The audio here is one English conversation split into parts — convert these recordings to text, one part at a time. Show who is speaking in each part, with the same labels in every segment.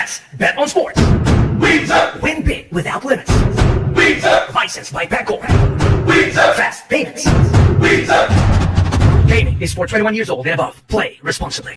Speaker 1: Yes, bet on sports. Win big without limits. Licensed by Pagcor. Fast payments. Gaming is for 21 years old and above. Play responsibly.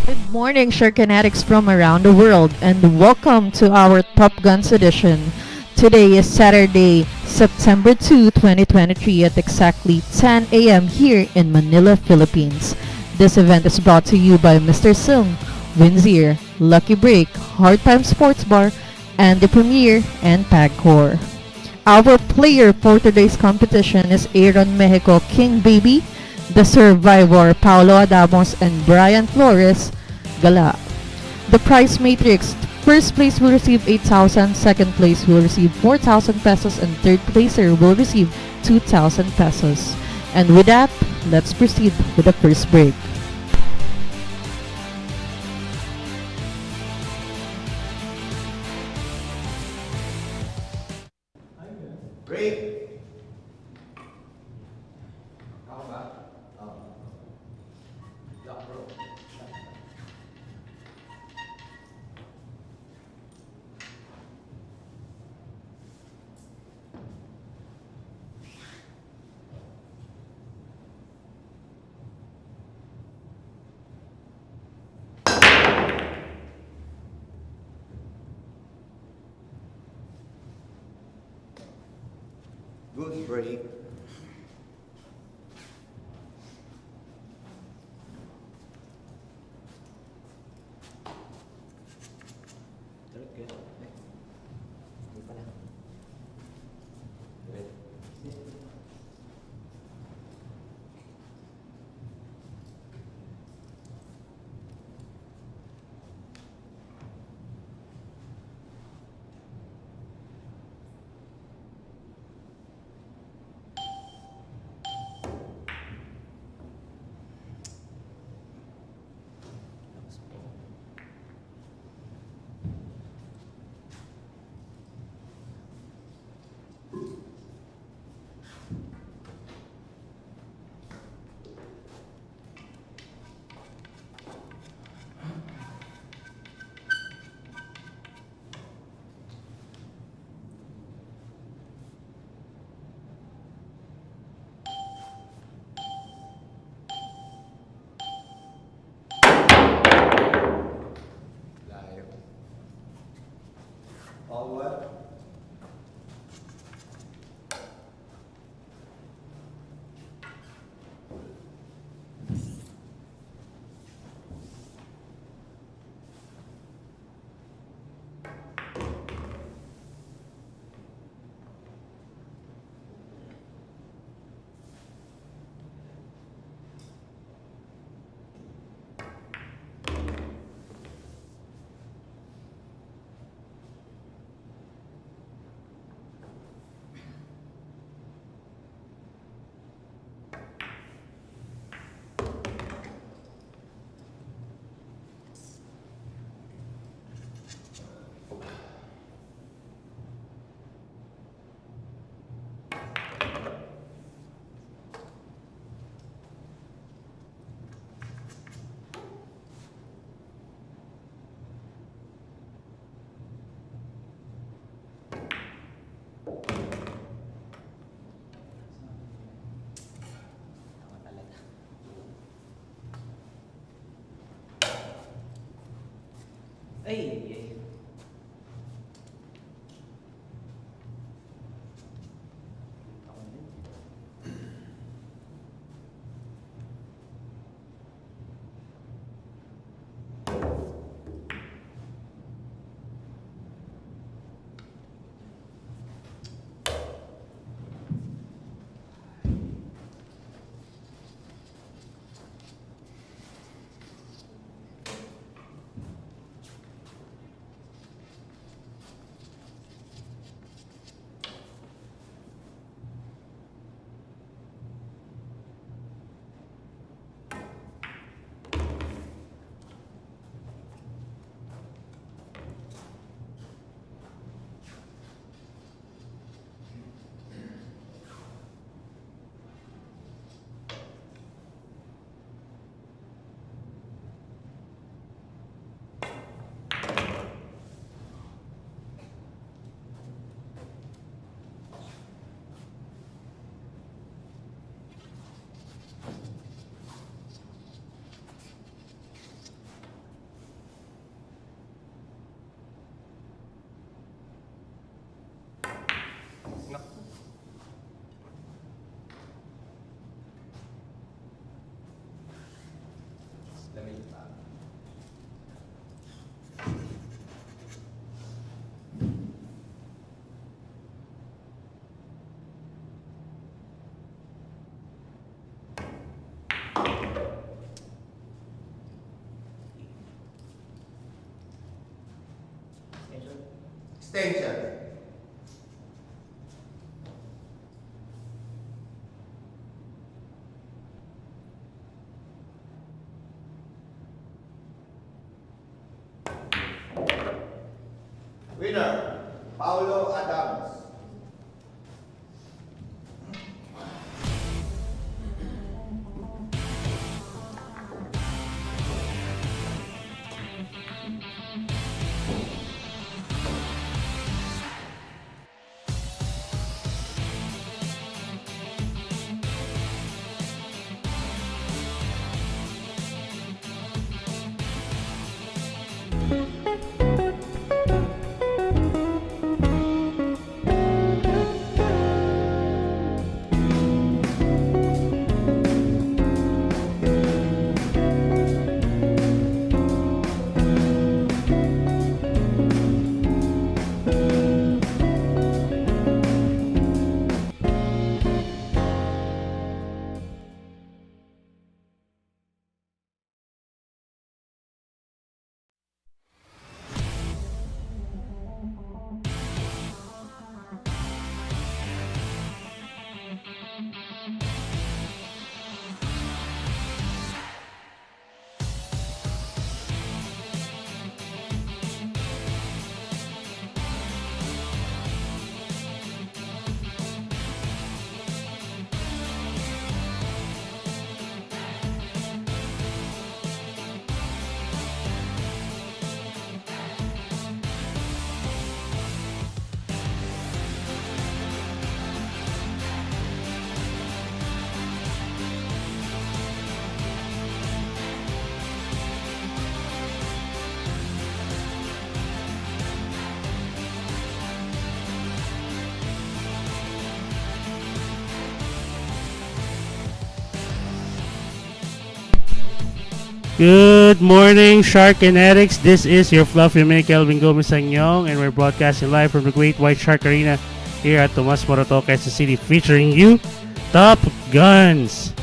Speaker 2: Good morning, Sharkanatics from around the world, and welcome to our TopGuns edition. Today is Saturday, September 2, 2023 at exactly 10 a.m. here in Manila, Philippines. This event is brought to you by Mr. Sung, Windsor, Lucky Break, Hard Time Sports Bar, and the Premier and Pagcor. Our player for today's competition is Aaron Mejico King Baby, the survivor Paulo Adamos, and Bryan Flores Gala. The prize matrix: first place will receive 8,000, second place will receive 4,000 pesos, and third placer will receive 2,000 pesos. And with that, let's proceed with the first break.
Speaker 3: Break. Good break. All what?
Speaker 4: Ay,
Speaker 3: Extension. Winner, Paulo Adamos.
Speaker 4: Good morning, Shark Kinetics. This is your fluffy mate, Kelvin Gomez Sanyong, and we're broadcasting live from the Great White Shark Arena here at Tomas MORATO, Quezon City, featuring you, Top Guns.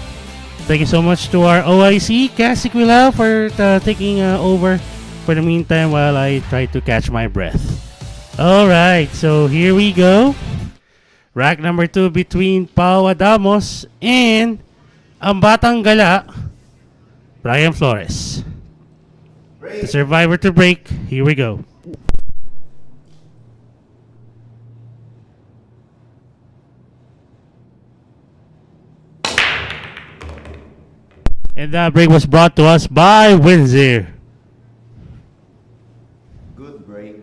Speaker 4: Thank you so much to our OIC, Cassie Quilao, for taking over for the meantime while I try to catch my breath. Alright, so here we go. Rack number 2 between Pau Adamos and ang Batang Gala, Bryan Flores. The survivor to break. Here we go. And that break was brought to us by Windsor.
Speaker 3: Good break.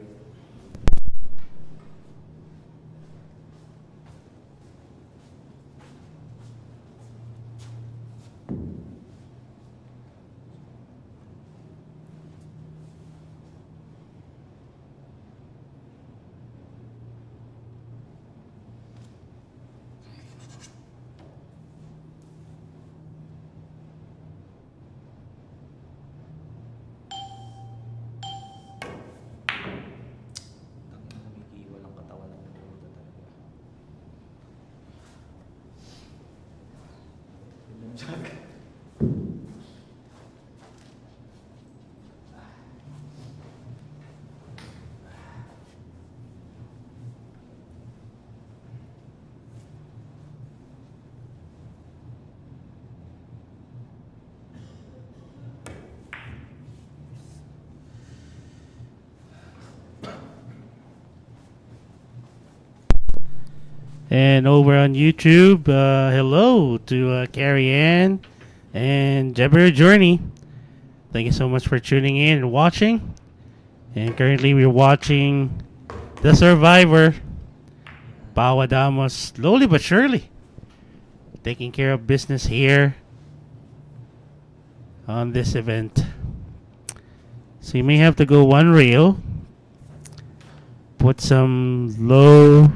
Speaker 4: And over on YouTube, hello to Carrie Ann and Jebber Journey. Thank you so much for tuning in and watching. And currently we're watching The Survivor, Pau Adamos, slowly but surely taking care of business here on this event. So you may have to go one rail, put some low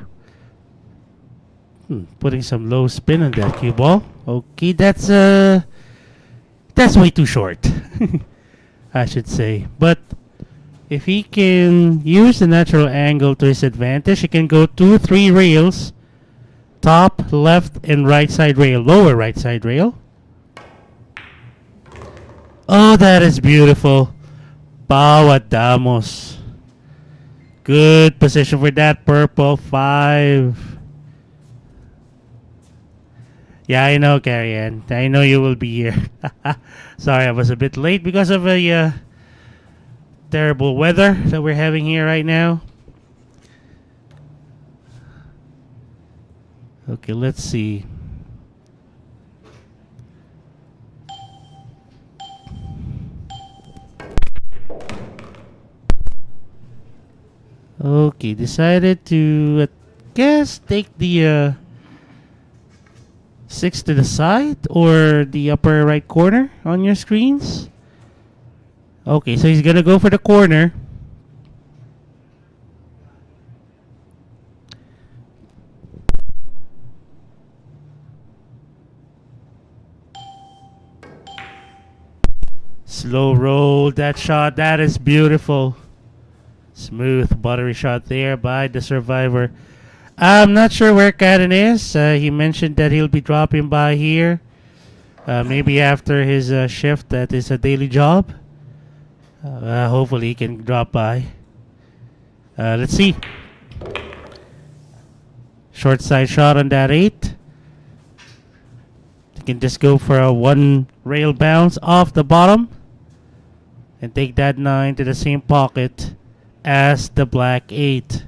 Speaker 4: putting some low spin on that cue ball. Okay, that's way too short. I should say. But if he can use the natural angle to his advantage, he can go 2-3 rails. Top, left, and right side rail. Lower right side rail. Oh, that is beautiful. Adamos. Good position for that purple 5. Yeah, I know, Carrie Ann. I know you will be here. Sorry, I was a bit late because of a terrible weather that we're having here right now. Okay, let's see. Okay, decided to, guess, take the 6 to the side or the upper right corner on your screens. Okay, so he's gonna go for the corner. Slow roll that shot. That is beautiful. Smooth buttery shot there by the survivor. I'm not sure where Karen is. He mentioned that he'll be dropping by here. Maybe after his shift at his daily job. Hopefully he can drop by. Let's see. Short side shot on that 8. You can just go for a 1 rail bounce off the bottom. And take that 9 to the same pocket as the black 8.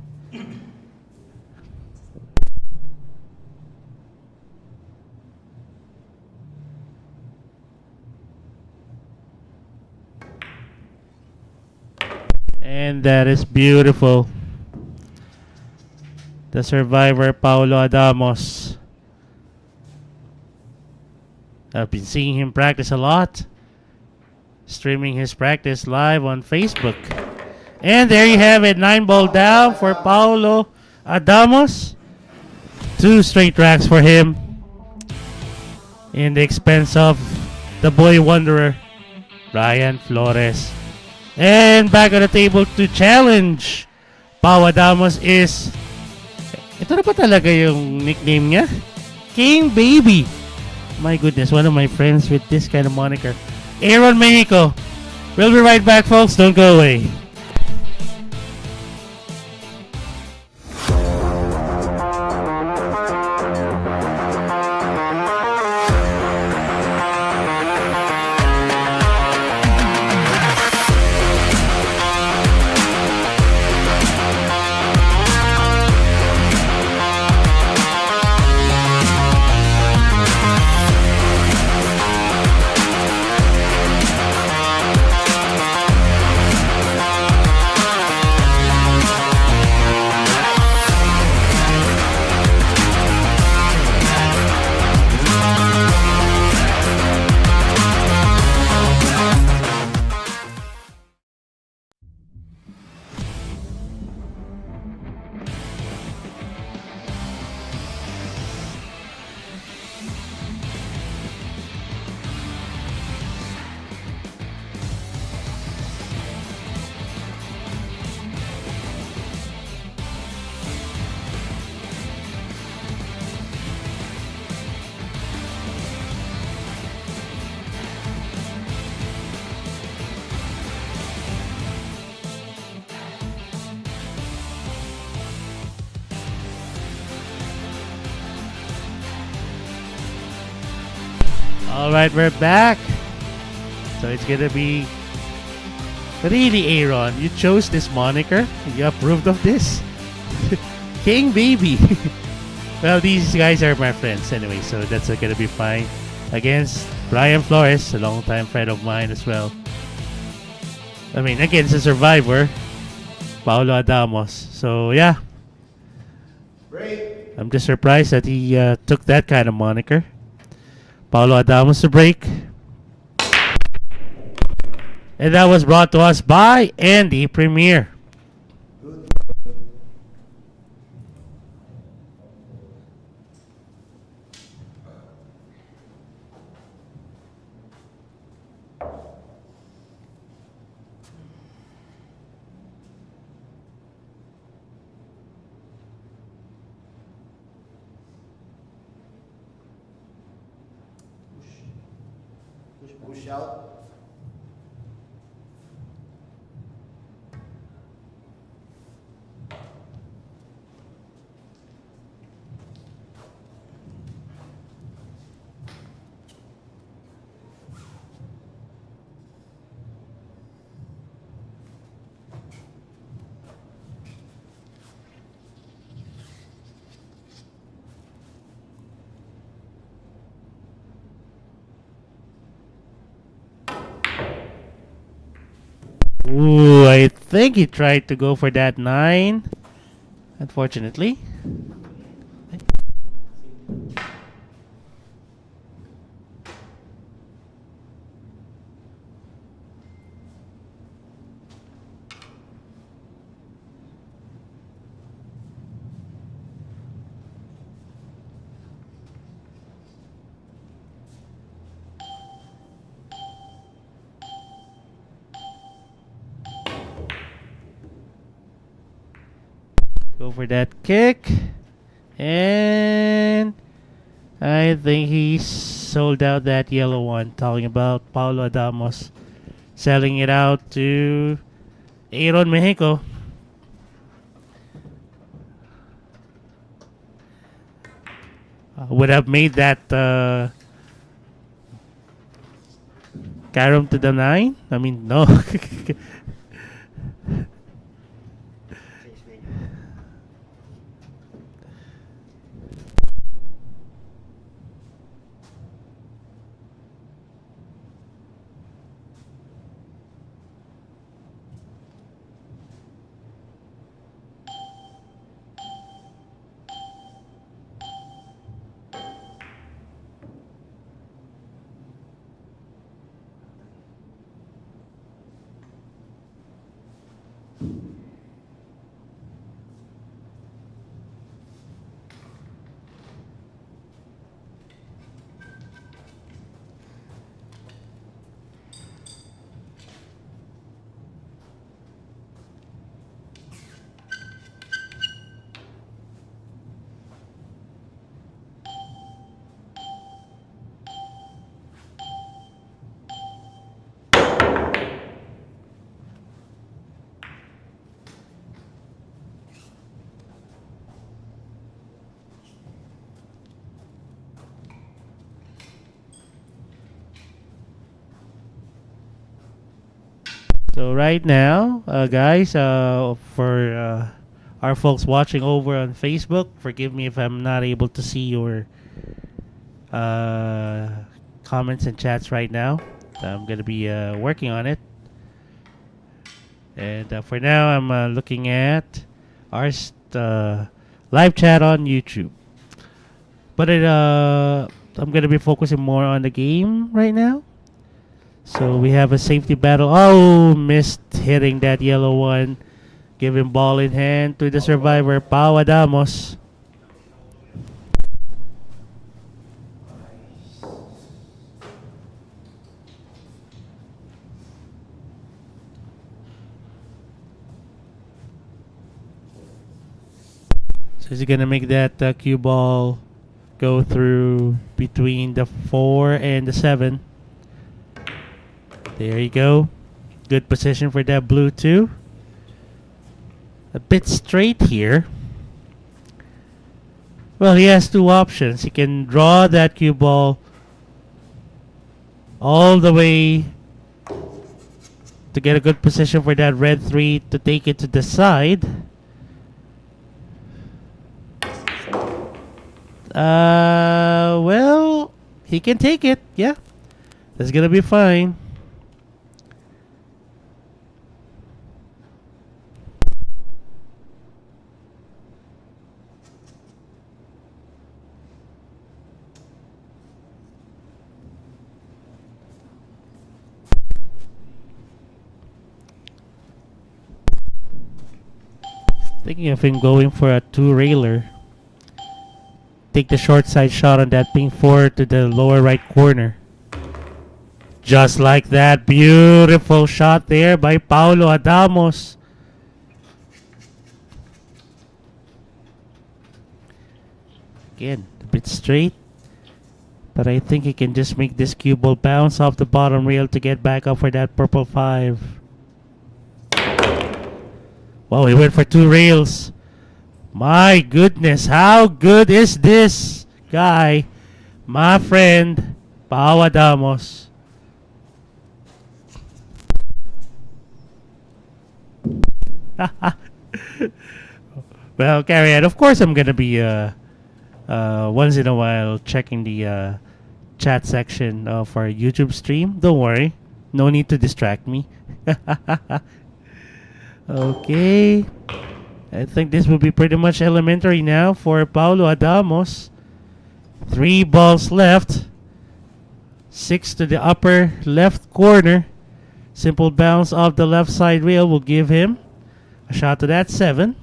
Speaker 4: And that is beautiful. The survivor, Paulo Adamos. I've been seeing him practice a lot. Streaming his practice live on Facebook. And there you have it. 9 ball down for Paulo Adamos. 2 straight racks for him. In the expense of the boy wanderer, Bryan Flores. And back on the table to challenge Paulo Adamos is... Ito na ba talaga yung nickname niya? King Baby. My goodness, one of my friends with this kind of moniker. Aaron Mejico. We'll be right back, folks. Don't go away. Alright, we're back. So it's gonna be really Aaron. You chose this moniker. You approved of this. King Baby. Well, these guys are my friends anyway, so that's gonna be fine. Against Bryan Flores, a long-time friend of mine as well. I mean, against a survivor, Paulo Adamos. So yeah,
Speaker 3: Break.
Speaker 4: I'm just surprised that he took that kind of moniker. Paulo Adamos to break. And that was brought to us by Andy Premier.
Speaker 3: Good. shout.
Speaker 4: Ooh, I think he tried to go for that 9. Unfortunately. Go for that kick. And I think he sold out that yellow one. Talking about Paulo Adamos selling it out to Aaron Mejico. Would have made that carom to the 9? I mean, no. So right now, guys, for our folks watching over on Facebook, forgive me if I'm not able to see your comments and chats right now. I'm going to be working on it. And for now, I'm looking at our live chat on YouTube. But I'm going to be focusing more on the game right now. So we have a safety battle. Oh, missed hitting that yellow one. Giving ball in hand to the survivor, Pau Adamos. So is he going to make that cue ball go through between the 4 and the 7? There you go. Good position for that blue too. A bit straight here. Well, he has two options. He can draw that cue ball all the way to get a good position for that red 3 to take it to the side. Well, he can take it. Yeah. That's going to be fine. Thinking of him going for a 2-railer. Take the short side shot on that ping 4 to the lower right corner. Just like that. Beautiful shot there by Paulo Adamos. Again, a bit straight. But I think he can just make this cue ball bounce off the bottom rail to get back up for that purple 5. Wow, he went for 2 rails. My goodness, how good is this guy? My friend, Paulo Adamos. Well, carry on. Of course, I'm gonna be once in a while checking the chat section of our YouTube stream. Don't worry, no need to distract me. Okay, I think this will be pretty much elementary now for Paulo Adamos. 3 balls left. 6 to the upper left corner. Simple bounce off the left side rail will give him a shot to that 7.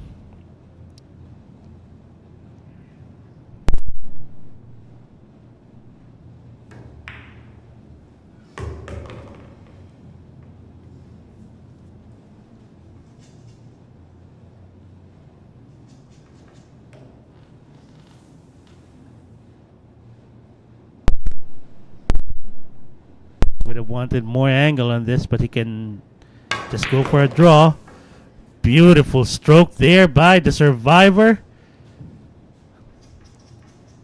Speaker 4: Would have wanted more angle on this, but he can just go for a draw. Beautiful stroke there by the survivor.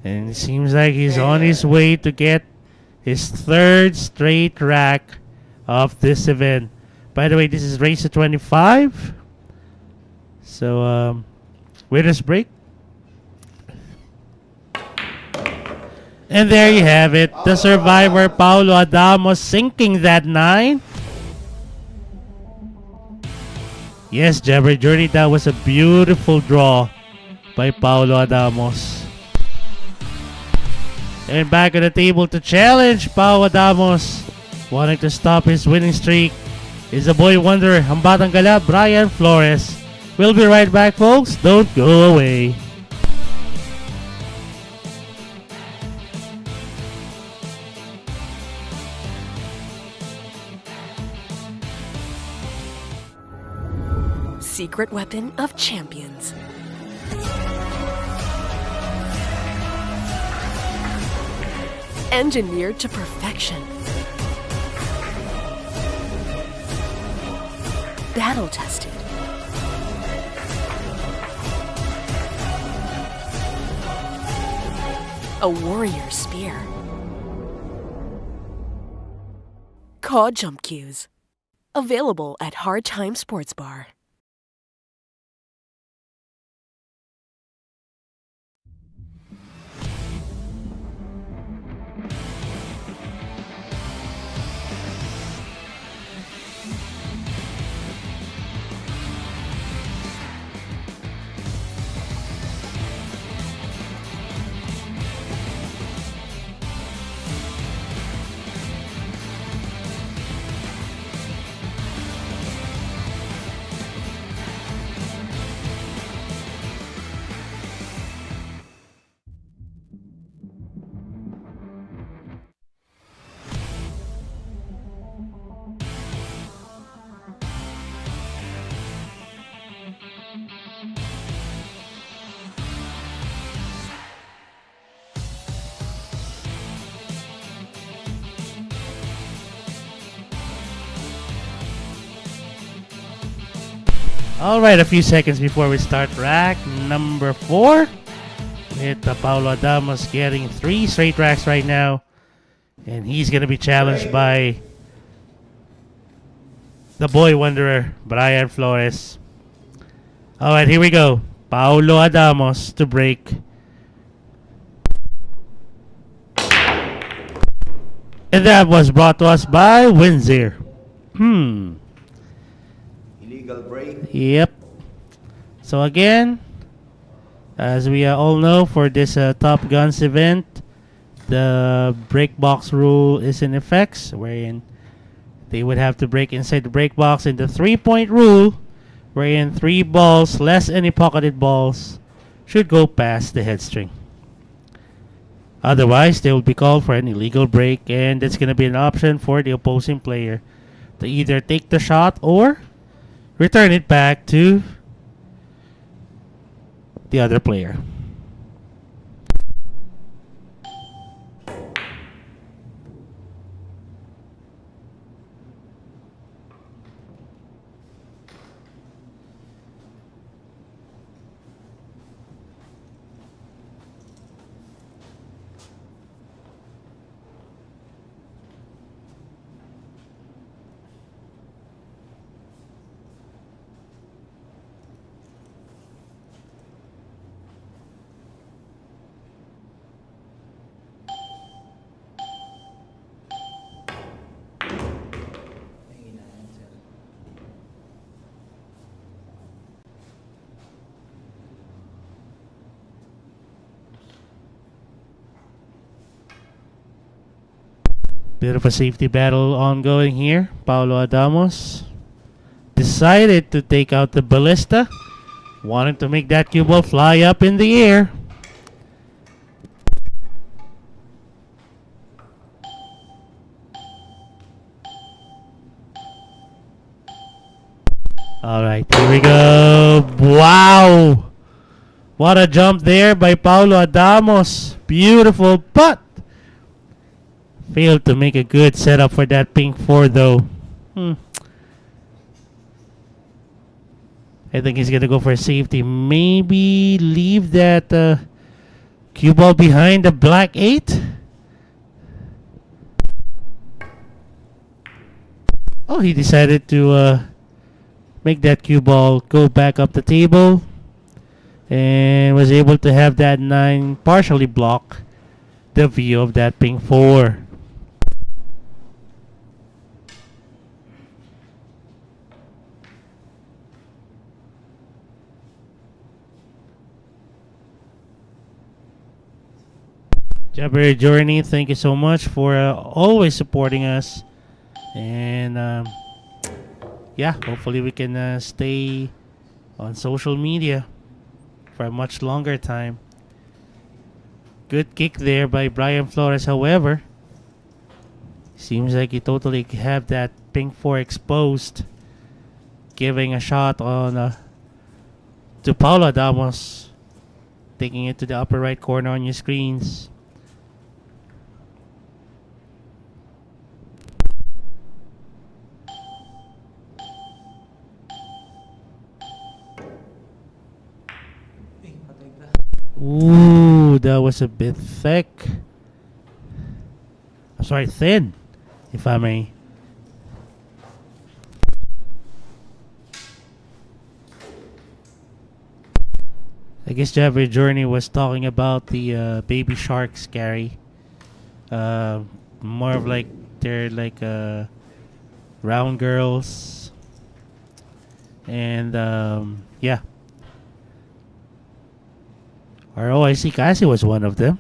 Speaker 4: And it seems like he's on his way to get his 3rd straight rack of this event. By the way, this is race to 25. So, winner's break. And there you have it. The survivor, Paulo Adamos, sinking that 9. Yes, Jabber Journey, that was a beautiful draw by Paulo Adamos. And back on the table to challenge Paulo Adamos, wanting to stop his winning streak, is the boy wonder, ang batang gala, Bryan Flores. We'll be right back, folks. Don't go away.
Speaker 5: Secret weapon of champions. Engineered to perfection. Battle tested. A warrior spear. Caw jump cues. Available at Hard Time Sports Bar.
Speaker 4: Alright, a few seconds before we start rack number 4. With Paulo Adamos getting 3 straight racks right now. And he's going to be challenged by the boy wanderer, Bryan Flores. Alright, here we go. Paulo Adamos to break. And that was brought to us by Windsor.
Speaker 3: Illegal break.
Speaker 4: Yep. So again, as we all know, for this TopGuns event, the break box rule is in effect, wherein they would have to break inside the break box, in the 3-point rule, wherein 3 balls less any pocketed balls should go past the head string. Otherwise, they will be called for an illegal break, and it's going to be an option for the opposing player to either take the shot or return it back to the other player. Bit of a safety battle ongoing here. Paulo Adamos decided to take out the ballista, wanting to make that cue ball fly up in the air. Alright, here we go. Wow! What a jump there by Paulo Adamos. Beautiful, but failed to make a good setup for that pink 4 though. I think he's going to go for safety. Maybe leave that cue ball behind the black 8. Oh, he decided to make that cue ball go back up the table and was able to have that 9 partially block the view of that pink 4. Jabber Journey, thank you so much for always supporting us. And yeah, hopefully we can stay on social media for a much longer time. Good kick there by Bryan Flores, however. Seems like he totally have that pink 4 exposed. Giving a shot on to Paulo Adamos. Taking it to the upper right corner on your screens. Ooh, that was a bit thick. I'm sorry, thin, if I may. I guess Jabber Journey was talking about the baby sharks, Gary. More of like they're like round girls, and yeah. ROIC Cassie was one of them.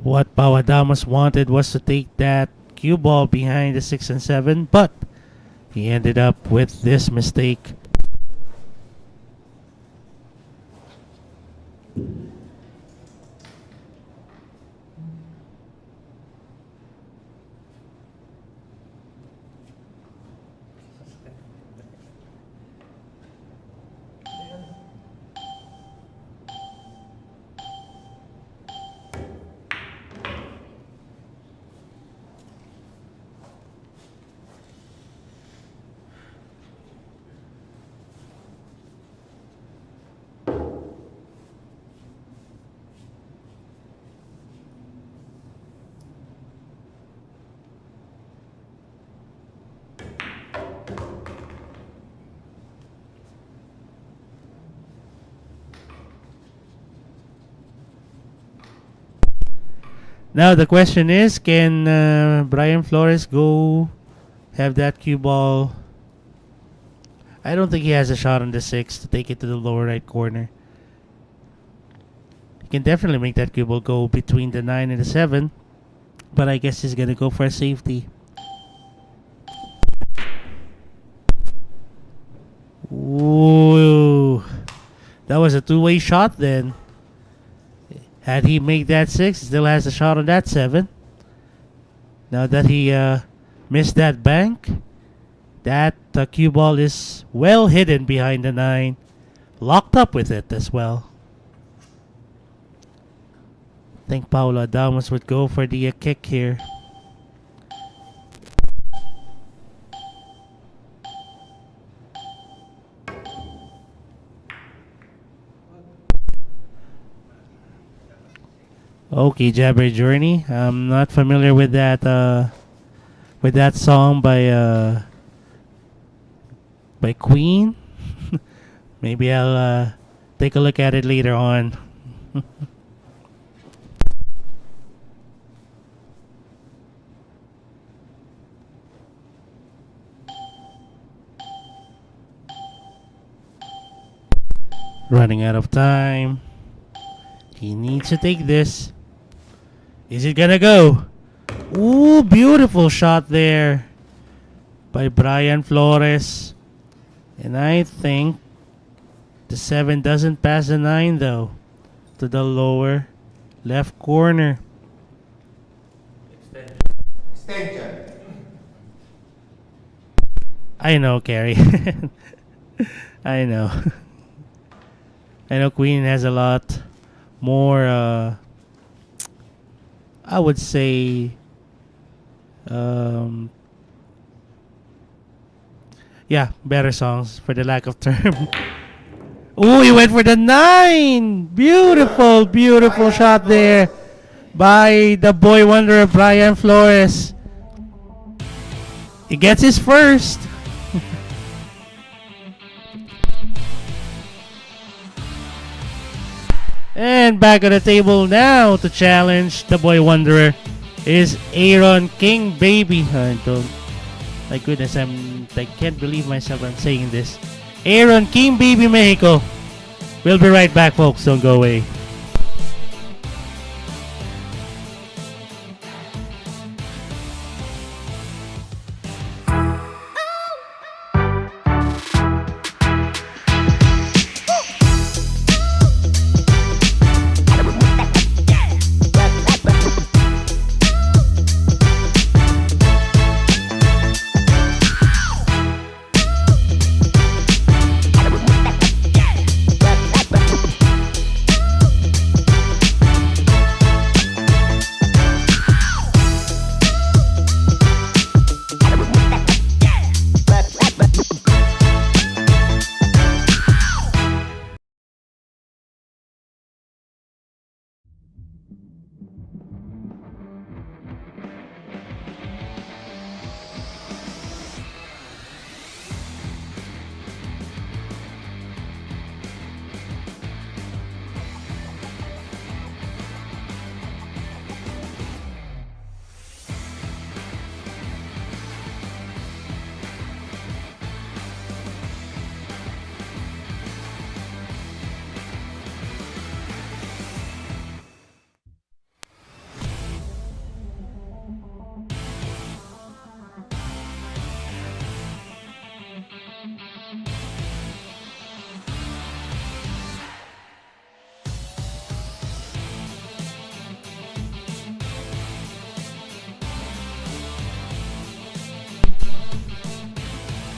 Speaker 4: What Pau Adamos wanted was to take that cue ball behind the 6 and 7, but he ended up with this mistake. Now the question is, can Bryan Flores go have that cue ball? I don't think he has a shot on the 6 to take it to the lower right corner. He can definitely make that cue ball go between the 9 and the 7, but I guess he's gonna go for a safety. Ooh, that was a two-way shot then. Had he made that 6, still has a shot on that 7. Now that he missed that bank, that cue ball is well hidden behind the 9. Locked up with it as well. I think Paulo Adamos would go for the kick here. Okay, Jabber Journey. I'm not familiar with that song by Queen. Maybe I'll take a look at it later on. Running out of time. He needs to take this. Is it gonna go? Ooh, beautiful shot there by Bryan Flores. And I think the 7 doesn't pass the 9 though. To the lower left corner.
Speaker 3: Extension.
Speaker 4: I know, Carrie. I know. I know Queen has a lot more, I would say, yeah, better songs for the lack of term. Oh, he went for the 9! Beautiful, beautiful shot there by the boy wonder Bryan Flores. He gets his first. And back on the table now to challenge the boy wanderer is Aaron King Baby. My goodness, I can't believe myself I'm saying this. Aaron King Baby Mejico. We'll be right back, folks. Don't go away.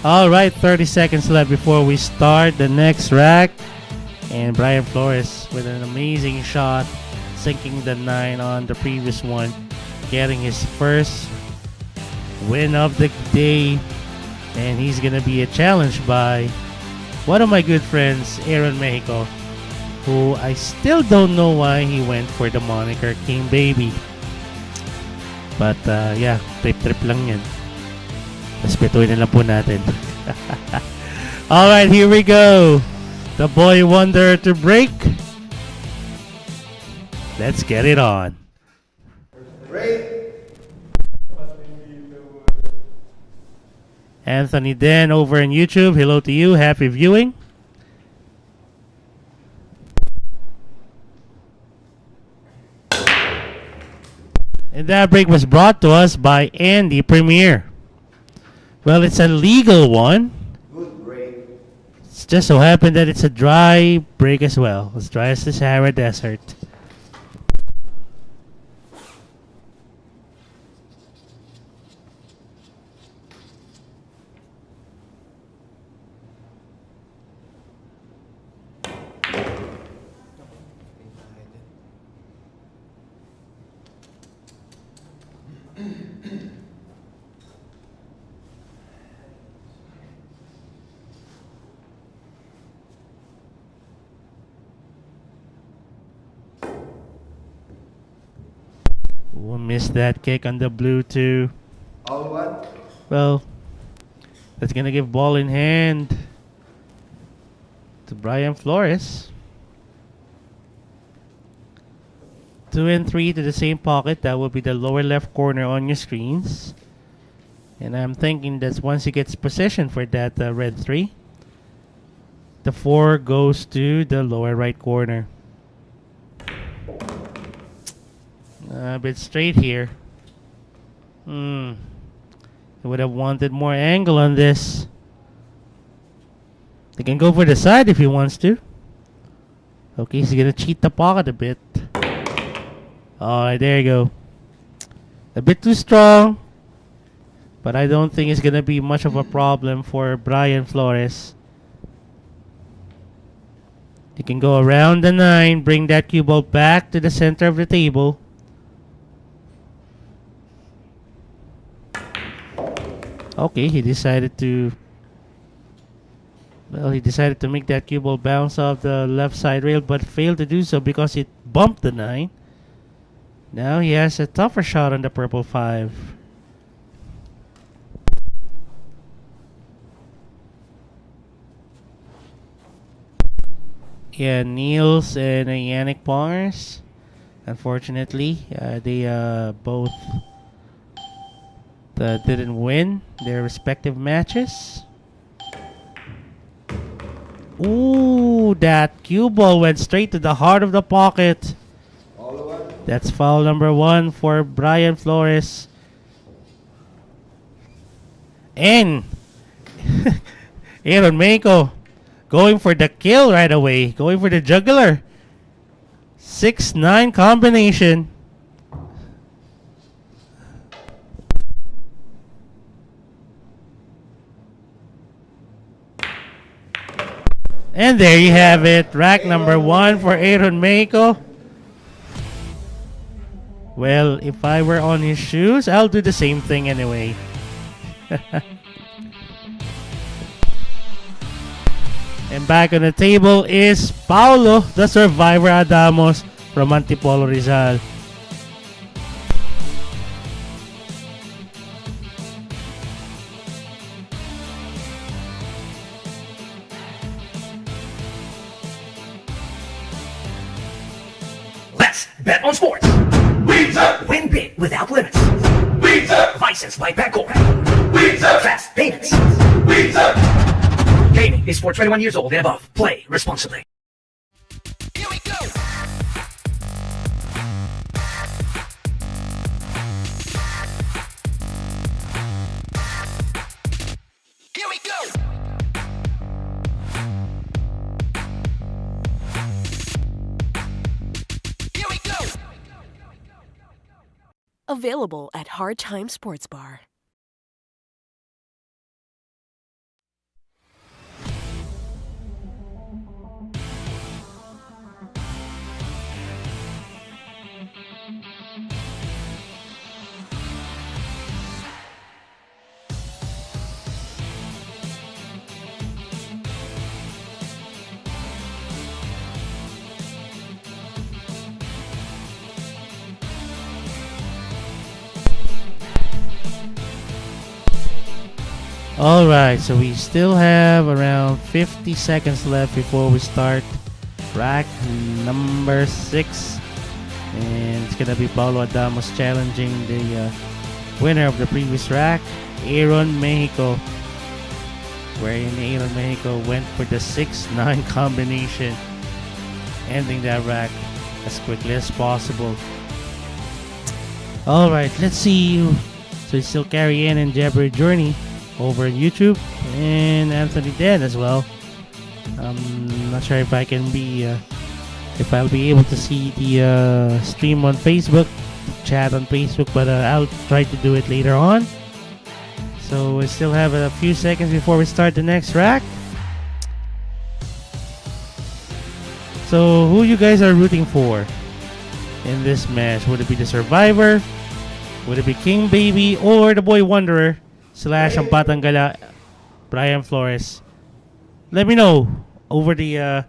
Speaker 4: Alright, 30 seconds left before we start the next rack. And Bryan Flores with an amazing shot, sinking the 9 on the previous one, getting his first win of the day. And he's going to be challenged by one of my good friends, Aaron Mejico, who I still don't know why he went for the moniker King Baby. But yeah, trip lang yan. Respetuhin na lang po natin. Alright, here we go. The boy wonder to break. Let's get it on.
Speaker 3: Break.
Speaker 4: Anthony Den over on YouTube. Hello to you. Happy viewing. And that break was brought to us by Andy Premier. Well, it's a legal one.
Speaker 3: Good break.
Speaker 4: It's just so happened that it's a dry break as well. As dry as the Sahara Desert. We'll miss that kick on the blue too.
Speaker 3: All one.
Speaker 4: Well, that's gonna give ball in hand to Bryan Flores. 2 and 3 to the same pocket. That will be the lower left corner on your screens. And I'm thinking that once he gets possession for that red 3, The 4 goes to the lower right corner. A bit straight here. I would have wanted more angle on this. They can go for the side if he wants to. Okay, he's gonna cheat the pocket a bit. Alright, there you go. A bit too strong. But I don't think it's gonna be much of a problem for Bryan Flores. You can go around the 9, bring that cue ball back to the center of the table. Okay, he decided to make that cue ball bounce off the left side rail, but failed to do so because it bumped the 9. Now he has a tougher shot on the purple 5. Yeah, Niels and Yannick Pongers. Unfortunately, they both didn't win their respective matches. Ooh, that cue ball went straight to the heart of the pocket. That's foul number 1 for Bryan Flores. And Mejico going for the kill right away. Going for the jugular. 6-9 combination. And there you have it. Rack number 1 for Mejico. Well, if I were on his shoes, I'll do the same thing anyway. And back on the table is Paulo, the survivor Adamos from Antipolo, Rizal.
Speaker 1: Let's bet on sports. Win big without limits. Licensed by Bancorp. Fast payments. Gaming is for 21 years old and above. Play responsibly. Here we go. Here we go. Here we go.
Speaker 5: Available at Hard Time Sports Bar.
Speaker 4: Alright, so we still have around 50 seconds left before we start rack number 6. And it's gonna be Paulo Adamos challenging the winner of the previous rack, Mejico. Wherein Mejico went for the 6-9 combination, ending that rack as quickly as possible. Alright, let's see. So it's still Carrie Ann and Jabber Journey over on YouTube, and Anthony Dan as well. I'm not sure if I can be if I'll be able to see the stream on Facebook, chat on Facebook, but I'll try to do it later on. So we still have a few seconds before we start the next rack. So who you guys are rooting for in this match? Would it be the Survivor? Would it be King Baby or the Boy Wanderer / ang Batanggala, Bryan Flores? Let me know over the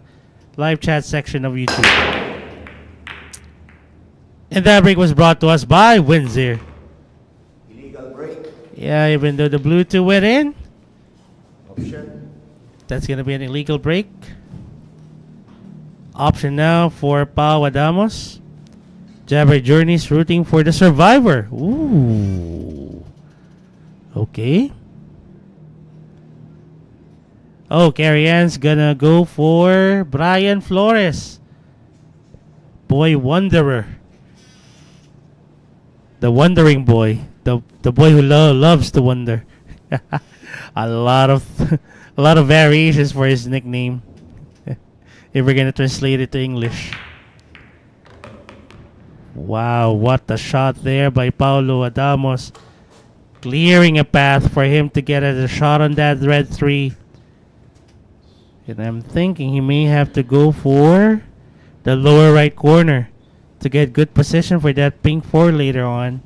Speaker 4: live chat section of YouTube. And that break was brought to us by Windsor.
Speaker 3: Illegal break.
Speaker 4: Yeah, even though the blue 2 went in,
Speaker 3: Option.
Speaker 4: that's gonna be an illegal break. Option now for Paulo Adamos. Jabber Journeys rooting for the Survivor. Ooh. Okay. Oh, Carrie Ann's gonna go for Bryan Flores. Boy Wanderer. The wandering boy. The boy who loves to wander. a lot of a lot of variations for his nickname. If we're gonna translate it to English. Wow, what a shot there by Paulo Adamos. Clearing a path for him to get a shot on that red 3. And I'm thinking he may have to go for the lower right corner to get good position for that pink 4 later on.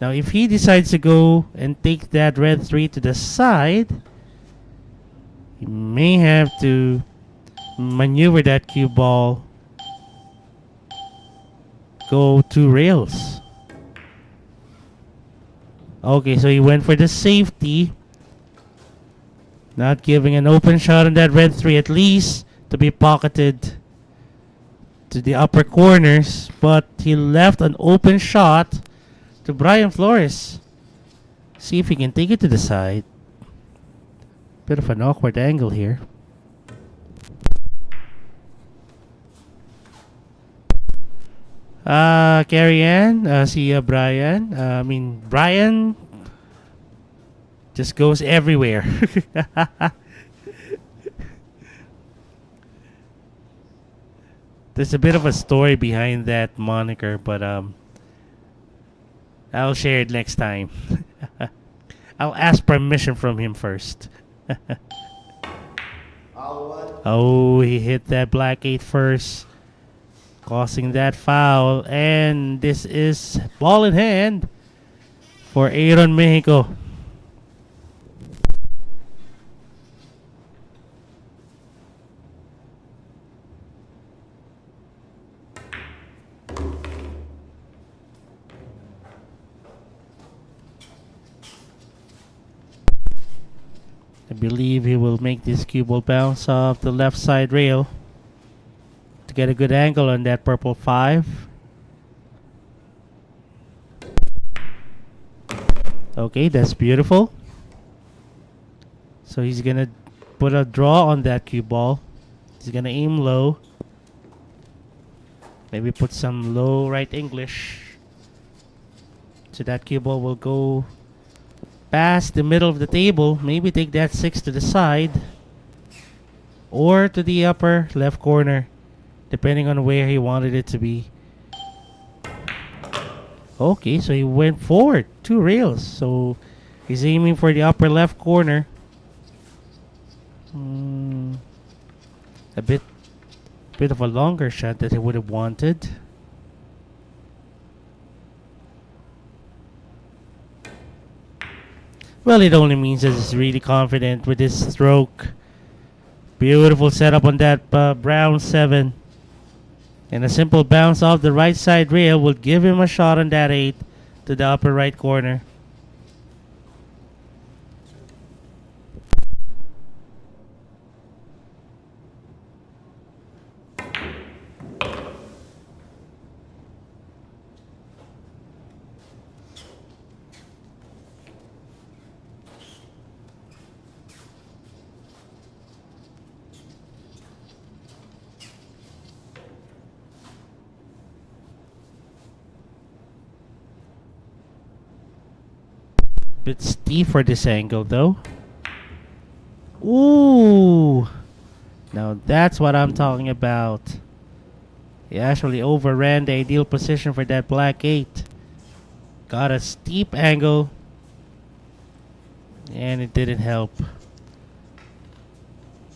Speaker 4: Now if he decides to go and take that red 3 to the side, he may have to maneuver that cue ball, go 2 rails. Okay, so he went for the safety, not giving an open shot on that red 3, at least to be pocketed to the upper corners, but he left an open shot to Bryan Flores. See if he can take it to the side. Bit of an awkward angle here. Carrie Ann, see Bryan. Bryan just goes everywhere. There's a bit of a story behind that moniker, but I'll share it next time. I'll ask permission from him first. Oh, he hit that black 8 first, causing that foul, and this is ball in hand for Aaron Mejico. I believe he will make this cue ball bounce off the left side rail to get a good angle on that purple 5. Okay, that's beautiful. So he's gonna put a draw on that cue ball. He's gonna aim low. Maybe put some low right English. So that cue ball will go past the middle of the table. Maybe take that 6 to the side or to the upper left corner, depending on where he wanted it to be. Okay, so he went forward 2 rails. So he's aiming for the upper left corner. A bit of a longer shot that he would have wanted. Well, it only means that he's really confident with his stroke. Beautiful setup on that brown 7. And a simple bounce off the right side rail will give him a shot on that 8 to the upper right corner. Bit steep for this angle though. Ooh, now that's what I'm talking about. He actually overran the ideal position for that black 8. Got a steep angle, and it didn't help.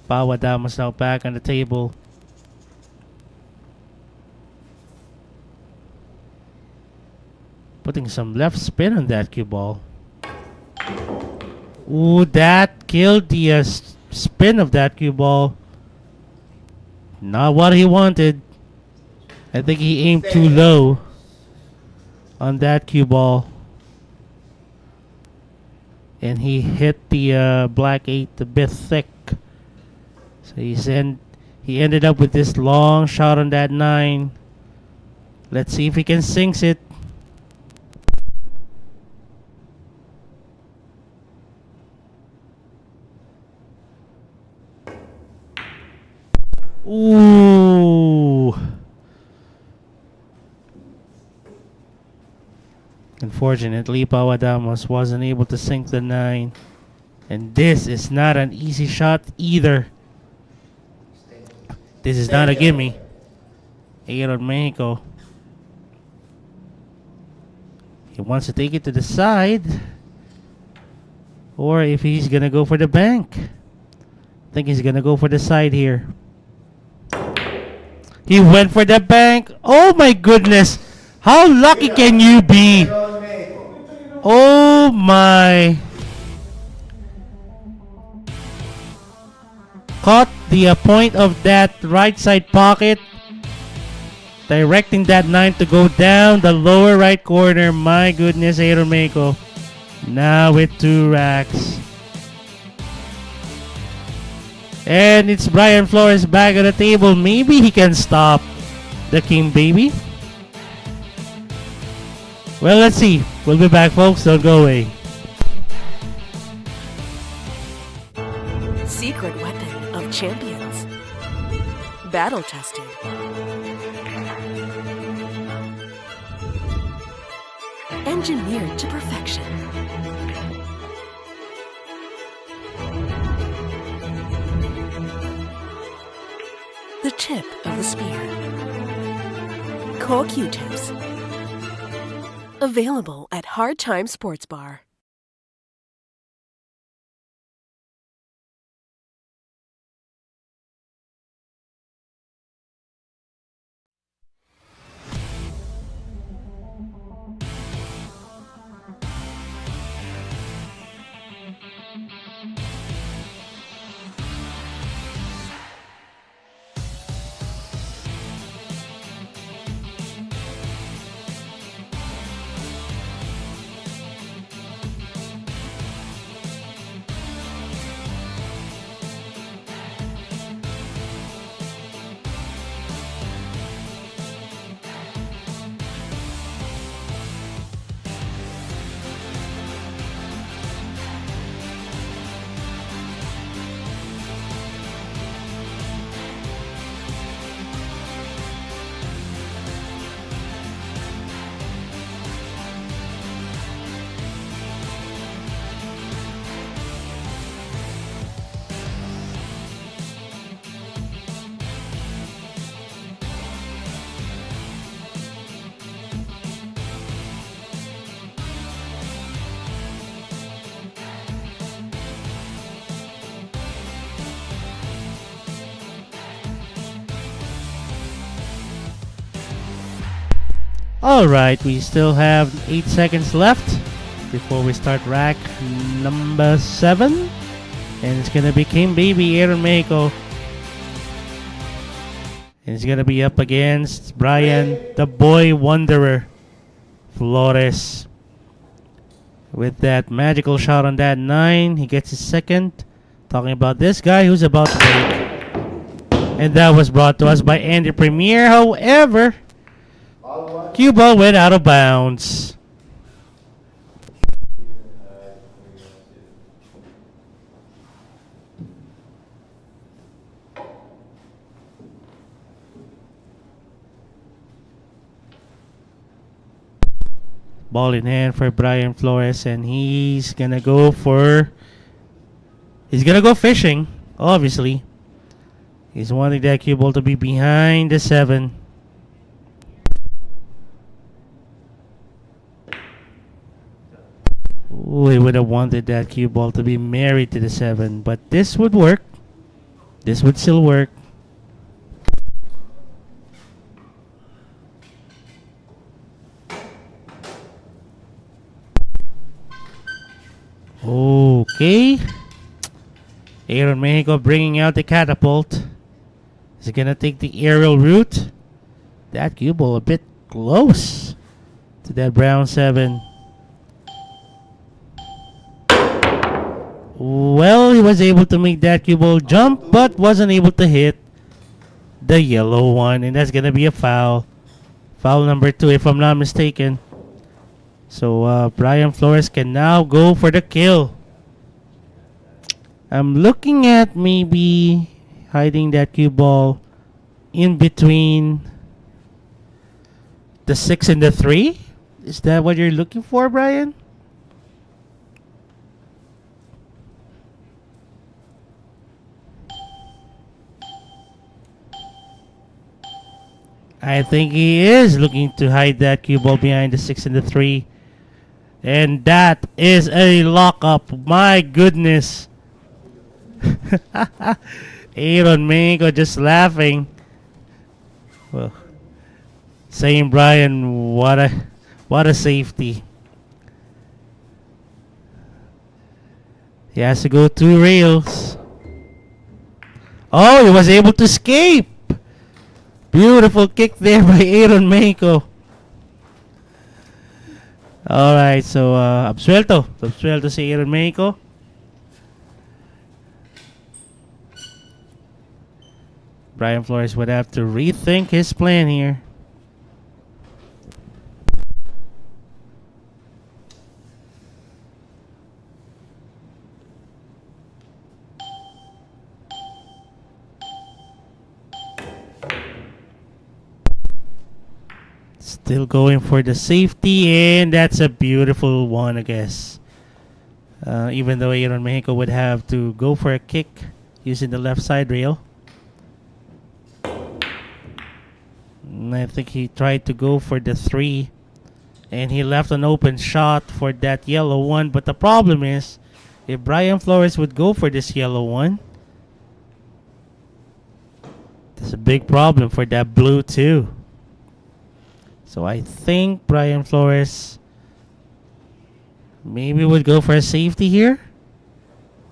Speaker 4: Paulo Adamos now back on the table. Putting some left spin on that cue ball. Ooh, that killed the spin of that cue ball. Not what he wanted. I think he aimed too low on that cue ball. And he hit the black 8 a bit thick. So he ended up with this long shot on that 9. Let's see if he can sinks it. Ooh. Unfortunately, Adamos wasn't able to sink the 9. And this is not an easy shot either. This is not a gimme. 8 on Mexico. He wants to take it to the side. Or if he's going to go for the bank. I think he's going to go for the side here. He went for the bank. Oh my goodness. How lucky can you be? Oh my. Caught the point of that right side pocket. Directing that 9 to go down the lower right corner. My goodness, Mexico. Now with 2 racks. And it's Bryan Flores back at the table. Maybe he can stop the king baby. Well, let's see. We'll be back, folks. Don't go away.
Speaker 5: Secret weapon of champions. Battle tested. Engineered to perfection. The tip of the spear. Core Q-tips. Available at Hard Time Sports Bar.
Speaker 4: Alright, we still have 8 seconds left before we start rack number 7. And it's gonna be King Baby Aaron Mexico. And it's gonna be up against Bryan, the boy wanderer, Flores. With that magical shot on that 9, he gets his second. Talking about this guy who's about to break. And that was brought to us by Andy Premier. However, cue ball went out of bounds. Ball in hand for Bryan Flores, and he's gonna go fishing, obviously. He's wanting that cue ball to be behind the 7. Ooh, he would have wanted that cue ball to be married to the 7, but this would work. This would still work. Okay. Aaron Mexico bringing out the catapult. Is he gonna take the aerial route? That cue ball a bit close to that brown 7. Well, he was able to make that cue ball jump, but wasn't able to hit the yellow one, and that's gonna be a foul. Foul number 2, if I'm not mistaken. So Bryan Flores can now go for the kill. I'm looking at maybe hiding that cue ball in between the 6 and the 3. Is that what you're looking for, Bryan? I think he is looking to hide that cue ball behind the 6 and the 3. And that is a lockup. My goodness. Aaron Mejico just laughing. Well, saying, Bryan, what a safety. He has to go 2 rails. Oh, he was able to escape. Beautiful kick there by Aaron Mejico. Alright, so absuelto. Absuelto si Aaron Mejico. Bryan Flores would have to rethink his plan here. Still going for the safety, and that's a beautiful one, I guess. Even though Aaron Mejico would have to go for a kick using the left side rail. And I think he tried to go for the 3, and he left an open shot for that yellow one. But the problem is, if Bryan Flores would go for this yellow one, there's a big problem for that blue too. So I think Bryan Flores maybe would go for a safety here.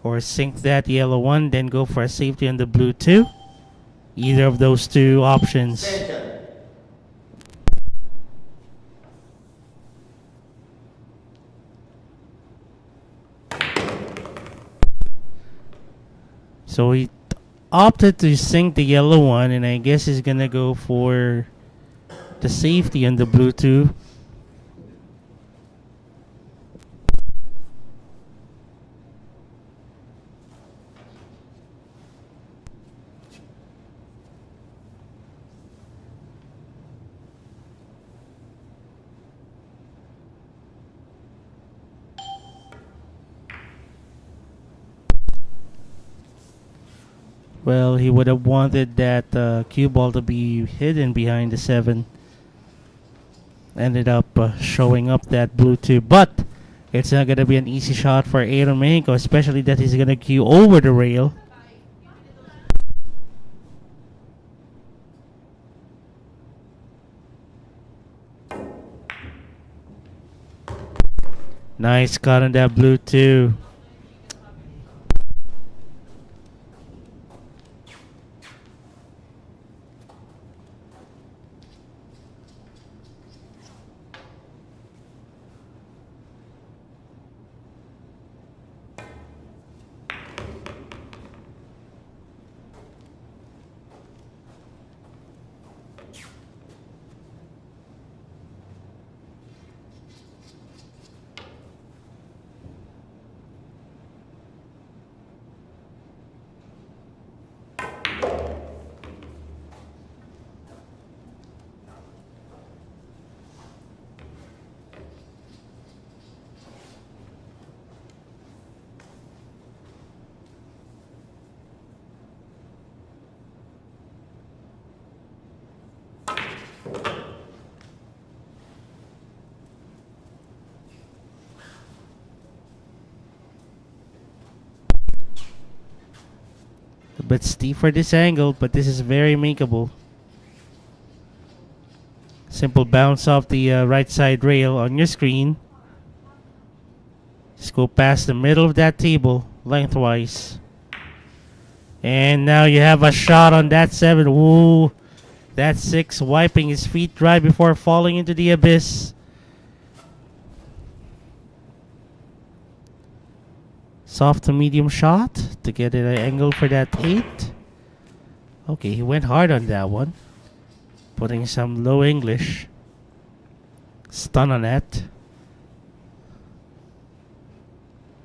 Speaker 4: Or sink that yellow one, then go for a safety on the blue 2. Either of those 2 options. So he opted to sink the yellow one, and I guess he's gonna go for the safety on the blue 2. Well, he would have wanted that cue ball to be hidden behind the 7. Ended up showing up that blue 2, but it's not going to be an easy shot for Aaron Mejico, especially that he's going to cue over the rail. Nice cut on that blue 2. A bit steep for this angle, but this is very makeable. Simple bounce off the right side rail on your screen. Just go past the middle of that table lengthwise. And now you have a shot on that 7. Ooh, that 6 wiping his feet dry before falling into the abyss. Soft to medium shot to get an angle for that 8. Okay, he went hard on that one. Putting some low English. Stun on that.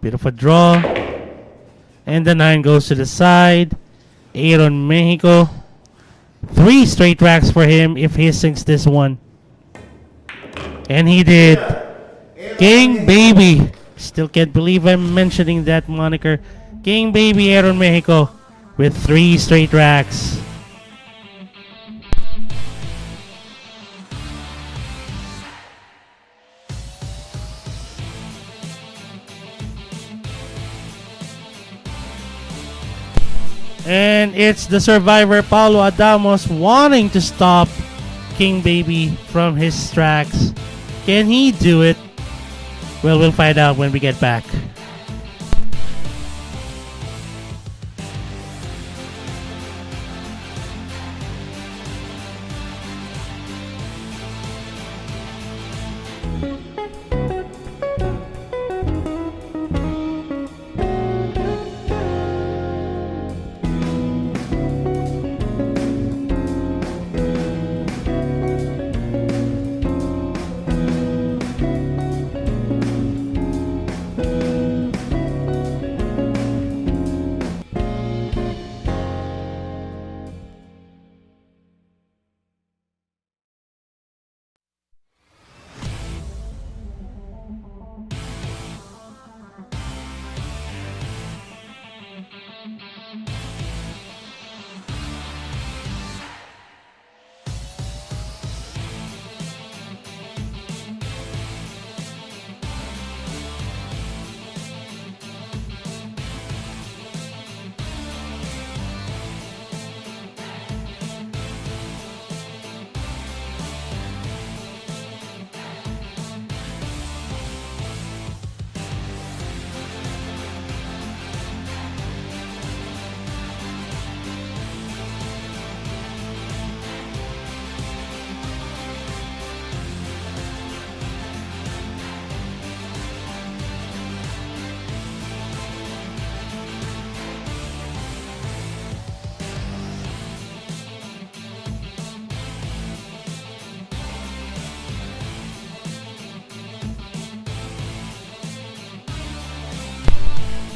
Speaker 4: Bit of a draw. And the 9 goes to the side. Aaron Mejico 3 straight racks for him if he sinks this one. And he did. King Baby. Still can't believe I'm mentioning that moniker. King Baby Aaron Mejico with 3 straight racks. And it's the survivor Paulo Adamos wanting to stop King Baby from his tracks. Can he do it? Well, we'll find out when we get back.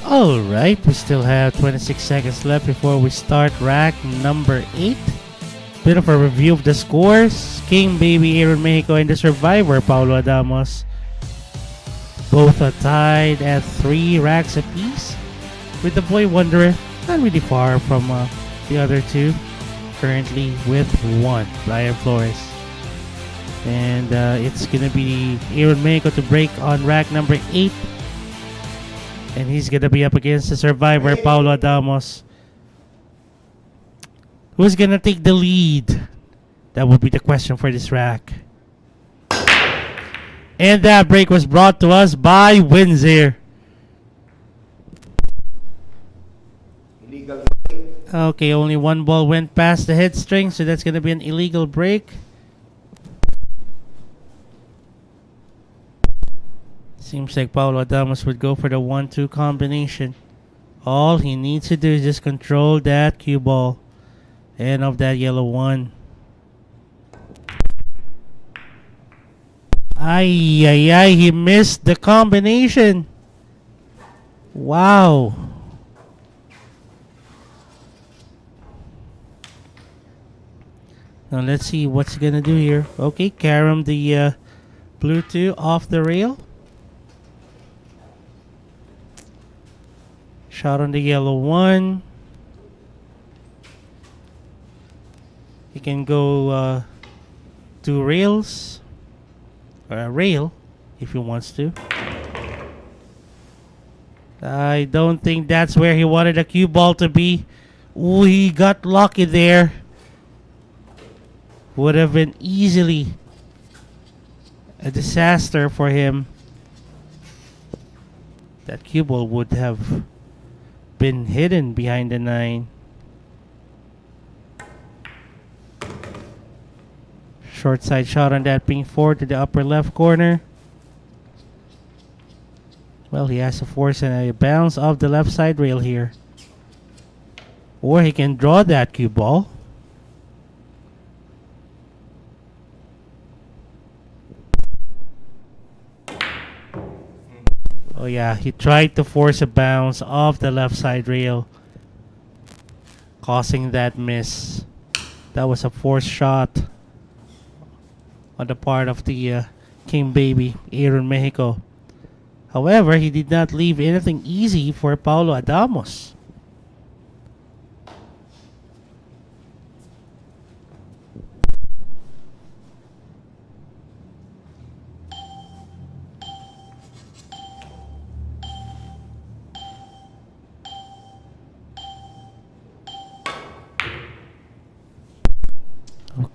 Speaker 4: Alright, we still have 26 seconds left before we start rack number 8. Bit of a review of the scores. King Baby Aaron Mejico and the survivor Paulo Adamos both are tied at 3 racks apiece, with the boy Wanderer not really far from the other two, currently with 1, Bryan Flores. And it's gonna be Aaron Mejico to break on rack number 8. And he's going to be up against the survivor, Paulo Adamos. Who's going to take the lead? That would be the question for this rack. And that break was brought to us by Windsor.
Speaker 3: Illegal.
Speaker 4: Okay, only 1 ball went past the head string, so that's going to be an illegal break. Seems like Paulo Adamos would go for the 1-2 combination. All he needs to do is just control that cue ball. And of that yellow 1. Ay, ay, ay, he missed the combination. Wow. Now let's see what's he gonna do here. Okay, carom the blue 2 off the rail. Shot on the yellow 1. He can go 2 rails. Or a rail, if he wants to. I don't think that's where he wanted the cue ball to be. Ooh, he got lucky there. Would have been easily a disaster for him. That cue ball would have been hidden behind the 9. Short side shot on that ping 4 to the upper left corner. Well, he has to force a bounce off the left side rail here. Or he can draw that cue ball. Oh yeah, he tried to force a bounce off the left side rail, causing that miss. That was a forced shot on the part of the King Baby, Aaron Mejico. However, he did not leave anything easy for Paulo Adamos.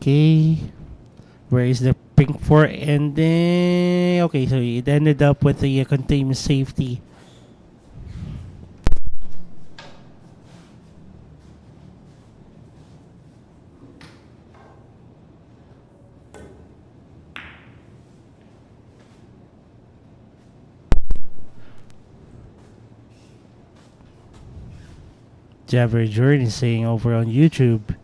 Speaker 4: Okay, where is the pink 4 ending? Okay, so it ended up with the containment safety. Jabber Journey saying over on YouTube,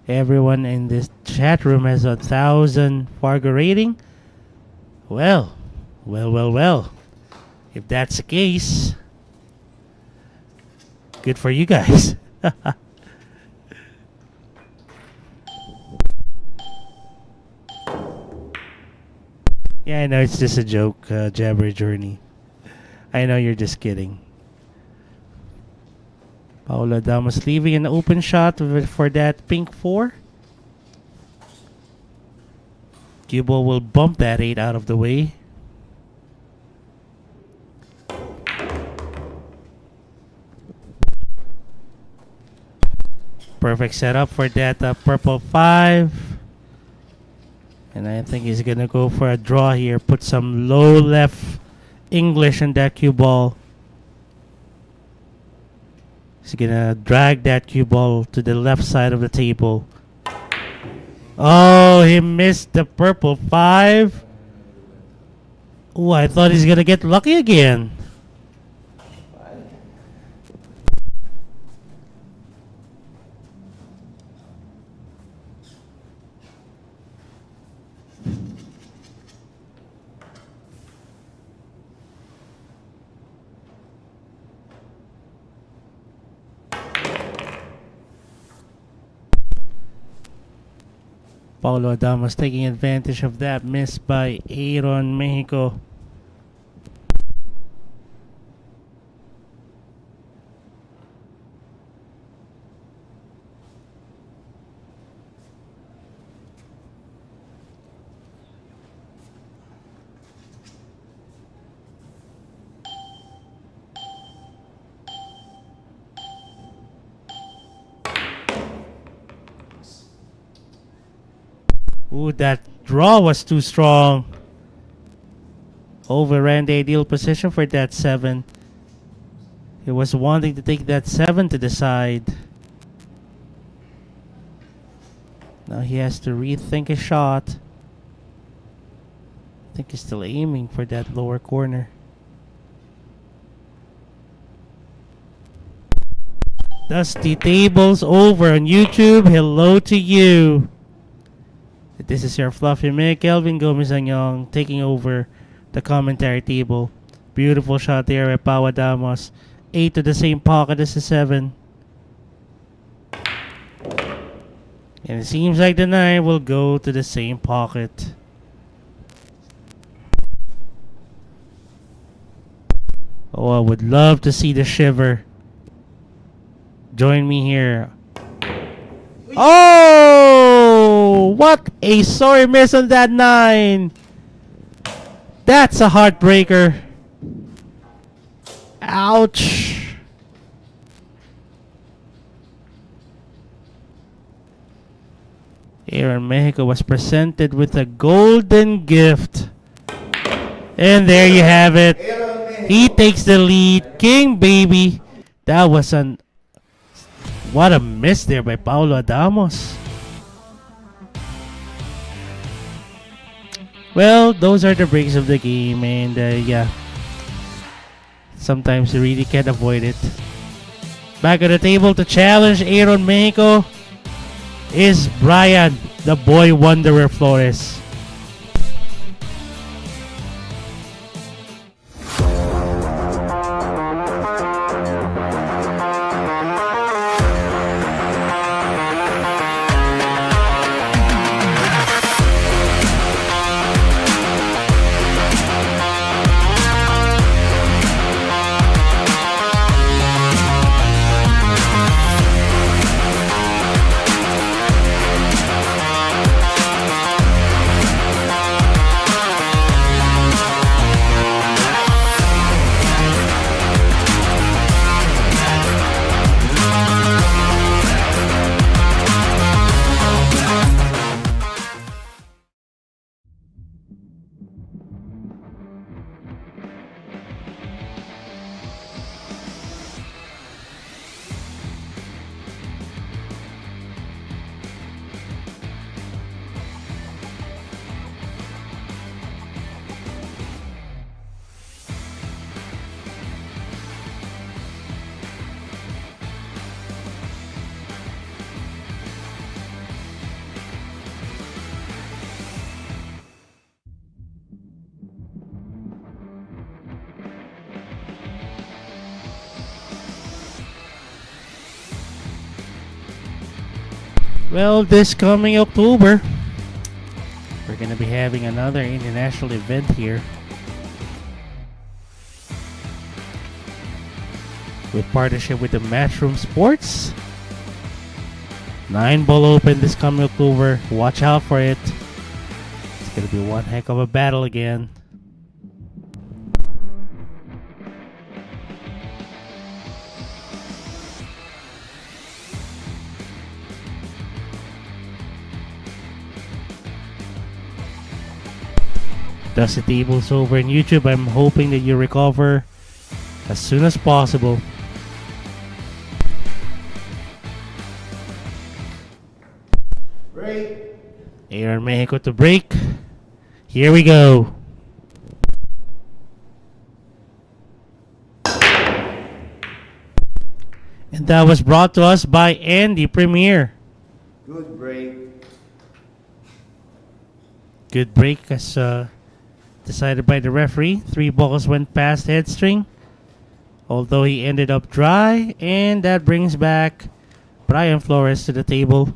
Speaker 4: everyone in this chat room has 1,000 Fargo rating. Well. If that's the case, good for you guys. Yeah, I know it's just a joke, Jabber Journey. I know you're just kidding. Paulo Adamos leaving an open shot for that pink 4. Cue ball will bump that 8 out of the way. Perfect setup for that purple 5. And I think he's going to go for a draw here. Put some low left English on that cue ball. He's gonna drag that cue ball to the left side of the table. Oh, he missed the purple 5. Oh, I thought he's gonna get lucky again. Paulo Adamos taking advantage of that miss by Aaron Mejico. Ooh, that draw was too strong. Overran the ideal position for that 7. He was wanting to take that 7 to the side. Now he has to rethink his shot. I think he's still aiming for that lower corner. Dusty Tables over on YouTube. Hello to you. This is your fluffy Mick, Kelvin Gomez-Anyong, taking over the commentary table. Beautiful shot there by Paulo Adamos. 8 to the same pocket as the 7. And it seems like the 9 will go to the same pocket. Oh, I would love to see the shiver. Join me here. Oh! What a sorry miss on that 9. That's a heartbreaker. Ouch. Aaron Mejico was presented with a golden gift. And there you have it. He takes the lead. King baby. That was an... What a miss there by Paulo Adamos. Well, those are the breaks of the game, and yeah, sometimes you really can't avoid it. Back on the table to challenge Aaron Mejico is Bryan, the boy wanderer Flores. Well, this coming October, we're gonna be having another international event here with partnership with the Matchroom Sports. 9-ball open this coming October. Watch out for it. It's gonna be one heck of a battle again. Thus the table's over in YouTube. I'm hoping that you recover as soon as possible.
Speaker 3: Break.
Speaker 4: Aaron Mejico to break. Here we go. And that was brought to us by Andy Premier.
Speaker 3: Good break.
Speaker 4: Good break as decided by the referee. 3 balls went past head string, although he ended up dry, and that brings back Bryan Flores to the table.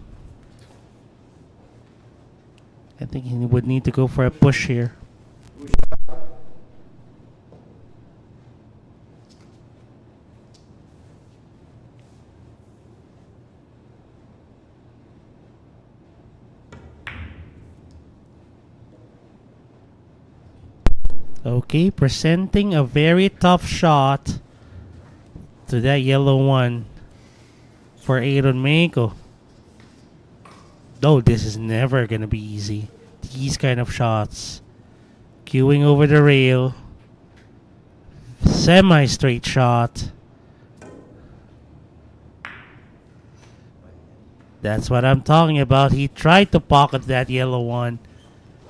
Speaker 4: I think he would need to go for a push here. Okay, presenting a very tough shot to that yellow one for Aaron Mejico. Though this is never gonna be easy. These kind of shots. Queuing over the rail. Semi-straight shot. That's what I'm talking about. He tried to pocket that yellow one.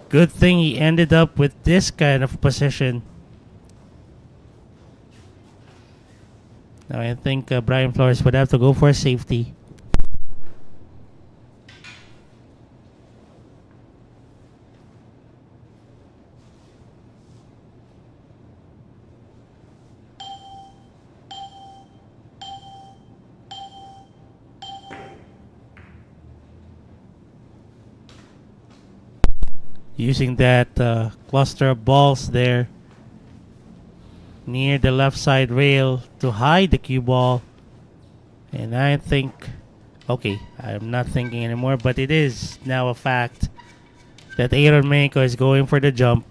Speaker 4: Good thing he ended up with this kind of position. Now I think Bryan Flores would have to go for a safety. Using that cluster of balls there near the left side rail to hide the cue ball. And I think, okay, I'm not thinking anymore, but it is now a fact that Aaron Mejico is going for the jump.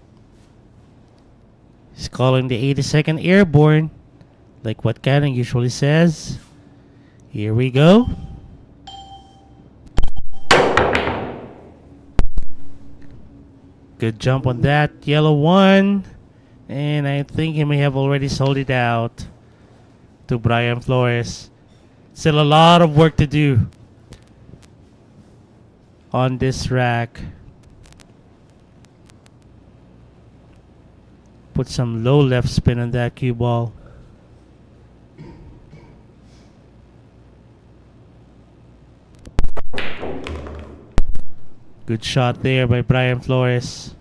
Speaker 4: He's calling the 82nd airborne, like what Cannon usually says. Here we go. Good jump on that yellow one. And I think he may have already sold it out to Bryan Flores. Still a lot of work to do on this rack. Put some low left spin on that cue ball. Good shot there by Bryan Flores.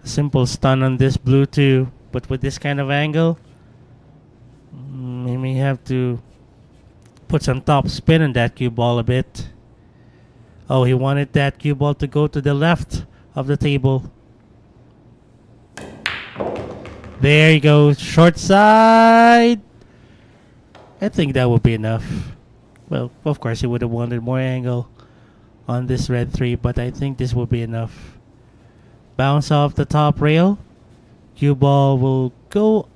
Speaker 4: A simple stun on this blue too, but with this kind of angle, he may have to put some top spin on that cue ball a bit. Oh, he wanted that cue ball to go to the left of the table. There you go, short side. I think that would be enough. Well, of course, he would have wanted more angle on this red 3, but I think this will be enough. Bounce off the top rail. Cue ball will go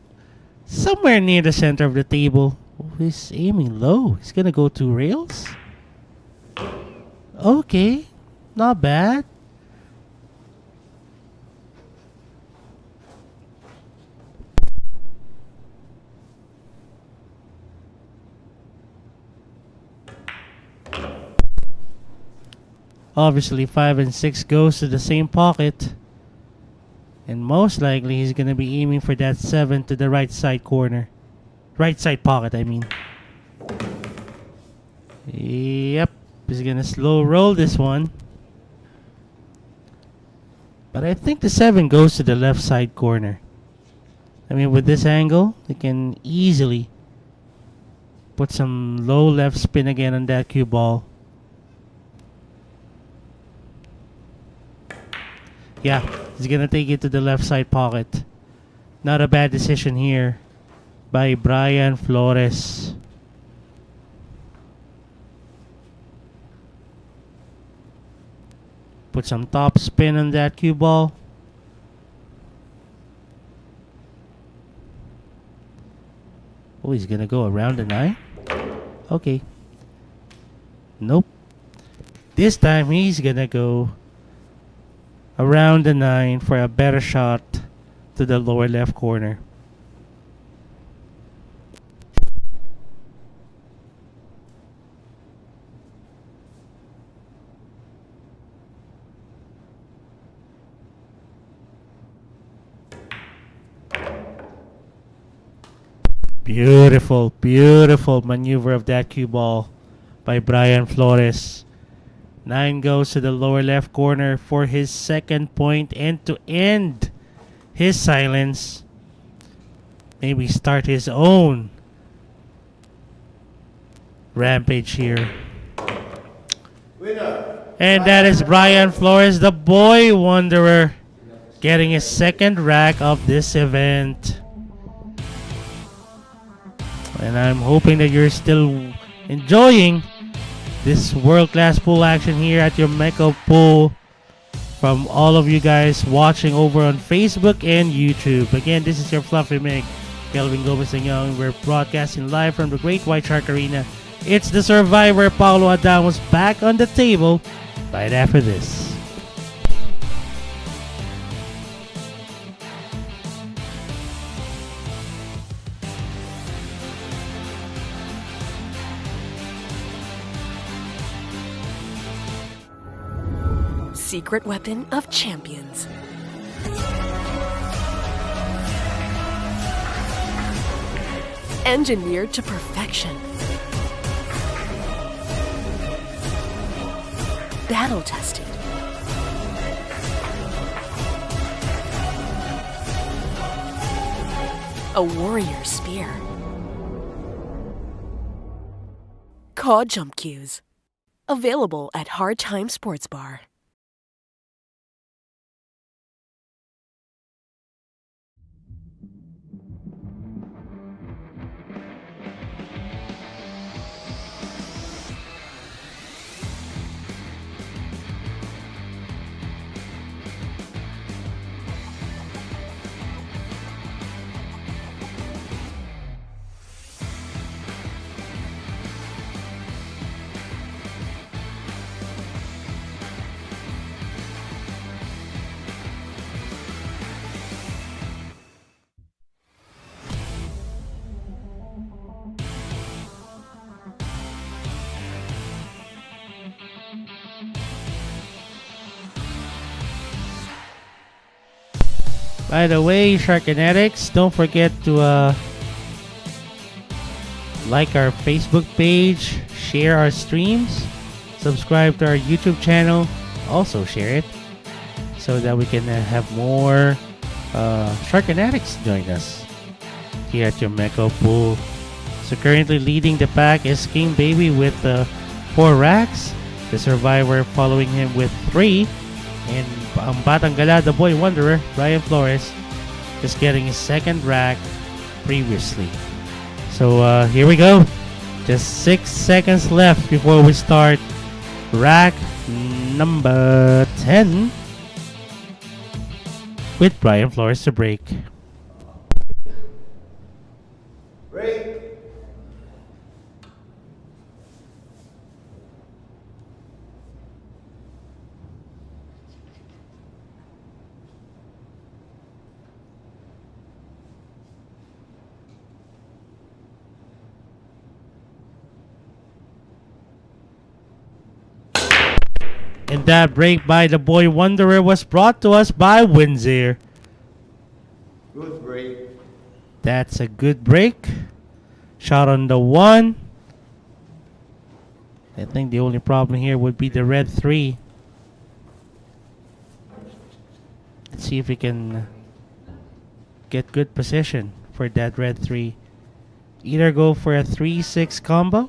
Speaker 4: somewhere near the center of the table. Oh, he's aiming low. He's going to go 2 rails. Okay, not bad. Obviously 5 and 6 goes to the same pocket, and most likely he's gonna be aiming for that 7 to the right side corner, right side pocket I mean. Yep, he's gonna slow roll this one, but I think the 7 goes to the left side corner. I mean, with this angle, he can easily Put some low left spin again on that cue ball. Yeah, he's gonna take it to the left side pocket. Not a bad decision here by Bryan Flores. Put some top spin on that cue ball. Oh, he's gonna go around the 9? Okay. Nope. This time he's gonna go around the 9 for a better shot to the lower left corner. Beautiful, beautiful maneuver of that cue ball by Bryan Flores. 9 goes to the lower left corner for his second point, and to end his silence, maybe start his own rampage here.
Speaker 3: Winner.
Speaker 4: And that is Bryan Flores, the boy wanderer, getting his second rack of this event. And I'm hoping that you're still enjoying this world-class pool action here at your Mejico pool from all of you guys watching over on Facebook and YouTube. Again, this is your Fluffy Mig, Kelvin Gomez and Young. We're broadcasting live from the Great White Shark Arena. It's the survivor, Paulo Adamos, back on the table right after this.
Speaker 5: Secret weapon of champions. Engineered to perfection. Battle tested. A warrior spear. Cod jump cues. Available at Hard Time Sports Bar.
Speaker 4: By the way, Shark Kinetics, don't forget to like our Facebook page, share our streams, subscribe to our YouTube channel, also share it so that we can have more Shark Kinetics join us here at your Mejico pool. So currently leading the pack is King Baby with 4 racks, the survivor following him with 3, and ang Batang Gala, the boy wanderer, Bryan Flores, just getting his second rack previously. So here we go. Just 6 seconds left before we start rack number 10 with Bryan Flores to break.
Speaker 3: Break.
Speaker 4: And that break by the boy wanderer was brought to us by Windsor.
Speaker 3: Good break.
Speaker 4: That's a good break. Shot on the 1. I think the only problem here would be the red 3. Let's see if we can get good position for that red 3. Either go for a 3-6 combo.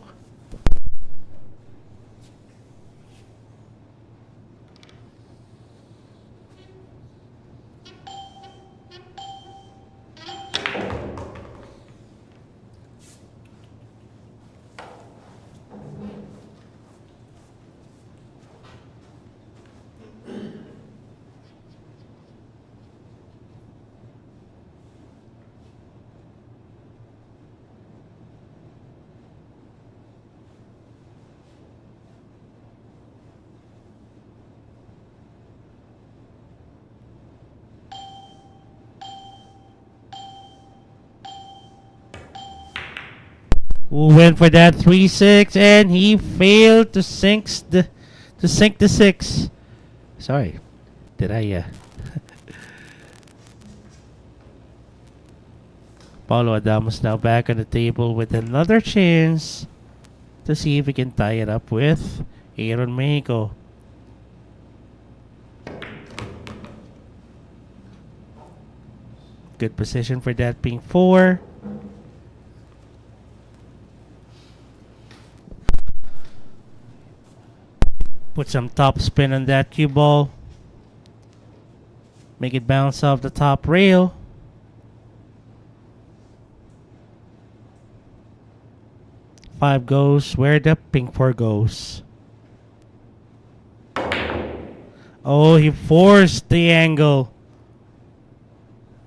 Speaker 4: Who went for that 3-6 and he failed to sink the 6. Sorry, did I? Paulo Adamos now back on the table with another chance to see if he can tie it up with Aaron Mejico. Good position for that ping 4. Put some top spin on that cue ball. Make it bounce off the top rail. Five goes where the pink 4 goes. Oh, he forced the angle.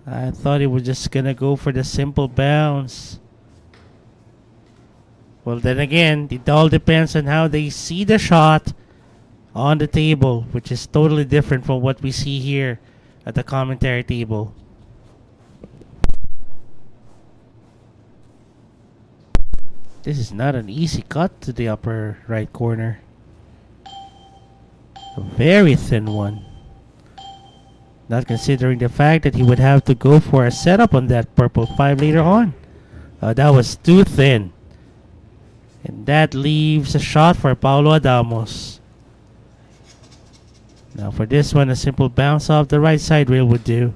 Speaker 4: I thought he was just gonna go for the simple bounce. Well, then again, it all depends on how they see the shot on the table, which is totally different from what we see here at the commentary table. This is not an easy cut to the upper right corner. A very thin one. Not considering the fact that he would have to go for a setup on that purple 5 later on. That was too thin. And that leaves a shot for Paulo Adamos. Now for this one, a simple bounce off the right side rail would do.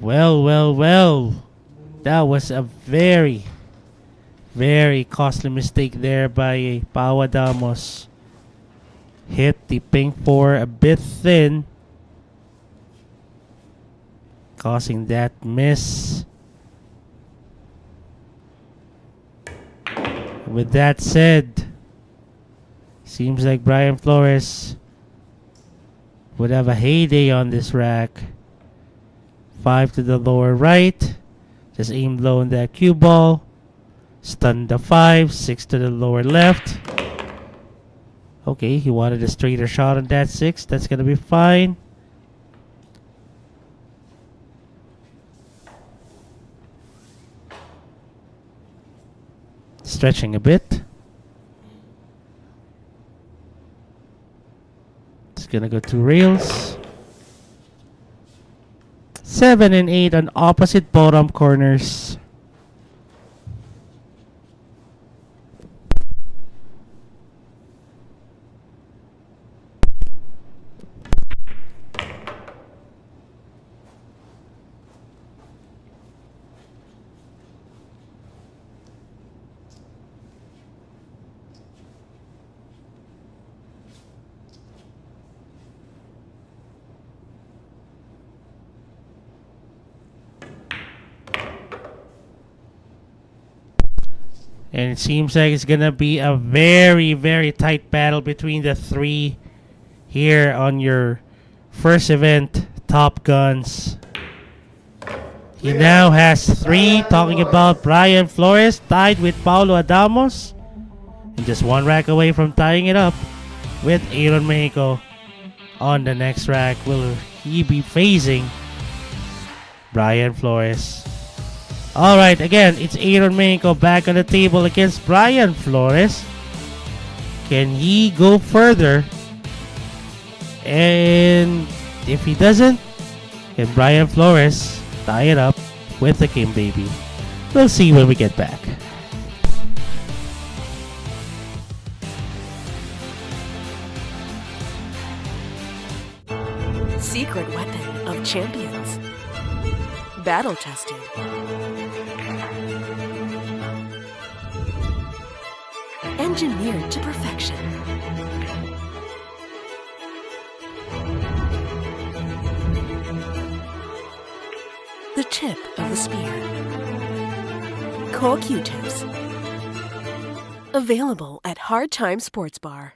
Speaker 4: Well. That was a very costly mistake there by Paulo Adamos. Hit the pink 4 a bit thin, causing that miss. With that said, seems like Bryan Flores would have a heyday on this rack. 5 to the lower right. Just aim low on that cue ball. Stun the 5. 6 to the lower left. Okay, he wanted a straighter shot on that 6. That's going to be fine. Stretching a bit. It's going to go 2 rails. 7 and 8 on opposite bottom corners. And it seems like it's going to be a very tight battle between the 3 here on your first event, TopGuns. He now has 3, talking about Bryan Flores tied with Paulo Adamos. And just 1 rack away from tying it up with Aaron Mejico. On the next rack, will he be facing Bryan Flores? Alright, again, it's Aaron Mejico back on the table against Bryan Flores. Can he go further? And if he doesn't, can Bryan Flores tie it up with the Kim Baby? We'll see when we get back.
Speaker 5: Secret weapon of champions. Battle tested. Engineered to perfection. The tip of the spear. Co-Q-tips. Available at Hard Time Sports Bar.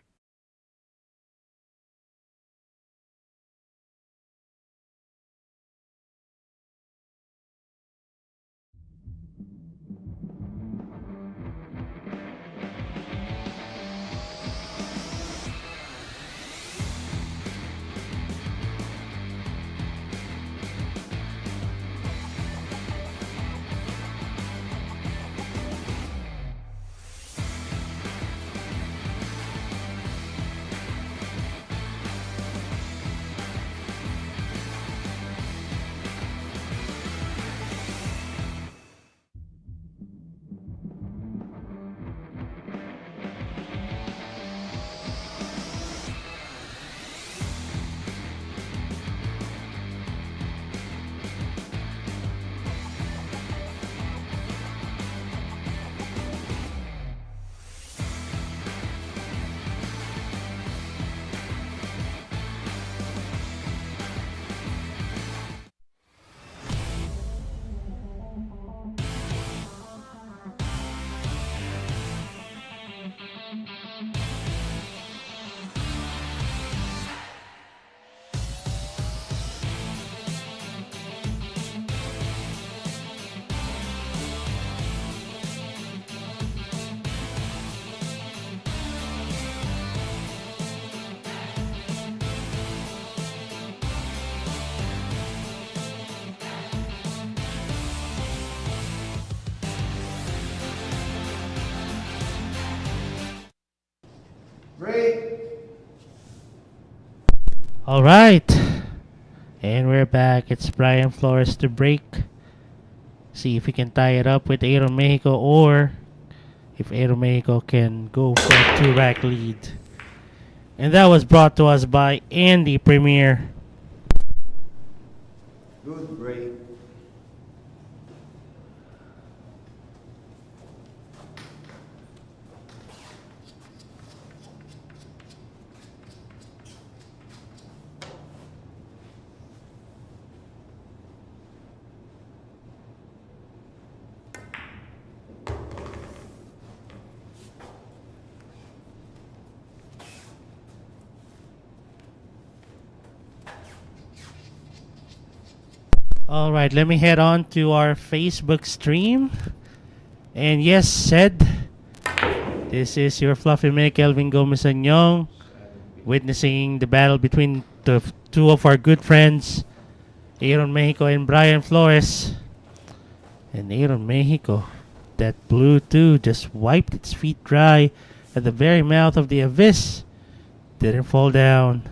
Speaker 3: Break.
Speaker 4: All right, and we're back. It's Bryan Flores to break. See if he can tie it up with Aaron Mejico, or if Aaron Mejico can go for a 2-rack lead. And that was brought to us by Andy Premier.
Speaker 3: Good break.
Speaker 4: All right, let me head on to our Facebook stream. And yes, said, this is your fluffy mate, Kelvin Gomez Anyong, witnessing the battle between the two of our good friends, Aaron Mejico and Bryan Flores. And Aaron Mejico, that blue too, just wiped its feet dry at the very mouth of the abyss. Didn't fall down.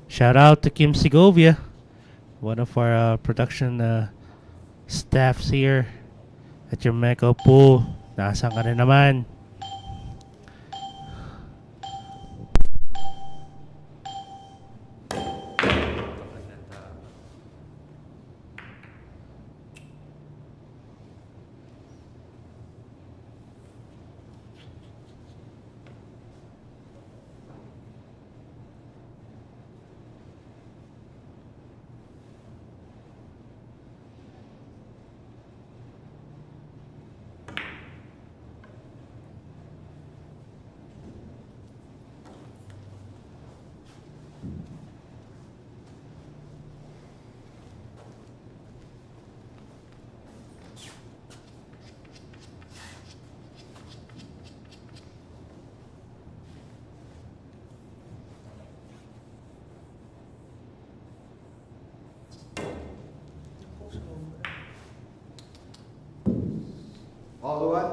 Speaker 4: Shout out to Kim Segovia, one of our production staffs here at your Meco Pool. Nasaan ka na naman?
Speaker 3: Paulo what?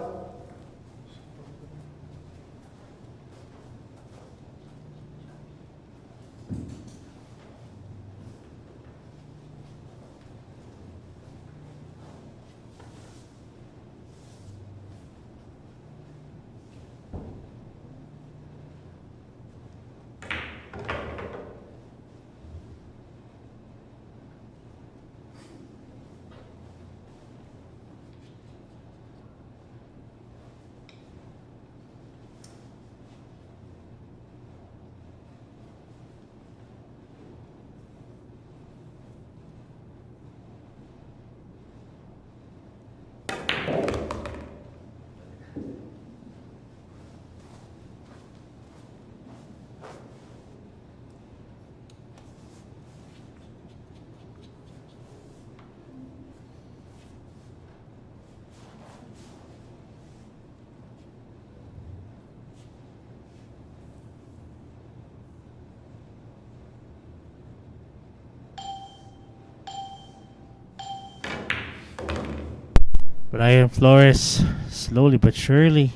Speaker 4: Bryan Flores, slowly but surely,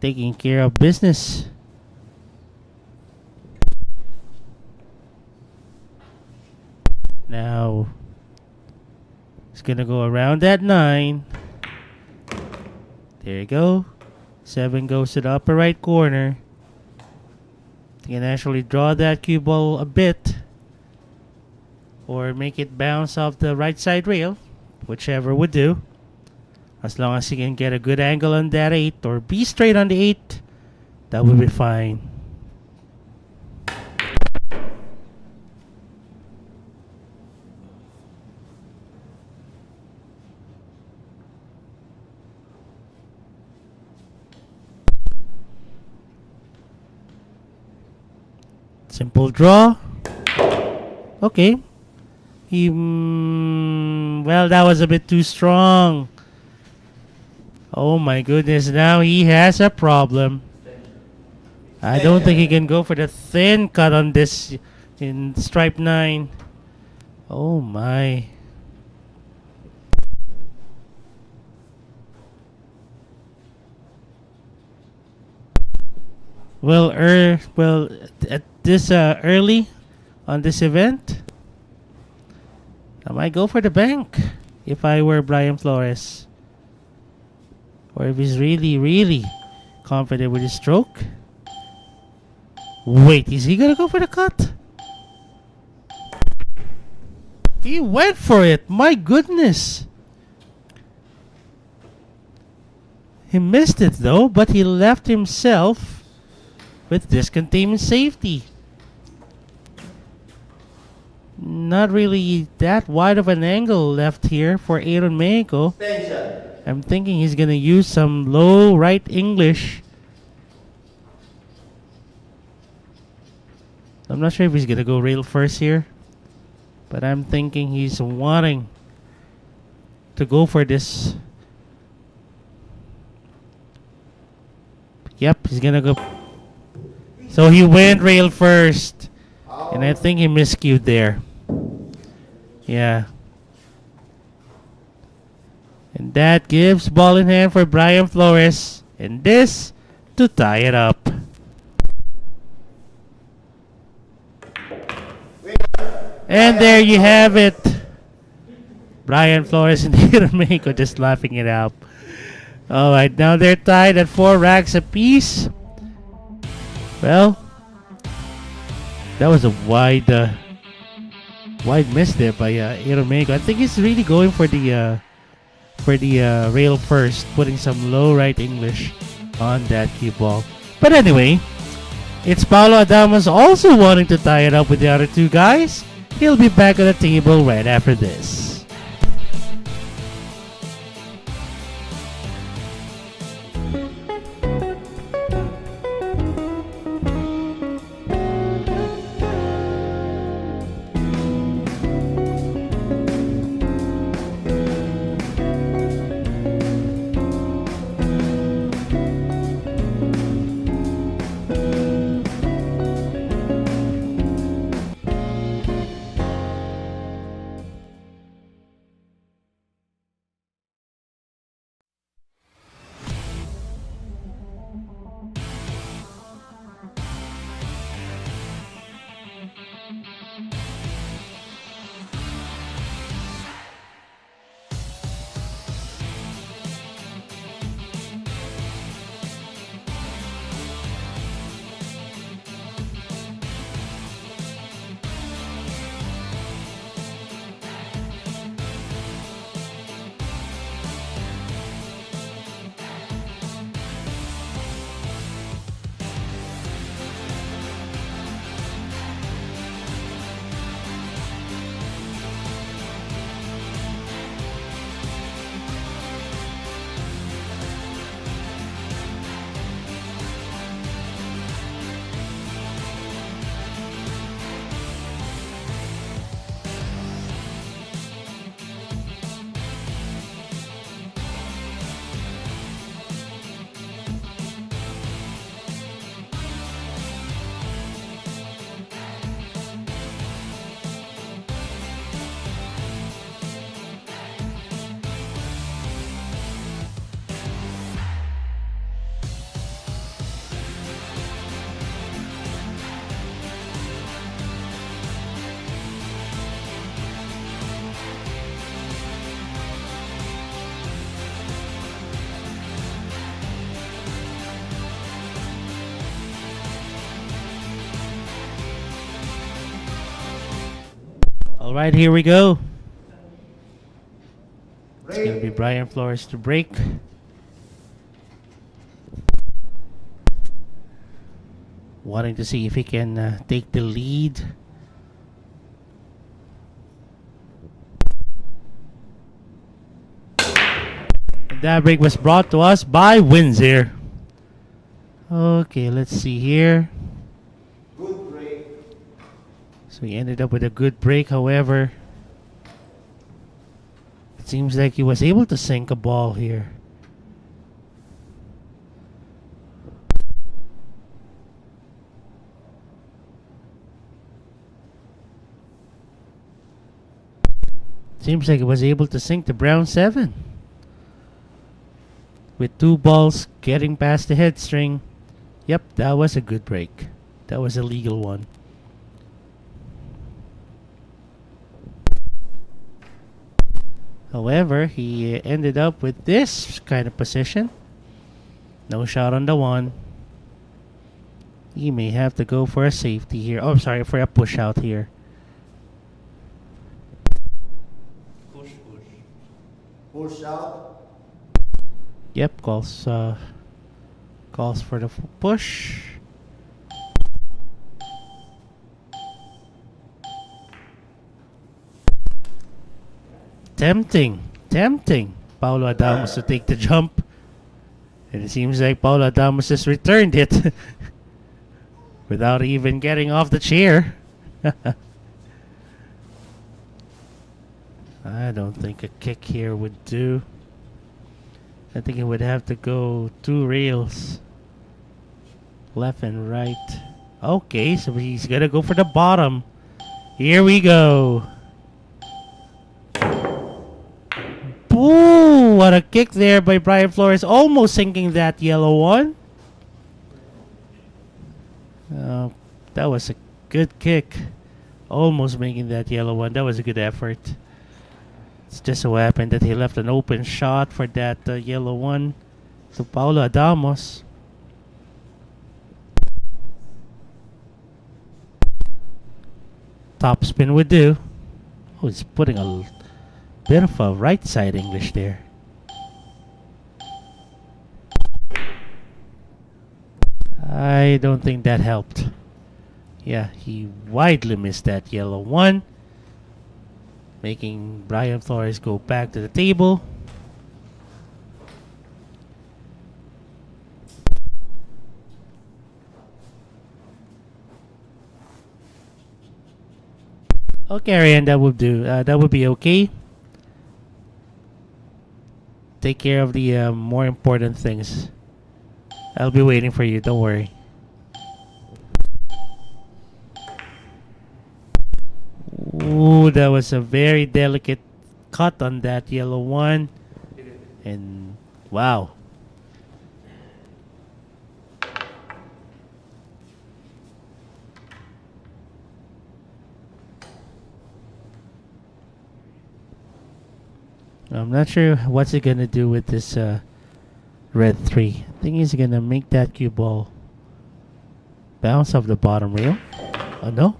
Speaker 4: taking care of business. Now, he's gonna go around that 9. There you go. 7 goes to the upper right corner. You can actually draw that cue ball a bit, or make it bounce off the right side rail, whichever would do. As long as you can get a good angle on that 8 or be straight on the 8, that would be fine. Simple draw. Okay. Well, that was a bit too strong. Oh my goodness, now he has a problem. I don't think he can go for the thin cut on this in stripe 9. Oh my. Well, at this early on this event, I might go for the bank if I were Bryan Flores. Or if he's really, really confident with his stroke. Wait, is he gonna go for the cut? He went for it. My goodness. He missed it though, but he left himself with discontainment safety. Not really that wide of an angle left here for Aaron Mejico. I'm thinking he's gonna use some low right English. I'm not sure if he's gonna go rail first here, but I'm thinking he's wanting to go for this. Yep, he's gonna go. So he went rail first, and I think he miscued there. Yeah. And that gives ball in hand for Bryan Flores, and this to tie it up. And there you have it. Bryan Flores and Mexico just laughing it out. Alright, now they're tied at 4 racks apiece. Well, that was a wide miss there by Mexico. I think he's really going for the rail first, putting some low right English on that cue ball. But anyway, it's Paulo Adamos also wanting to tie it up with the other 2 guys. He'll be back on the table right after this. All right, here we go. It's going to be
Speaker 3: Break.
Speaker 4: Bryan Flores to break. Wanting to see if he can take the lead. And that break was brought to us by Windsor. Okay, let's see here.
Speaker 3: Good break.
Speaker 4: So he ended up with a good break, however. It seems like he was able to sink a ball here. Seems like he was able to sink the brown 7. With 2 balls getting past the head string. Yep, that was a good break. That was a legal one. However, he ended up with this kind of position. No shot on the 1. He may have to go for a safety here. Oh, sorry, for a push out here.
Speaker 3: Push out.
Speaker 4: Yep, calls for the push. Tempting. Paulo Adamos to take the jump. And it seems like Paulo Adamos has returned it without even getting off the chair. I don't think a kick here would do. I think it would have to go 2 rails. Left and right. Okay, so he's gonna go for the bottom. Here we go. Ooh, what a kick there by Bryan Flores. Almost sinking that yellow one. That was a good kick. Almost making that yellow one. That was a good effort. It's just so happened that he left an open shot for that yellow one to Paulo Adamos. Top spin would do. Oh, he's putting a bit of a right side English there. I don't think that helped. Yeah, he widely missed that yellow one, making Bryan Flores go back to the table. Okay, Ryan, that would do. That would be okay. Take care of the more important things. I'll be waiting for you. Don't worry. Ooh, that was a very delicate cut on that yellow one. And wow. I'm not sure what's he gonna do with this red 3. I think he's gonna make that cue ball bounce off the bottom rail. Oh no.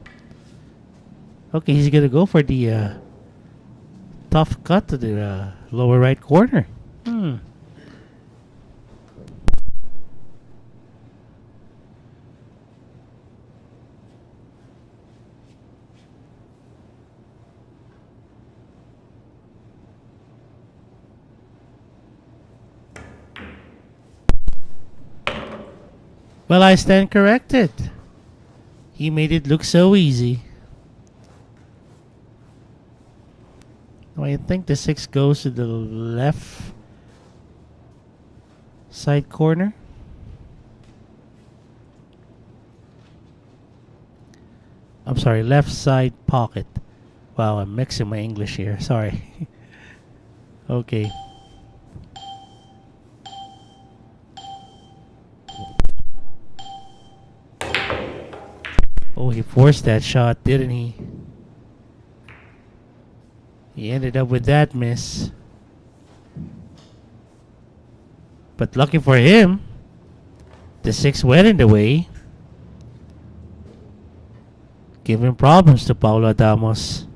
Speaker 4: Okay, he's gonna go for the tough cut to the lower right corner. Well, I stand corrected. He made it look so easy. I think the 6 goes to the left side corner. I'm sorry, left side pocket. Wow, I'm mixing my English here. Sorry. Okay. Oh, he forced that shot, didn't he? He ended up with that miss. But lucky for him, the 6 went in the way, giving problems to Paulo Adamos.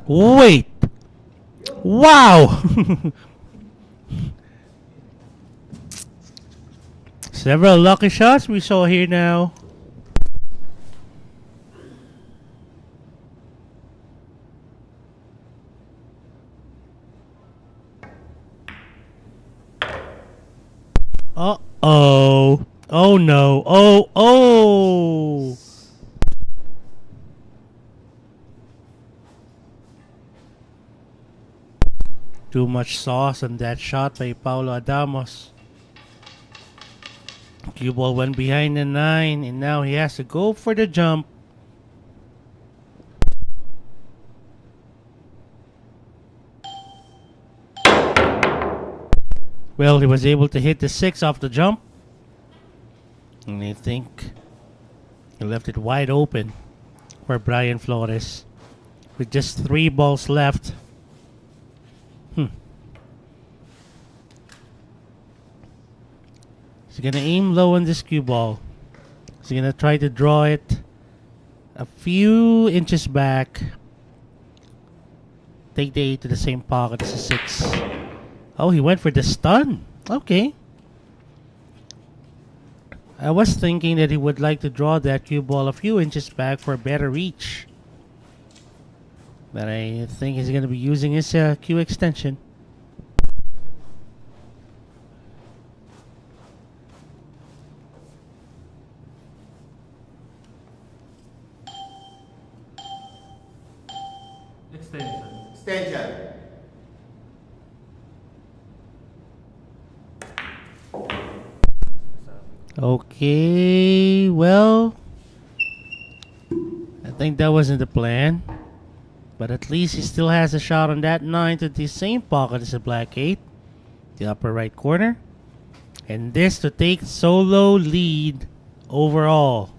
Speaker 4: Wait! Wow! Several lucky shots we saw here now. Uh-oh. Oh no. Oh. Too much sauce on that shot by Paulo Adamos. Cue ball went behind the 9 and now he has to go for the jump. Well, he was able to hit the 6 off the jump. And I think he left it wide open for Bryan Flores with just 3 balls left. He's gonna aim low on this cue ball. He's gonna try to draw it a few inches back. Take the 8 to the same pocket as the 6. Oh, he went for the stun. Okay. I was thinking that he would like to draw that cue ball a few inches back for a better reach. But I think he's going to be using his cue extension.
Speaker 3: Extension.
Speaker 4: Okay, well, I think that wasn't the plan. But at least he still has a shot on that 9 to the same pocket as the black 8. The upper right corner. And this to take solo lead overall.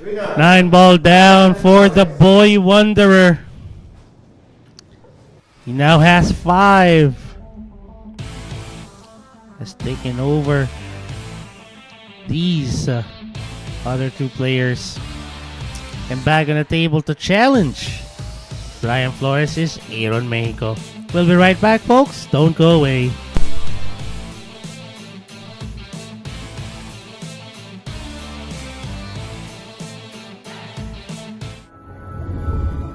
Speaker 3: Winner.
Speaker 4: 9 ball down for the boy wanderer. He now has 5. Has taken over these other 2 players. And back on the table to challenge Bryan Flores is Aaron Mejico. We'll be right back, folks. Don't go away.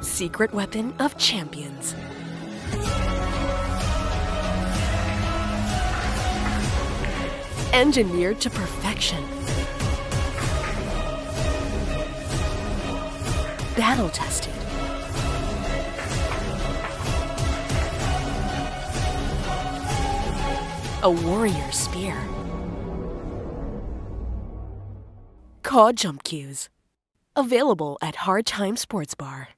Speaker 5: Secret weapon of champions. Engineered to perfection. Battle tested. A warrior spear. Cod jump cues. Available at Hard Time Sports Bar.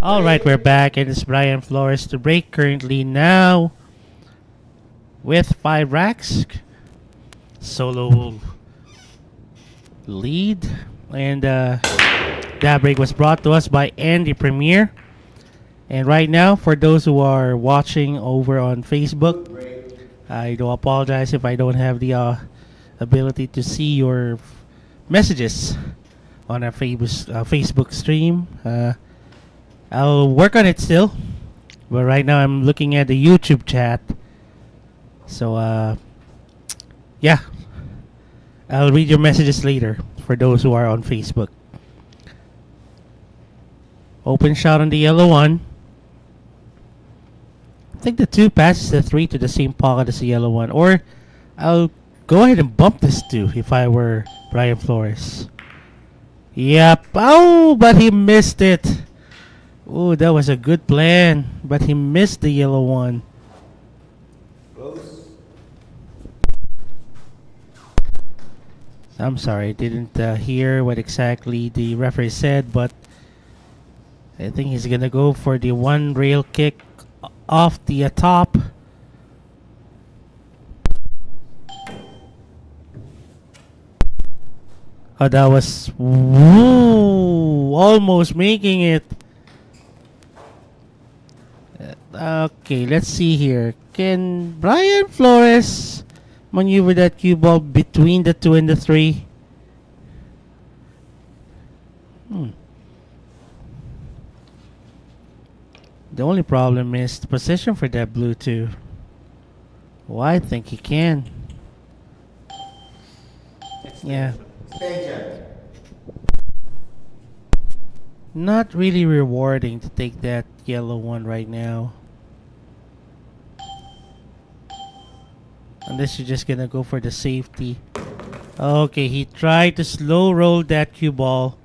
Speaker 4: All right, we're back, and it's Bryan Flores to break currently now with 5 racks. Solo lead. And that break was brought to us by Andy Premier. And right now, for those who are watching over on Facebook, I do apologize if I don't have the ability to see your messages on our Facebook stream. I'll work on it still, but right now I'm looking at the YouTube chat. So, yeah, I'll read your messages later for those who are on Facebook. Open shot on the yellow one. I think the 2 passes the 3 to the same pocket as the yellow one, or I'll go ahead and bump this 2 if I were Bryan Flores. Yep. Oh, but he missed it. Oh, that was a good plan, but he missed the yellow one.
Speaker 3: Close.
Speaker 4: I'm sorry, I didn't hear what exactly the referee said, but I think he's gonna go for the 1 rail kick off the top. Oh, that was almost making it. Okay, let's see here. Can Bryan Flores maneuver that cue ball between the 2 and the 3? The only problem is the position for that blue 2. Well, I think he can. Yeah.
Speaker 3: Extension.
Speaker 4: Not really rewarding to take that yellow one right now. Unless you're just gonna go for the safety. Okay, he tried to slow roll that cue ball,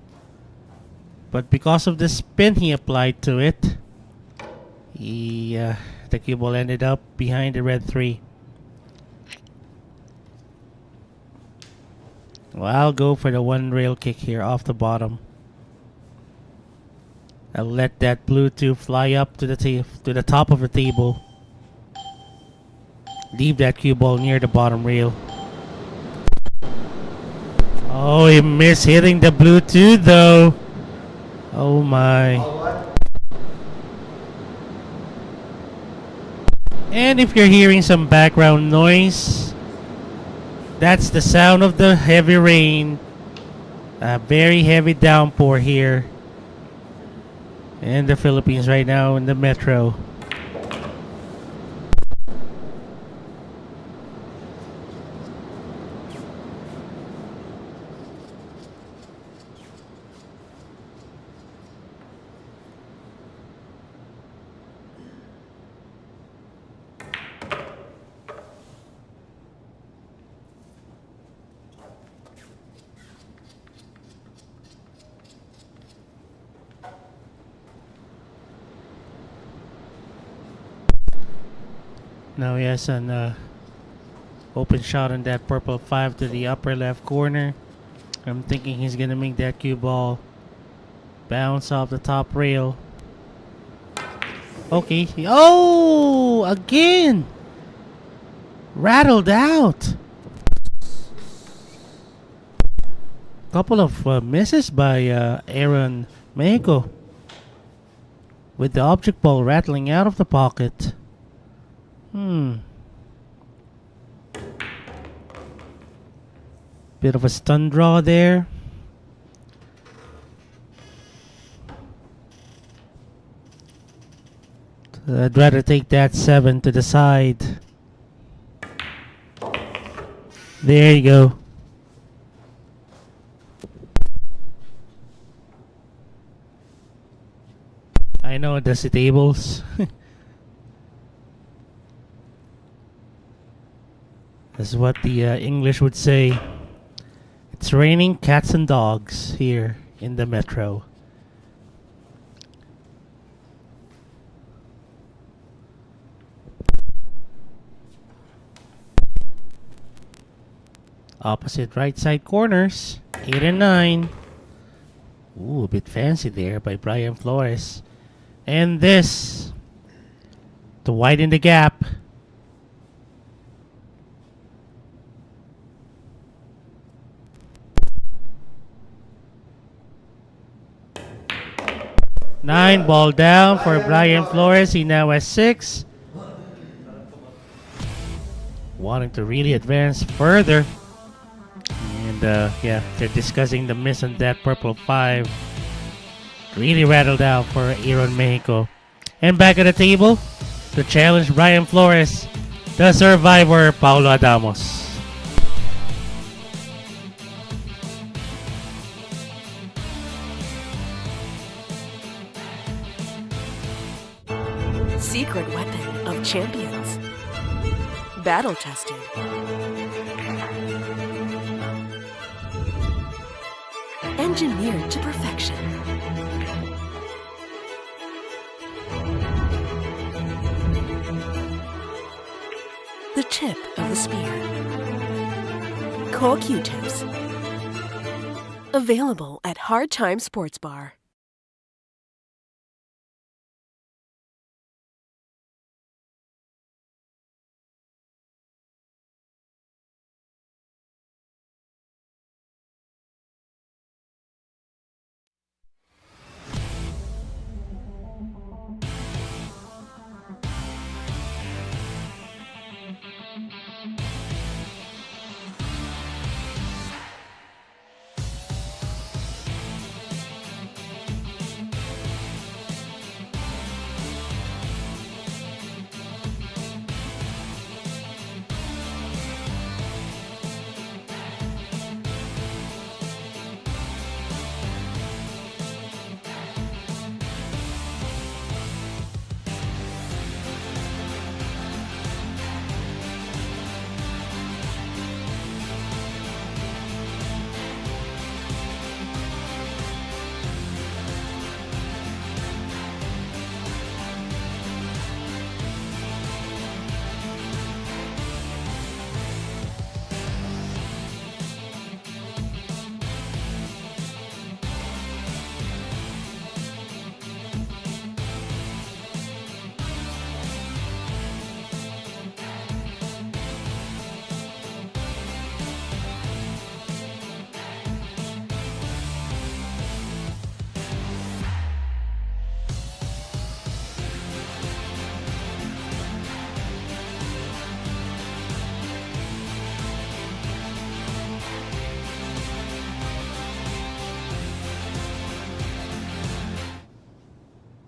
Speaker 4: but because of the spin he applied to it, the cue ball ended up behind the red 3. Well, I'll go for the 1 rail kick here off the bottom. I'll let that blue 2 fly up to the top of the table. Leave that cue ball near the bottom rail. Oh, he missed hitting the blue 2 though. Oh my. And if you're hearing some background noise, that's the sound of the heavy rain. A very heavy downpour here in the Philippines right now in the metro. Now he has an open shot on that purple 5 to the upper left corner. I'm thinking he's gonna make that cue ball bounce off the top rail. Okay. Oh, again! Rattled out. Couple of misses by Aaron Mejico, with the object ball rattling out of the pocket. Bit of a stun draw there. I'd rather take that 7 to the side. There you go. I know the tables. That's what the English would say. It's raining cats and dogs here in the metro. Opposite right side corners, 8 and 9. Ooh, a bit fancy there by Bryan Flores. And this to widen the gap. Nine ball down for Bryan Flores. He now has 6. Wanting to really advance further. And yeah, they're discussing the miss on that purple 5. Really rattled out for Aaron Mejico. And back at the table to challenge Bryan Flores, the survivor Paulo Adamos.
Speaker 5: Secret weapon of champions. Battle tested. Engineered to perfection. The tip of the spear. Core Q-tips. Available at Hard Time Sports Bar.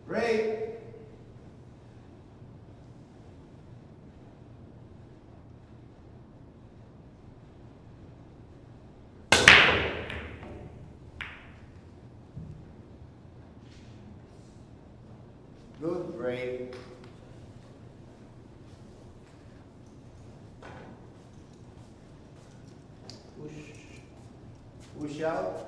Speaker 3: Break. Good break. Push out.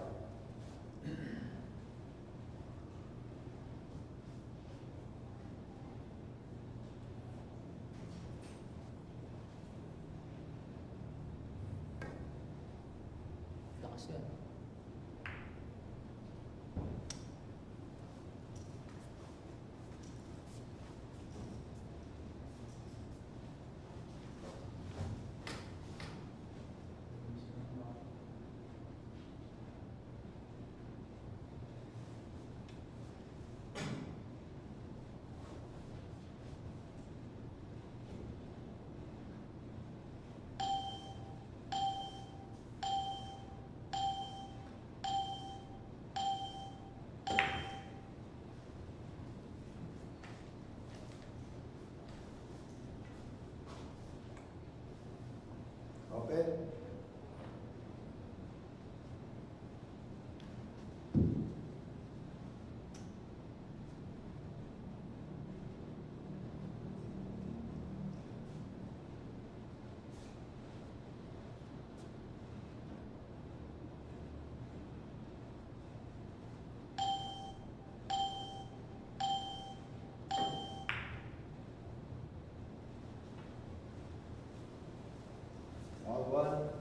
Speaker 3: Open. One.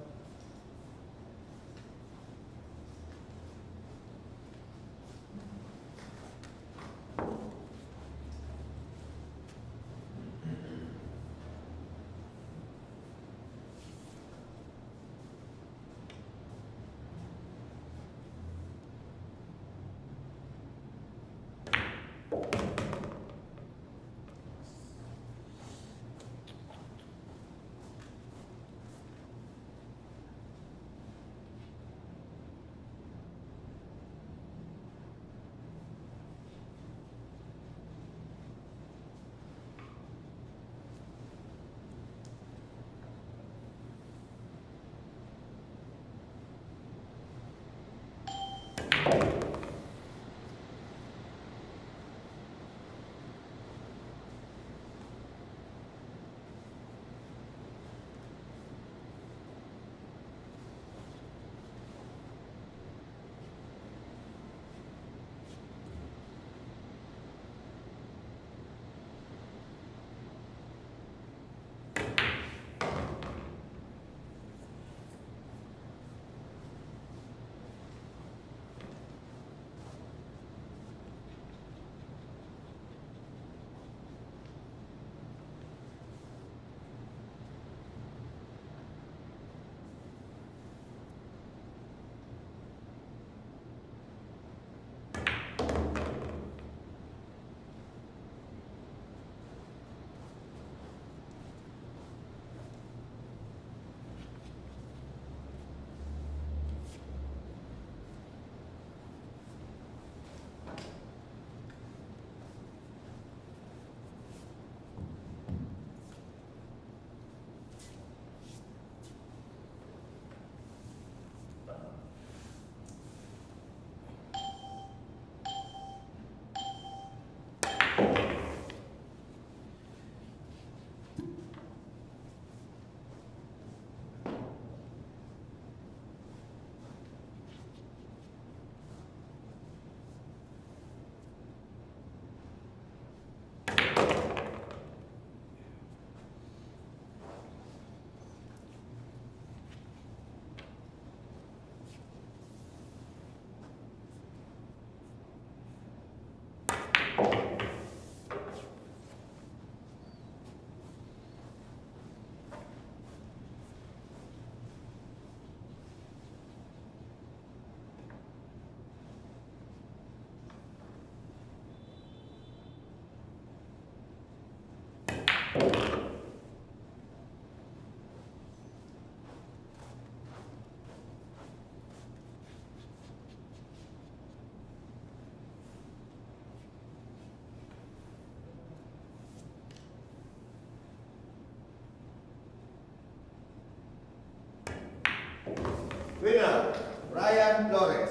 Speaker 3: Winner, Bryan Flores.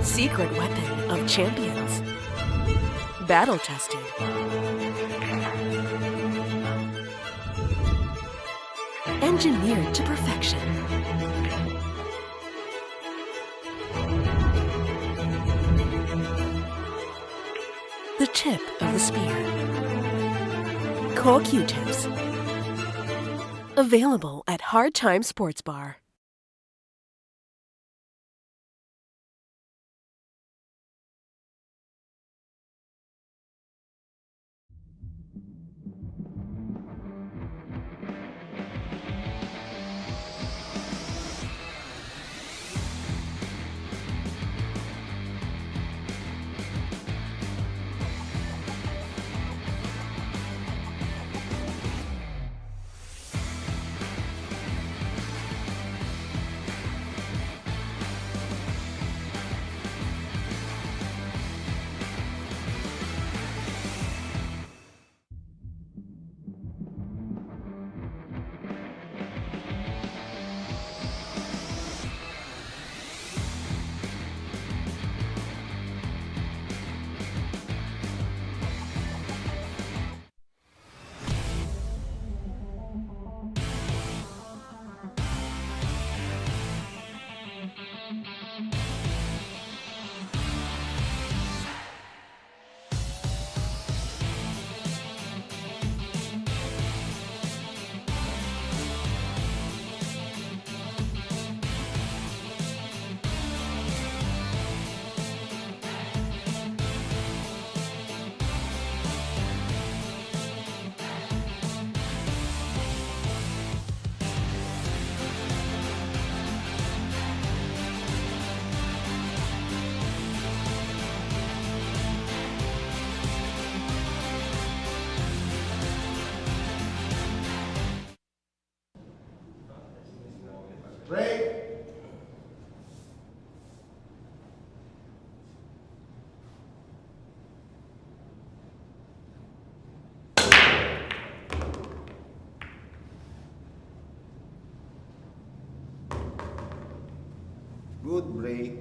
Speaker 5: Secret weapon of champions. Battle tested. Engineered to perfection. The tip of the spear. Co-Q-tips. Available at Hard Time Sports Bar.
Speaker 3: Break. Good break.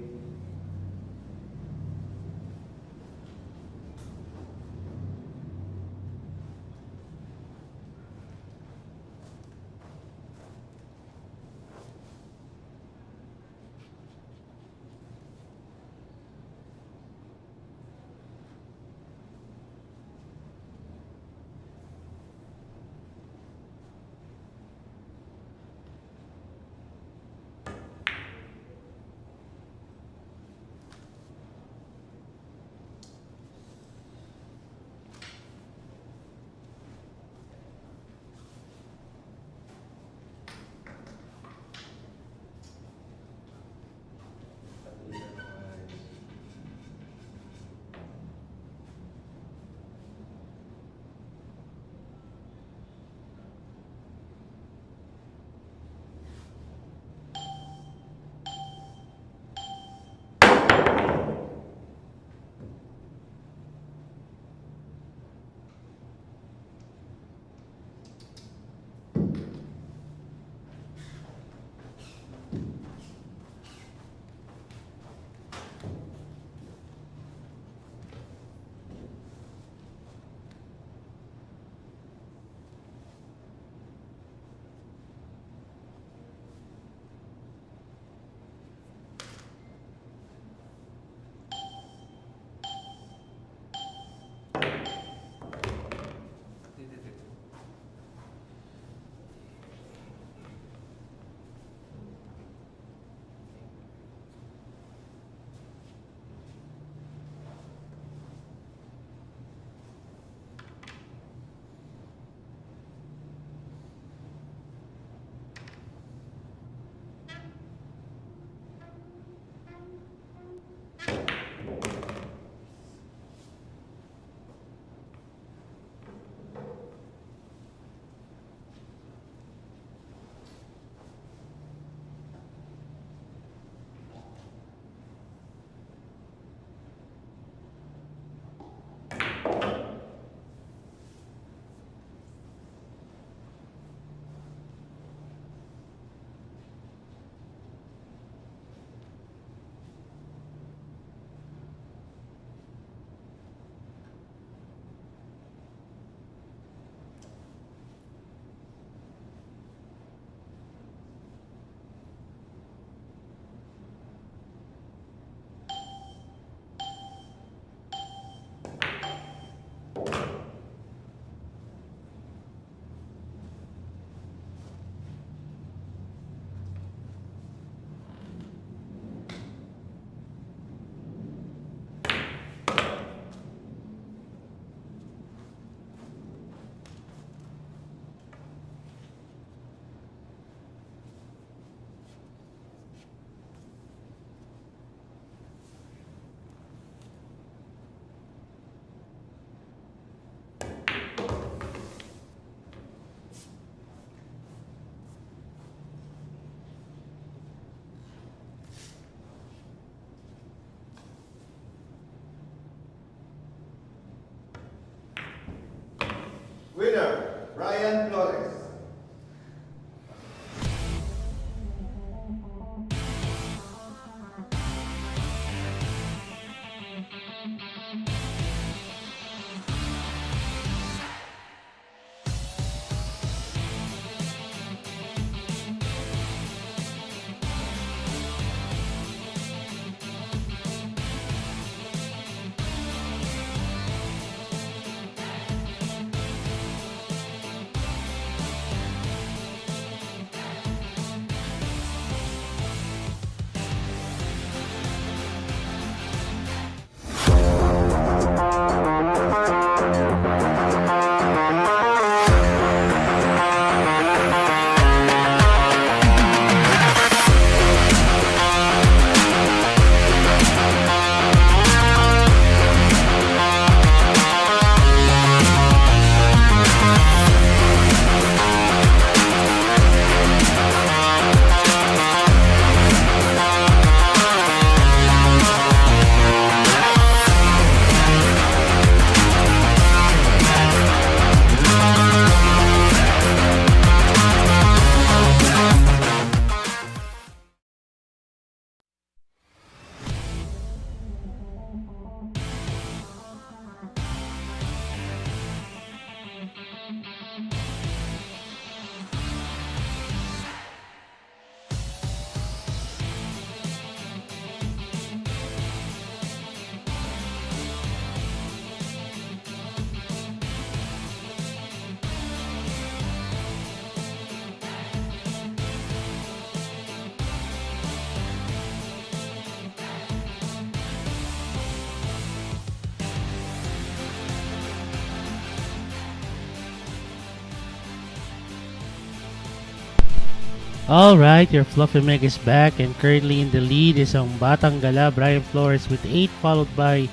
Speaker 4: Alright, your Fluffy Meg is back, and currently in the lead is ang Batang Gala, Bryan Flores with 8, followed by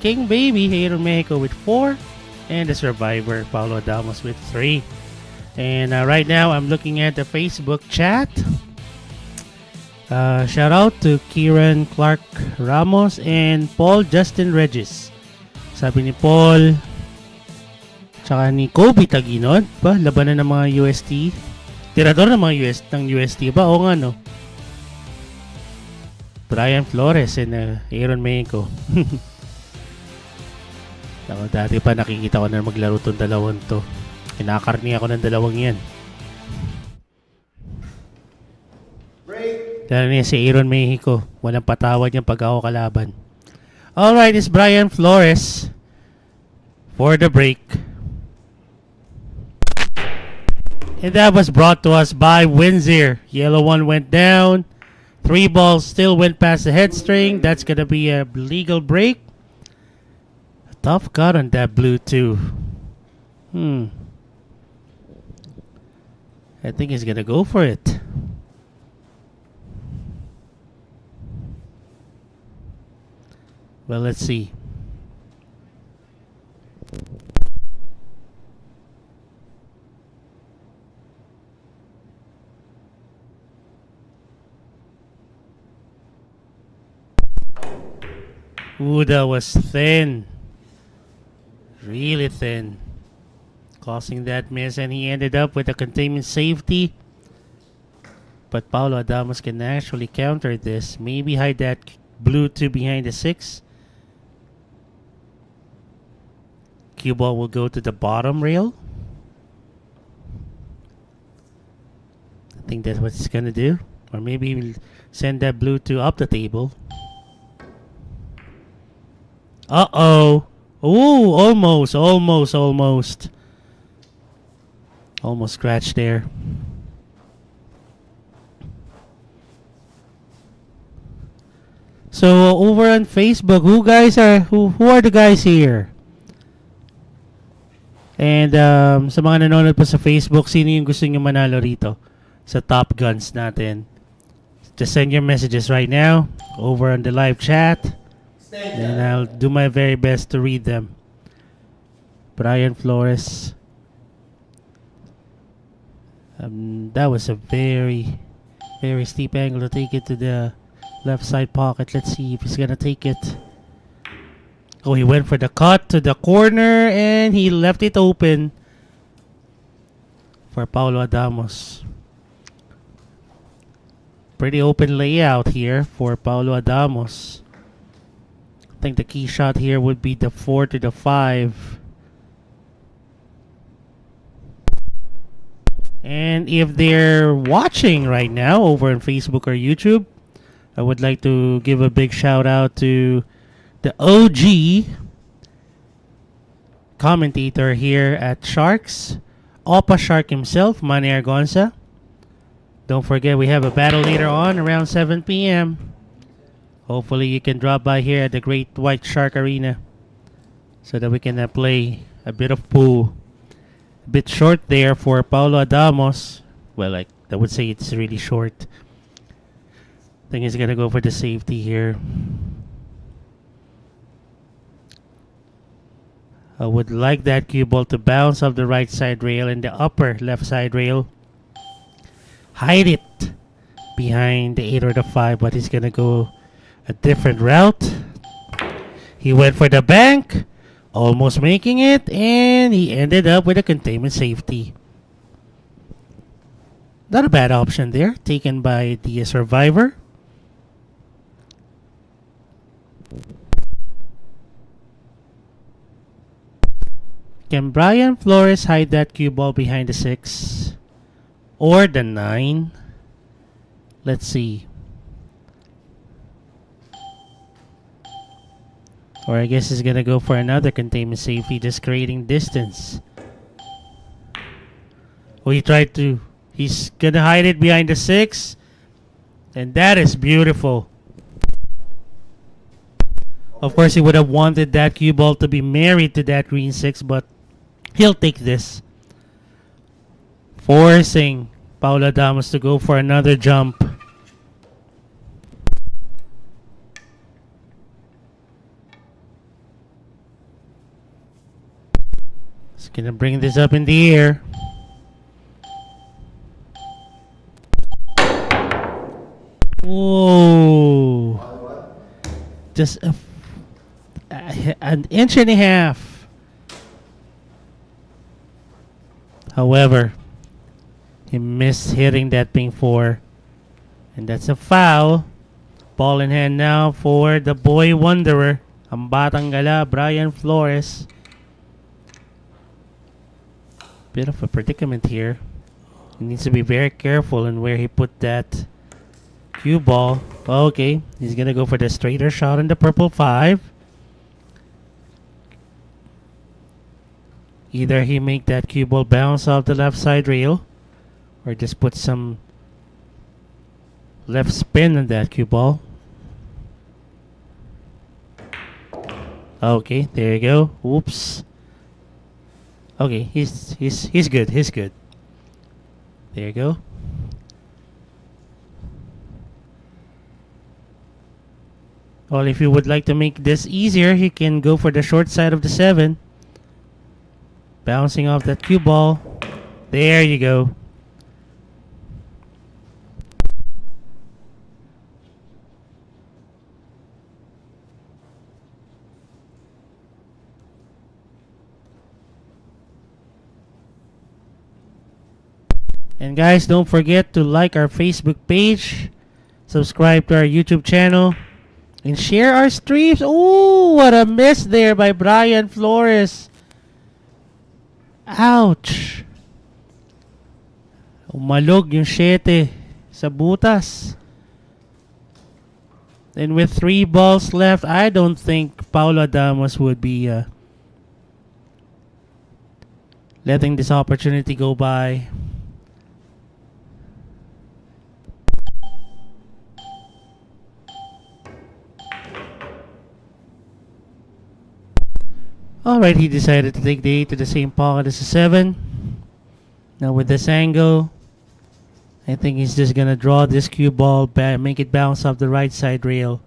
Speaker 4: King Baby, here in Mexico with 4, and the survivor, Paulo Adamos with 3. And right now, I'm looking at the Facebook chat. Shout out to Kieran Clark Ramos and Paul Justin Regis. Sabi ni Paul, tsaka ni Kobe Taginod, ba? Labanan ng mga UST. Tirador ng mga UST ba? O nga, no? Bryan Flores and Aaron Mejico. Ako, dati pa nakikita ko na maglaro tong dalawang to. Kinakarni ako ng dalawang yan. Lalo niya si Aaron Mejico. Walang patawad niyang pag ako kalaban. Alright, it's Bryan Flores for the break. And that was brought to us by Windsor. Yellow one went down. 3 balls still went past the head string. That's going to be a legal break. A tough cut on that blue too. I think he's going to go for it. Well, let's see. Ooh, that was thin. Really thin. Causing that miss, and he ended up with a containment safety. But Paulo Adamos can actually counter this. Maybe hide that blue 2 behind the 6. Cue ball will go to the bottom rail. I think that's what he's going to do. Or maybe he'll send that blue 2 up the table. Uh-oh. Ooh, almost. Almost scratched there. So over on Facebook, who are the guys here? And sa mga nanonood pa sa Facebook, sino yung gusto nyo manalo rito sa TopGuns natin? Just send your messages right now over on the live chat. And I'll do my very best to read them. Bryan Flores. That was a very, very steep angle to take it to the left side pocket. Let's see if he's gonna take it. Oh, he went for the cut to the corner and he left it open for Paulo Adamos. Pretty open layout here for Paulo Adamos. I think the key shot here would be the 4 to the 5. And if they're watching right now over on Facebook or YouTube, I would like to give a big shout out to the OG commentator here at Sharks, Opa Shark himself, Manny Argonza. Don't forget, we have a battle later on around 7 p.m. Hopefully you can drop by here at the Great White Shark Arena so that we can play a bit of pool. A bit short there for Paulo Adamos. Well, I would say it's really short. I think he's going to go for the safety here. I would like that cue ball to bounce off the right side rail and the upper left side rail. Hide it behind the 8 or the 5, but he's going to go a different route. He went for the bank, almost making it, and he ended up with a containment safety. Not a bad option there, taken by the survivor. Can Bryan Flores hide that cue ball behind the 6 or the 9? Let's see. Or I guess he's gonna go for another containment safety, just creating distance. Oh, he's gonna hide it behind the 6. And that is beautiful. Of course, he would have wanted that cue ball to be married to that green 6, but he'll take this. Forcing Paulo Adamos to go for another jump. He's gonna bring this up in the air. Whoa! Just an inch and a half. However, he missed hitting that ping 4. And that's a foul. Ball in hand now for the boy wanderer. Ang batang gala, Bryan Flores. Bit of a predicament here. He needs to be very careful in where he put that cue ball. Okay, he's gonna go for the straighter shot in the purple 5. Either he make that cue ball bounce off the left side rail, or just put some left spin on that cue ball. Okay, there you go. Oops. Okay, he's good. He's good. There you go. Well, if you would like to make this easier, you can go for the short side of the 7. Bouncing off that cue ball. There you go. And guys, don't forget to like our Facebook page, subscribe to our YouTube channel, and share our streams. Oh, what a miss there by Bryan Flores. Ouch. Umalog yung 7 sa butas. And with 3 balls left, I don't think Paulo Adamos would be letting this opportunity go by. Alright, he decided to take the 8 to the same pocket as the 7. Now with this angle, I think he's just gonna draw this cue ball back, make it bounce off the right side rail.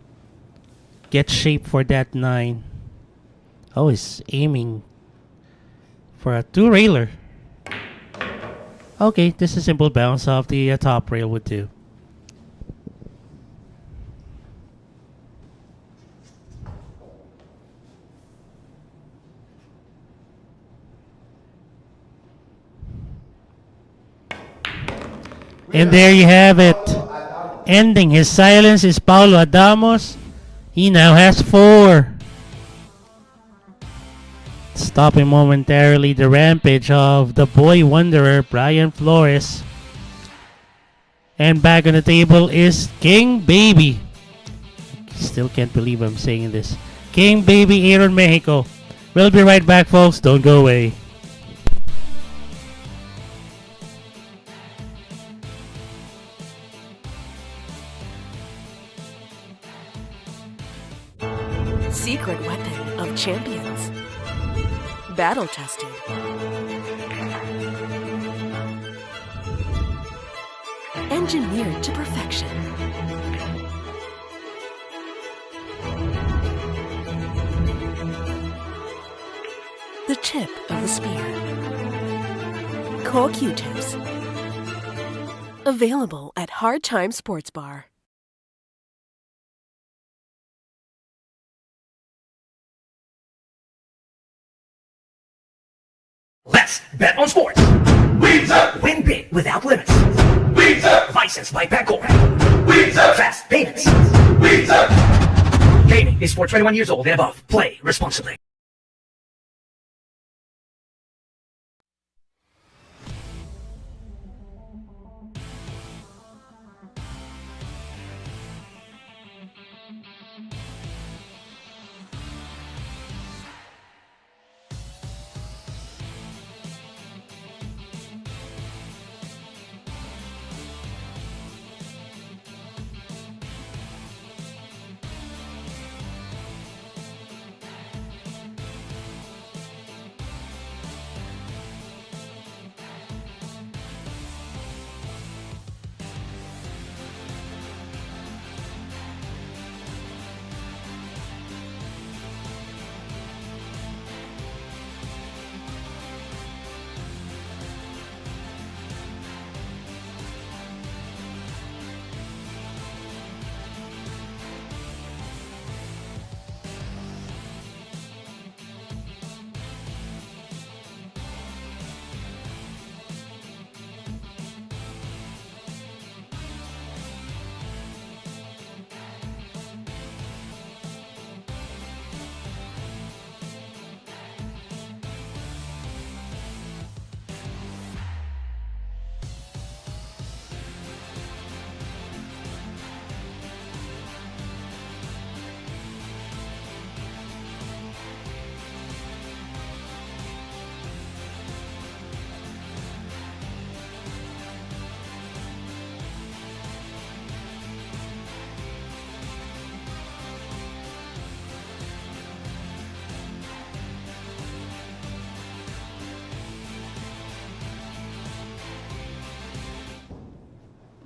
Speaker 4: Get shape for that 9. Oh, he's aiming for a 2-railer. Okay, just a simple bounce off the top rail would do. And there you have it. Ending his silence is Paulo Adamos. He now has 4. Stopping momentarily the rampage of the boy wanderer, Bryan Flores. And back on the table is King Baby. Still can't believe I'm saying this. King Baby Aaron Mejico. We'll be right back, folks. Don't go away.
Speaker 5: Secret weapon of champions. Battle tested. Engineered to perfection. The tip of the spear. Core Q-tips. Available at Hard Time Sports Bar.
Speaker 1: Let's bet on sports. Win big without limits. Licensed by Bancorp. Fast payments. Gaming is for 21 years old and above. Play responsibly.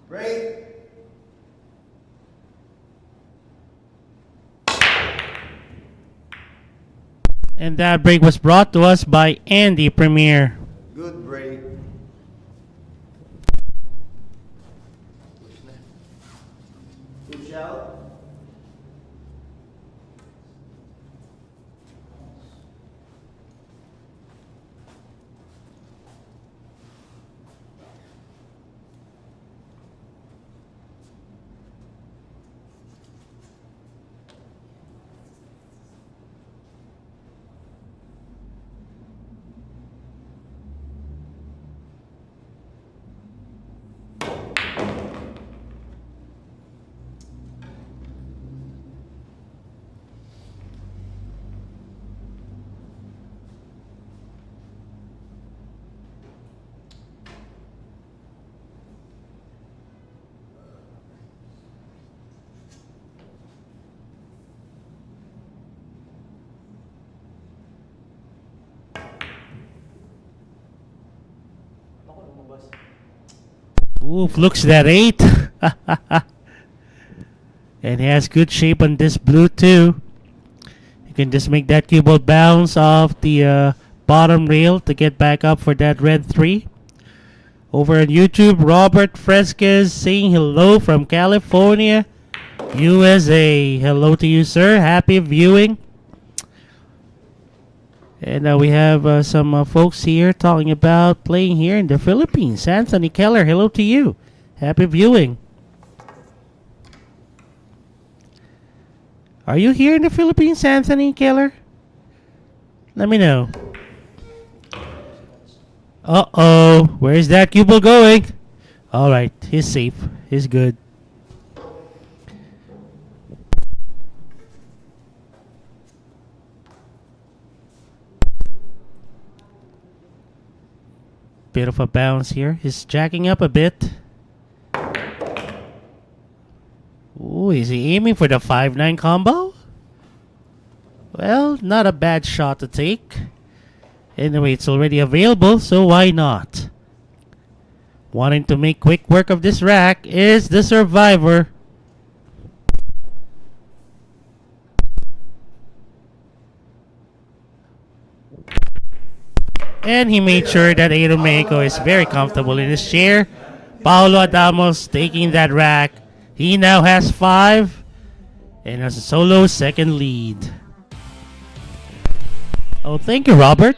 Speaker 3: Break.
Speaker 4: And that break was brought to us by Andy Premier.
Speaker 3: Good break. Good shout.
Speaker 4: Oof, looks that 8. And he has good shape on this blue too. You can just make that cue ball bounce off the bottom rail to get back up for that red 3. Over on YouTube, Robert Fresquez saying hello from California, USA. Hello to you, sir. Happy viewing. And we have some folks here talking about playing here in the Philippines. Anthony Keller, hello to you. Happy viewing. Are you here in the Philippines, Anthony Keller? Let me know. Uh-oh. Where's that cue ball going? All right. He's safe. He's good. Bit of a bounce here. He's jacking up a bit. Ooh, is he aiming for the 5-9 combo? Well, not a bad shot to take. Anyway, it's already available, so why not? Wanting to make quick work of this rack is the survivor. And he made sure that Mejico is very comfortable in his chair. Paulo Adamos taking that rack. He now has 5 and has a solo second lead. Oh, thank you, Robert.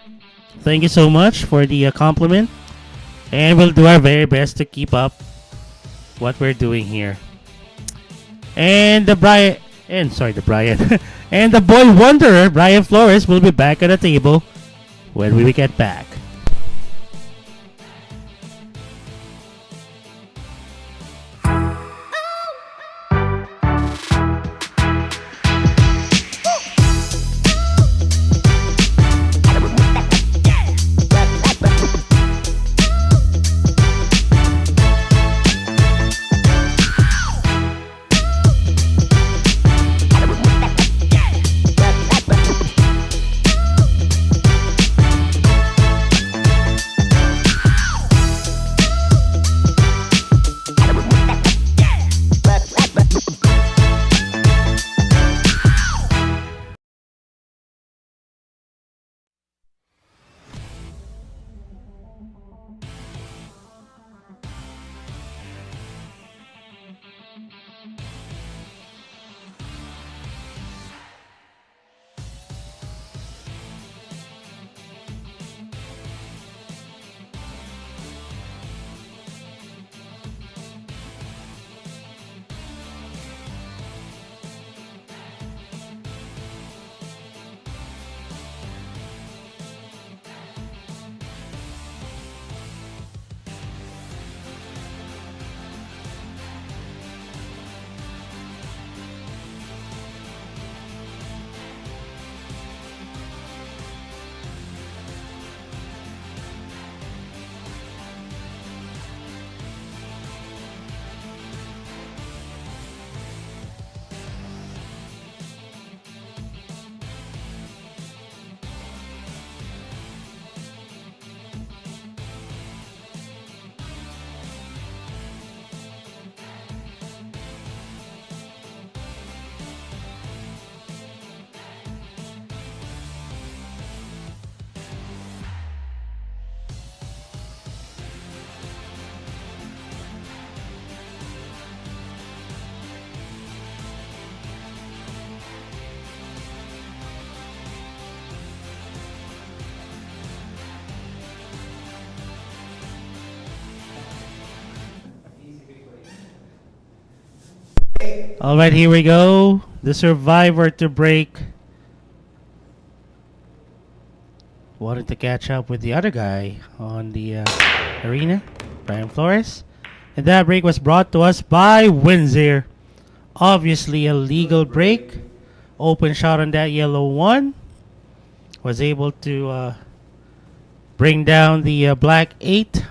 Speaker 4: Thank you so much for the compliment. And we'll do our very best to keep up what we're doing here. And the Bryan, and the boy wanderer, Bryan Flores, will be back at the table when we get back. All right, here we go. The survivor to break. Wanted to catch up with the other guy on the arena, Brian Flores. And that break was brought to us by Windsor. Obviously a legal break. Open shot on that yellow one. Was able to bring down the black 8.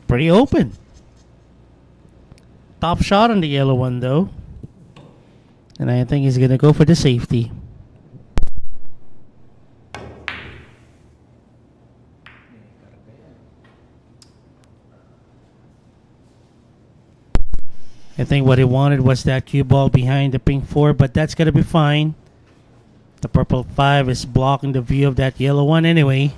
Speaker 4: Pretty open. Top shot on the yellow one though. And I think he's going to go for the safety. I think what he wanted was that cue ball behind the pink 4, but that's going to be fine. The purple 5 is blocking the view of that yellow one anyway.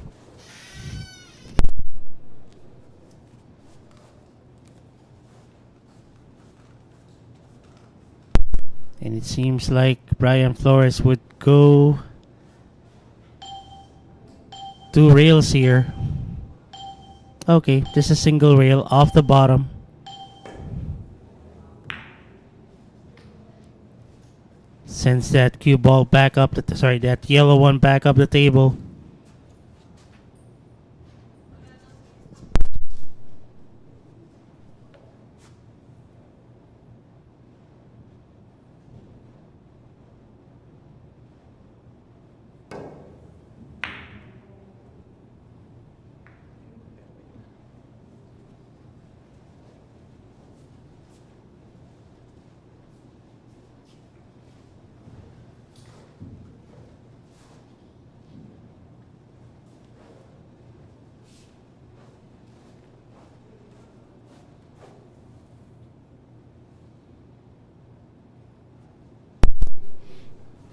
Speaker 4: And it seems like Brian Flores would go 2 rails here. Okay, just a single rail off the bottom. Sends that cue ball back up that yellow one back up the table.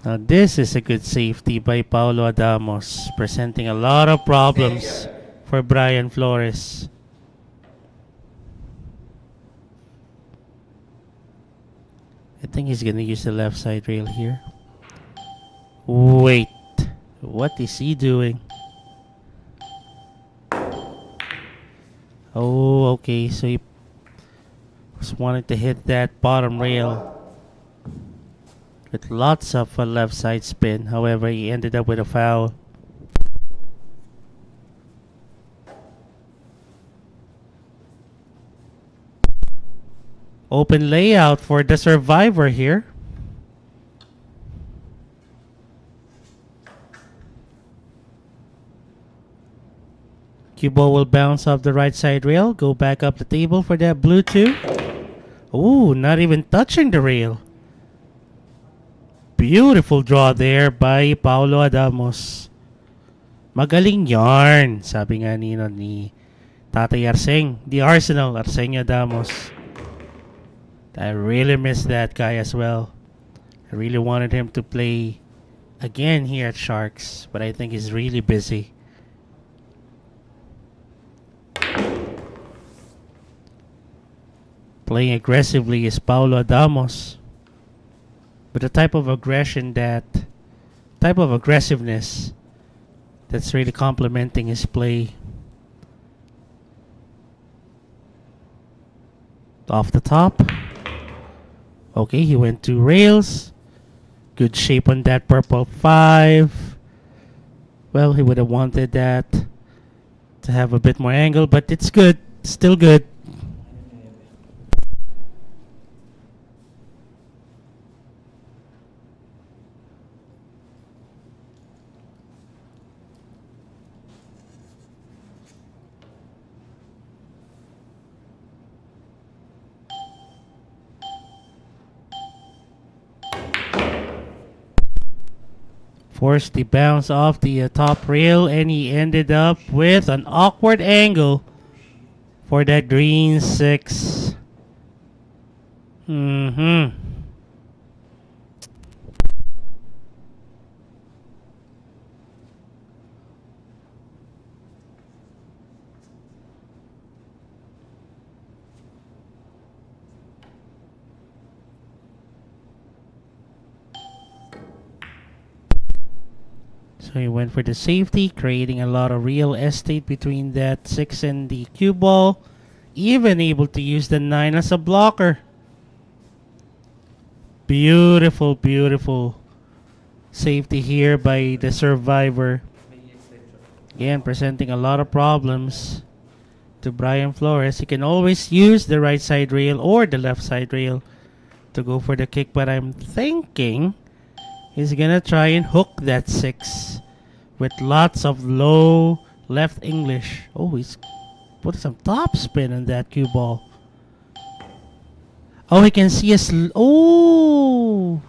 Speaker 4: Now this is a good safety by Paulo Adamos, presenting a lot of problems for Brian Flores. I think he's gonna use the left side rail here. Wait, what is he doing? Oh, okay, so he was wanting to hit that bottom rail with lots of left side spin. However, he ended up with a foul. Open layout for the survivor here. Cue ball will bounce off the right side rail, go back up the table for that blue 2. Ooh, not even touching the rail. Beautiful draw there by Paulo Adamos. Magaling yarn, sabi nga ni Tatay Arseng, the Arsenal, Arsenio Adamos. I really miss that guy as well. I really wanted him to play again here at Sharks, but I think he's really busy. Playing aggressively is Paulo Adamos. But the type of aggressiveness that's really complementing his play. Off the top. Okay, he went 2 rails. Good shape on that purple 5. Well, he would have wanted that to have a bit more angle, but it's good. Still good. Forced the bounce off the top rail, and he ended up with an awkward angle for that green 6. So he went for the safety, creating a lot of real estate between that 6 and the cue ball. Even able to use the 9 as a blocker. Beautiful, beautiful safety here by the survivor. Again, presenting a lot of problems to Bryan Flores. He can always use the right side rail or the left side rail to go for the kick, but I'm thinking he's gonna try and hook that 6 with lots of low left English. Oh, he's putting some top spin on that cue ball. Oh, he can see us. Oh!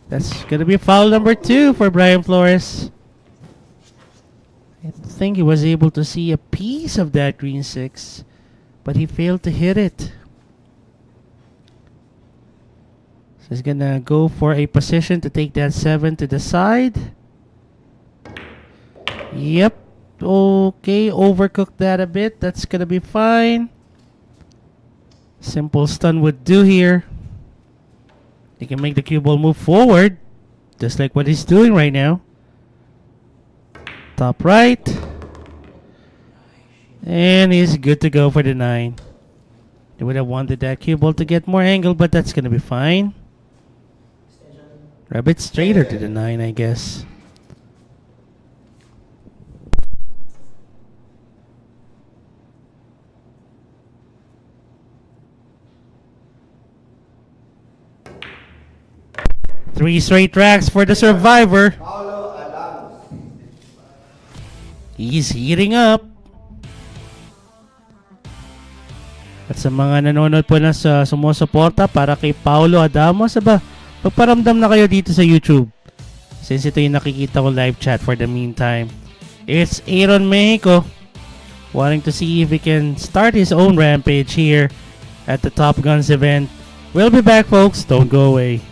Speaker 4: That's gonna be foul number 2 for Bryan Flores. I think he was able to see a piece of that green 6, but he failed to hit it. So he's gonna go for a position to take that 7 to the side. Yep. Okay, overcooked that a bit. That's gonna be fine. Simple stun would do here. He can make the cue ball move forward, just like what he's doing right now. Top right. And he's good to go for the 9. They would have wanted that cue ball to get more angle, but that's gonna be fine. A bit straighter to the 9, I guess. Three straight tracks for the survivor.
Speaker 3: Paulo, Adamos.
Speaker 4: He's heating up. At sa mga nanonood po na sa sumusuporta para kay Paulo Adamos, aba, magparamdam na kayo dito sa YouTube. Since ito yung nakikita ko live chat for the meantime. It's Aaron Mejico wanting to see if he can start his own rampage here at the TopGuns event. We'll be back, folks. Don't go away.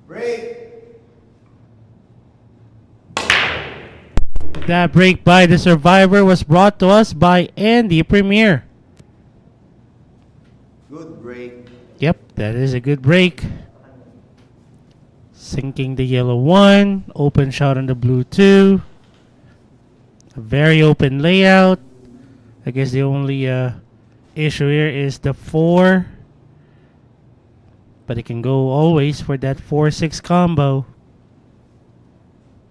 Speaker 3: Break.
Speaker 4: That break by the survivor was brought to us by Andy Premier.
Speaker 3: Good break.
Speaker 4: Yep, that is a good break. Sinking the yellow 1. Open shot on the blue 2. A very open layout. I guess the only issue here is the 4. But it can go always for that 4-6 combo.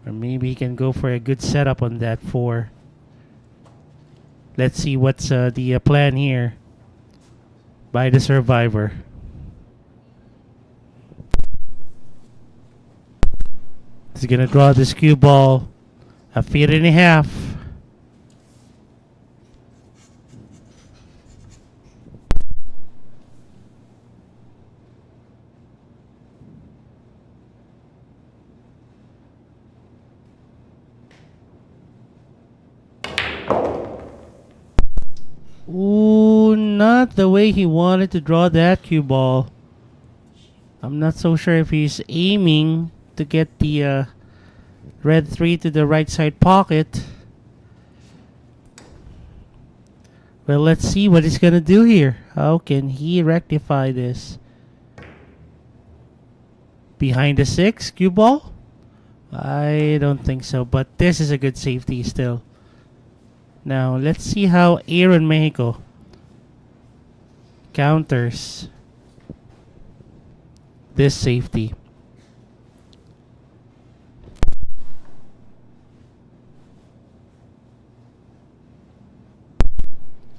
Speaker 4: Or maybe he can go for a good setup on that 4. Let's see what's the plan here by the survivor. He's gonna draw this cue ball a feet and a half. Ooh, not the way he wanted to draw that cue ball. I'm not so sure if he's aiming to get the red 3 to the right side pocket. Well, let's see what he's gonna do here. How can he rectify this? Behind the 6 cue ball? I don't think so, but this is a good safety still. Now, let's see how Aaron Mejico counters this safety.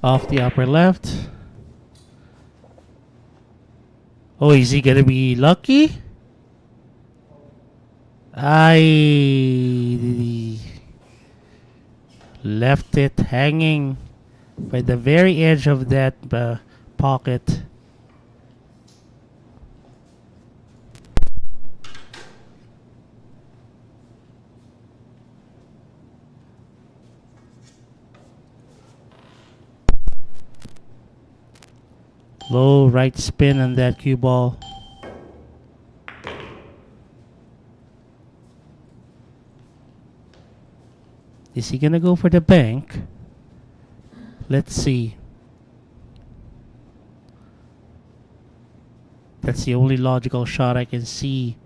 Speaker 4: Off the upper left. Oh, is he gonna be lucky? I left it hanging by the very edge of that pocket. Low right spin on that cue ball. Is he gonna go for the bank? Let's see. That's the only logical shot I can see.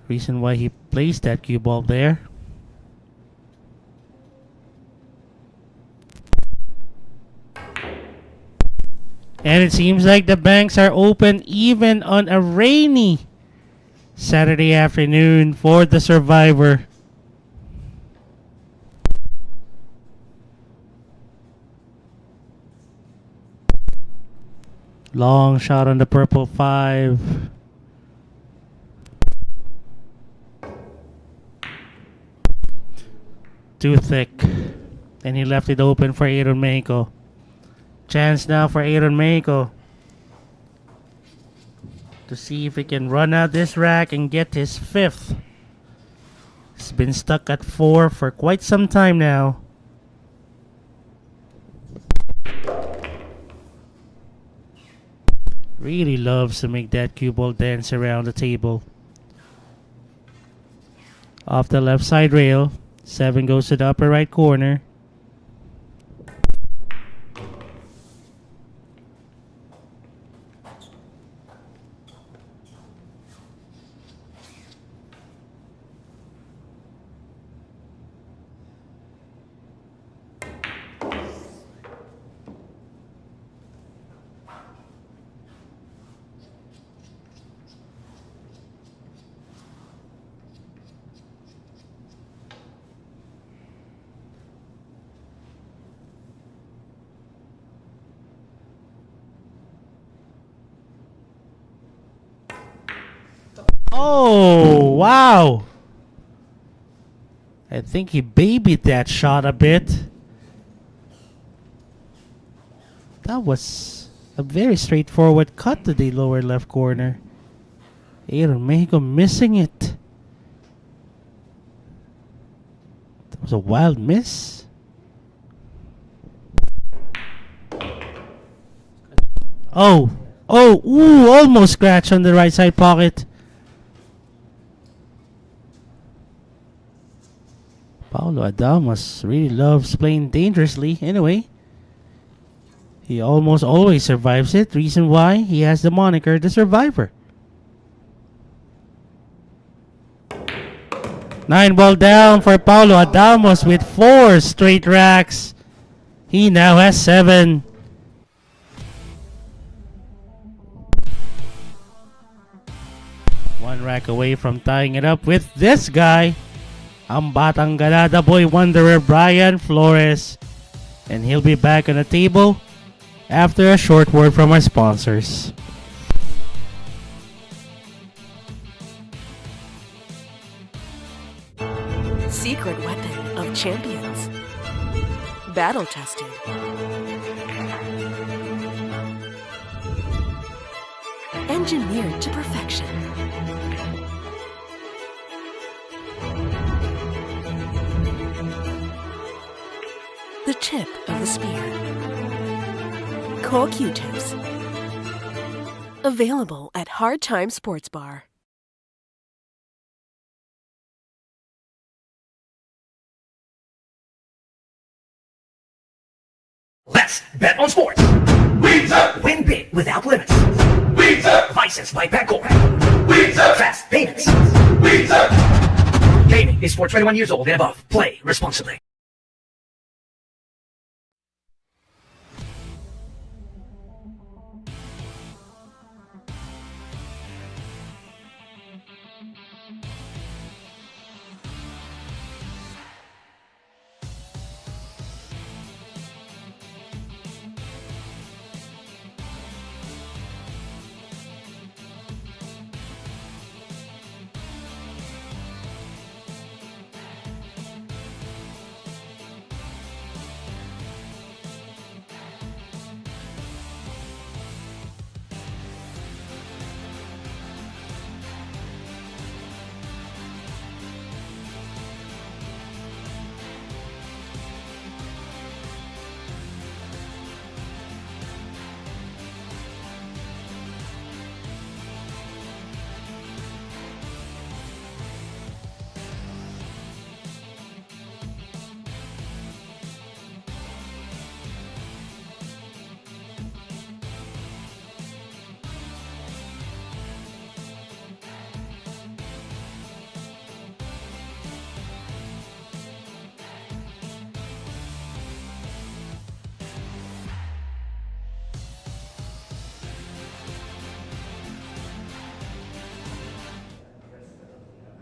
Speaker 4: Reason why he placed that cue ball there. And it seems like the banks are open even on a rainy Saturday afternoon for the survivor. Long shot on the purple 5. Too thick. And he left it open for Aaron Mejico. Chance now for Aaron Mejico to see if he can run out this rack and get his 5th. He's been stuck at 4 for quite some time now. Really loves to make that cue ball dance around the table. Off the left side rail. 7 goes to the upper right corner. Oh, wow. I think he babied that shot a bit. That was a very straightforward cut to the lower left corner. Aaron Mejico missing it. That was a wild miss. Oh, ooh, almost scratch on the right side pocket. Paulo Adamos really loves playing dangerously. Anyway, he almost always survives it. Reason why he has the moniker the Survivor. 9 ball down for Paulo Adamos with 4 straight racks. He now has 7. One rack away from tying it up with this guy. ang batang Galada boy wanderer Bryan Flores. And he'll be back on the table after a short word from our sponsors.
Speaker 5: Secret weapon of champions. Battle tested. Engineered to perfection. The tip of the spear. Core Q-tips. Available at Hard Time Sports Bar.
Speaker 1: Let's bet on sports. Win big without limits. Licensed by Pangor. Fast payments. Gaming is for 21 years old and above. Play responsibly.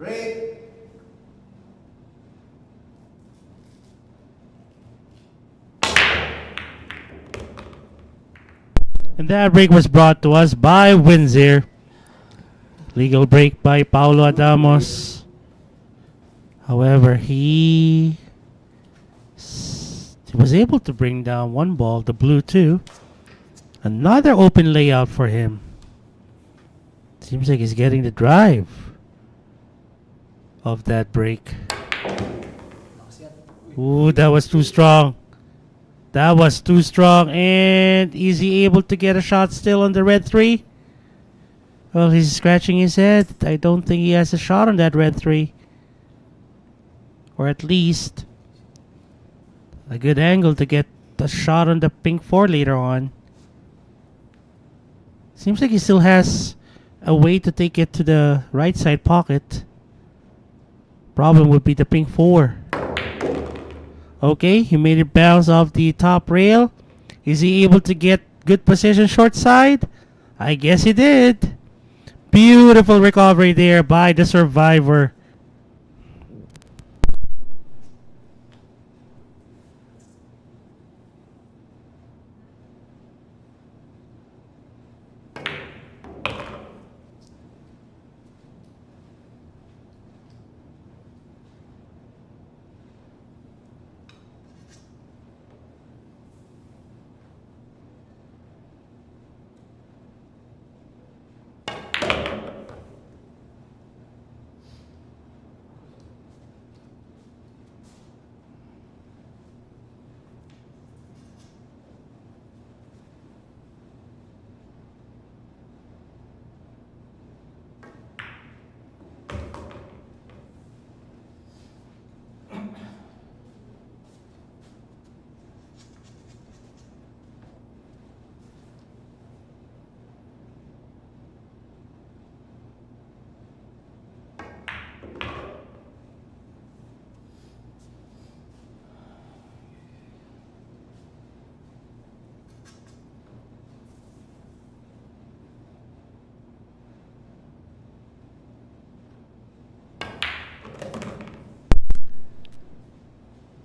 Speaker 3: Break.
Speaker 4: And that break was brought to us by Windsor. Legal break by Paulo Adamos. However, he was able to bring down one ball, the blue two. Another open layout for him. Seems like he's getting the drive of that break. Ooh, that was too strong. That was too strong. And is he able to get a shot still on the red three? Well, he's scratching his head. I don't think he has a shot on that red three. Or at least a good angle to get a shot on the pink four later on. Seems like he still has a way to take it to the right side pocket. Problem would be the pink four. Okay, he made it bounce off the top rail. Is he able to get good position short side? I guess he did. Beautiful recovery there by the survivor.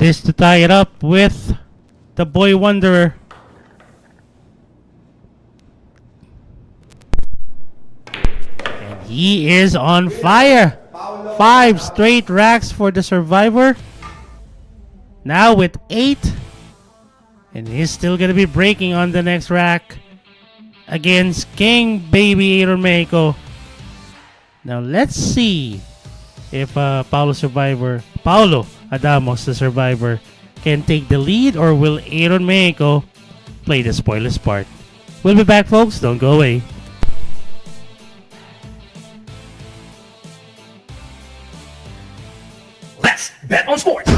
Speaker 4: this to tie it up with the boy wanderer. And he is on fire. 5 straight racks for the survivor. Now with 8. And he's still going to be breaking on the next rack against King Baby Mejico. Now let's see if Paulo Adamos, the survivor, can take the lead, or will Mejico play the spoilers part? We'll be back, folks. Don't go away.
Speaker 1: Let's bet on sports.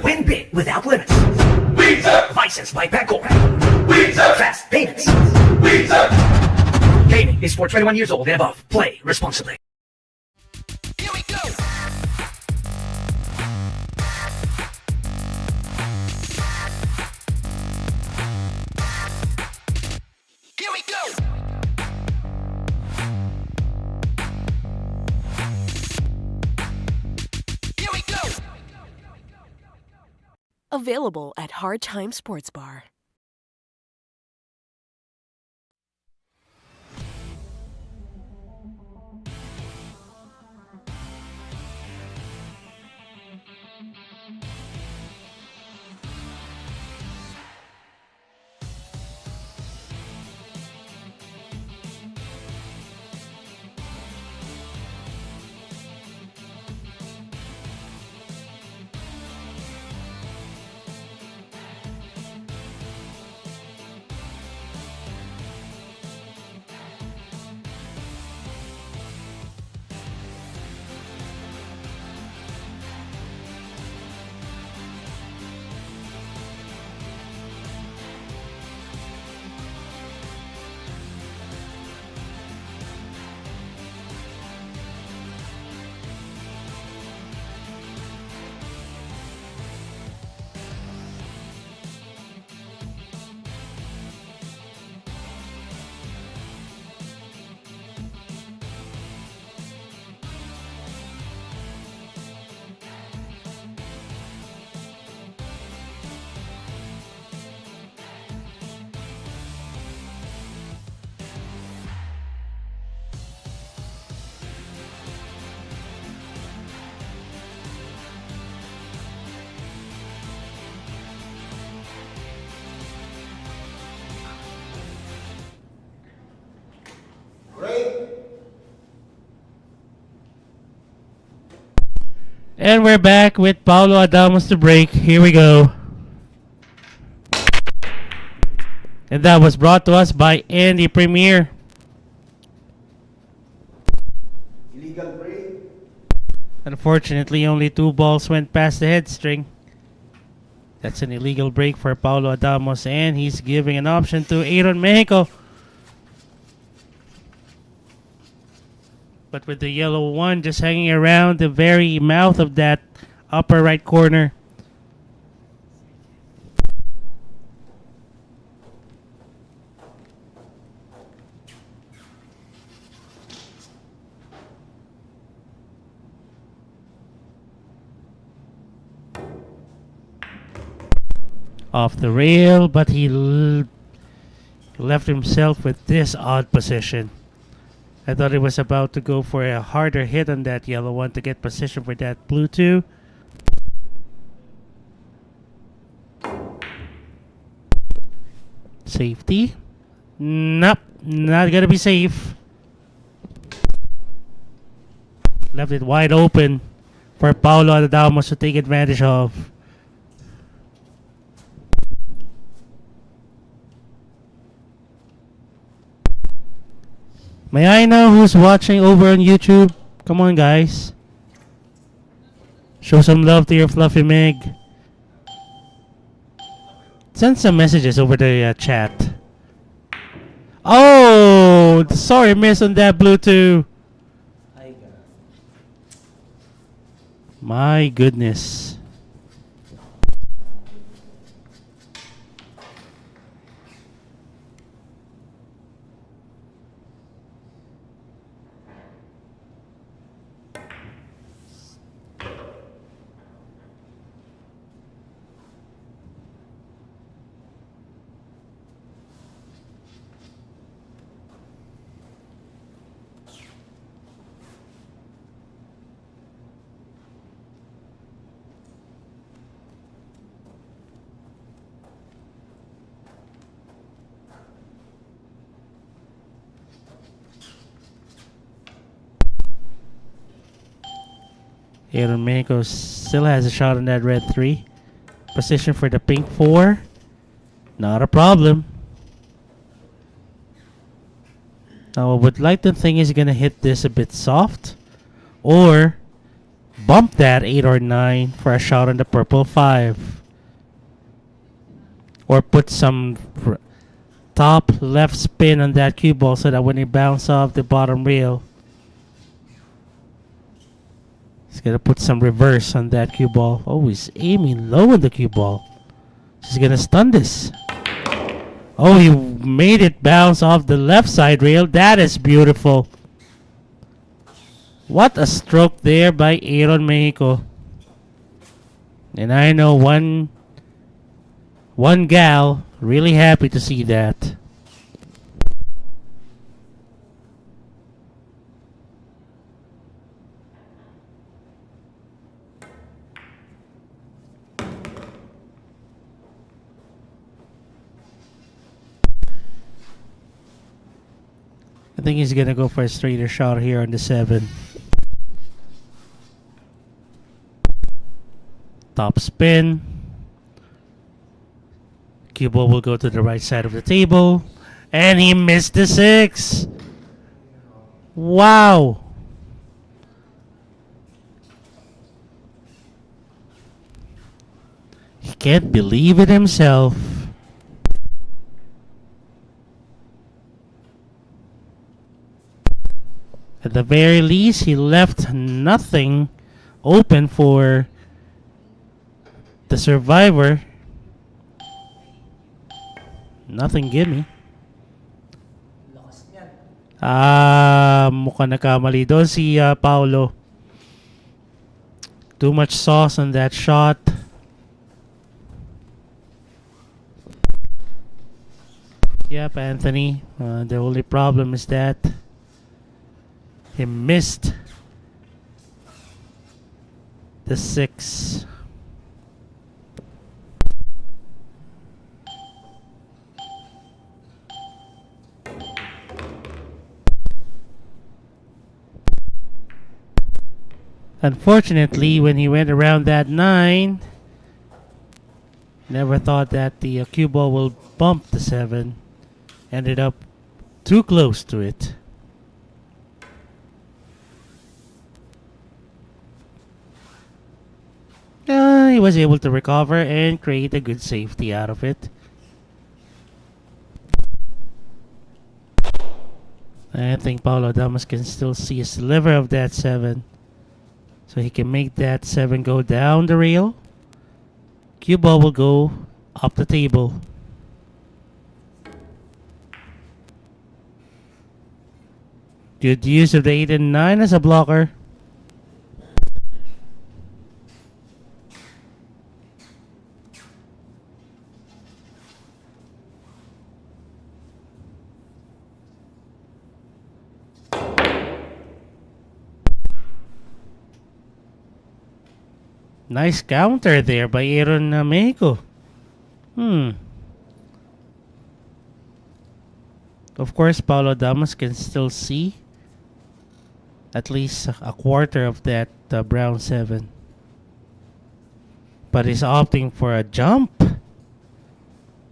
Speaker 1: Win big without limits. Licensed by Pangor. Fast payments. Gaming is for 21 years old and above. Play responsibly. Here we go. Here we go. Here we go.
Speaker 5: Available at Hard Time Sports Bar.
Speaker 4: And we're back with Paulo Adamos to break. Here we go. And that was brought to us by Andy Premier.
Speaker 3: Illegal break.
Speaker 4: Unfortunately, only 2 balls went past the head string. That's an illegal break for Paulo Adamos, and he's giving an option to Mejico. But with the yellow one just hanging around the very mouth of that upper right corner. Off the rail, but he left himself with this odd position. I thought he was about to go for a harder hit on that yellow one to get position for that blue 2. Safety? Nope, not gonna be safe. Left it wide open for Paulo Adamos to take advantage of. May I know who's watching over on YouTube? Come on, guys. Show some love to your fluffy Meg. Send some messages over the chat. Oh, sorry, miss on that blue 2. My goodness. Mexico still has a shot on that red 3. Position for the pink 4. Not a problem. Now I would like to think he's gonna hit this a bit soft. Or bump that 8 or 9 for a shot on the purple 5. Or put some top left spin on that cue ball so that when it bounces off the bottom rail, he's gonna put some reverse on that cue ball. Oh, he's aiming low on the cue ball. He's gonna stun this. Oh, he made it bounce off the left side rail. That is beautiful. What a stroke there by Mexico. And I know one gal really happy to see that. I think he's gonna go for a straighter shot here on the 7. Top spin. Cue ball will go to the right side of the table. And he missed the 6. Wow. He can't believe it himself. At the very least, he left nothing open for the survivor. Nothing gimme. Mukhang nakamali doon si Paulo. Too much sauce on that shot. Yep, Anthony. The only problem is that he missed the 6. Unfortunately, when he went around that 9, never thought that the cue ball will bump the 7. Ended up too close to it. He was able to recover and create a good safety out of it. I think Paulo Adamos can still see a sliver of that 7. So he can make that 7 go down the rail. Cue ball will go up the table. Good use of the 8 and 9 as a blocker. Nice counter there by Mejico. Of course, Paulo Adamos can still see at least a quarter of that brown 7. But he's opting for a jump.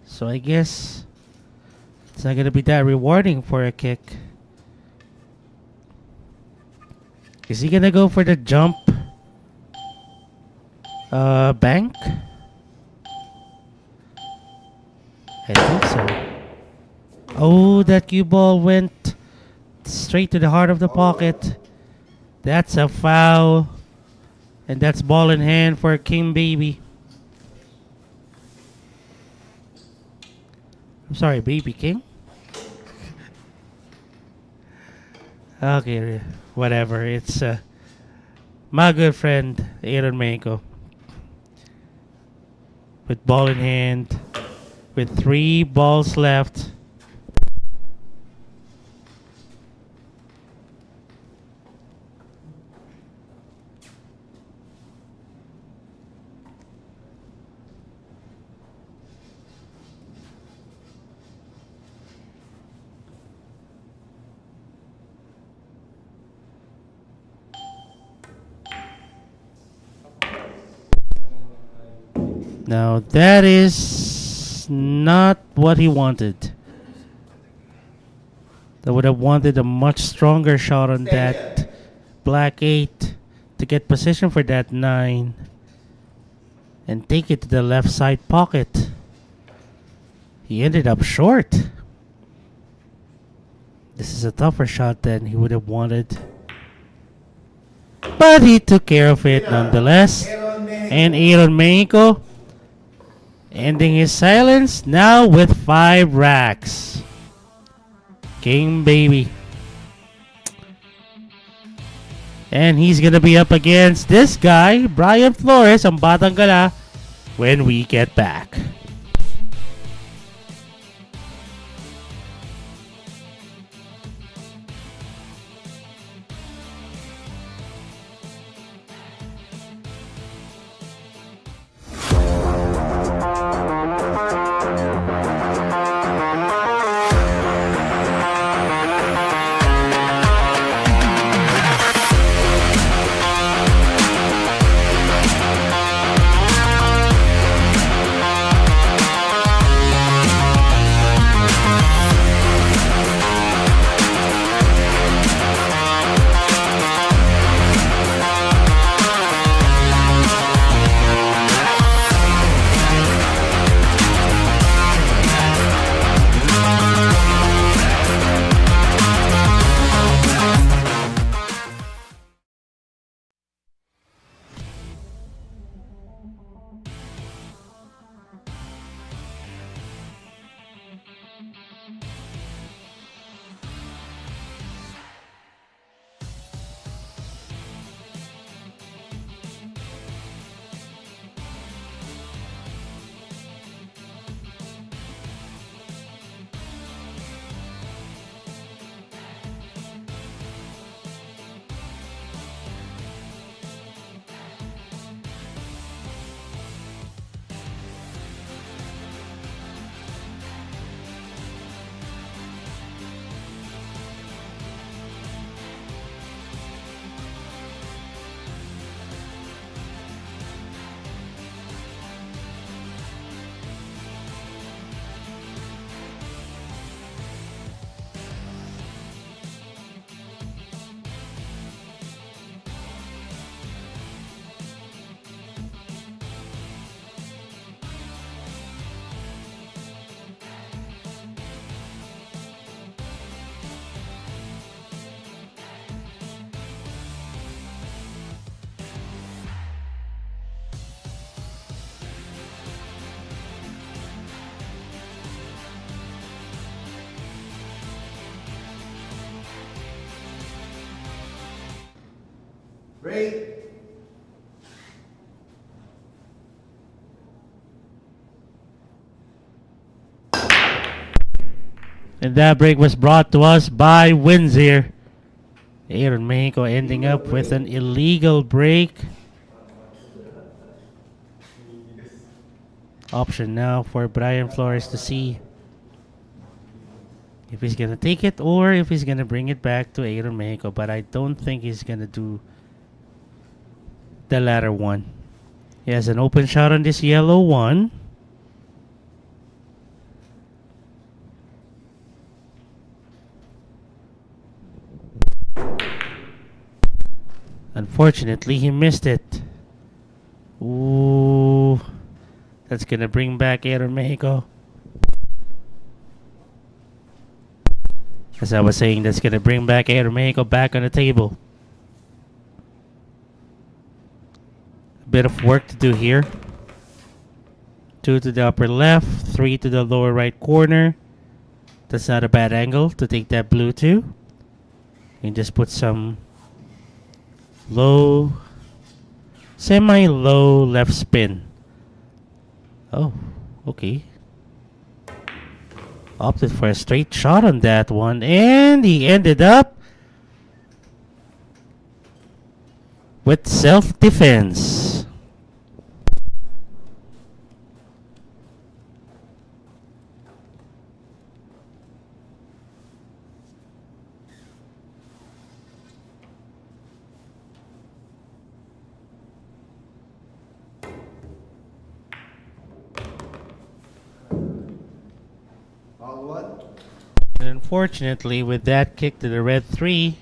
Speaker 4: So I guess it's not going to be that rewarding for a kick. Is he going to go for the jump bank? I think so. Oh, that cue ball went straight to the heart of the pocket. That's a foul. And that's ball in hand for King Baby. I'm sorry, Baby King. Okay, whatever. It's my good friend, Mejico. With ball in hand. With 3 balls left. Now that is not what he wanted. I would have wanted a much stronger shot on that black 8 to get position for that 9 and take it to the left side pocket. He ended up short. This is a tougher shot than he would have wanted. But he took care of it nonetheless. And Aaron Mejico ending his silence now with 5 racks. King baby. And he's gonna be up against this guy, Bryan Flores, ang Batang Gala, when we get back.
Speaker 3: Break.
Speaker 4: And that break was brought to us by Windsor. Aaron Mexico ending up with an illegal break. Option now for Bryan Flores to see if he's going to take it or if he's going to bring it back to Aaron Mexico. But I don't think he's going to do the latter one. He has an open shot on this yellow one. Unfortunately, he missed it. Ooh. That's going to bring back Aaron Mexico. As I was saying, that's going to bring back Aaron Mexico back on the table. A bit of work to do here. 2 to the upper left, 3 to the lower right corner. That's not a bad angle to take that blue to. You can just put some low, semi-low left spin. Oh, okay. Opted for a straight shot on that one, and he ended up with self-defense.
Speaker 3: 1.
Speaker 4: And unfortunately, with that kick to the red 3,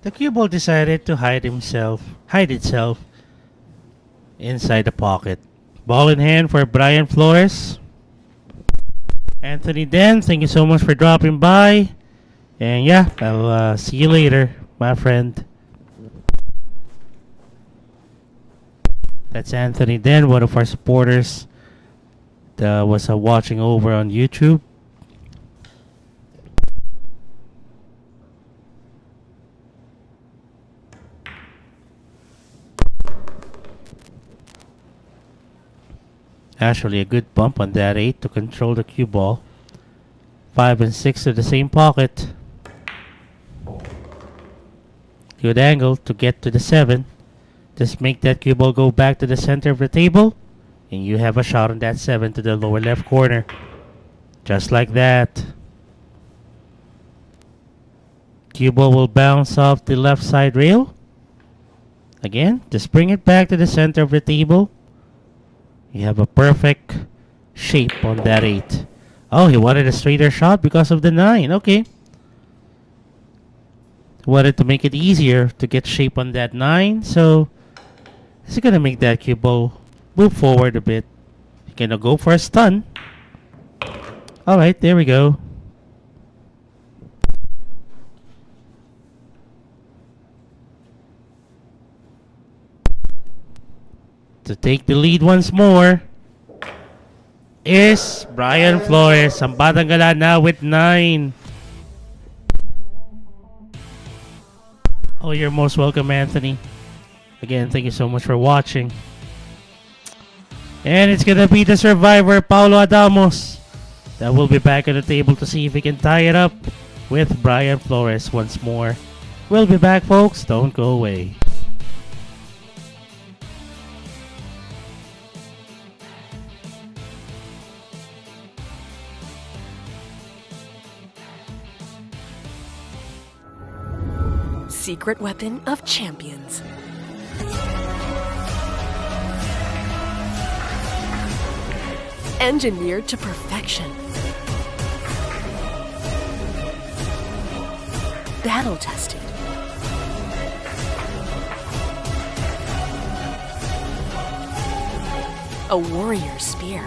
Speaker 4: the cue ball decided to hide itself inside the pocket. Ball in hand for Bryan Flores. Anthony Den, thank you so much for dropping by. And yeah, I'll see you later, my friend. That's Anthony Den, one of our supporters that was watching over on YouTube. Actually, a good bump on that 8 to control the cue ball. 5 and 6 to the same pocket. Good angle to get to the 7. Just make that cue ball go back to the center of the table, and you have a shot on that 7 to the lower left corner. Just like that. Cue ball will bounce off the left side rail. Again, just bring it back to the center of the table. You have a perfect shape on that 8. Oh, he wanted a straighter shot because of the 9. Okay. Wanted to make it easier to get shape on that 9. So, he's going to make that cue ball move forward a bit. He's going to go for a stun. Alright, there we go. To take the lead once more is Bryan Flores. Ang Batang Gala now with 9. Oh, you're most welcome, Anthony. Again, thank you so much for watching. And it's gonna be the survivor, Paulo Adamos, that will be back at the table to see if he can tie it up with Bryan Flores once more. We'll be back, folks. Don't go away.
Speaker 5: Secret weapon of champions. Engineered to perfection. Battle tested. A warrior spear.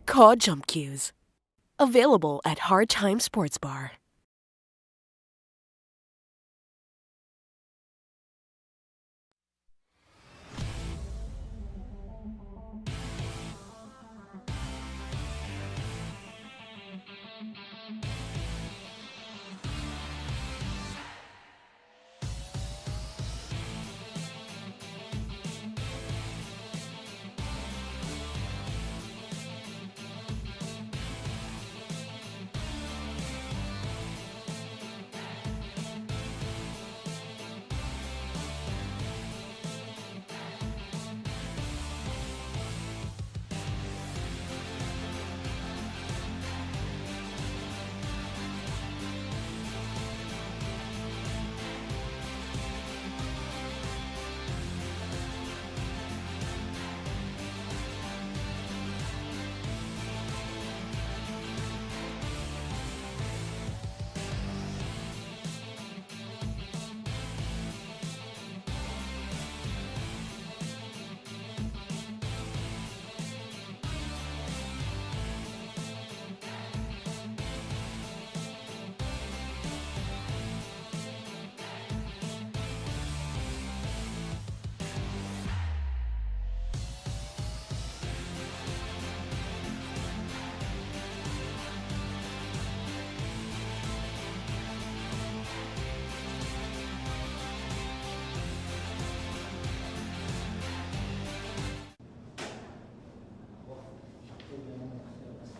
Speaker 5: Caw jump cues. Available at Hard Time Sports Bar.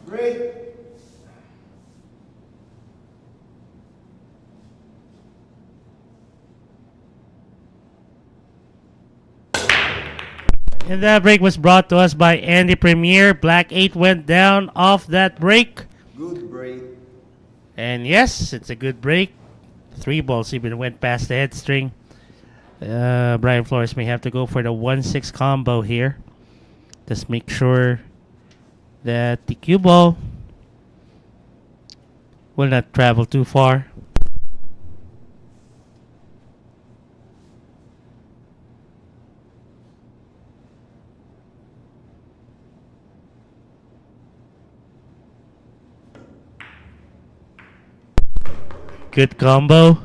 Speaker 3: Break.
Speaker 4: And that break was brought to us by Andy Premier. Black 8 went down off that break.
Speaker 3: Good break.
Speaker 4: And yes, it's a good break. 3 balls even went past the head string. Bryan Flores may have to go for the 1-6 combo here. Just make sure that the cue ball will not travel too far. Good combo.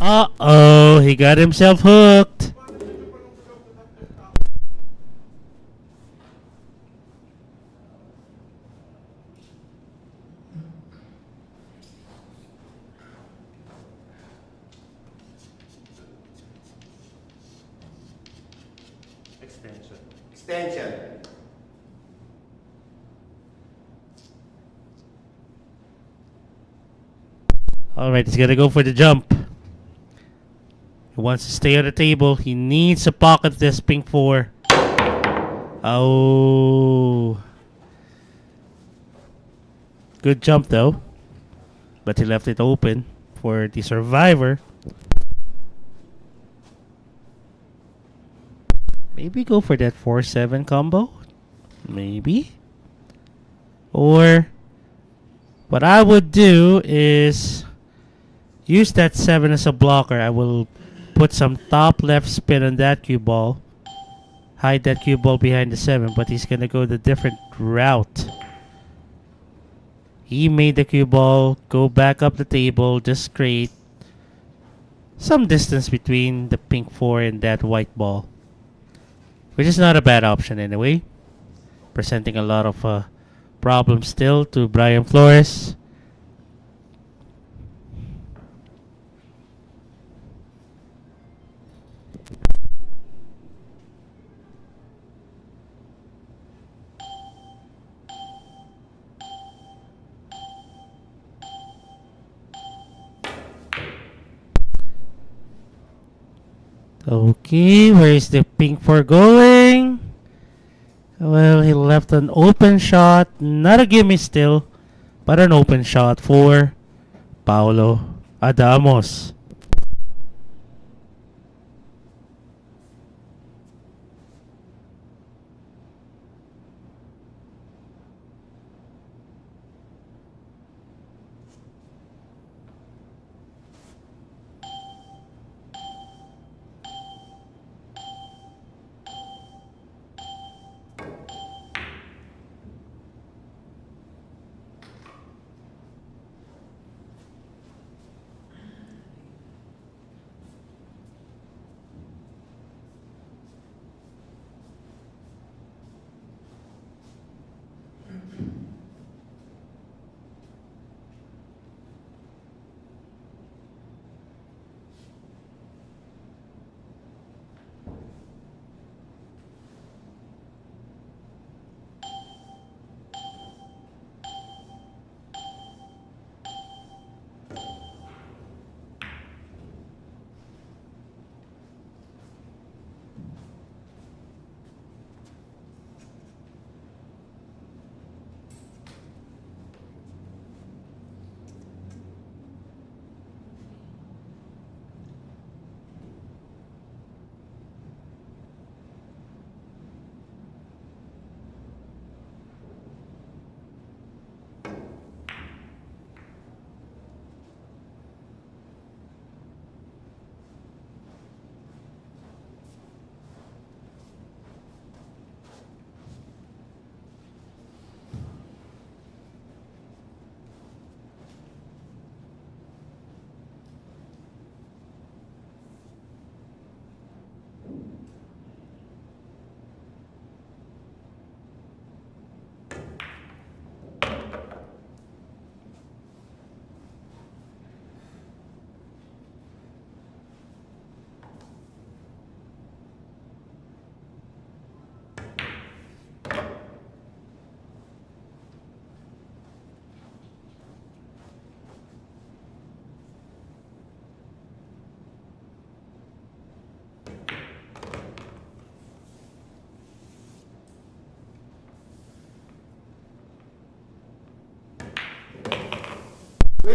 Speaker 4: Uh-oh, he got himself hooked.
Speaker 3: Extension.
Speaker 4: Alright, he's gonna go for the jump. He wants to stay on the table. He needs to pocket this pink 4. Oh. Good jump though. But he left it open for the survivor. Maybe go for that 4-7 combo. Maybe. Or what I would do is use that 7 as a blocker. I will put some top left spin on that cue ball. Hide that cue ball behind the 7, but he's going to go the different route. He made the cue ball go back up the table, just create some distance between the pink 4 and that white ball. Which is not a bad option anyway. Presenting a lot of problems still to Bryan Flores. Okay, where is the pink 4 going? Well, he left an open shot. Not a gimme still, but an open shot for Paulo Adamos.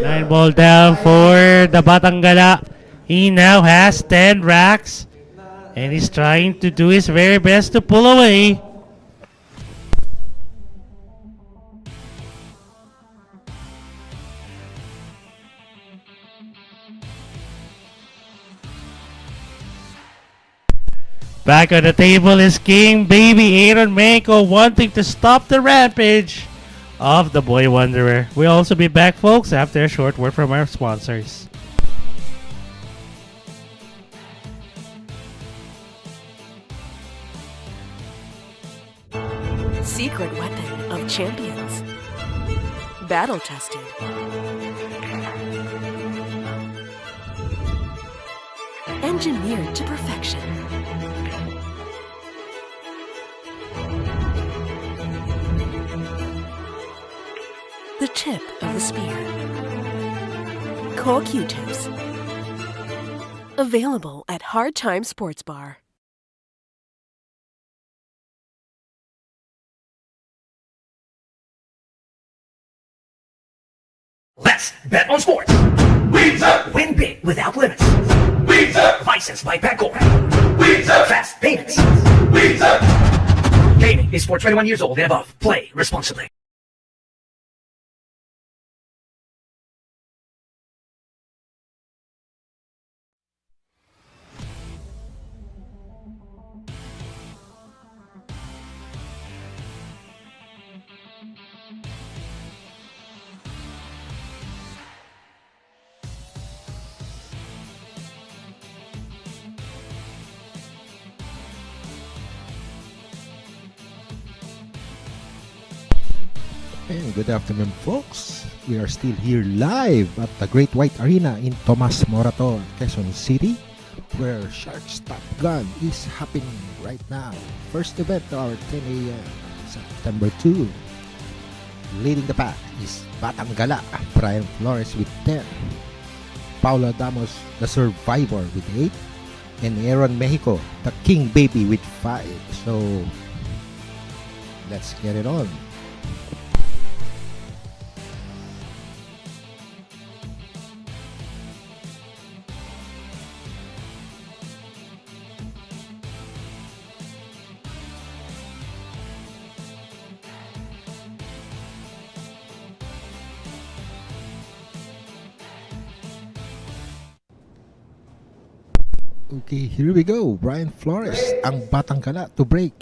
Speaker 4: 9 ball down for the Batanggala. He now has 10 racks. And he's trying to do his very best to pull away. Back on the table is King Baby Aaron Mejico wanting to stop the rampage of the Boy Wanderer. We'll also be back, folks, after a short word from our sponsors.
Speaker 5: Secret weapon of champions. Battle tested. Engineered to perfection. The tip of the spear. Core Q-tips. Available at Hard Time Sports Bar.
Speaker 1: Let's bet on sports. Win big without limits. Licensed by Pangor. Fast payments. Gaming is for 21 years old and above. Play responsibly.
Speaker 3: And good afternoon, folks. We are still here live at the Great White Arena in MORATO, Quezon City, where Sharks Top Gun is happening right now. First event our 10 a.m. September 2. Leading the pack is Batanggala, Bryan Flores with 10. Paulo Adamos, the Survivor with 8. And Aaron Mejico, the King Baby with 5. So, let's get it on. Okay, here we go. Bryan Flores, ang Batanggala to break.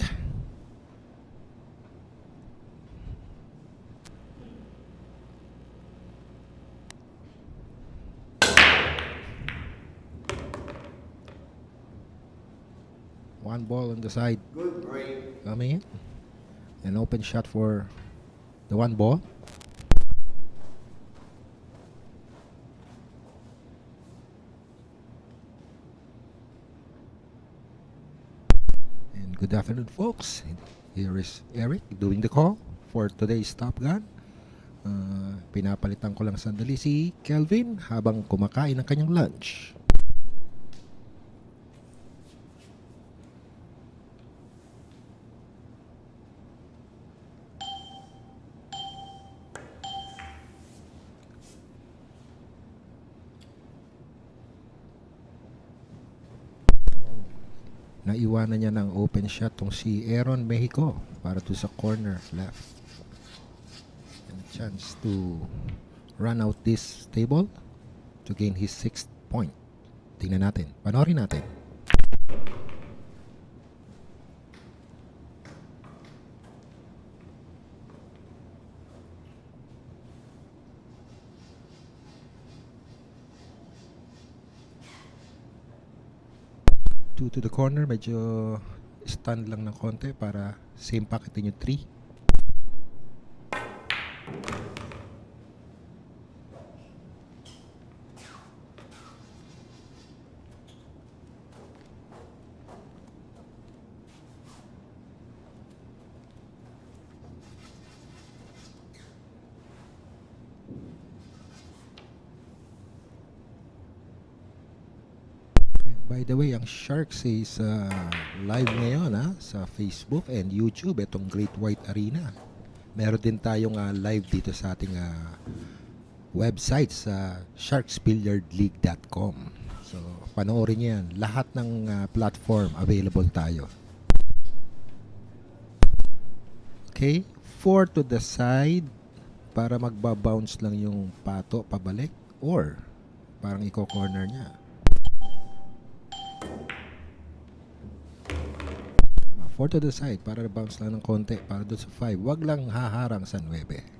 Speaker 3: One ball on the side.
Speaker 6: Good break.
Speaker 3: Coming in. An open shot for the one ball. Good afternoon, folks. Here is Eric doing the call for today's Top Gun. Pinapalitan ko lang sandali si Kelvin habang kumakain ng kanyang lunch. Naiwanan niya ng open shot tong si Aaron Mejico para to sa corner left. And a chance to run out this table to gain his 6th point. Tingnan natin. Panoorin natin. To the corner, medyo stand lang ng konti para same packet yung 3. By the way, ang Sharks is live ngayon sa Facebook and YouTube, itong Great White Arena. Meron din tayong live dito sa ating website sa sharksbilliardleague.com. So, panoorin niyo yan. Lahat ng platform available tayo. Okay? 4 to the side para magbabounce lang yung pato pabalik or parang i-corner niya. 4 to the side para bounce lang ng konti para doon sa 5. Wag lang haharang sa 9.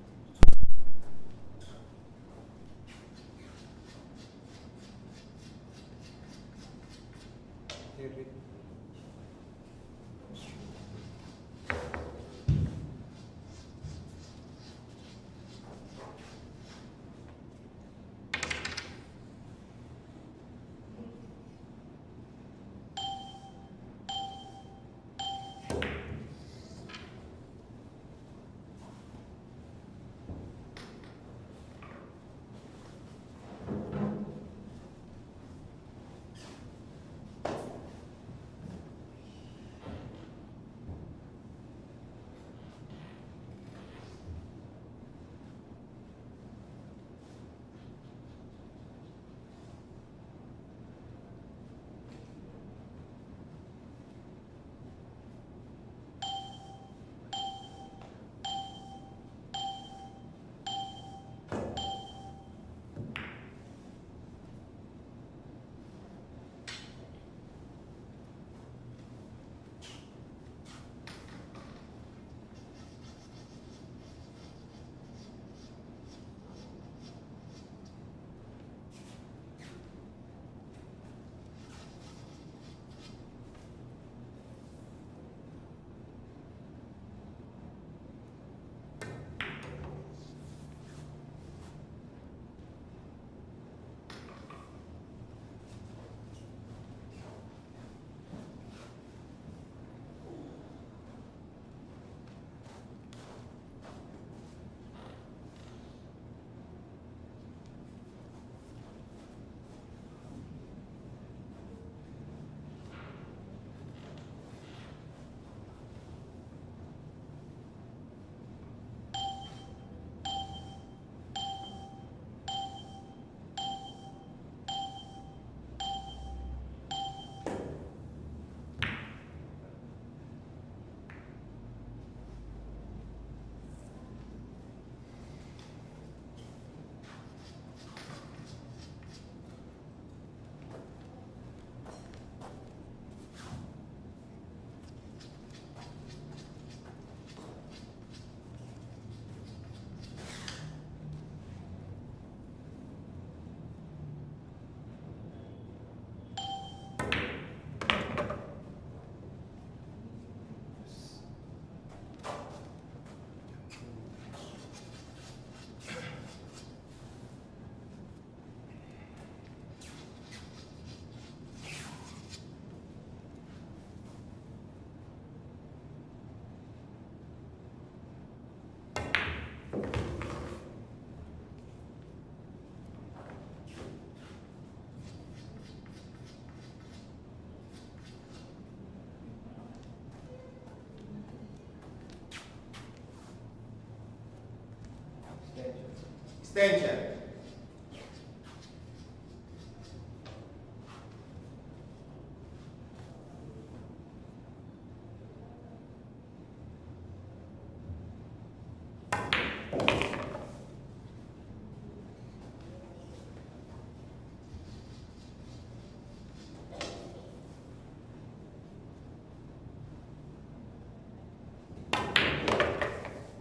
Speaker 6: Extension.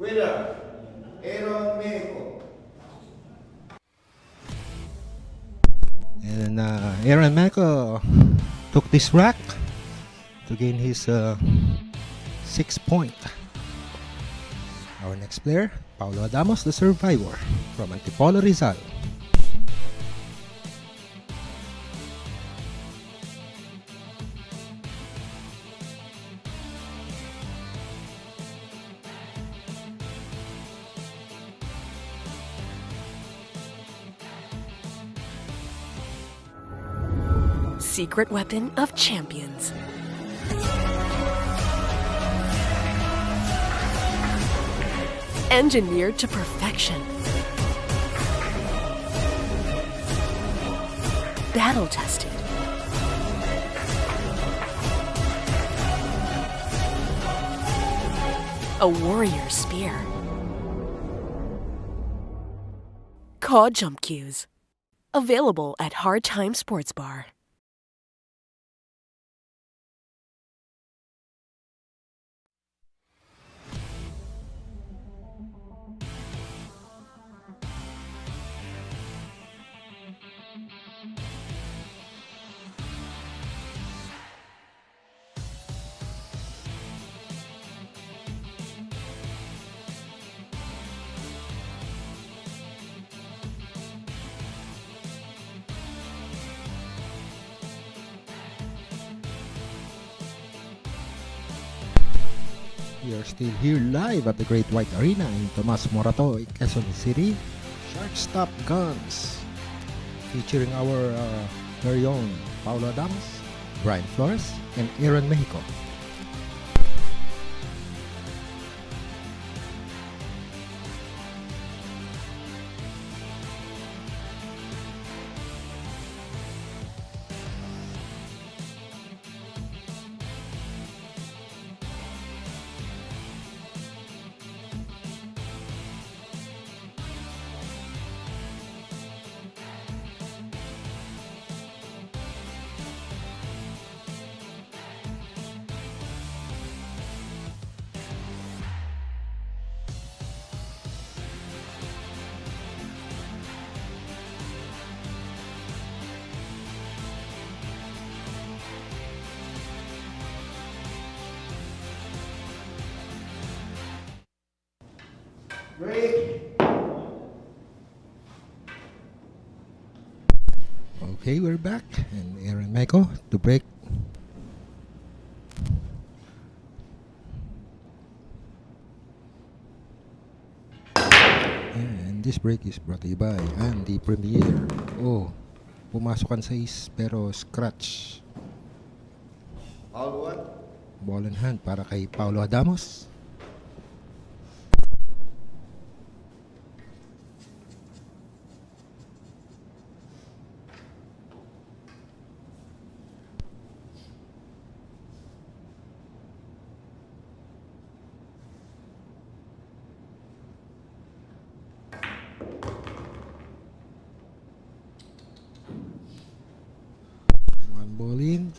Speaker 6: Winner, Mejico.
Speaker 3: And Aaron Mejico took this rack to gain his 6 point. Our next player, Paulo Adamos, the survivor from Antipolo, Rizal.
Speaker 5: Secret weapon of champions. Engineered to perfection. battle-tested. A warrior spear. Caw jump cues. Available at Hard Time Sports Bar.
Speaker 3: We are still here live at the Great White Arena in Tomas Morato, Quezon City. Sharks Top Guns, featuring our very own Paulo Adamos, Bryan Flores, and Mejico.
Speaker 6: Break.
Speaker 3: Okay, we're back, and Mejico to break. And this break is brought to you by Andy Premier. Oh, pumasok ang 6 pero scratch.
Speaker 6: All one.
Speaker 3: Ball in hand para kay Paulo Adamos. One ball in,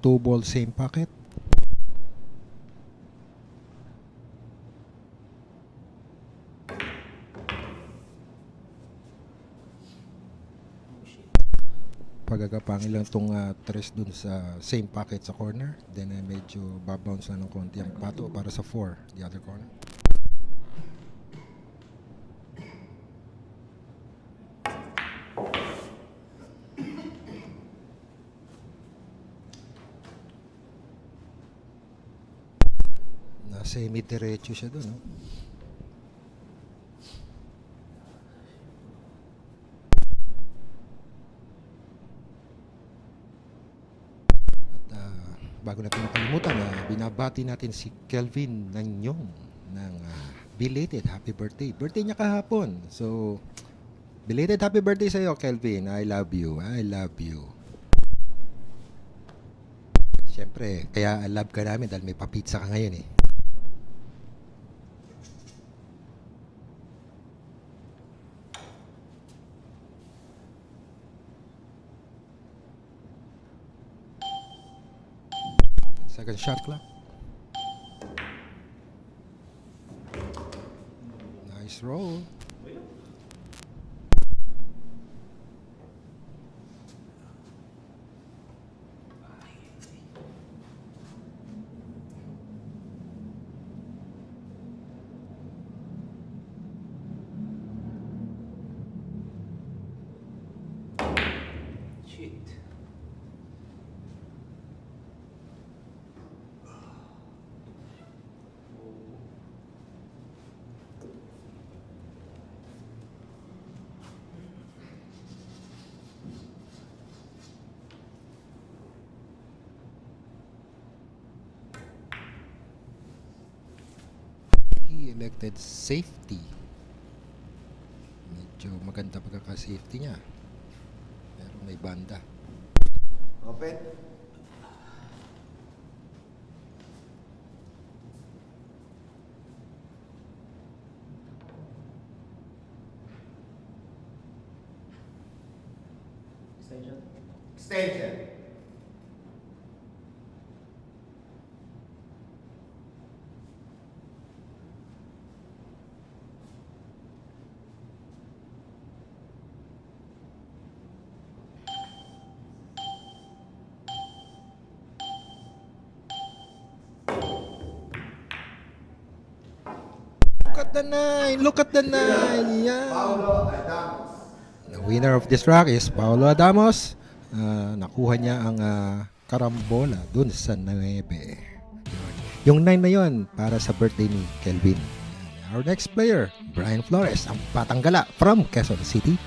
Speaker 3: 2 balls same pocket. Pagagapangin lang tong 3 dun sa same pocket sa corner, then medyo babounce na ng konti ang pato para sa 4 the other corner. Na semi-diretso siya dun, no? Bago natin makalimutan, binabati natin si Kelvin Nanyong ng belated happy birthday. Birthday niya kahapon. So, belated happy birthday sa iyo, Kelvin. I love you. I love you. Siyempre, kaya love ka namin dahil may papizza ka ngayon eh. Second shot clock. Nice roll. Elected safety. Medyo maganda pagkaka-safety niya. Pero may banda.
Speaker 6: Open. Extension.
Speaker 3: Look at the nine! Look at the nine! Yeah.
Speaker 6: Paulo Adamos.
Speaker 3: The winner of this track is Paulo Adamos. Nakuha niya ang karambola dun sa 9. Yung 9 na yun para sa birthday ni Kelvin. Our next player, Bryan Flores, ang Batanggala from Quezon City.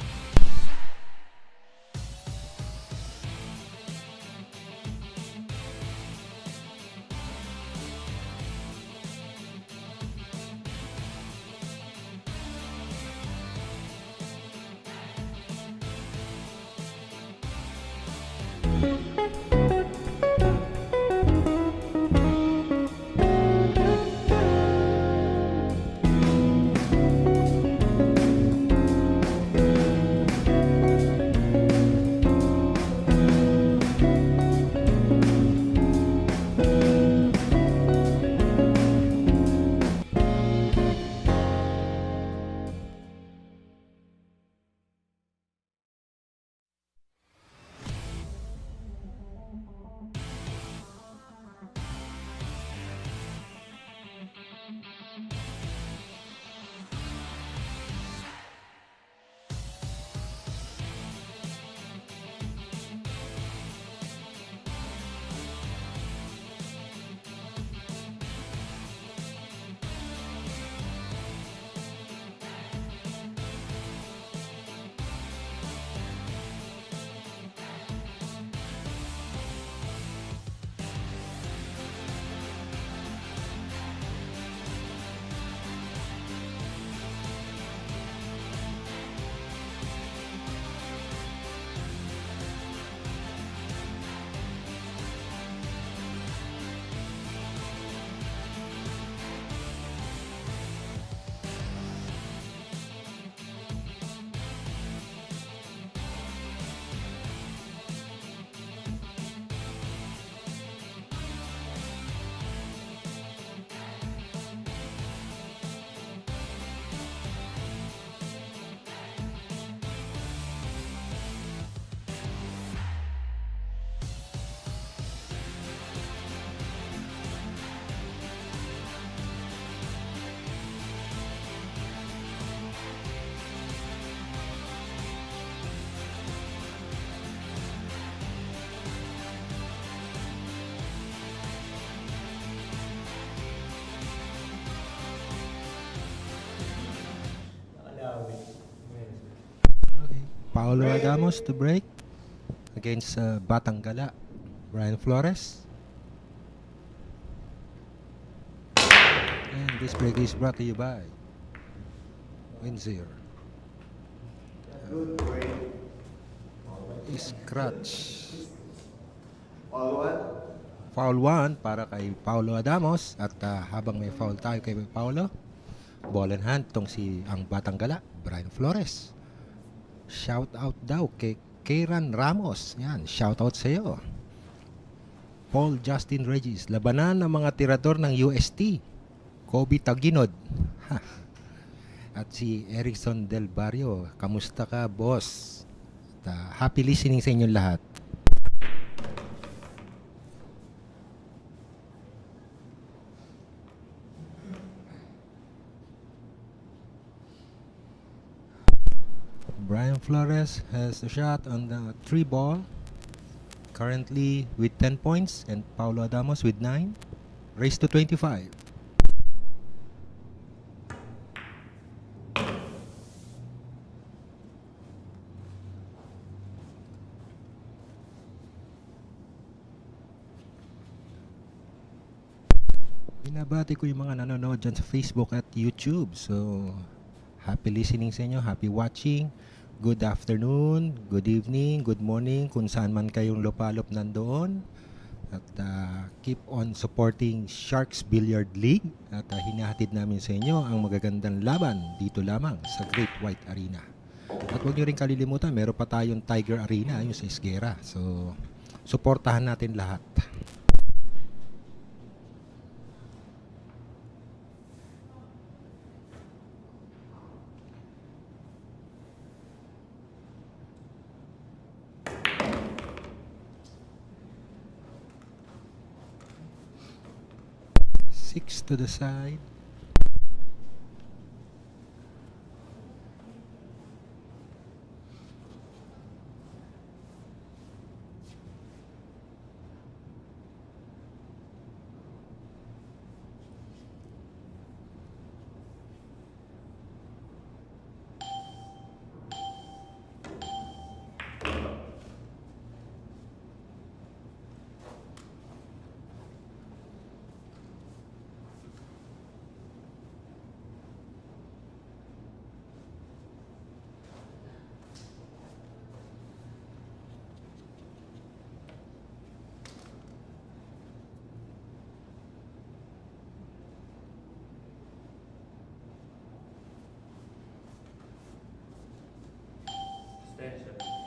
Speaker 3: Paulo Adamos to break against Batanggala, Bryan Flores. And this break is brought to you by Windsor.
Speaker 6: Good break.
Speaker 3: Scratch.
Speaker 6: All one.
Speaker 3: Foul 1 para kay Paulo Adamos at habang may foul tayo kay Paulo, ball in hand tong si ang Batanggala, Bryan Flores. Shout out daw kay Kieran Ramos. Yan, shout out sa iyo. Paul Justin Regis, labanan ng mga tirador ng UST. Kobe Taginod. At si Erickson Del Barrio, kamusta ka, boss? At, happy listening sa inyong lahat. Bryan Flores has a shot on the 3 ball, currently with 10 points, and Paulo Adamos with 9, raised to 25. Binabati ko yung mga nanonood dyan sa Facebook at YouTube. So, happy listening sa inyo, happy watching. good afternoon, good evening, good morning kung saan man kayong lupalop nandoon. At keep on supporting Sharks Billiard League. At hinahatid namin sa inyo ang magagandang laban dito lamang sa Great White Arena. At huwag nyo rin kalilimutan, meron pa tayong Tiger Arena, yung sa Esguera. So, suportahan natin lahat. Six to the side.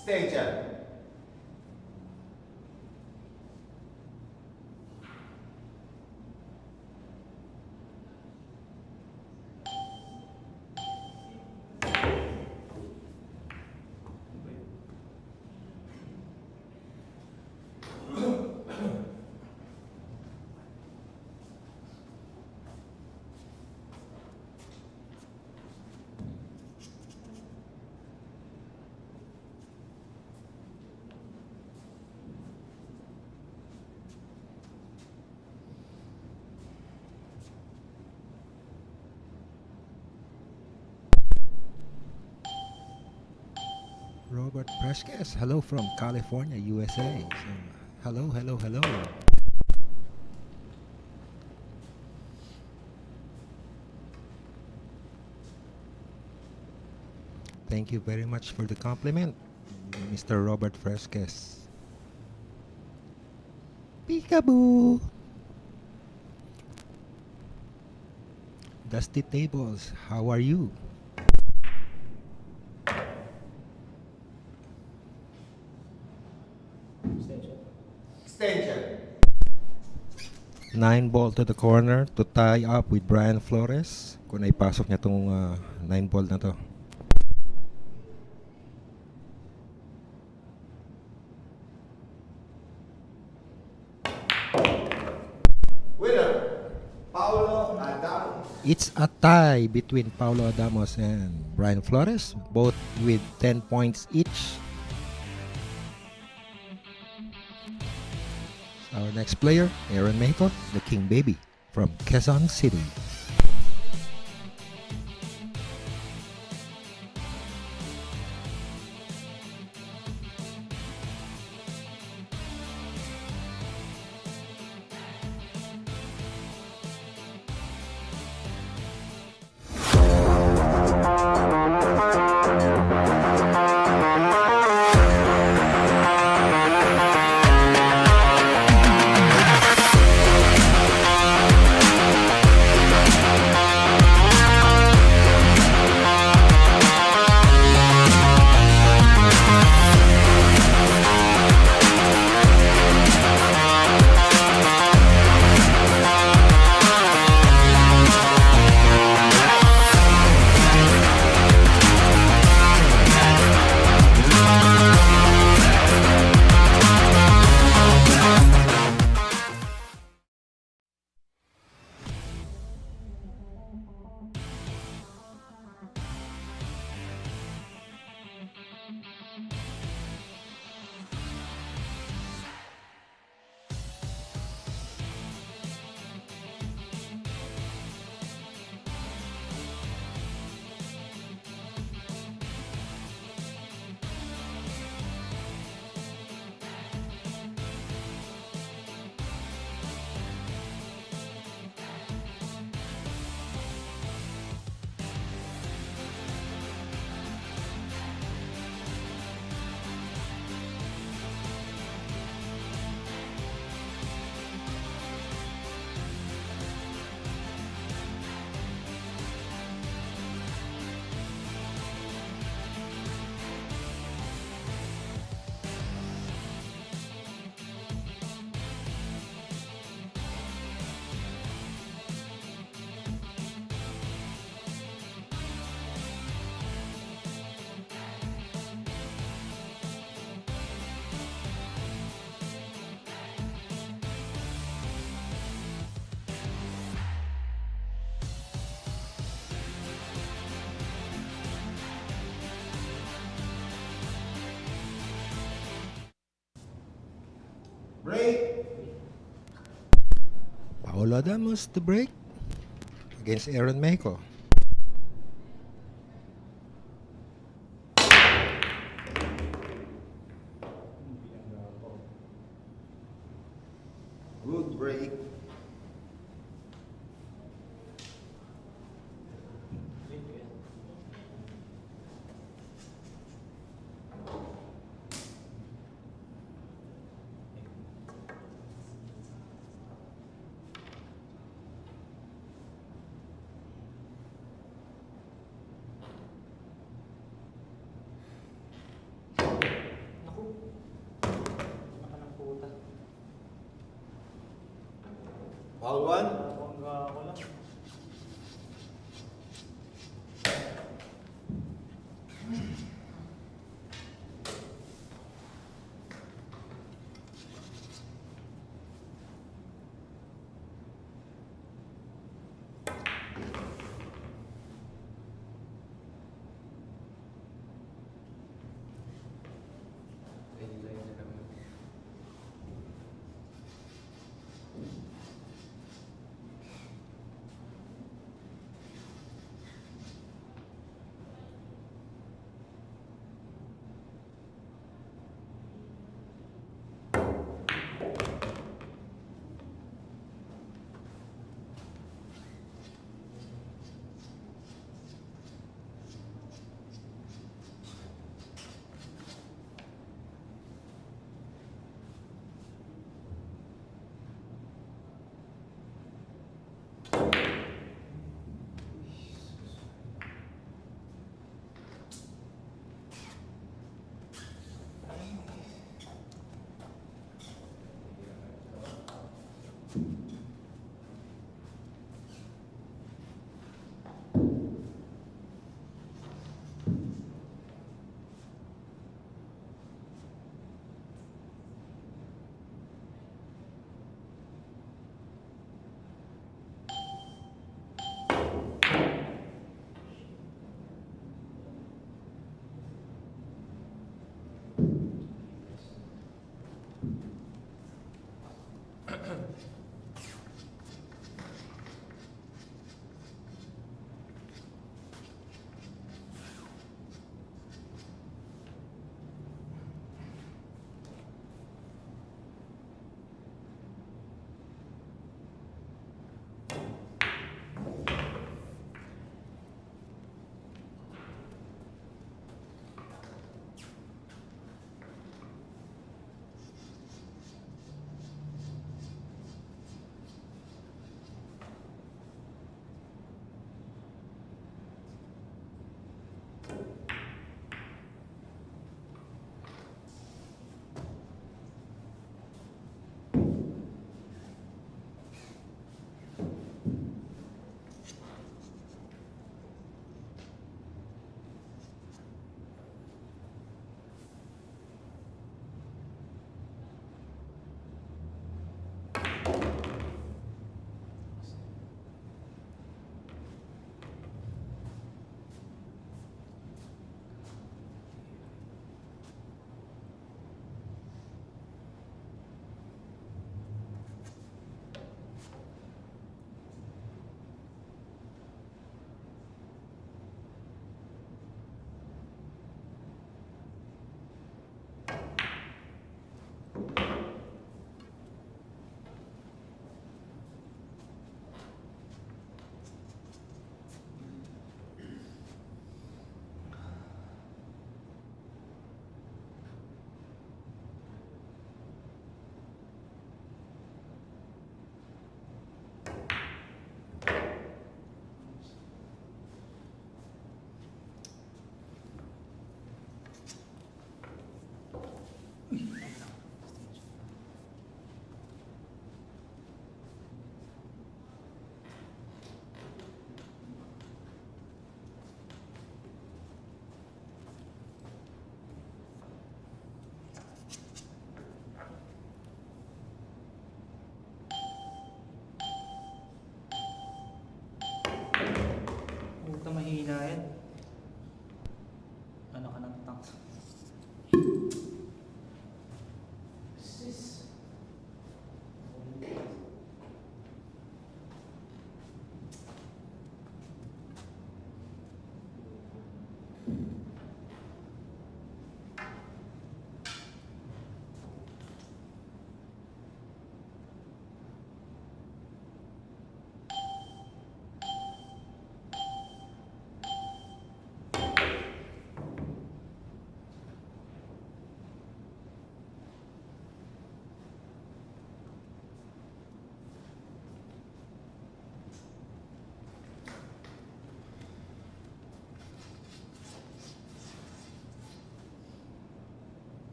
Speaker 6: Station.
Speaker 3: Robert Presques, hello from California, USA. So, hello, hello, hello. Thank you very much for the compliment, Mr. Robert Fresques. Peekaboo! Dusty Tables, how are you?
Speaker 6: Extension.
Speaker 3: 9 ball to the corner to tie up with Bryan Flores. Kung naipasok niya tong 9 ball na to.
Speaker 6: Winner, Paulo Adamos.
Speaker 3: It's a tie between Paulo Adamos and Bryan Flores, both with 10 points each. Our next player, Aaron Mejico, the King Baby from Quezon City.
Speaker 6: Break.
Speaker 3: Paulo Adamos to break against Aaron Mejico.
Speaker 6: Good break. Foul one.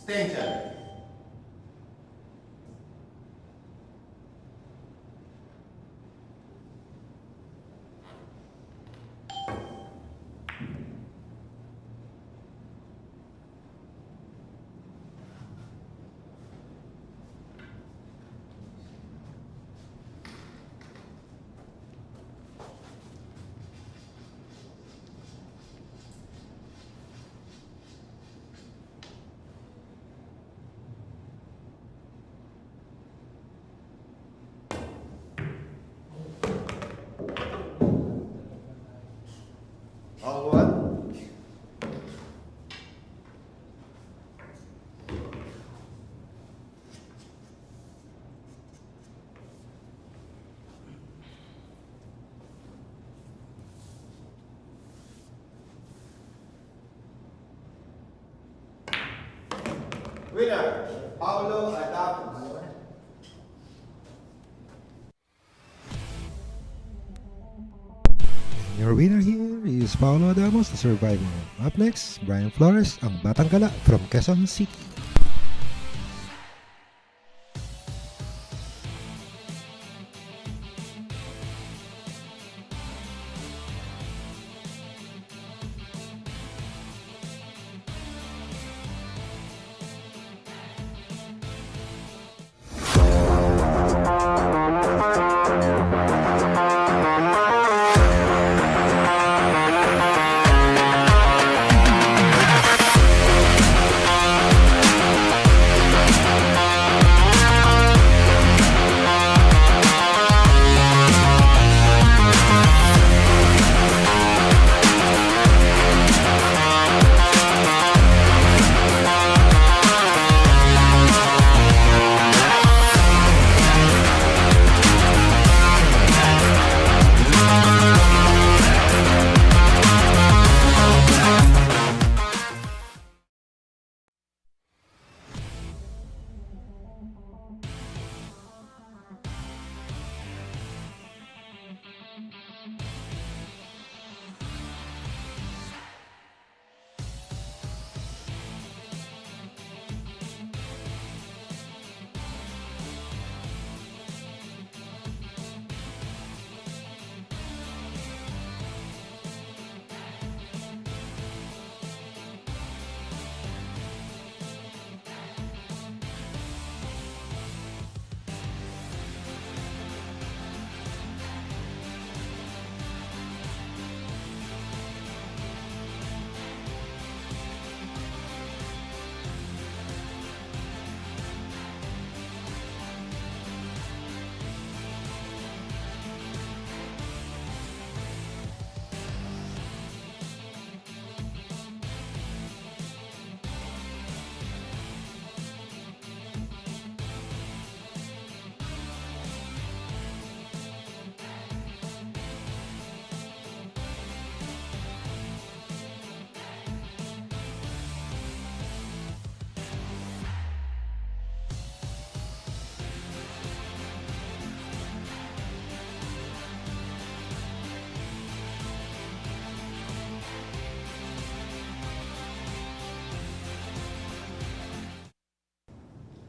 Speaker 6: Extension. All one. Winner, Paulo Adamos.
Speaker 3: Your winner here is Paulo Adamos, the survivor. Up next, Bryan Flores, ang Batang Gala from Quezon City.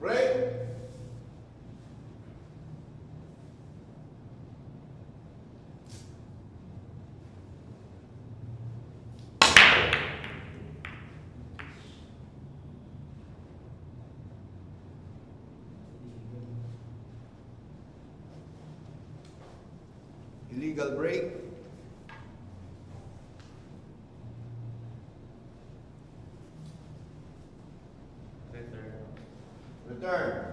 Speaker 6: Break. Illegal break. Return.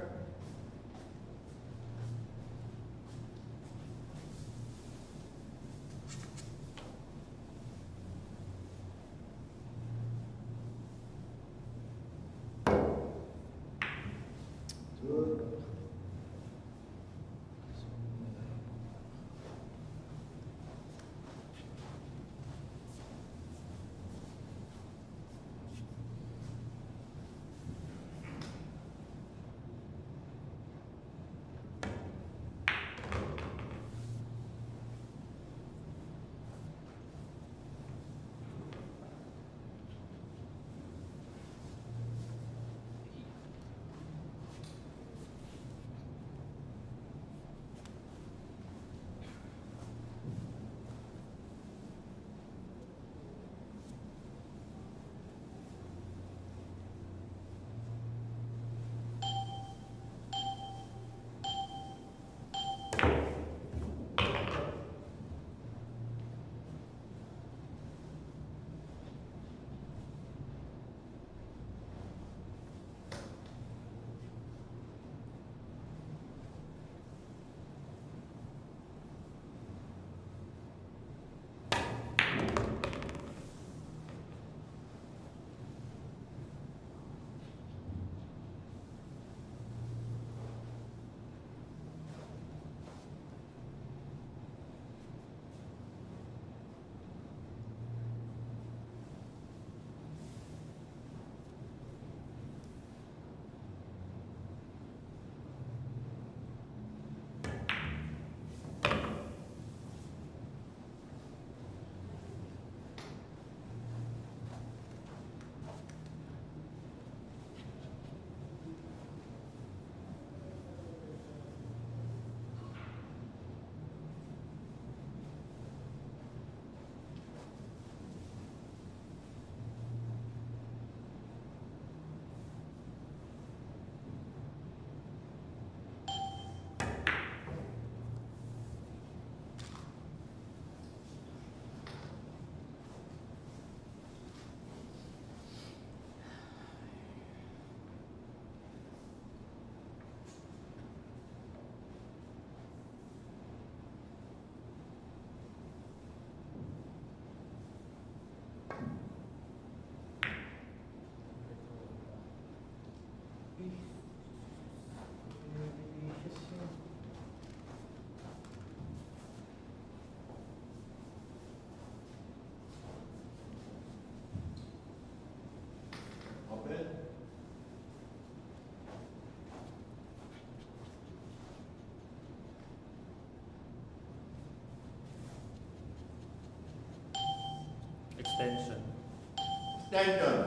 Speaker 6: Stanton.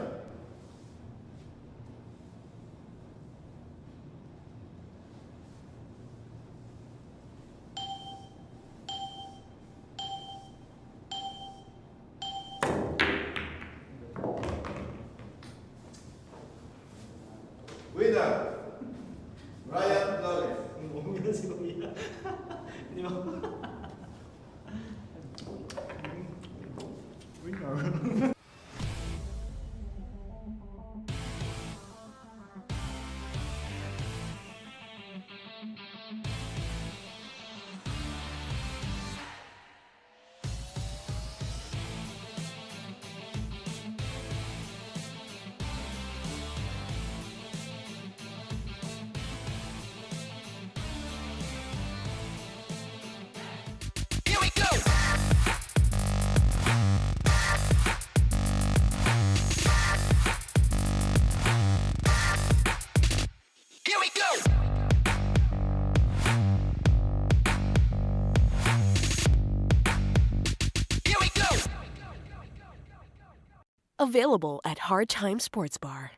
Speaker 6: Winner, Bryan Flores.
Speaker 5: Available at Hard Time Sports Bar.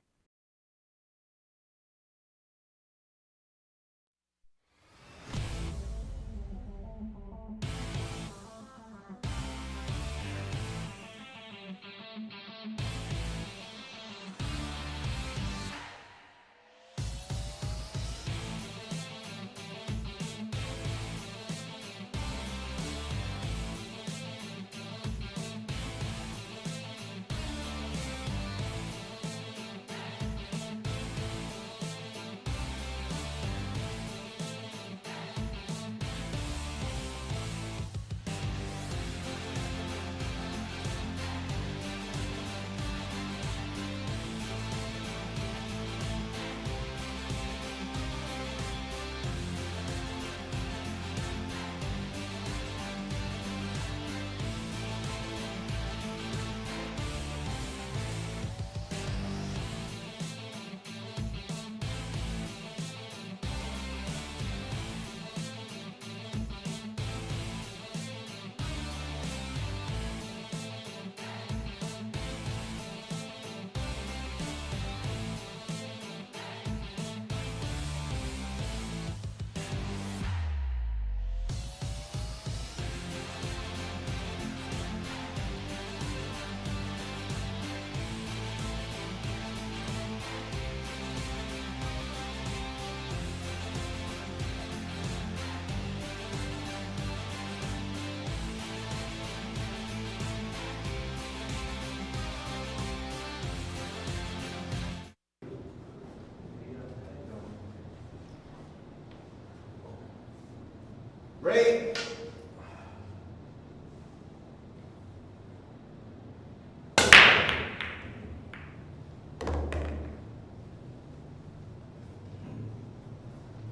Speaker 6: Break.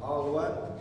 Speaker 6: All one.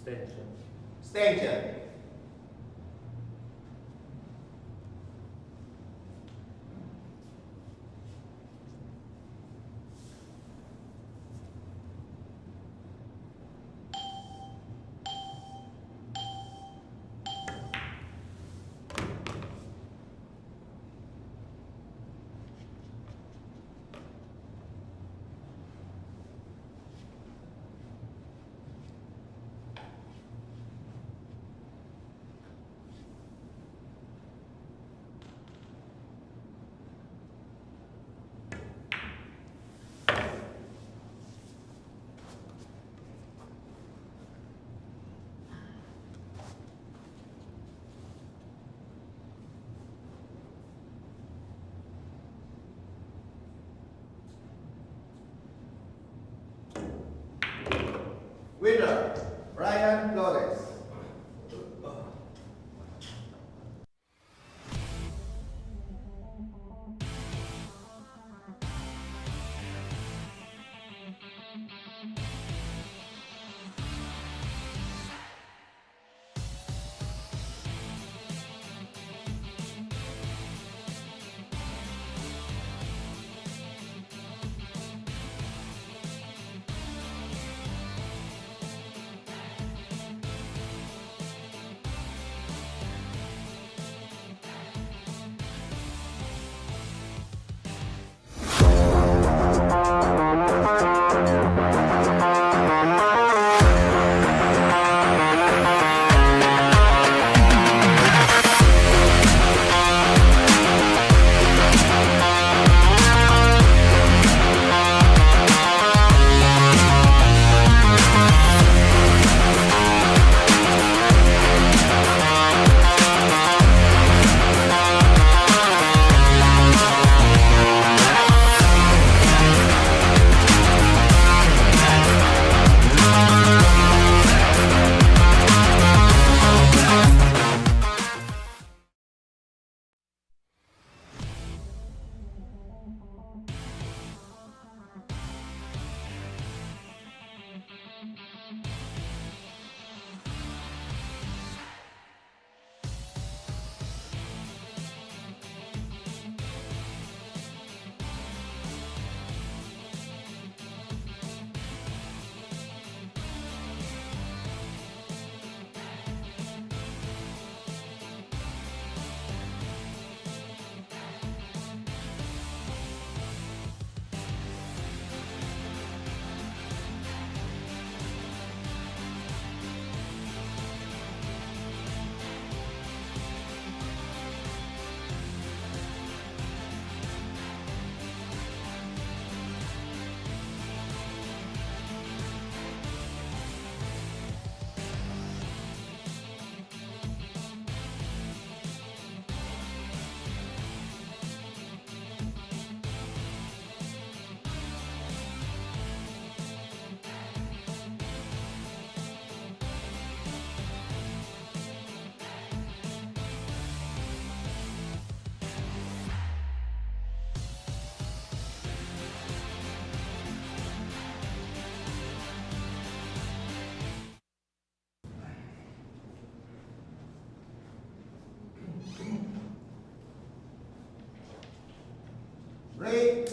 Speaker 6: Extension. Winner, Bryan Flores. Break.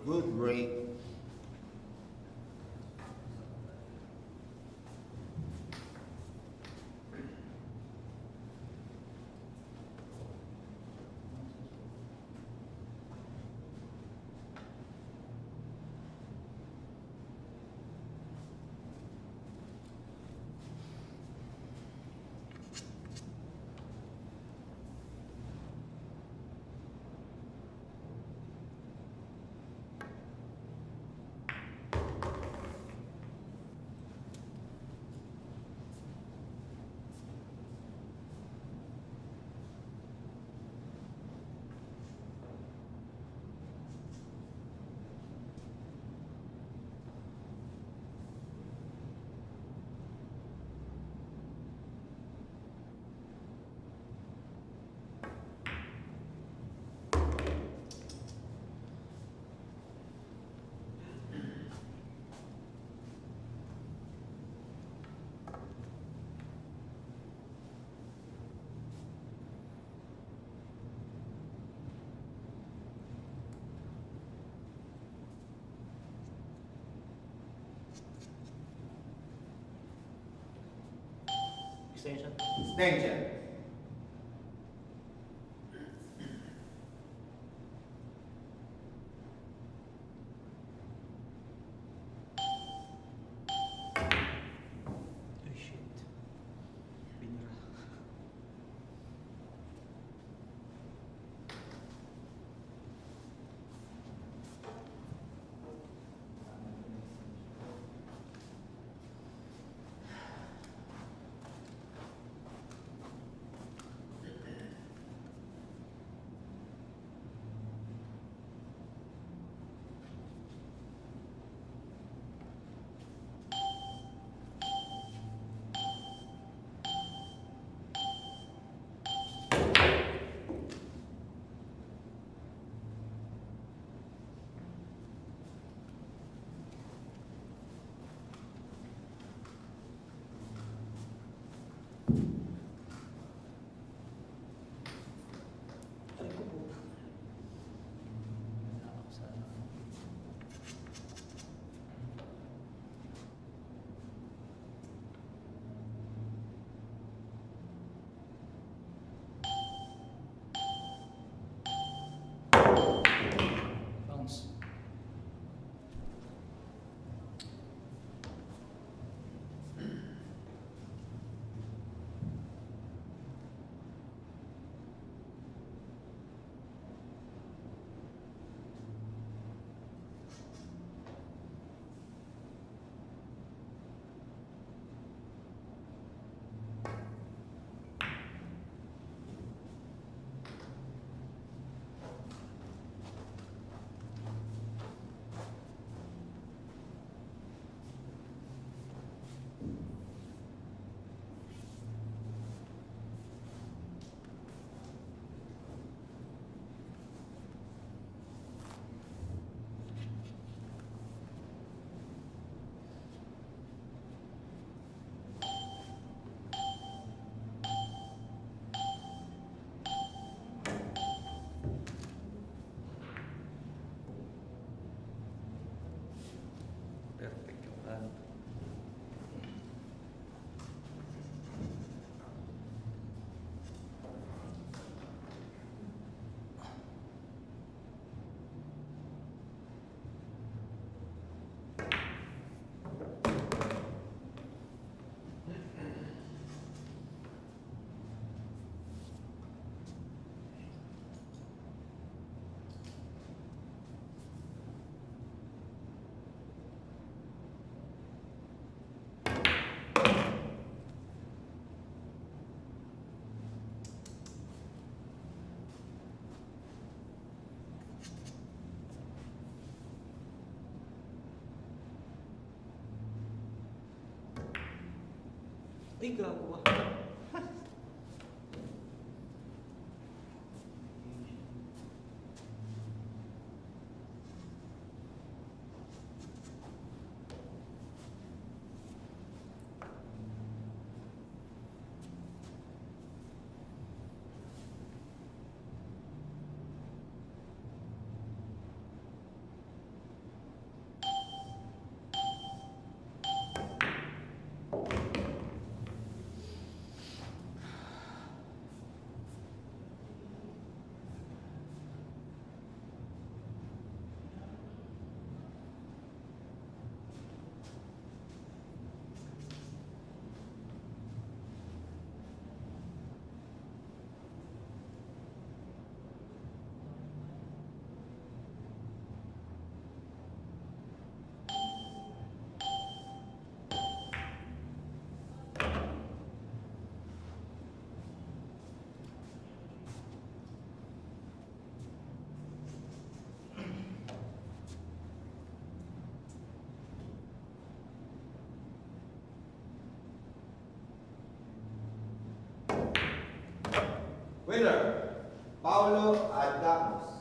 Speaker 6: Good break. Extension.
Speaker 7: Ay, gago ah.
Speaker 6: Winner, Paulo Adamos.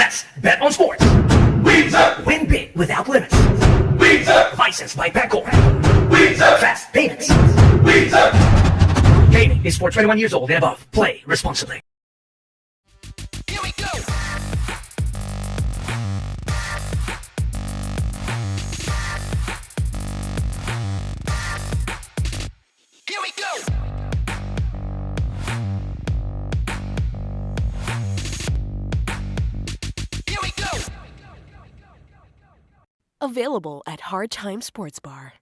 Speaker 1: Fast bet on sports. Win big without limits. Licensed by Pangor. Fast payments. Gaming is for 21 years old and above. Play responsibly. Here we go. Here we go. Here we go.
Speaker 5: Available at Hard Time Sports Bar.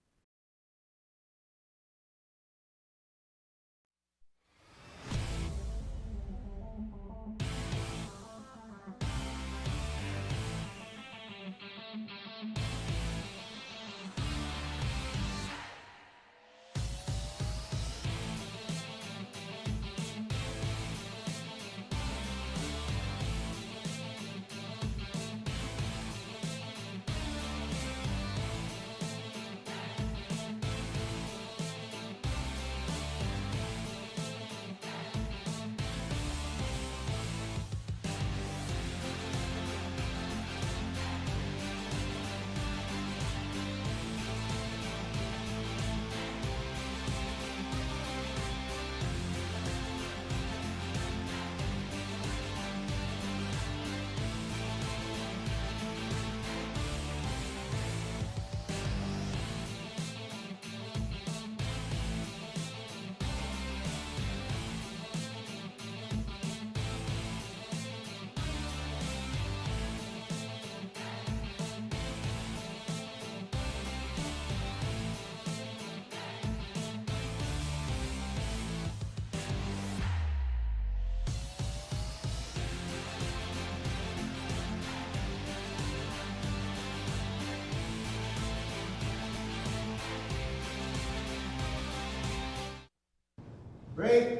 Speaker 6: Break.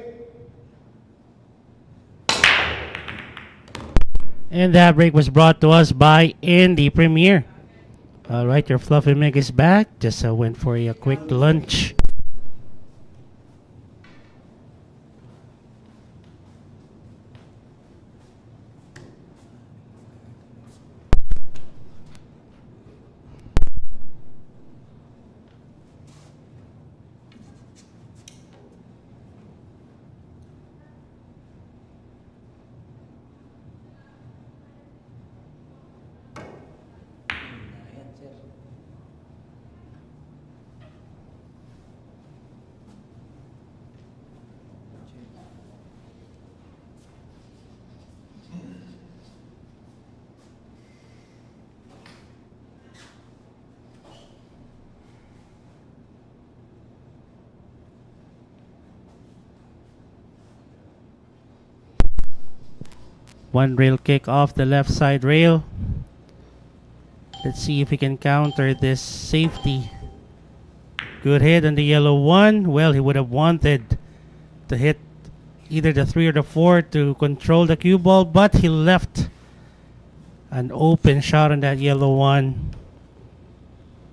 Speaker 4: And that break was brought to us by Indie Premier. Alright, your Fluffy Mick is back. Just went for a quick lunch.
Speaker 7: Ayan, sir.
Speaker 4: One rail kick off the left side rail. Let's see if he can counter this safety. Good hit on the yellow one. Well, he would have wanted to hit either the 3 or the 4 to control the cue ball, but he left an open shot on that yellow one.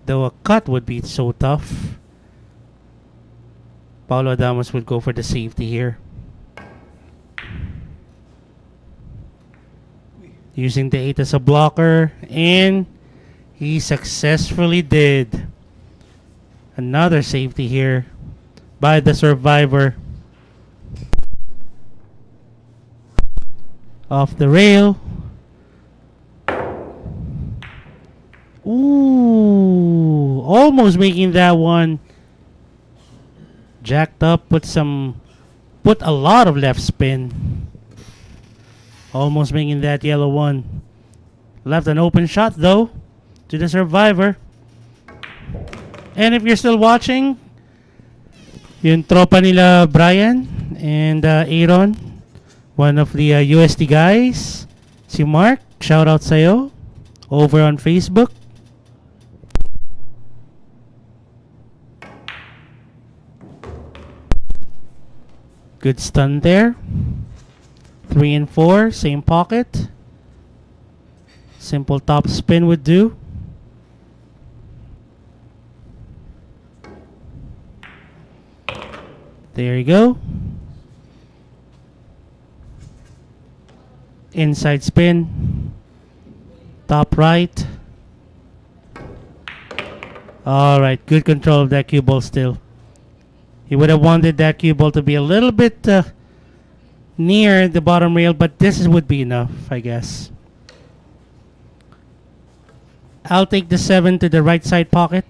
Speaker 4: Though a cut would be so tough. Paulo Adamos would go for the safety here. Using the 8 as a blocker, and he successfully did. Another safety here by the survivor. Off the rail. Ooh, almost making that one. Jacked up, put a lot of left spin. Almost making that yellow one. Left an open shot though to the survivor. And if you're still watching, yung tropa nila Bryan and Aaron, one of the USD guys, si Mark, shout out sa'yo over on Facebook. Good stun there. 3 and 4, same pocket. Simple top spin would do. There you go. Inside spin. Top right. Alright, good control of that cue ball still. He would have wanted that cue ball to be a little bit near the bottom rail, but this would be enough, I guess. I'll take the 7 to the right side pocket.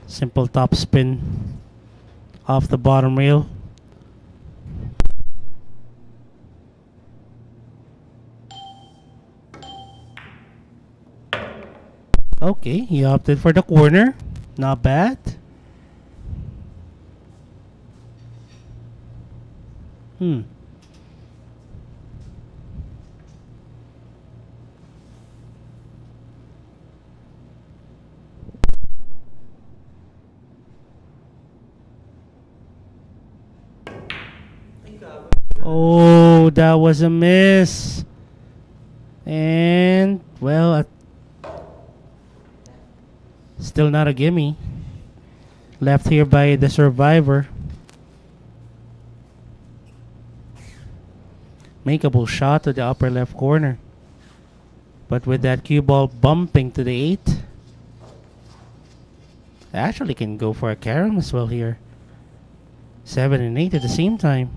Speaker 4: Simple top spin off the bottom rail. Okay, he opted for the corner. Not bad. Oh, that was a miss. And, well, still not a gimme. Left here by the survivor. Makeable shot to the upper left corner. But with that cue ball bumping to the 8, actually can go for a carom as well here. 7 and 8 at the same time.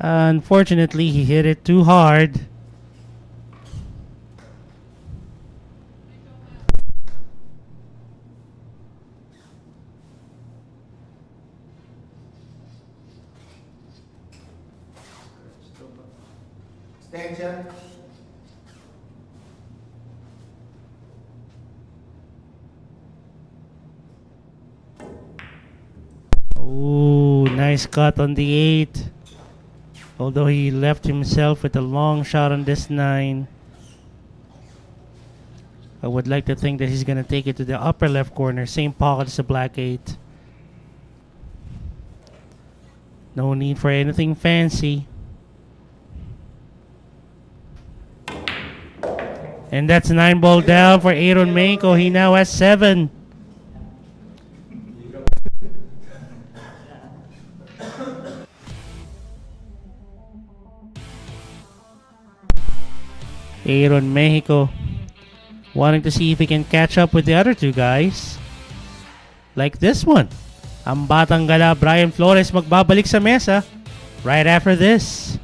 Speaker 4: Unfortunately, he hit it too hard.
Speaker 6: Extension.
Speaker 4: Oh, nice cut on the 8. Although he left himself with a long shot on this 9. I would like to think that he's going to take it to the upper left corner. Same pocket as the black 8. No need for anything fancy. And that's 9 ball down for Aaron Mejico. He now has 7. Aaron Mejico wanting to see if he can catch up with the other two guys. Like this one. Ang batang gala Bryan Flores magbabalik sa mesa right after this.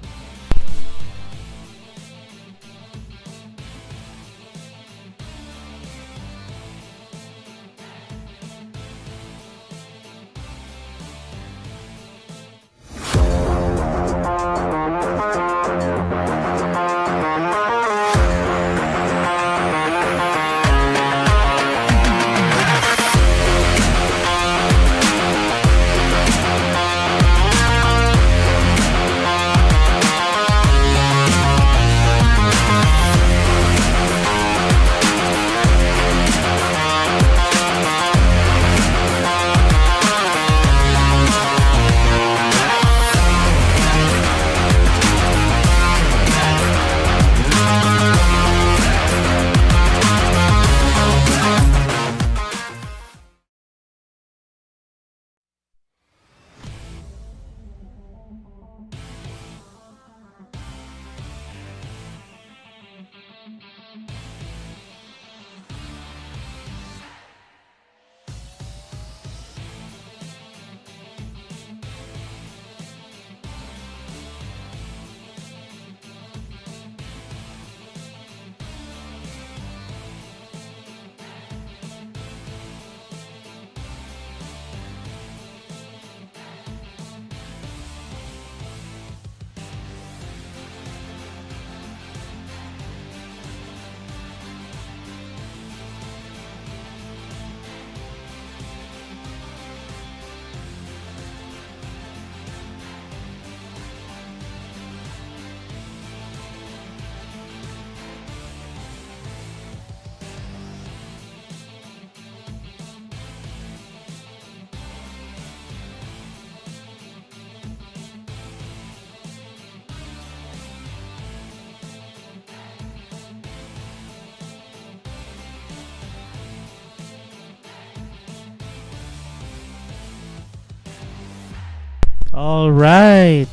Speaker 4: All right.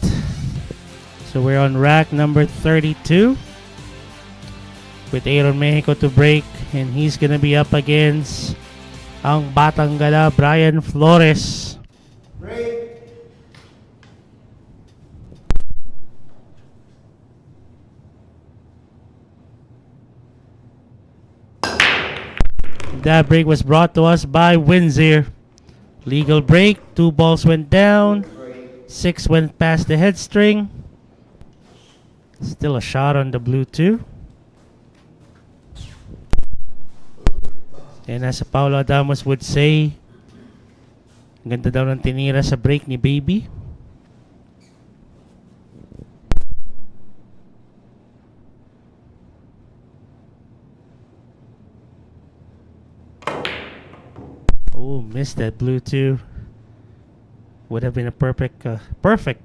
Speaker 4: So we're on rack number 32 with Aaron Mexico to break, and he's gonna be up against ang Batang Gala, Bryan Flores.
Speaker 6: Break.
Speaker 4: That break was brought to us by Windsor. Legal break. 2 balls went down. 6 went past the head string. Still a shot on the blue 2. And as Paulo Adamos would say, ganda daw ng tinira sa break ni Baby. Oh, missed that blue 2. Would have been a perfect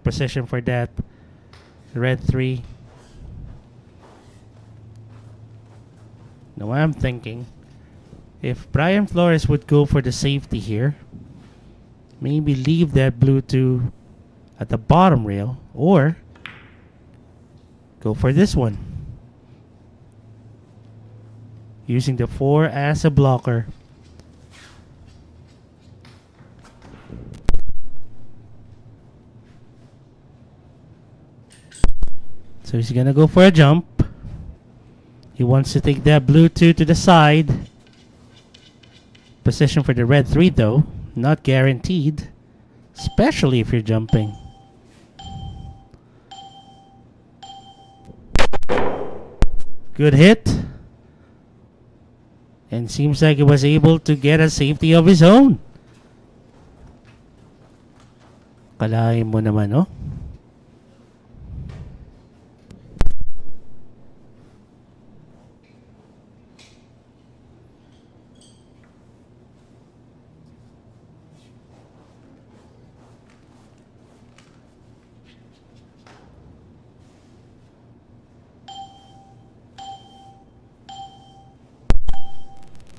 Speaker 4: position for that red 3. Now I'm thinking, if Bryan Flores would go for the safety here, maybe leave that blue 2 at the bottom rail, or go for this one, using the 4 as a blocker. So he's gonna go for a jump. He wants to take that blue 2 to the side. Position for the red 3 though, not guaranteed, especially if you're jumping. Good hit. And seems like he was able to get a safety of his own. Kalahin mo naman, no?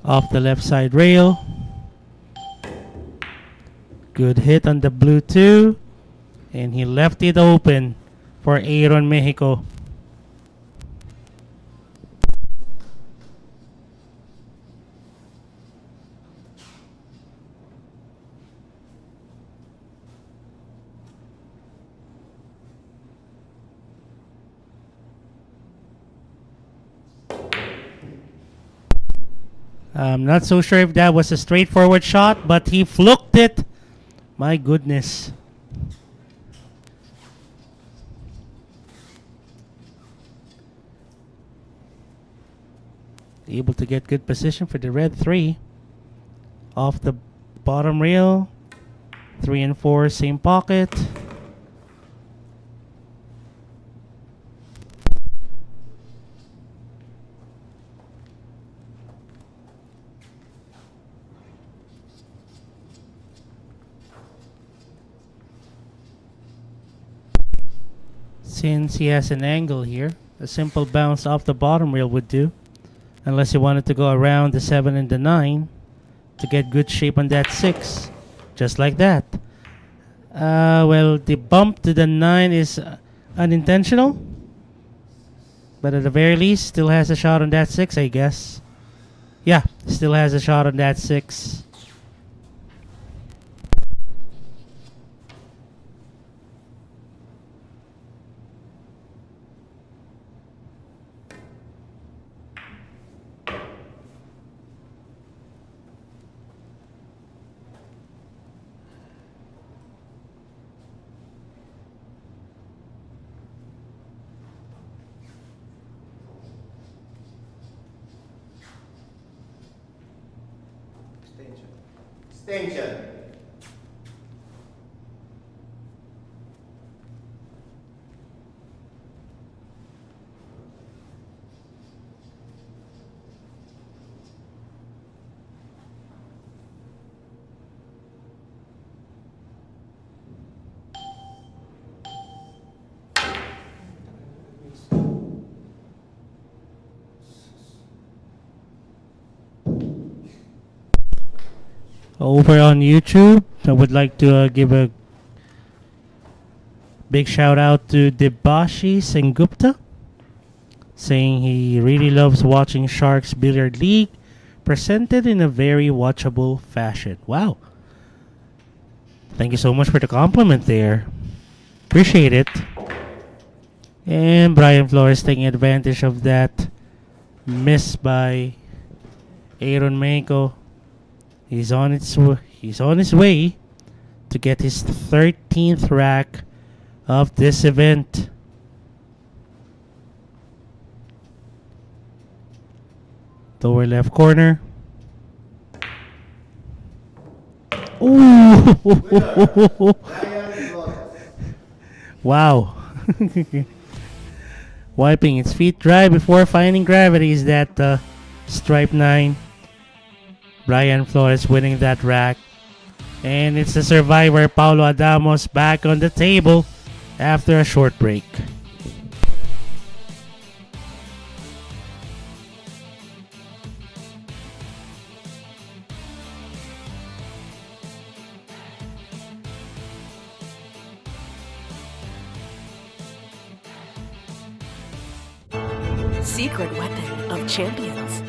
Speaker 4: Off the left side rail. Good hit on the blue 2. And he left it open for Aaron Mexico. I'm not so sure if that was a straightforward shot, but he fluked it. My goodness. Able to get good position for the red 3. Off the bottom rail. 3 and 4, same pocket. Since he has an angle here, a simple bounce off the bottom rail would do. Unless he wanted to go around the 7 and the 9 to get good shape on that 6. Just like that. Well, the bump to the 9 is unintentional. But at the very least, still has a shot on that 6, I guess. Yeah, still has a shot on that 6.
Speaker 6: Extension.
Speaker 4: Over on YouTube, I would like to give a Big shout out to Debashi Sengupta, saying he really loves watching Sharks Billiard League presented in a very watchable fashion. Wow. Thank you so much for the compliment there. Appreciate it. And Brian Flores taking advantage of that miss by Aaron Mejico. He's on his way to get his 13th rack of this event. Lower left corner. Ooh!
Speaker 6: Bryan Flores.
Speaker 4: Wow. Wiping its feet dry before finding gravity is that stripe 9. Brian Flores winning that rack. And it's the survivor Paulo Adamos back on the table after a short break.
Speaker 5: Secret weapon of champions.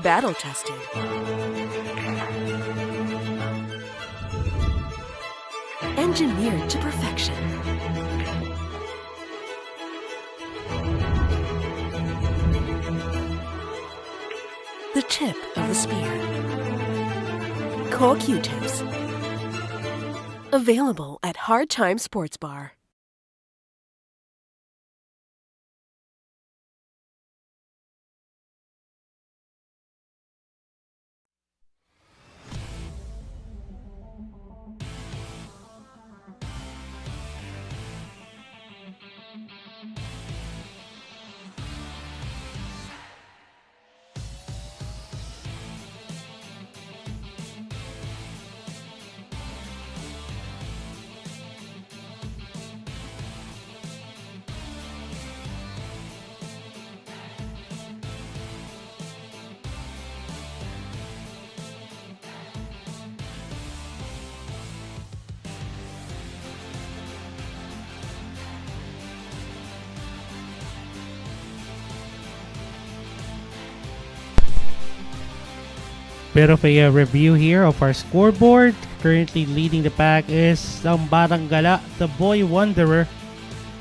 Speaker 5: Battle tested. Engineered to perfection. The tip of the spear. Core Q-tips. Available at Hard Time Sports Bar.
Speaker 4: Bit of a review here of our scoreboard. Currently leading the pack is ang Batang Gala, the Boy Wanderer,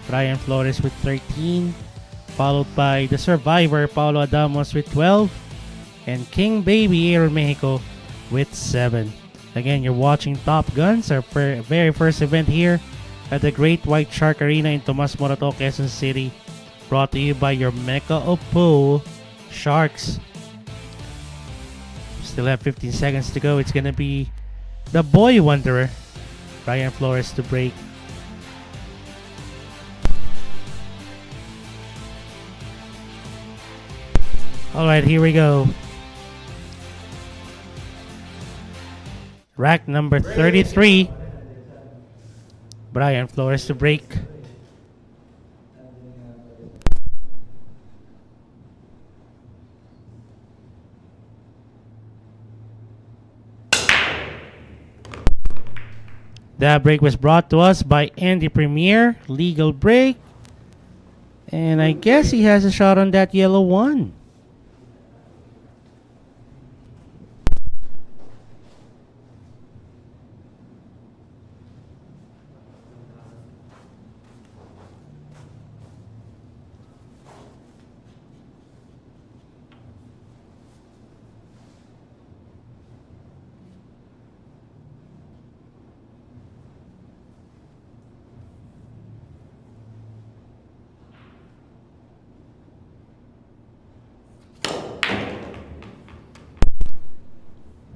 Speaker 4: Brian Flores with 13, followed by the Survivor, Paulo Adamos with 12, and King Baby Aaron Mejico with 7. Again, you're watching Top Guns, our very first event here at the Great White Shark Arena in Tomas Morato, Quezon City, brought to you by your Mecca of Pool, Sharks. Still have 15 seconds to go. It's gonna be the Boy Wanderer, Brian Flores, to break. Alright, here we go. Rack number 33. Brian Flores to break. That break was brought to us by Andy Premier. Legal break. And I guess he has a shot on that yellow one.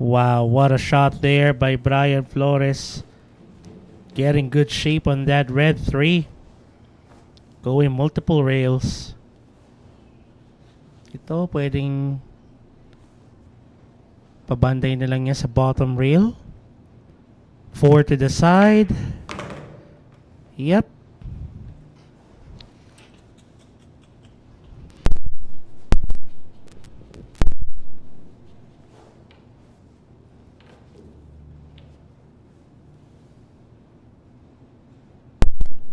Speaker 4: Wow, what a shot there by Brian Flores. Getting good shape on that red 3. Going multiple rails. Ito, pwedeng pabanday na lang niya sa bottom rail. 4 to the side. Yep.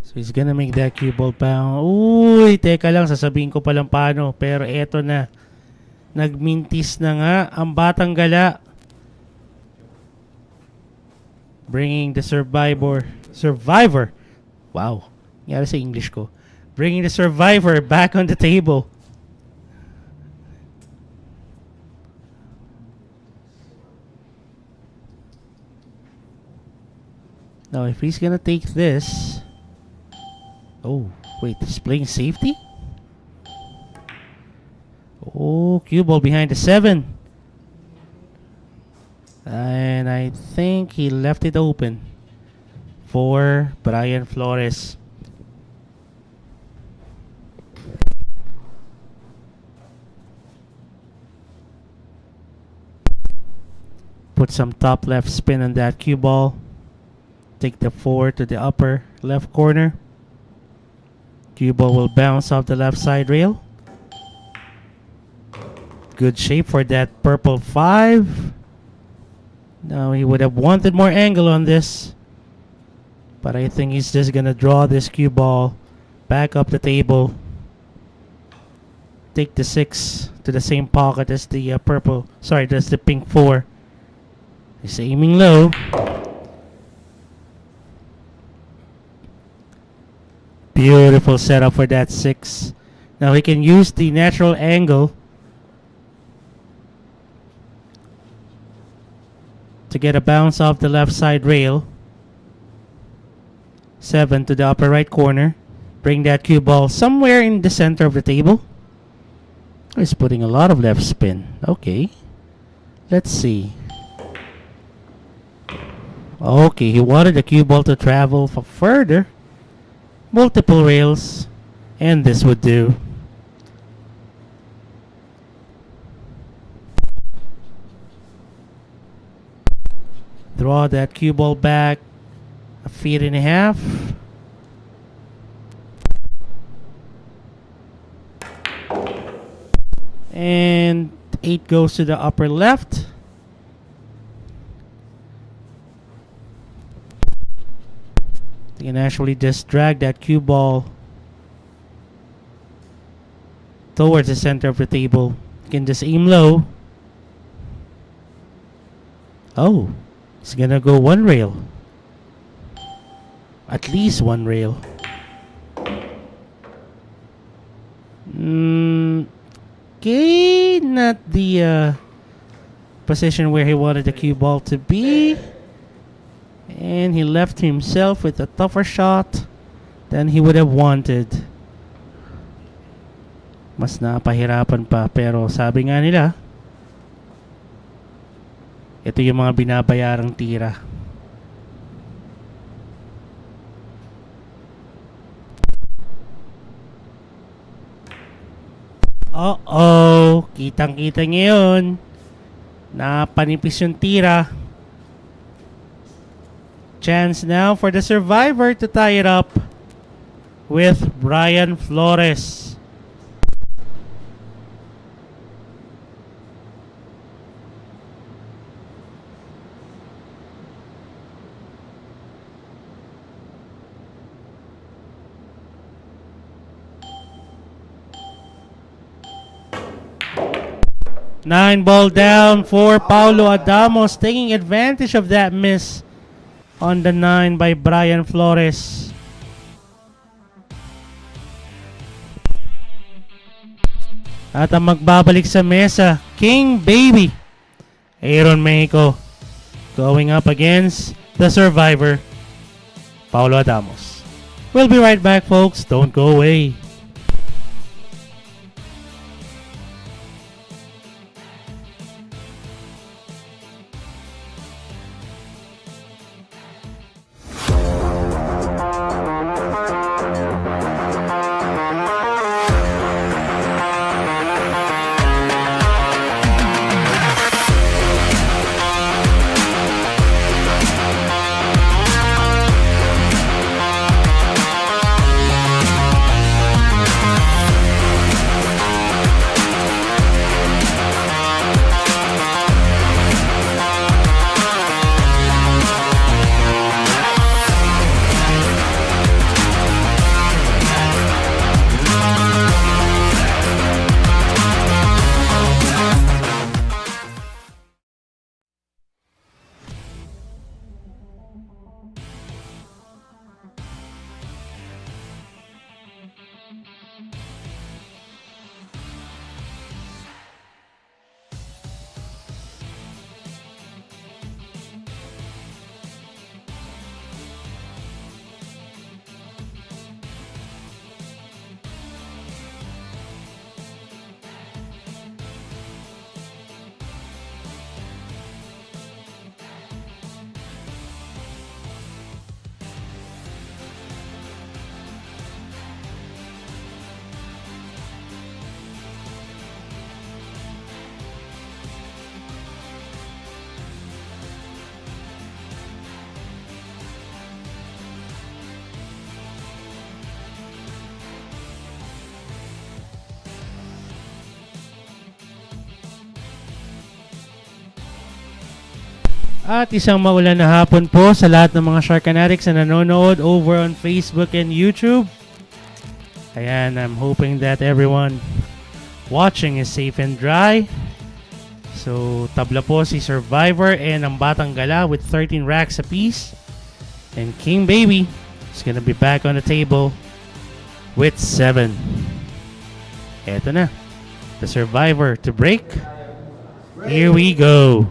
Speaker 4: So he's gonna make that cue ball bounce. Uy, teka lang, sasabihin ko palang paano. Pero eto na. Nagmintis na nga ang batang gala. Bringing the survivor. Wow. Nangyari sa English ko. Bringing the survivor back on the table. Now, if he's gonna take this... Oh, wait, he's playing safety? Oh, cue ball behind the 7. And I think he left it open for Bryan Flores. Put some top left spin on that cue ball. Take the 4 to the upper left corner. Cue ball will bounce off the left side rail. Good shape for that purple 5. Now he would have wanted more angle on this. But I think he's just gonna draw this cue ball back up the table. Take the 6 to the same pocket as the that's the pink 4. He's aiming low. Beautiful setup for that 6. Now he can use the natural angle to get a bounce off the left side rail. 7 to the upper right corner. Bring that cue ball somewhere in the center of the table. He's putting a lot of left spin. Okay. Let's see. Okay, he wanted the cue ball to travel for further. Multiple rails. And this would do. Draw that cue ball back a feet and a half. And 8 goes to the upper left. You can actually just drag that cue ball towards the center of the table. You can just aim low. Oh, it's gonna go one rail. At least one rail. Okay, not the position where he wanted the cue ball to be. And he left himself with a tougher shot than he would have wanted. Mas napahirapan pa, pero sabi nga nila, ito yung mga binabayarang tira. Uh-oh, kitang-kita niya yun. Napanipis yung tira. Chance now for the survivor to tie it up with Bryan Flores. Nine ball down for Paulo Adamos, taking advantage of that miss on the 9 by Bryan Flores. At ang magbabalik sa mesa, King Baby Aaron Mejico, going up against the survivor, Paulo Adamos. We'll be right back, folks. Don't go away. At isang maulan na hapon po sa lahat ng mga Shark Fanatics na nanonood over on Facebook and YouTube. Ayan, I'm hoping that everyone watching is safe and dry. So, tabla po si Survivor and ang Batang Gala with 13 racks apiece. And King Baby is gonna be back on the table with 7. Eto na. The Survivor to break. Here we go.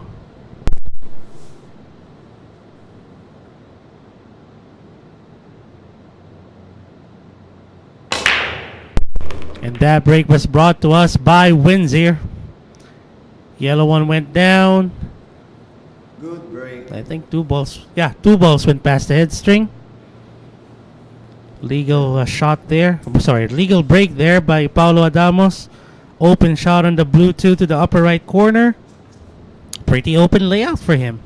Speaker 4: And that break was brought to us by Windsor. Yellow one went down.
Speaker 6: Good break.
Speaker 4: I think 2 balls. Yeah, 2 balls went past the head string. Legal shot there. I'm sorry, legal break there by Paulo Adamos. Open shot on the blue 2 to the upper right corner. Pretty open layout for him.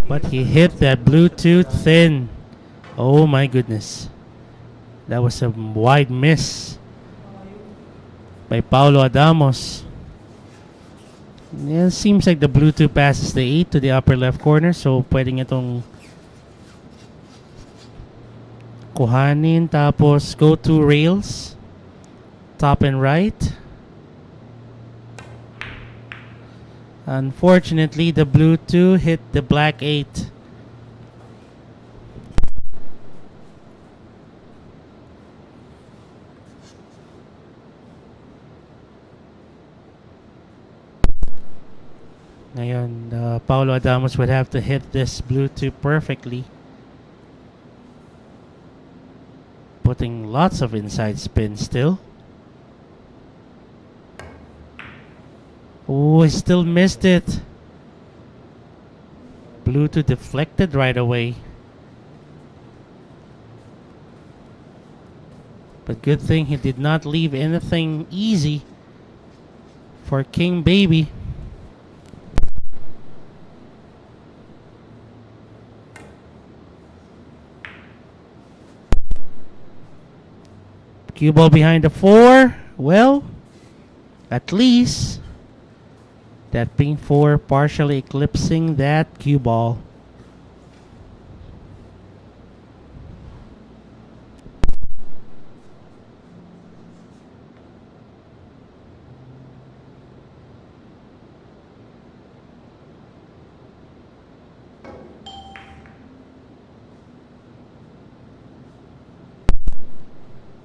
Speaker 4: But he hit that Bluetooth thin. Oh my goodness. That was a wide miss by Paulo Adamos. Yeah, it seems like the Bluetooth passes the 8 to the upper left corner. So pwedeng itong kuhanin tapos go to rails. Top and right. Unfortunately, the blue 2 hit the black 8. Ngayon, Paulo Adamos would have to hit this blue 2 perfectly. Putting lots of inside spin still. Oh, he still missed it. Blue 2 deflected right away. But good thing he did not leave anything easy for King Baby. Cue ball behind the 4. Well, at least that ping 4 partially eclipsing that cue ball.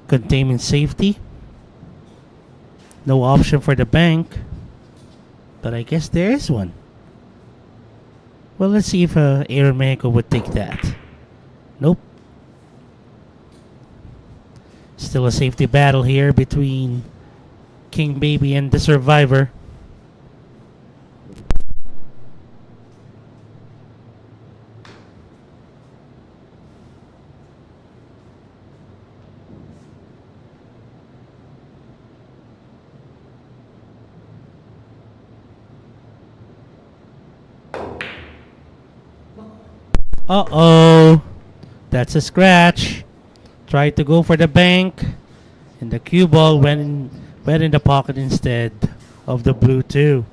Speaker 4: Containment safety. No option for the bank. But I guess there is one. Well, let's see if Aaron Mejico would take that. Nope. Still a safety battle here between King Baby and the Survivor. Uh-oh. That's a scratch. Tried to go for the bank. And the cue ball went in the pocket instead of the blue 2.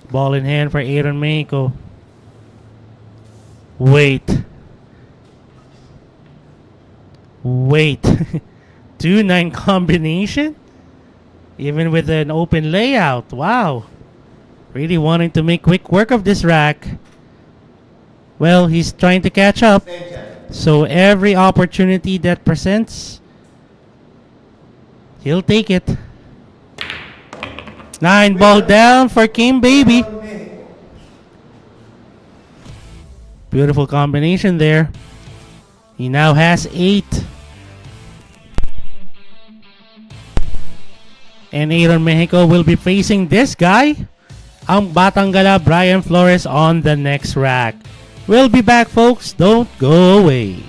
Speaker 4: Ball in hand for Aaron Mejico. Wait. 2-9 combination? Even with an open layout. Wow. Really wanting to make quick work of this rack. Well, he's trying to catch up. So every opportunity that presents, he'll take it. 9 ball down for King Baby. Beautiful combination there. He now has 8. And Aaron Mejico will be facing this guy, ang Batang Gala Bryan Flores on the next rack. We'll be back, folks. Don't go away.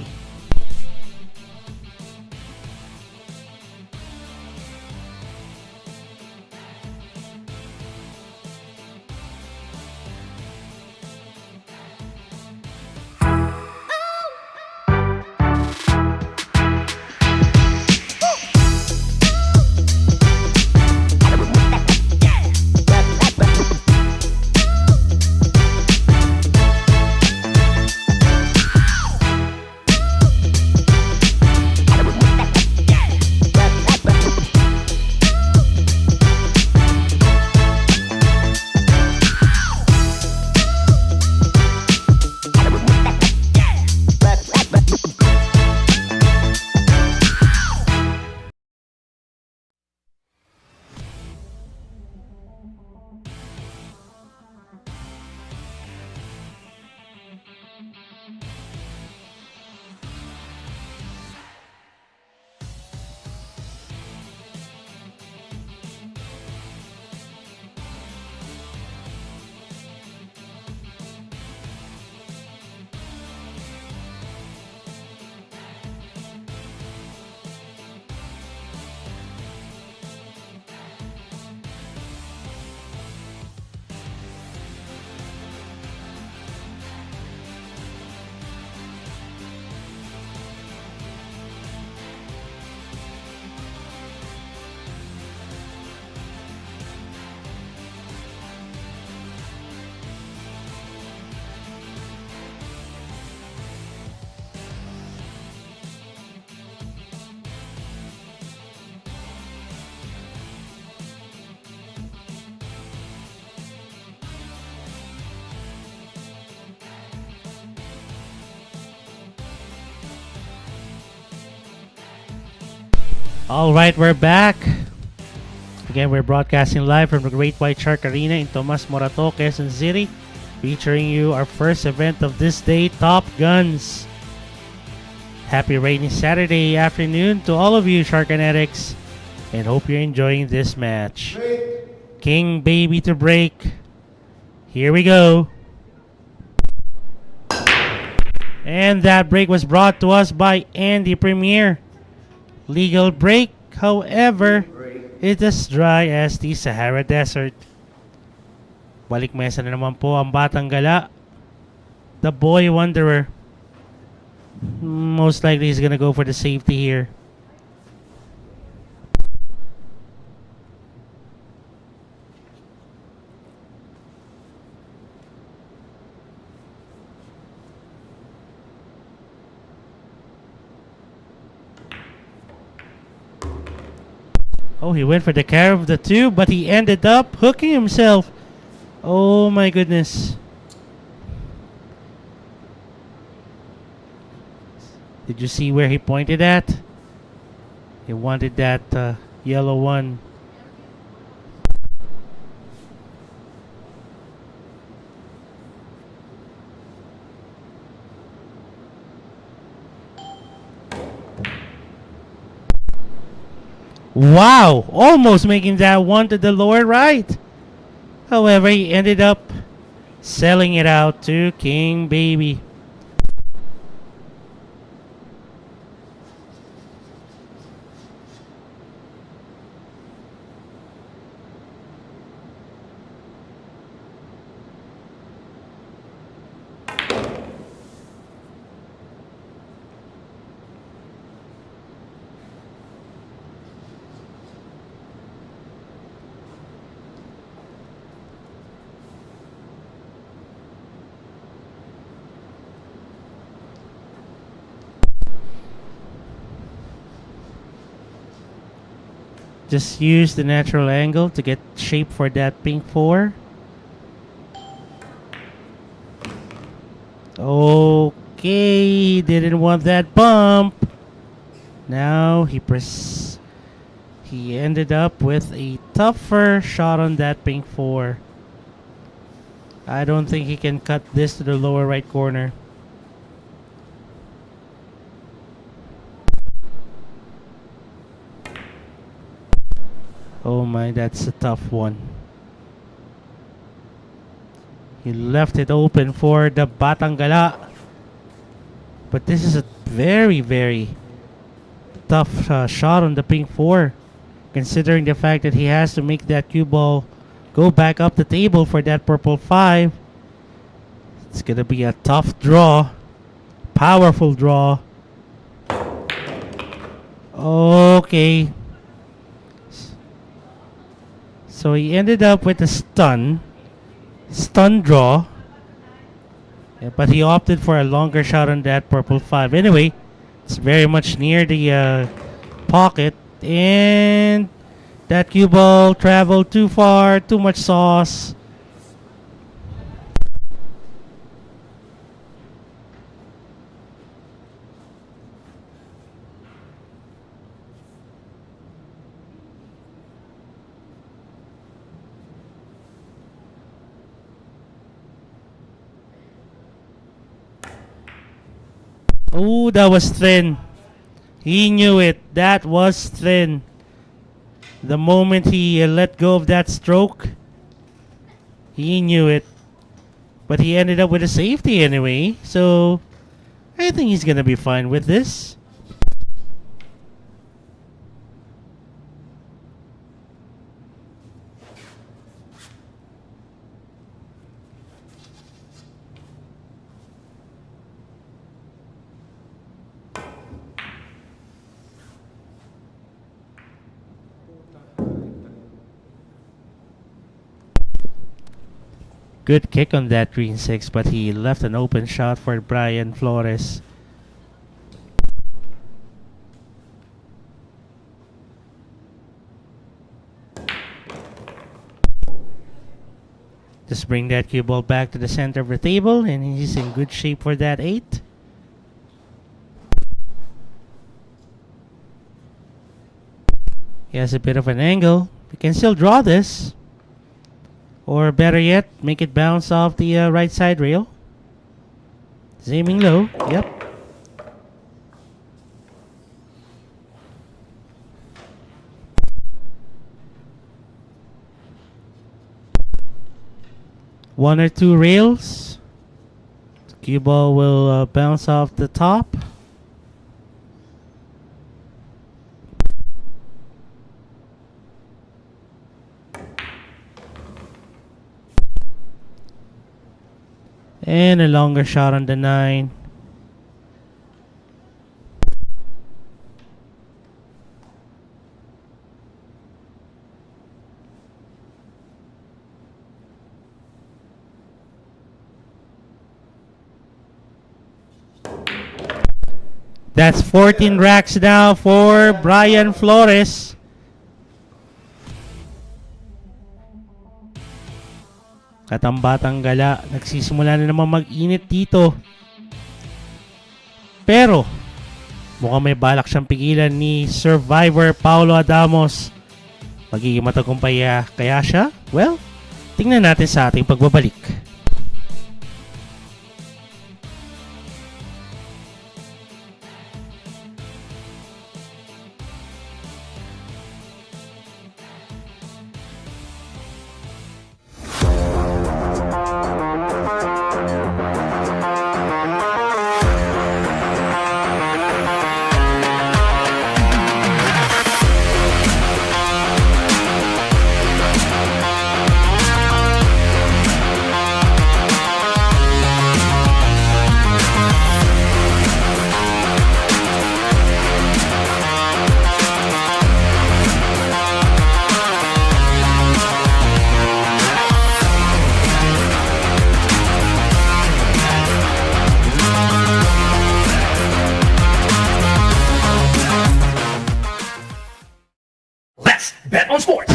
Speaker 4: All right, we're back. Again, we're broadcasting live from the Great White Shark Arena in Tomas Morato, Quezon City, featuring you our first event of this day, Top Guns. Happy rainy Saturday afternoon to all of you Shark Fanatics, and hope you're enjoying this match. King baby to break. Here we go. And that break was brought to us by Andy Premier. Legal break, however, it is dry as the Sahara Desert. Balik mesa na naman po ang Batang Gala. The Boy Wanderer. Most likely he's gonna go for the safety here. Oh, he went for the carry of the two, but he ended up hooking himself. Oh my goodness. Did you see where he pointed at? He wanted that yellow one. Wow! Almost making that one to the lower right. However, he ended up selling it out to King Baby. Just use the natural angle to get shape for that pink 4. Okay, he didn't want that bump. Now he ended up with a tougher shot on that pink 4. I don't think he can cut this to the lower right corner. Oh my, that's a tough one. He left it open for the Batang Gala. But this is a very, very tough shot on the pink 4. Considering the fact that he has to make that cue ball go back up the table for that purple 5. It's going to be a tough draw. Powerful draw. Okay. So he ended up with a stun draw, but he opted for a longer shot on that purple 5. Anyway, it's very much near the pocket, and that cue ball traveled too far, too much sauce. Oh, that was thin. He knew it. That was thin. The moment he let go of that stroke, he knew it. But he ended up with a safety anyway. So, I think he's going to be fine with this. Good kick on that green 6, but he left an open shot for Bryan Flores. Just bring that cue ball back to the center of the table, and he's in good shape for that 8. He has a bit of an angle. We can still draw this. Or better yet, make it bounce off the right side rail. He's aiming low. Yep. One or two rails. The cue ball will bounce off the top. And a longer shot on the 9. That's 14 racks now for Bryan Flores. Katambatang gala. Nagsisimula na naman mag-init dito. Pero, mukhang may balak siyang pigilan ni Survivor Paulo Adamos. Magiging matagumpay kaya siya? Well, tingnan natin sa ating pagbabalik.
Speaker 1: Bet on sports.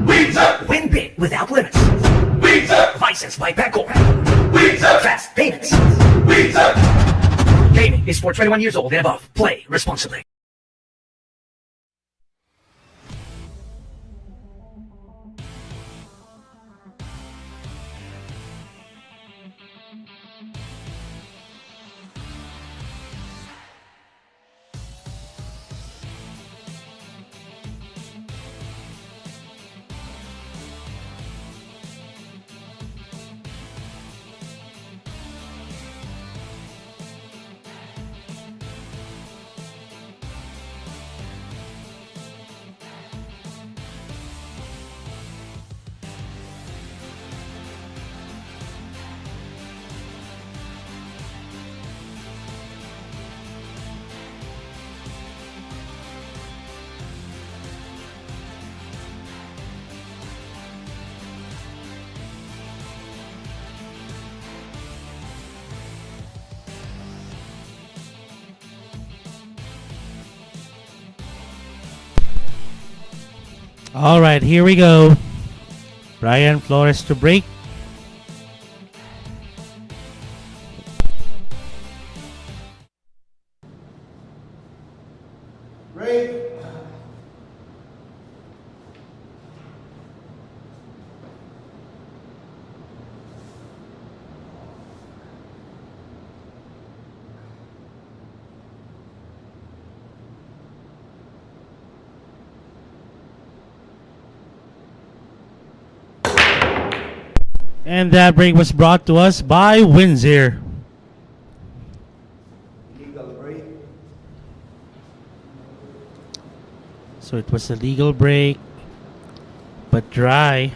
Speaker 1: Win big without limits. Licensed by Pangor. Fast payments. Gaming is for 21 years old and above. Play responsibly.
Speaker 4: All right, here we go. Bryan Flores to break.
Speaker 6: Break.
Speaker 4: And that break was brought to us by Windsor.
Speaker 6: Legal break.
Speaker 4: So it was a legal break, but dry.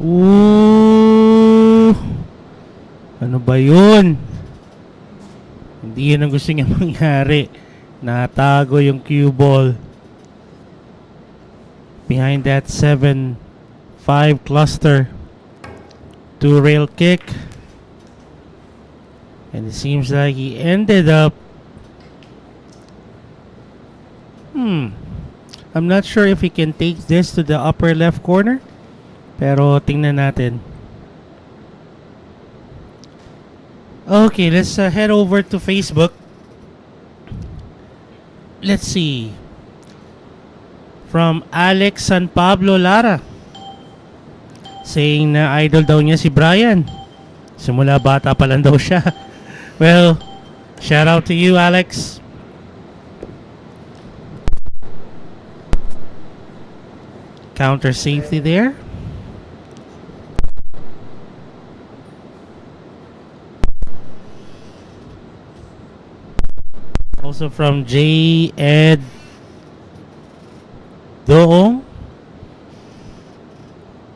Speaker 4: Ooh! Ano ba yun? Hindi yun ang gusto niya mangyari. Natago yung cue ball behind that 7-5 cluster. 2-rail kick. And it seems like he ended up... I'm not sure if he can take this to the upper left corner. Pero tingnan natin. Okay, let's head over to Facebook. Let's see. From Alex San Pablo Lara. Saying na idol daw niya si Bryan. Simula bata pa lang daw siya. Well, shout out to you, Alex. Counter safety there. Also from J. Ed Doong.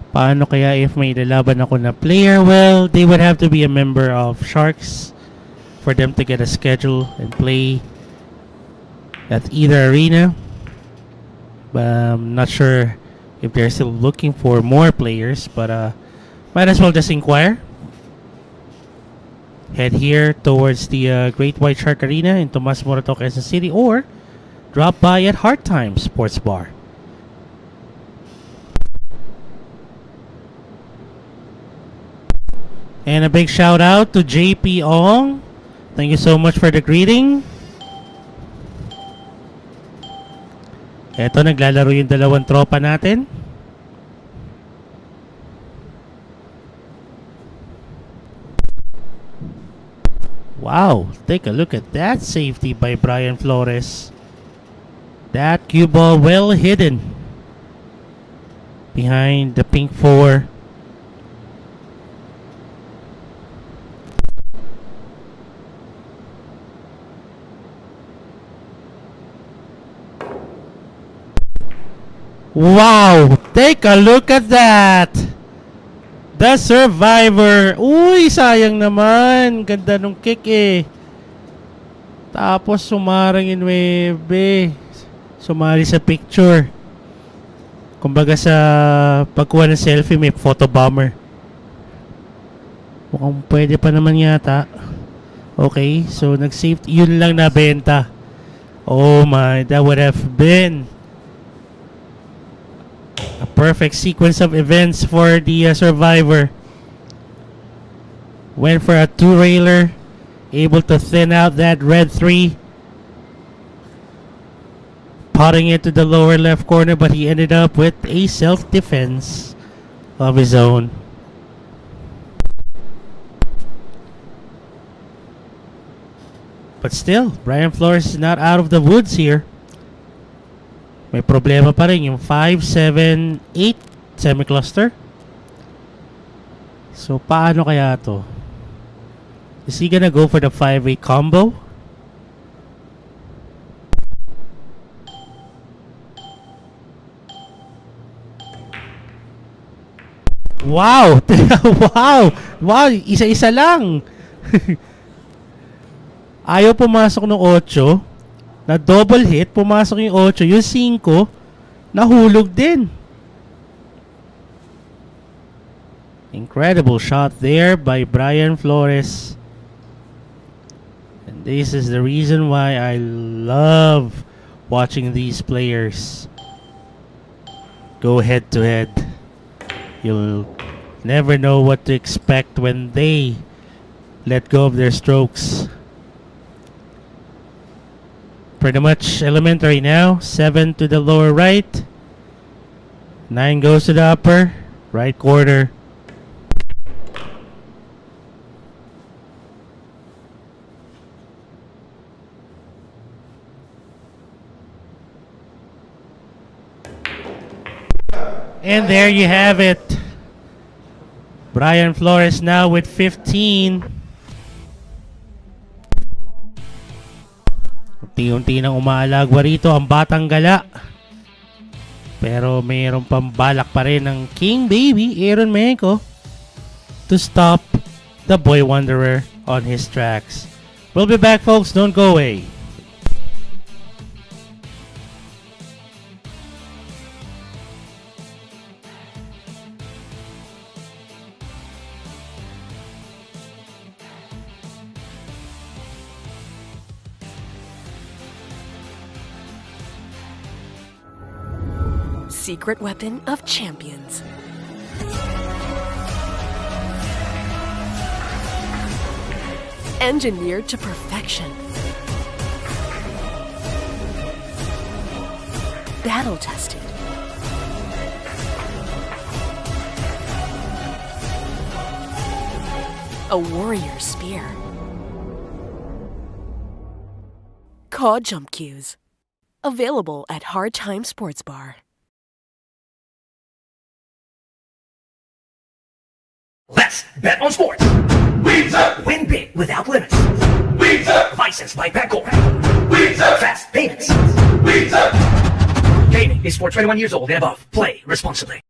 Speaker 4: Paano kaya if may lalaban ako na player? Well, they would have to be a member of Sharks for them to get a schedule and play at either arena. But I'm not sure if they're still looking for more players, but might as well just inquire. Head here towards the Great White Shark Arena in Tomas Morato, Quezon City, or drop by at Hard Time Sports Bar. And a big shout out to JP Ong. Thank you so much for the greeting. Eto, naglalaro yung dalawang tropa natin. Wow, take a look at that safety by Bryan Flores. That cue ball well hidden behind the pink 4. Wow! Take a look at that! The survivor! Uy, sayang naman! Ganda nung kick eh. Tapos sumarang in webe. Sumali sa picture. Kumbaga sa pagkuha ng selfie, may photo bomber. Mukhang pwede pa naman yata. Okay, so nag-safety. Yun lang nabenta. Oh my, that would have been a perfect sequence of events for the survivor. Went for a 2-railer, able to thin out that red 3, potting it to the lower left corner, but he ended up with a self-defense of his own. But still, Bryan Flores is not out of the woods here. May problema pa rin yung 5, 7, 8 semi-cluster. So, paano kaya to? Is he gonna go for the 5-way combo? Wow! Wow! Wow! Isa-isa lang! Ayaw pumasok ng 8. Na double hit, pumasok yung 8, yung 5, nahulog din. Incredible shot there by Bryan Flores. And this is the reason why I love watching these players go head to head. You'll never know what to expect when they let go of their strokes. Pretty much elementary now. 7 to the lower right. 9 goes to the upper right corner. And there you have it. Bryan Flores now with 15. Unti-unti nang umaalagwa rito ang batang gala. Pero mayroon pang balak pa rin ng King Baby, Aaron Mejico, to stop the Boy Wanderer on his tracks. We'll be back, folks. Don't go away.
Speaker 5: secret weapon of champions. Engineered to perfection. Battle tested. A warrior spear. Caw Jump Cues. Available at Hard Time Sports Bar.
Speaker 1: Let's bet on sports. Win big without limits. Licensed by Pangor. Fast payments. Gaming is for 21 years old and above. Play responsibly.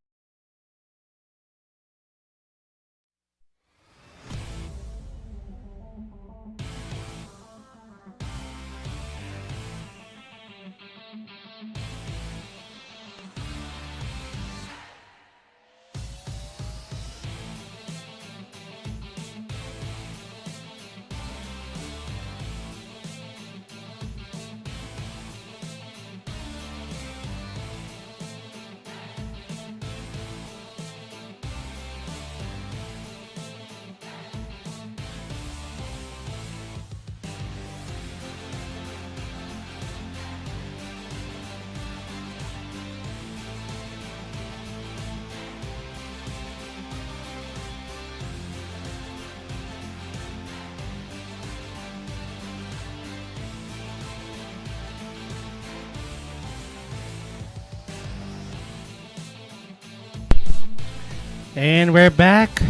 Speaker 4: And we're back.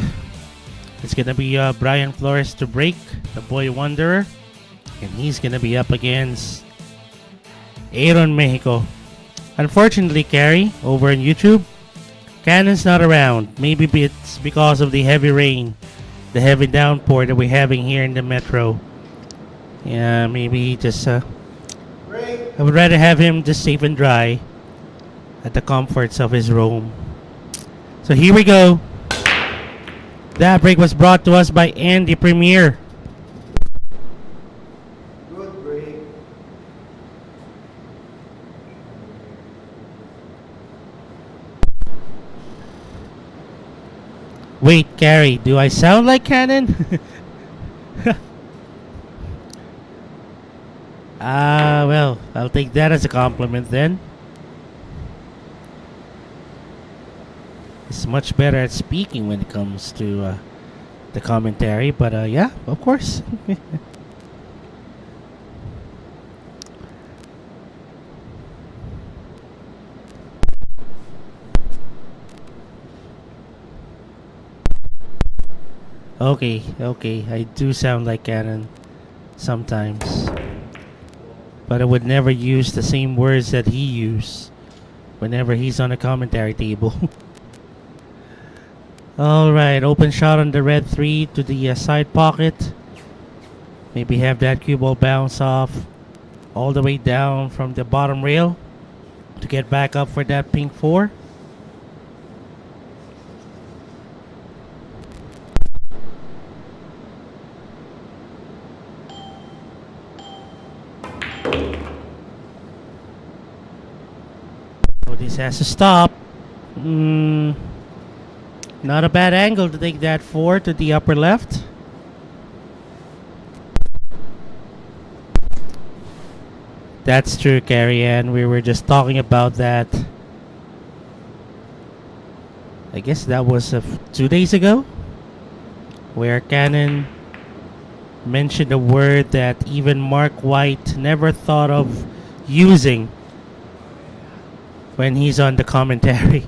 Speaker 4: It's gonna be Bryan Flores to break, the boy wanderer, and he's gonna be up against Mejico. Unfortunately, Carrie, over on YouTube, Cannon's not around. Maybe it's because of the heavy rain, the heavy downpour that we're having here in the metro. Yeah, maybe just I would rather have him just safe and dry at the comforts of his room. So here we go. That break was brought to us by Andy Premier.
Speaker 6: Good break.
Speaker 4: Wait, Carrie, do I sound like Cannon? Well, I'll take that as a compliment then. He's much better at speaking when it comes to the commentary, but yeah, of course. Okay, I do sound like Cannon sometimes. But I would never use the same words that he used whenever he's on a commentary table. Alright, open shot on the red 3 to the side pocket. Maybe have that cue ball bounce off all the way down from the bottom rail to get back up for that pink 4. So this has to stop. Not a bad angle to take that 4 to the upper left. That's true, Carrie Ann. We were just talking about that. I guess that was 2 days ago, where Cannon mentioned a word that even Mark White never thought of using when he's on the commentary.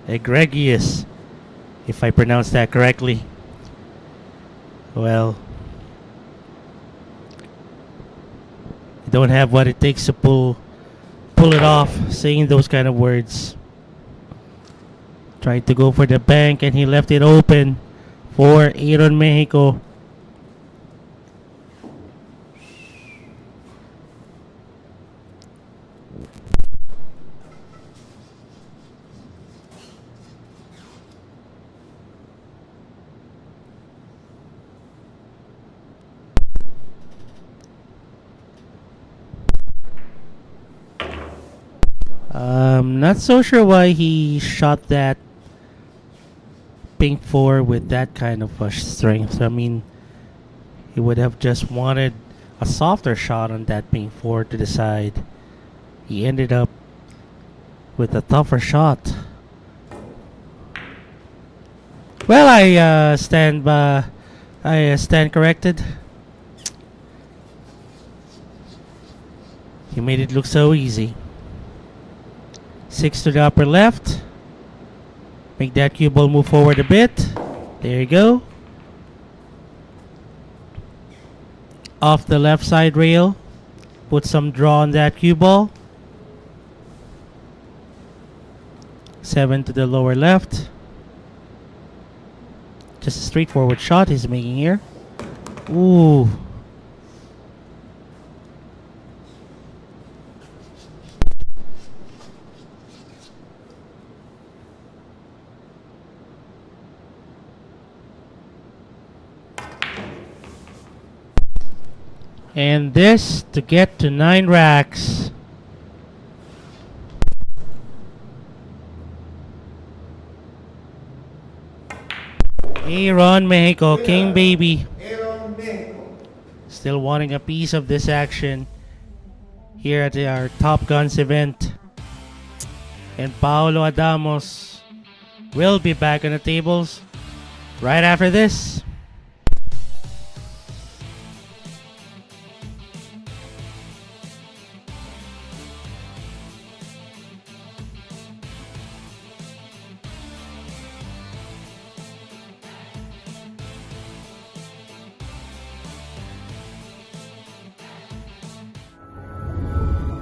Speaker 4: Egregious, if I pronounce that correctly. Well, I don't have what it takes to pull it off saying those kind of words. Tried to go for the bank and he left it open for Mejico. Not so sure why he shot that pink 4 with that kind of strength. I mean, he would have just wanted a softer shot on that pink 4 to the side. He ended up with a tougher shot. Well, I stand corrected. He made it look so easy. 6 to the upper left. Make that cue ball move forward a bit. There you go. Off the left side rail. Put some draw on that cue ball. 7 to the lower left. Just a straightforward shot he's making here. Ooh. And this to get to 9 racks. Aaron Mejico, King Baby.
Speaker 6: Aaron Mejico.
Speaker 4: Still wanting a piece of this action here at our TopGuns event. And Paulo Adamos will be back on the tables right after this.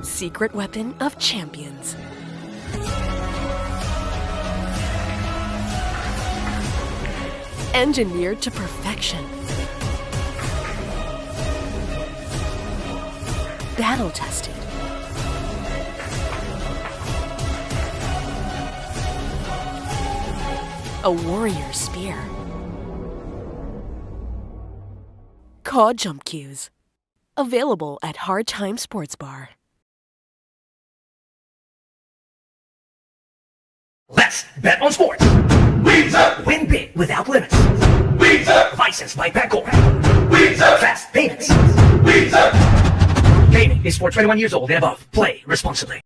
Speaker 5: Secret weapon of champions. Engineered to perfection. Battle tested. A warrior spear. Caw jump cues. Available at Hard Time Sports Bar.
Speaker 1: Let's bet on sports. Win big without limits. Licensed by Pangor. Fast payments. Gaming is for 21 years old and above. Play responsibly.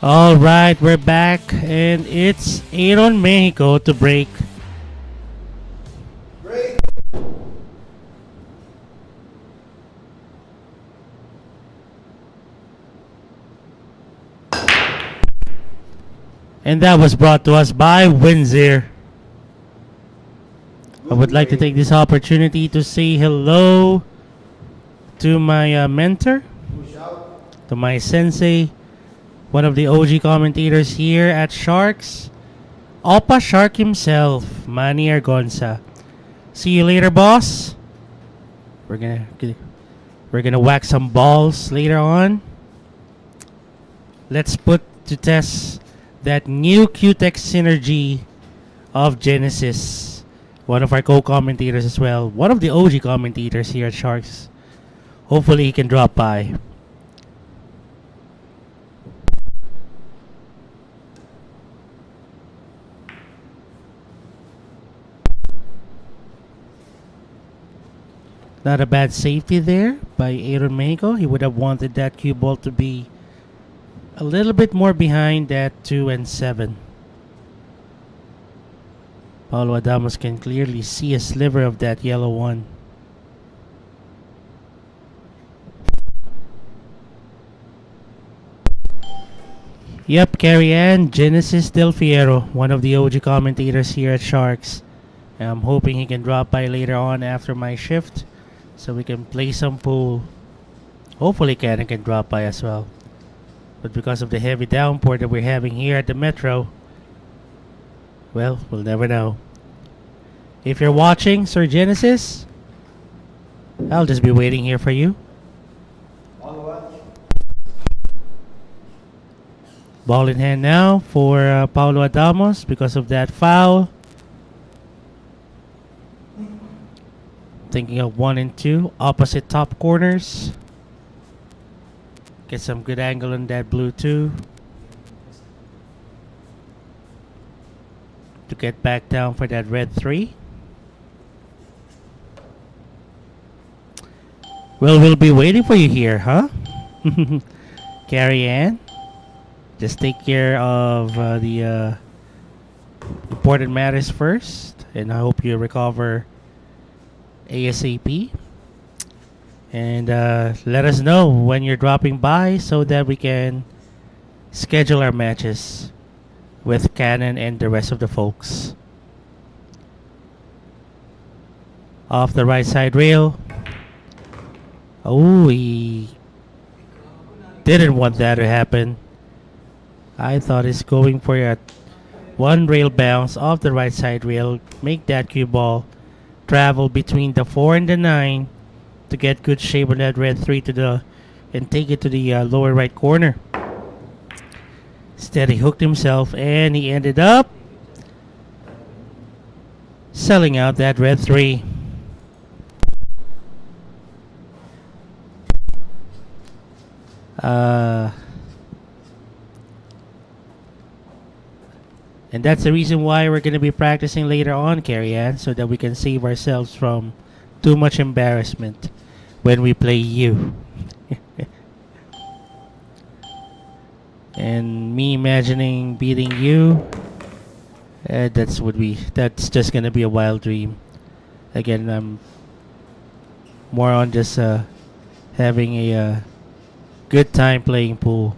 Speaker 4: Alright, we're back, and it's Aaron Mexico to break.
Speaker 6: Break.
Speaker 4: And that was brought to us by Windsor. I would like to take this opportunity to say hello to my mentor,
Speaker 6: Push out.
Speaker 4: to my sensei, one of the OG commentators here at Sharks, Opa Shark himself, Manny Argonza. See you later, boss. We're gonna whack some balls later on. Let's put to test that new QTech synergy of Genesis. One of our co-commentators as well. One of the OG commentators here at Sharks. Hopefully he can drop by. Not a bad safety there by Aaron Mexico. He would have wanted that cue ball to be a little bit more behind that 2 and 7. Paulo Adamos can clearly see a sliver of that yellow one. Yep, Carrie Ann, Genesis Del Fiero, one of the OG commentators here at Sharks. I'm hoping he can drop by later on after my shift so we can play some pool. Hopefully Cannon can drop by as well. But because of the heavy downpour that we're having here at the Metro, well, we'll never know. If you're watching, Sir Genesis, I'll just be waiting here for you. Ball in hand now for Paulo Adamos because of that foul. Thinking of 1 and 2, opposite top corners. Get some good angle on that blue too. To get back down for that red 3. Well, we'll be waiting for you here, huh? Carrie Ann. Just take care of the important matters first. And I hope you recover ASAP. And let us know when you're dropping by so that we can schedule our matches with Cannon and the rest of the folks. Off the right side rail. Oh, he didn't want that to happen. I thought he's going for a one rail bounce off the right side rail. Make that cue ball travel between the 4 and the 9 to get good shape on that red 3 to the and take it to the lower right corner. Instead, he hooked himself and he ended up selling out that red 3. And that's the reason why we're going to be practicing later on, Carrie Ann, so that we can save ourselves from too much embarrassment when we play you. And me imagining beating you, that's just going to be a wild dream. Again, I'm more on just having a good time playing pool.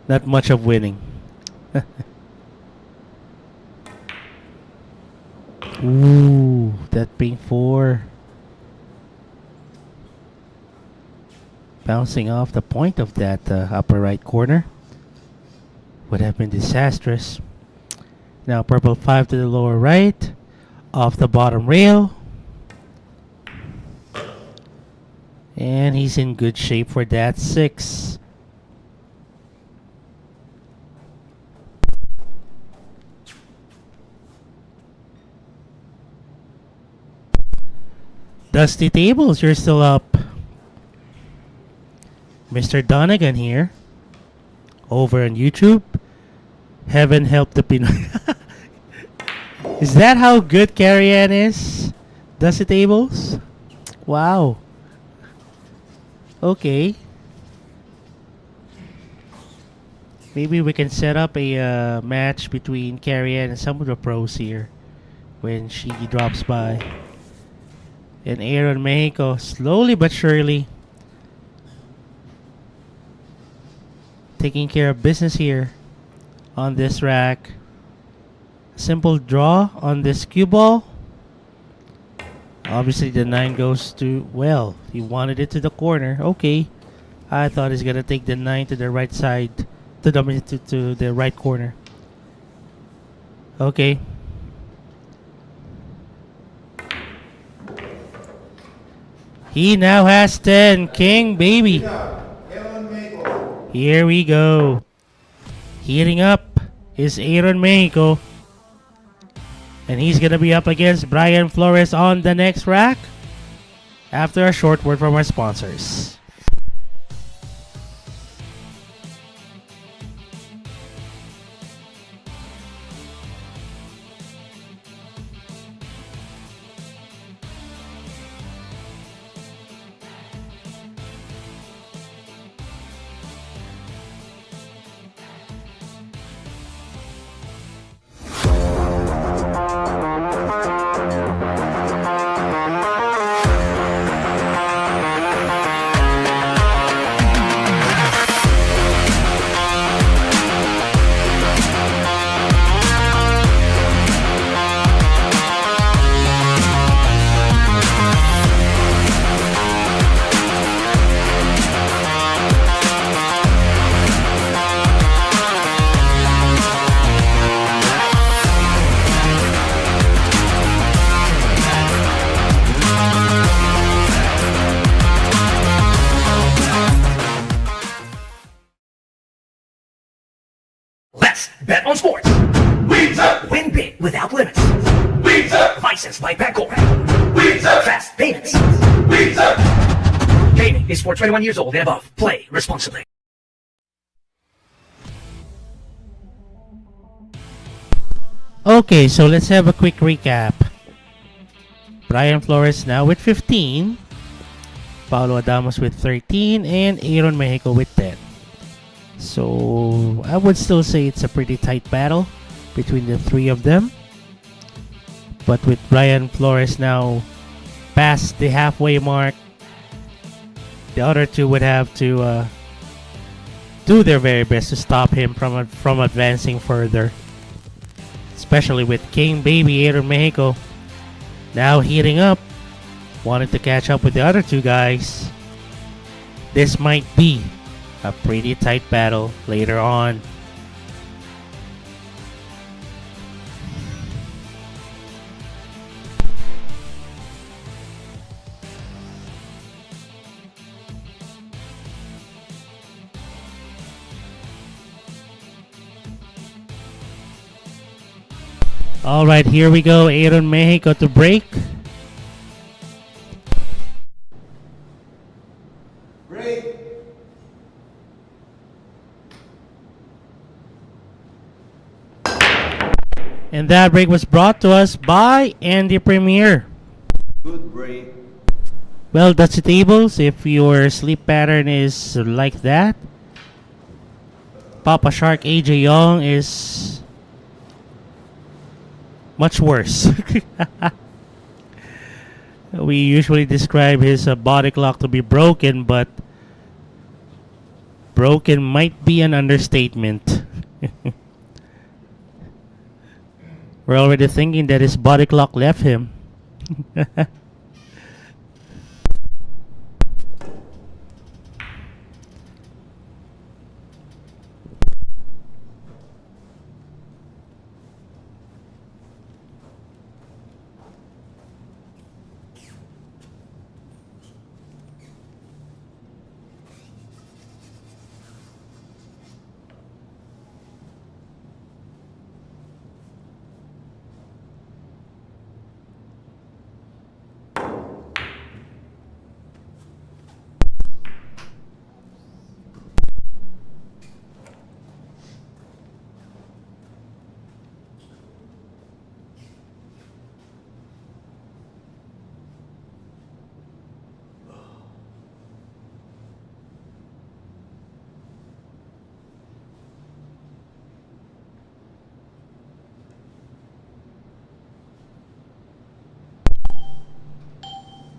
Speaker 4: Not much of winning. Ooh, that ping 4. Bouncing off the point of that upper right corner. Would have been disastrous. Now purple 5 to the lower right. Off the bottom rail. And he's in good shape for that 6. Dusty Tables, you're still up. Mr. Donegan here. Over on YouTube. Heaven help the Pinoy. Is that how good Carrie Ann is? Dusty Tables? Wow. Okay. Maybe we can set up a match between Carrie Ann and some of the pros here when she drops by. And Aaron Mexico, slowly but surely, taking care of business here on this rack. Simple draw on this cue ball. Obviously the 9 goes to, well, he wanted it to the corner. Okay. I thought he's going to take the 9 to the right side, to the right corner. Okay. He now has 10. King, baby. Here we go. Heating up is Aaron Mexico. And he's going to be up against Bryan Flores on the next rack after a short word from our sponsors.
Speaker 1: Let's bet on sports. Win big without limits. Licensed by Bancorp. Fast payments. Gaming is for 21 years old and above. Play responsibly.
Speaker 4: Okay, so let's have a quick recap. Bryan Flores now with 15. Paulo Adamos with 13. And Aaron Mejico with 10. So I would still say it's a pretty tight battle between the three of them. But with Bryan Flores now past the halfway mark, the other two would have to do their very best to stop him from advancing further. Especially with King Baby Aaron Mejico now heating up, wanting to catch up with the other two guys. This might be a pretty tight battle later on. All right, here we go. Aaron Mejico to break.
Speaker 6: Break.
Speaker 4: And that break was brought to us by Andy Premier.
Speaker 6: Good break.
Speaker 4: Well, that's the tables. If your sleep pattern is like that, Papa Shark AJ Young is much worse. We usually describe his body clock to be broken, but broken might be an understatement. We're already thinking that his body clock left him.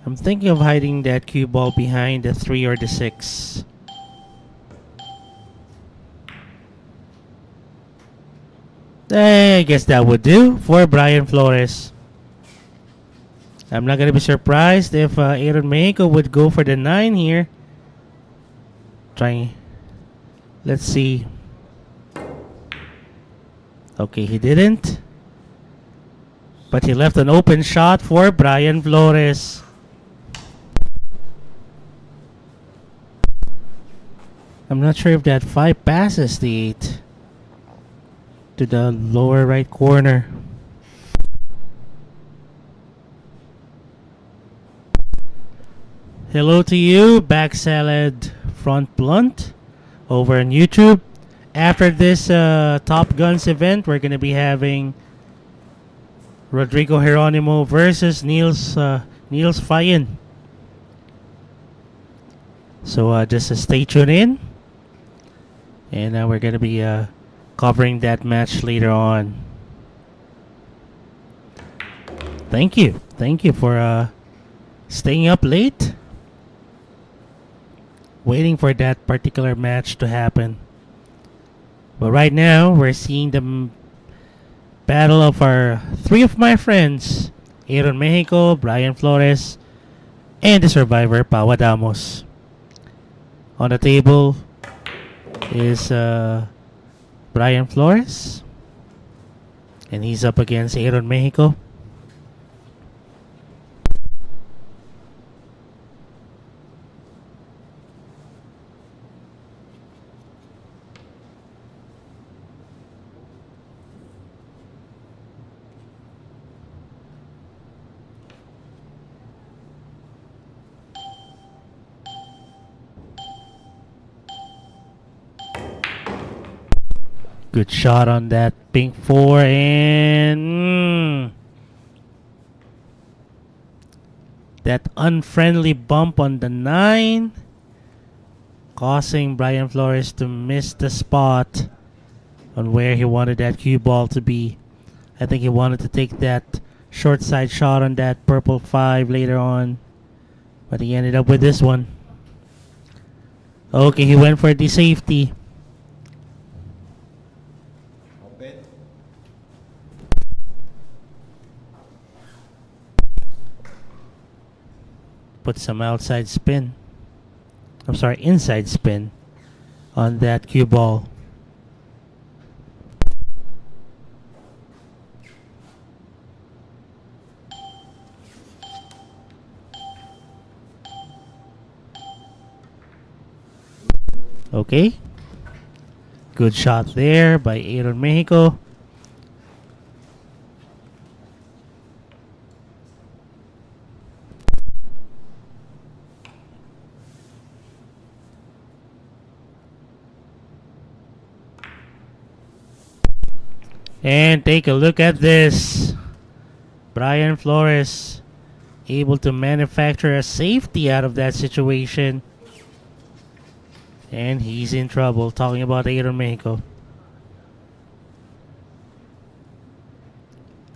Speaker 4: I'm thinking of hiding that cue ball behind the 3 or the 6. I guess that would do for Bryan Flores. I'm not going to be surprised if Aaron Mejico would go for the 9 here. Trying. Let's see. Okay, he didn't. But he left an open shot for Bryan Flores. I'm not sure if that 5 passes the 8 to the lower right corner. Hello to you, back salad front blunt over on YouTube. After this TopGuns event, we're going to be having Rodrigo Geronimo versus Niels Feijen. So just stay tuned in. And we're going to be covering that match later on. Thank you. Thank you for staying up late. Waiting for that particular match to happen. But right now, we're seeing the battle of our 3 of my friends. Aaron Mejico, Bryan Flores, and the survivor, Paulo Adamos. On the table is Bryan Flores, and he's up against Aaron Mejico. Good shot on that pink 4 and that unfriendly bump on the 9, causing Bryan Flores to miss the spot on where he wanted that cue ball to be. I think he wanted to take that short side shot on that purple 5 later on, but he ended up with this one. Okay, he went for the safety.
Speaker 6: Open.
Speaker 4: Put some outside spin. I'm sorry, inside spin on that cue ball. Okay. Good shot there by Aaron Mejico. And take a look at this. Bryan Flores able to manufacture a safety out of that situation. And he's in trouble. Talking about Aaron Mexico.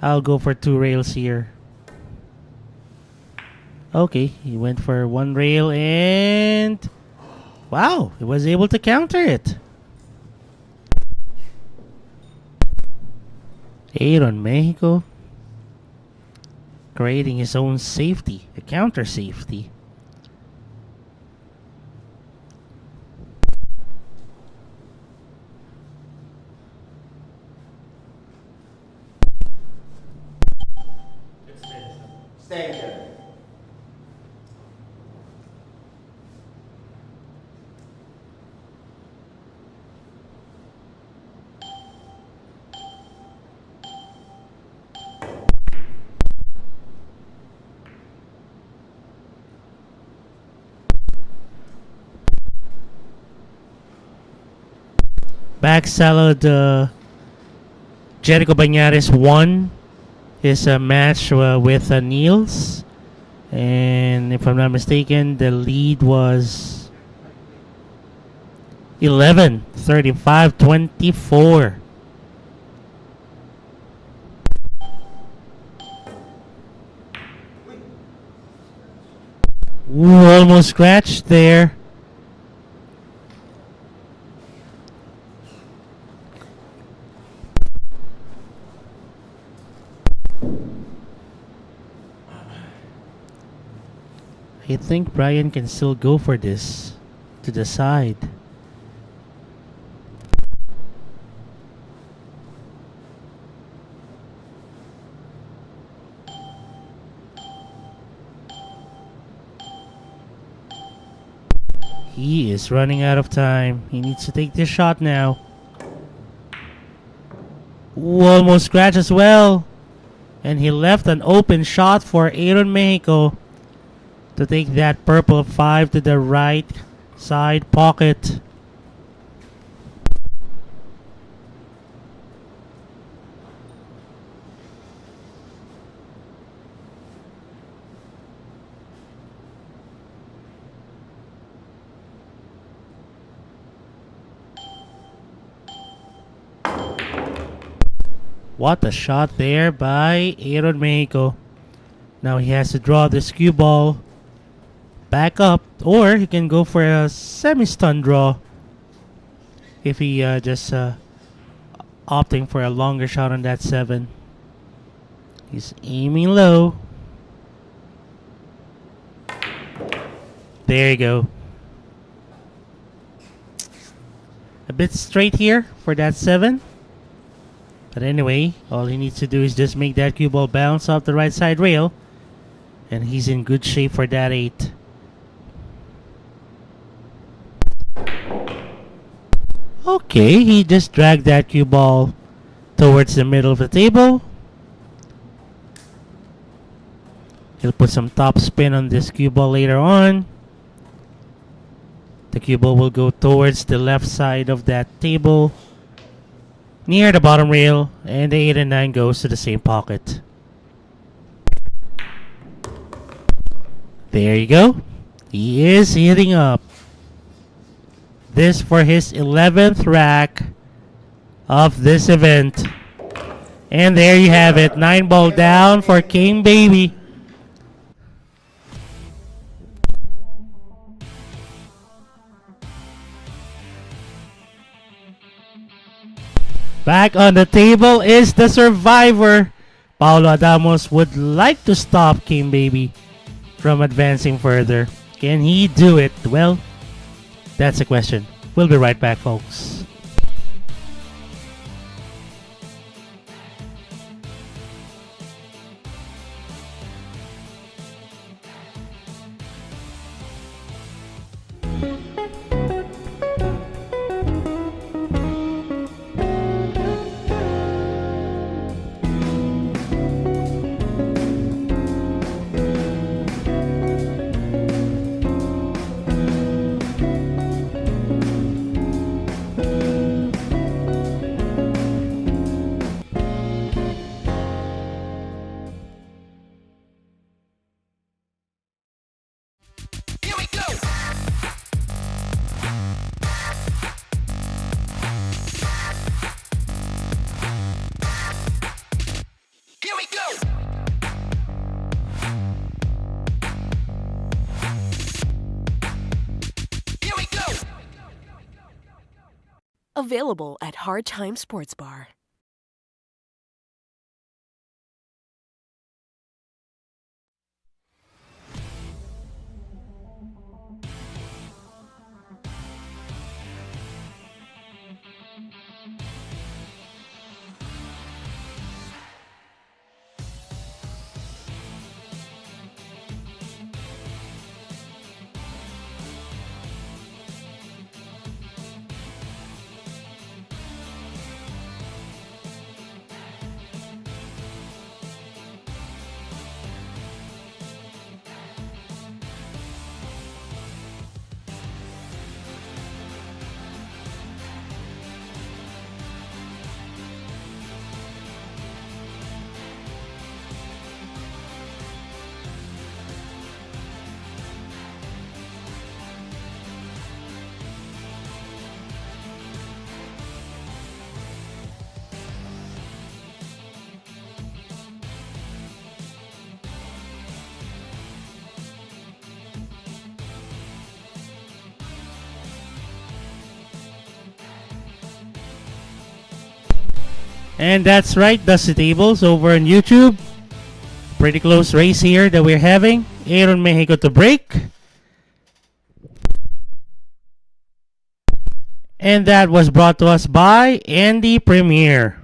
Speaker 4: I'll go for 2 rails here. Okay, he went for 1 rail and wow, he was able to counter it. Aaron Mexico creating his own safety, a counter safety.
Speaker 6: Extension.
Speaker 4: Back salad. Jericho Banyares won his match with Niels, and if I'm not mistaken, the lead was 11, 35, 24. Ooh, almost scratched there. I think Bryan can still go for this to the side. He is running out of time. He needs to take this shot now. Ooh, almost scratch as well. And he left an open shot for Aaron Mexico to take that purple 5 to the right side pocket. What a shot there by Aaron Mexico. Now he has to draw this cue ball back up, or he can go for a semi-stun draw if he just opting for a longer shot on that 7. He's aiming low. There you go. A bit straight here for that 7. But anyway, all he needs to do is just make that cue ball bounce off the right side rail, and he's in good shape for that 8. Okay, he just dragged that cue ball towards the middle of the table. He'll put some top spin on this cue ball later on. The cue ball will go towards the left side of that table. near the bottom rail, and the 8 and 9 goes to the same pocket. There you go. He is hitting up. This for his 11th rack of this event. And there you have it. 9 ball down for King Baby. Back on the table is the survivor. Paulo Adamos would like to stop King Baby from advancing further. Can he do it? Well, that's a question. We'll be right back, folks.
Speaker 5: Available at Hard Time Sports Bar.
Speaker 4: And that's right, Dusty Tables over on YouTube. Pretty close race here that we're having. Aaron Mejico to break. And that was brought to us by Andy Premier.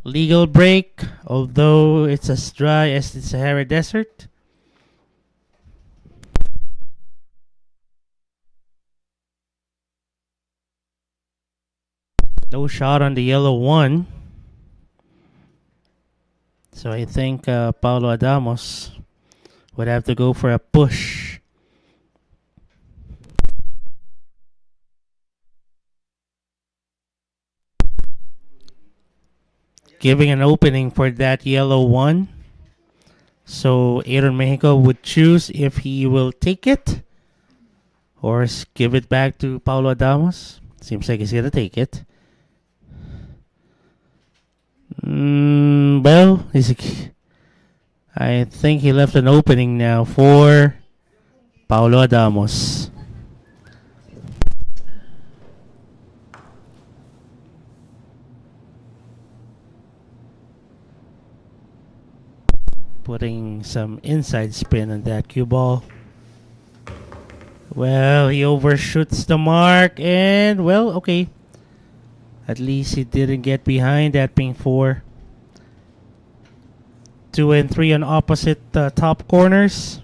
Speaker 4: Legal break, although it's as dry as the Sahara Desert. No shot on the yellow one. So I think Paulo Adamos would have to go for a push. Giving an opening for that yellow one. So Aaron Mexico would choose if he will take it or give it back to Paulo Adamos. Seems like he's going to take it. Well, I think he left an opening now for Paulo Adamos. Putting some inside spin on that cue ball. Well, he overshoots the mark and, well, okay. At least he didn't get behind that ping 4. 2 and 3 on opposite top corners.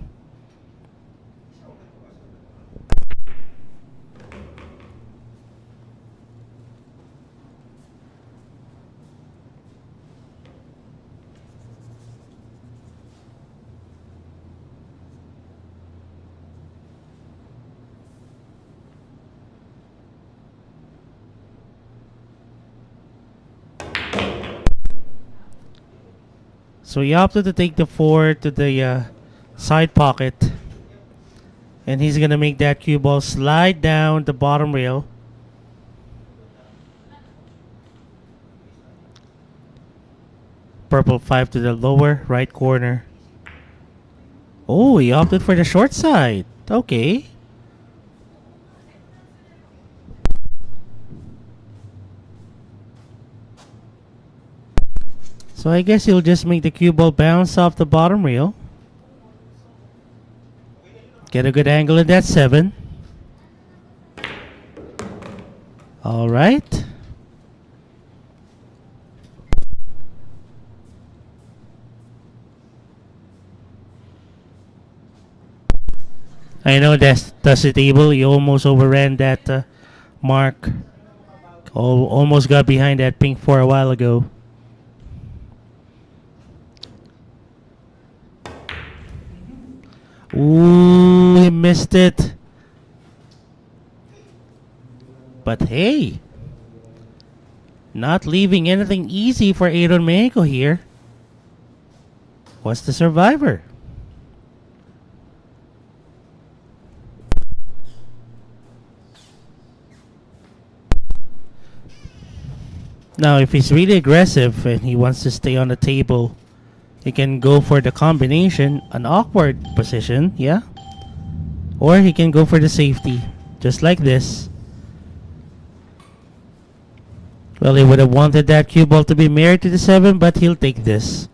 Speaker 4: So he opted to take the 4 to the side pocket. And he's going to make that cue ball slide down the bottom rail. Purple 5 to the lower right corner. Oh, he opted for the short side. Okay. So I guess he'll just make the cue ball bounce off the bottom rail. Get a good angle at that 7. All right. I know that's the table. He almost overran that mark. Almost got behind that pink 4 a while ago. Ooh, he missed it. But hey, not leaving anything easy for Aaron Mejico here. What's the survivor? Now, if he's really aggressive and he wants to stay on the table, he can go for the combination, an awkward position, yeah? Or he can go for the safety, just like this. Well, he would have wanted that cue ball to be married to the 7, but he'll take this.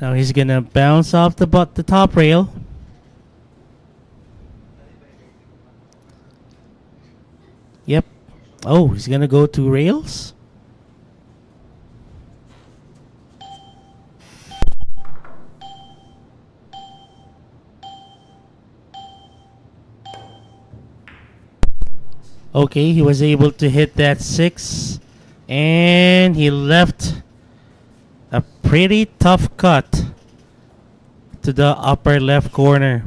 Speaker 4: Now he's gonna bounce off the top rail. Yep. Oh, he's gonna go 2 rails. Okay, he was able to hit that 6, and he left a pretty tough cut to the upper left corner.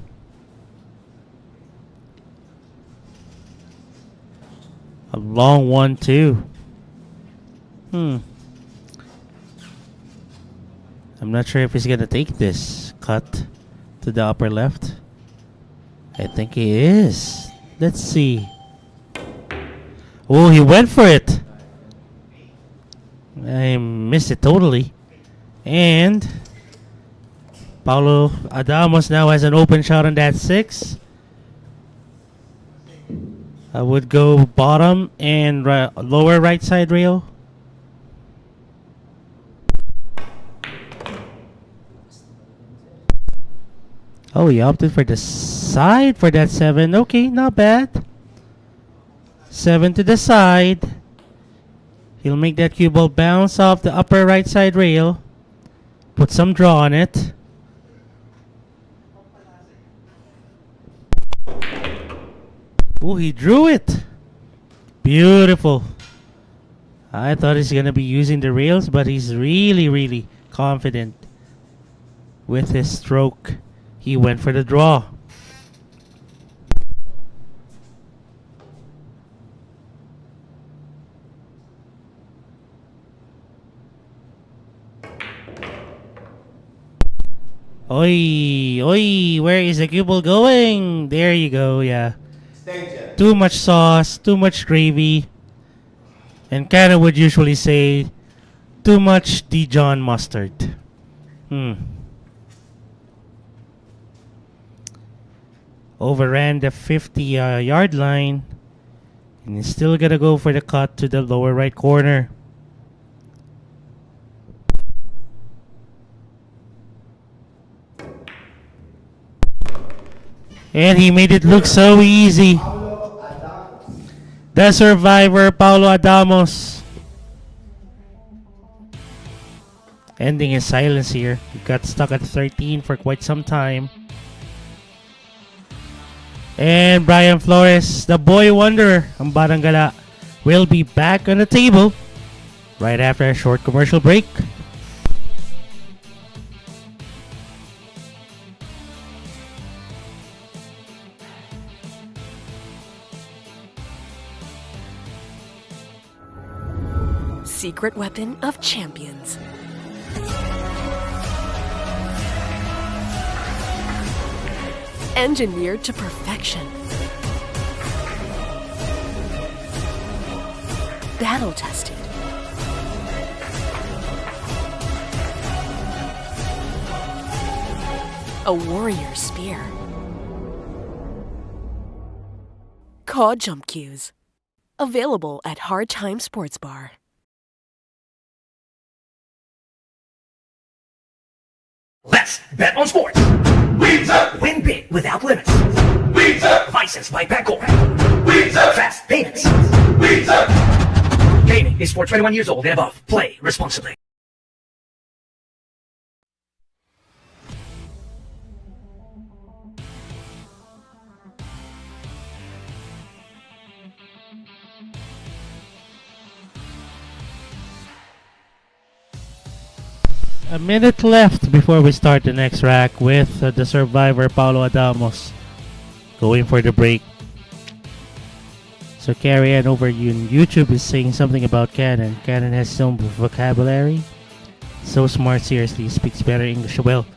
Speaker 4: A long one too. I'm not sure if he's gonna take this cut to the upper left. I think he is. Let's see. Oh, he went for it. I missed it totally. And Paulo Adamos now has an open shot on that 6. I would go bottom and lower right side rail. Oh, he opted for the side for that 7. Okay, not bad. 7 to the side. He'll make that cue ball bounce off the upper right side rail. Put some draw on it. Oh, he drew it. Beautiful. I thought he's going to be using the rails, but he's really, really confident with his stroke. He went for the draw. Oi, oi, where is the cue ball going? There you go, yeah.
Speaker 6: Station.
Speaker 4: Too much sauce, too much gravy. And Canada would usually say, too much Dijon mustard. Overran the 50-yard line. And he's still gonna go for the cut to the lower right corner. And he made it look so easy. The survivor, Paulo Adamos. Ending in silence here. He got stuck at 13 for quite some time. And Bryan Flores, the boy wonder, ang Baranggala, will be back on the table right after a short commercial break.
Speaker 5: secret weapon of champions. Engineered to perfection. Battle tested. A warrior spear. Caw Jump Cues. Available at Hard Time Sports Bar.
Speaker 1: Let's bet on sports. Win big without limits. Licensed by Pangor. Fast payments. Gaming is for 21 years old and above. Play responsibly.
Speaker 4: A minute left before we start the next rack with the survivor Paulo Adamos going for the break. So Carrie Ann over YouTube is saying something about Cannon. Cannon has some vocabulary. So smart, seriously, speaks better English. Well,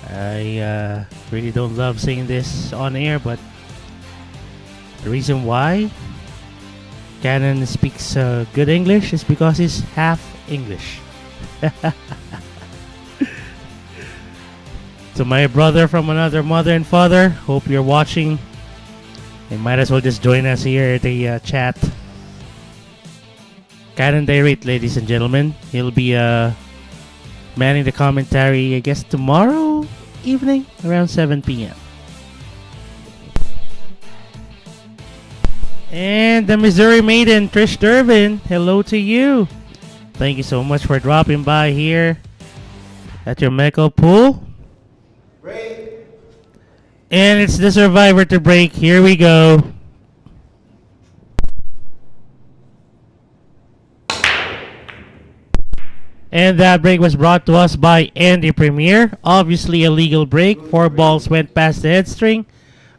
Speaker 4: I really don't love saying this on air, but the reason why Cannon speaks good English is because he's half English. To my brother from another mother and father, hope you're watching. You might as well just join us here at the chat. Cannon Direct, ladies and gentlemen. He'll be manning the commentary, I guess, tomorrow evening around 7 p.m. And the Missouri maiden, Trish Durbin, hello to you. Thank you so much for dropping by here at your Mejico pool.
Speaker 6: Break.
Speaker 4: And it's the survivor to break. Here we go. And that break was brought to us by Andy Premier. Obviously a legal break. 4 balls went past the head string.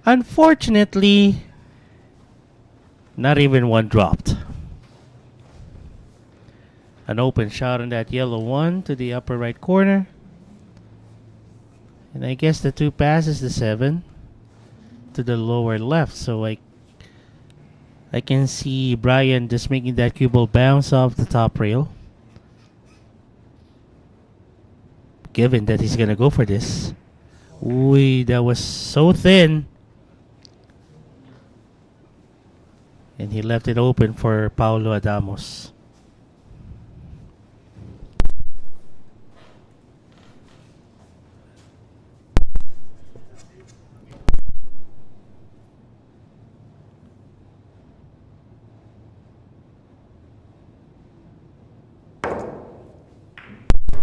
Speaker 4: Unfortunately, not even one dropped. An open shot on that yellow one to the upper right corner. And I guess the 2 passes the 7 to the lower left. So I can see Bryan just making that cue ball bounce off the top rail. Given that he's going to go for this. Ooh, that was so thin. And he left it open for Paulo Adamos.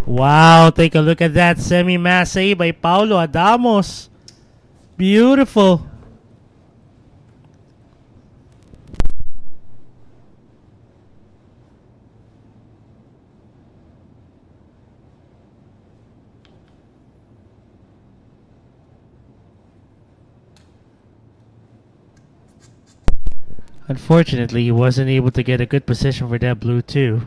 Speaker 4: Wow, take a look at that semi-masse by Paulo Adamos. Beautiful. Unfortunately, he wasn't able to get a good position for that blue too.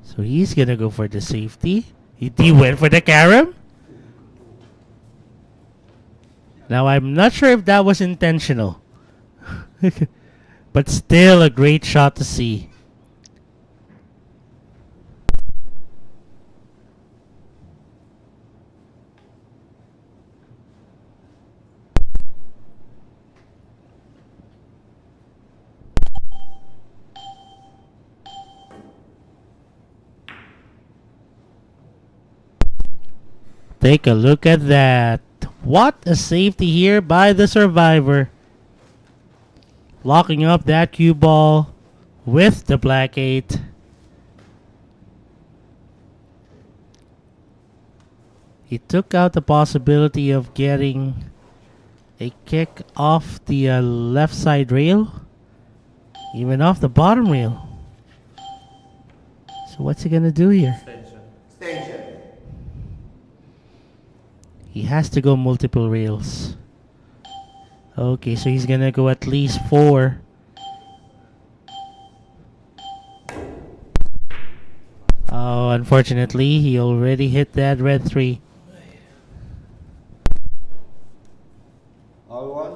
Speaker 4: So he's gonna go for the safety. He went for the carom. Now I'm not sure if that was intentional. But still a great shot to see. Take a look at that. What a safety here by the survivor. Locking up that cue ball with the black 8. He took out the possibility of getting a kick off the left side rail. Even off the bottom rail. So what's he gonna do here?
Speaker 6: Extension.
Speaker 4: He has to go multiple rails. Okay, so he's gonna go at least 4. Oh, unfortunately, he already hit that red 3.
Speaker 6: All one.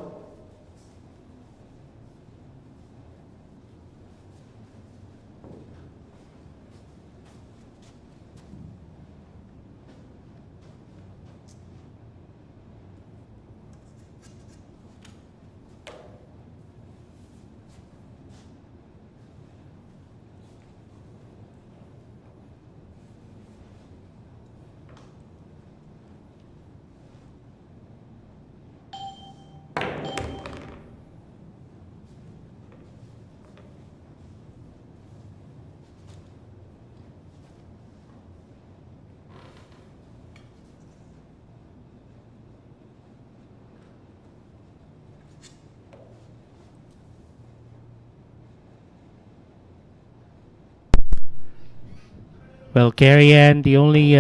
Speaker 4: Well, Carrie Ann, the only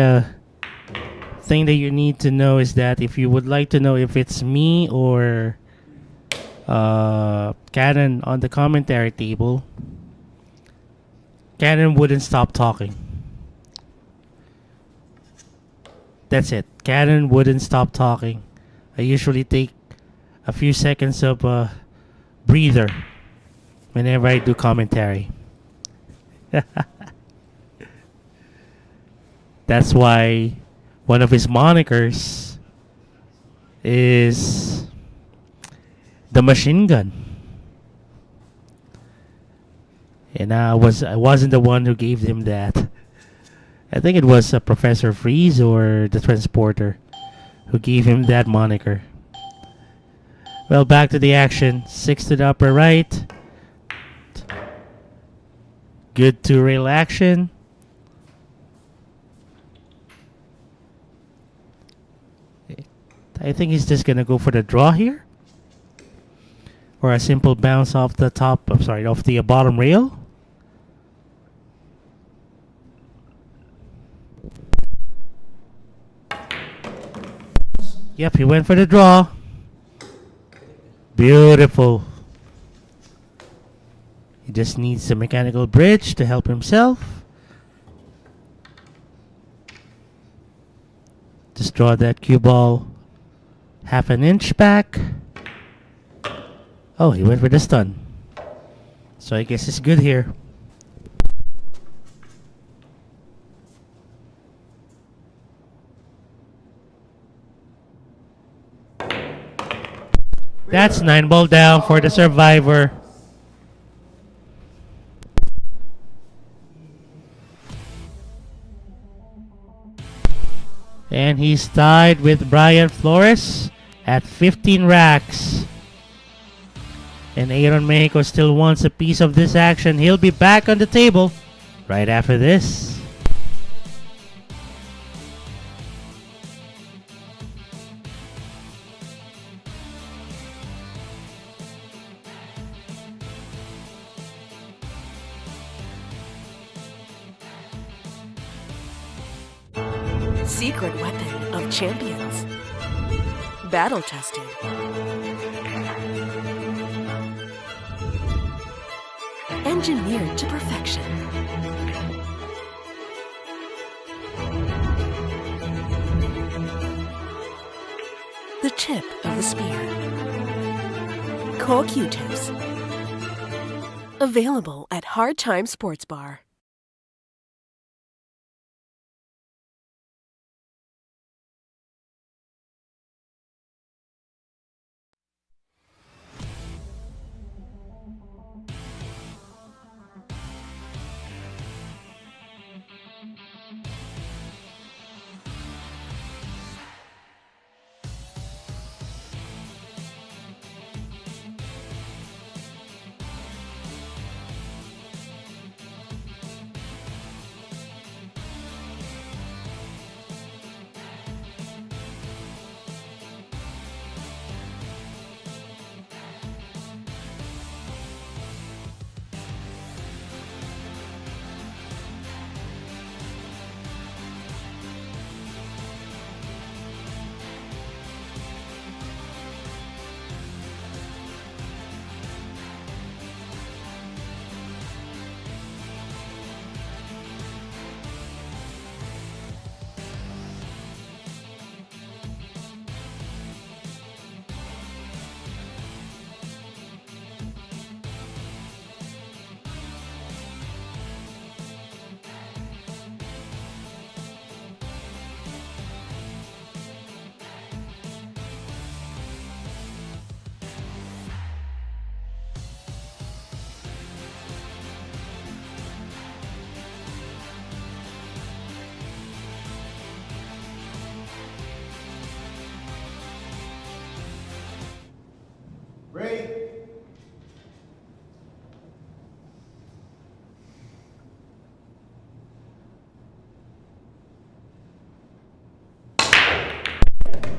Speaker 4: thing that you need to know is that if you would like to know if it's me or Cannon on the commentary table, Cannon wouldn't stop talking. That's it. Cannon wouldn't stop talking. I usually take a few seconds of breather whenever I do commentary. That's why one of his monikers is the machine gun. And I wasn't the one who gave him that. I think it was Professor Freeze or the transporter who gave him that moniker. Well, back to the action. 6 to the upper right. Good 2-rail action. I think he's just gonna go for the draw here, or a simple bounce off the top. I'm sorry, off the bottom rail. Yep, he went for the draw. Beautiful. He just needs a mechanical bridge to help himself. Just draw that cue ball half an inch back. Oh, he went for the stun. So I guess it's good here. That's 9 ball down for the survivor. And he's tied with Bryan Flores at 15 racks. And Aaron Mejico still wants a piece of this action. He'll be back on the table right after this.
Speaker 5: Secret weapon of champions. Battle tested. Engineered to perfection. The tip of the spear. Core Q-tips. Available at Hard Time Sports Bar.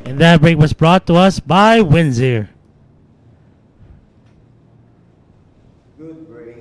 Speaker 4: And that break was brought to us by Windsor.
Speaker 6: Good break.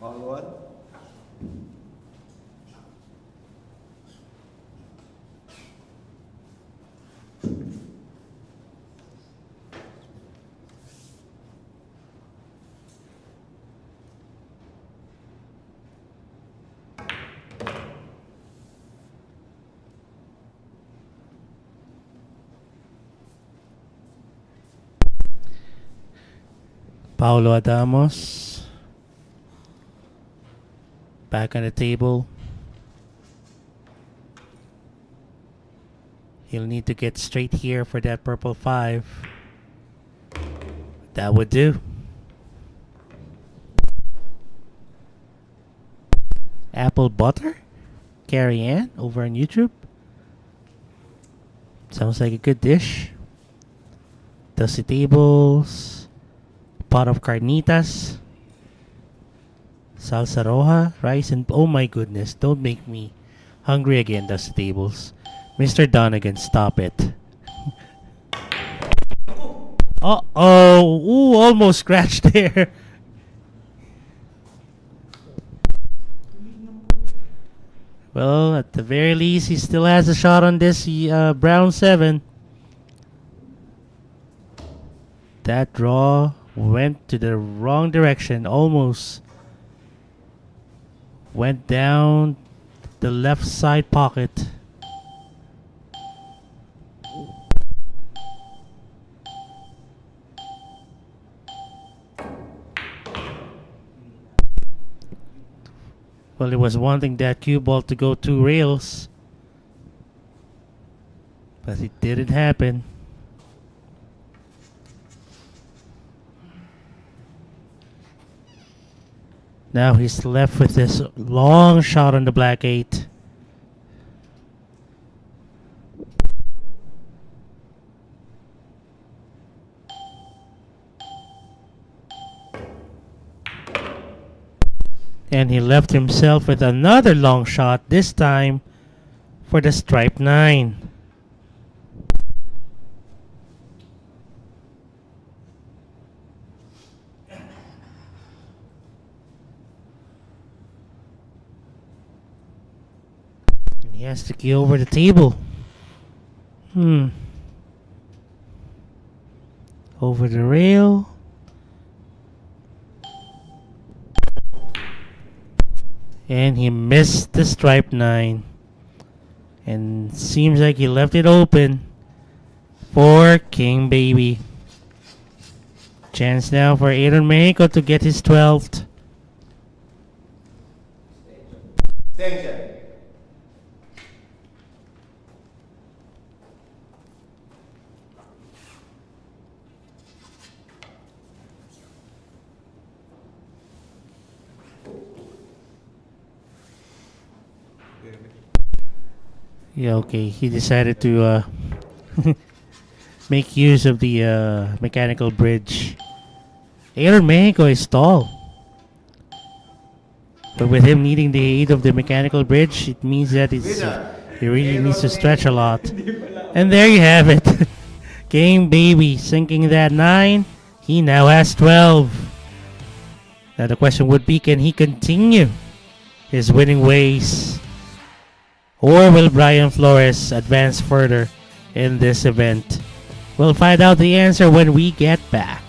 Speaker 6: On one.
Speaker 4: Paulo Adamos. Back on the table. He'll need to get straight here for that purple 5. That would do. Apple butter? Carrie Ann over on YouTube. Sounds like a good dish. Dusty tables. Pot of carnitas. Salsa roja, rice, and oh my goodness, don't make me hungry again, Dusty tables. Mr. Donegan, stop it. Uh-oh. Ooh, almost scratched there. Well, at the very least, he still has a shot on this brown 7. That draw went to the wrong direction. Almost went down the left side pocket. Well, it was wanting that cue ball to go 2 rails, but it didn't happen. Now he's left with this long shot on the black 8. And he left himself with another long shot, this time for the stripe 9. And he has to key over the table. Over the rail. And he missed the stripe 9. And seems like he left it open for King Baby. Chance now for Aaron Mejico to get his 12th.
Speaker 6: Extension.
Speaker 4: Yeah, okay. He decided to make use of the mechanical bridge. Aaron Mejico is tall. But with him needing the aid of the mechanical bridge, it means that he really needs to stretch a lot. And there you have it. Game Baby sinking that 9. He now has 12. Now the question would be, can he continue his winning ways? Or will Bryan Flores advance further in this event? We'll find out the answer when we get back.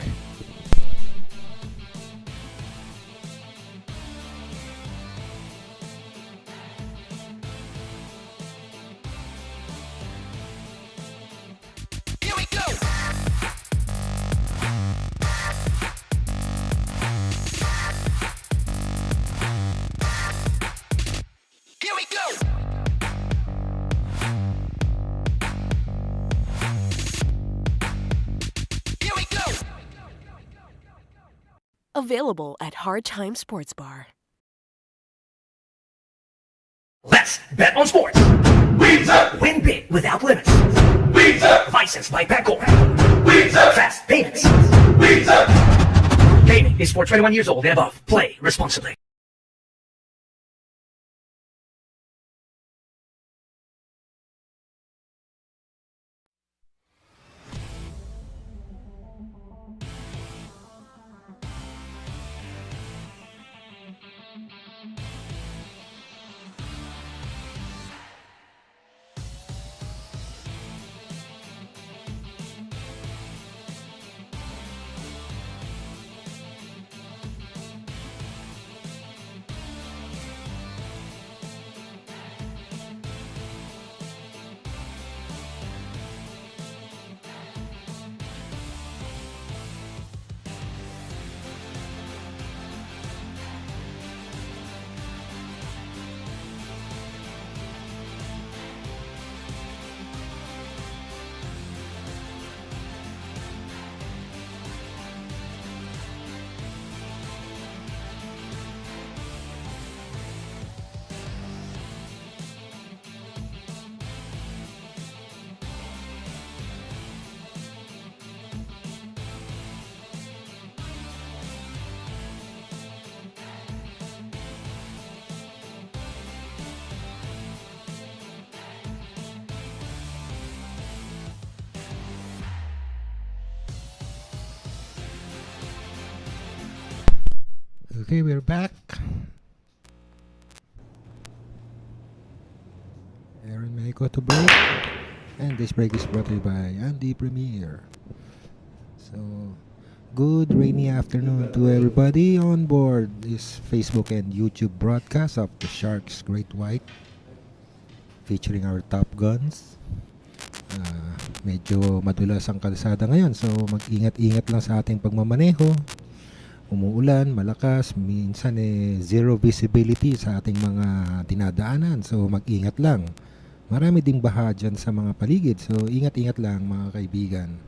Speaker 5: Available at Hard Time Sports Bar.
Speaker 1: Let's bet on sports. Win big without limits. Licensed by Pangor. Fast payments. Gaming is for 21 years old and above. Play responsibly.
Speaker 3: Okay, we're back. Aaron Mejico to break. And this break is brought to you by Andy Premier. So, good rainy afternoon to everybody on board this Facebook and YouTube broadcast of the Sharks Great White, featuring our TopGuns. Medyo madulas ang kalsada ngayon, so mag-ingat-ingat lang sa ating pagmamaneho. Umuulan, malakas, minsan zero visibility sa ating mga dinadaanan, so mag-ingat lang. Marami ding baha dyan sa mga paligid, so ingat-ingat lang mga kaibigan.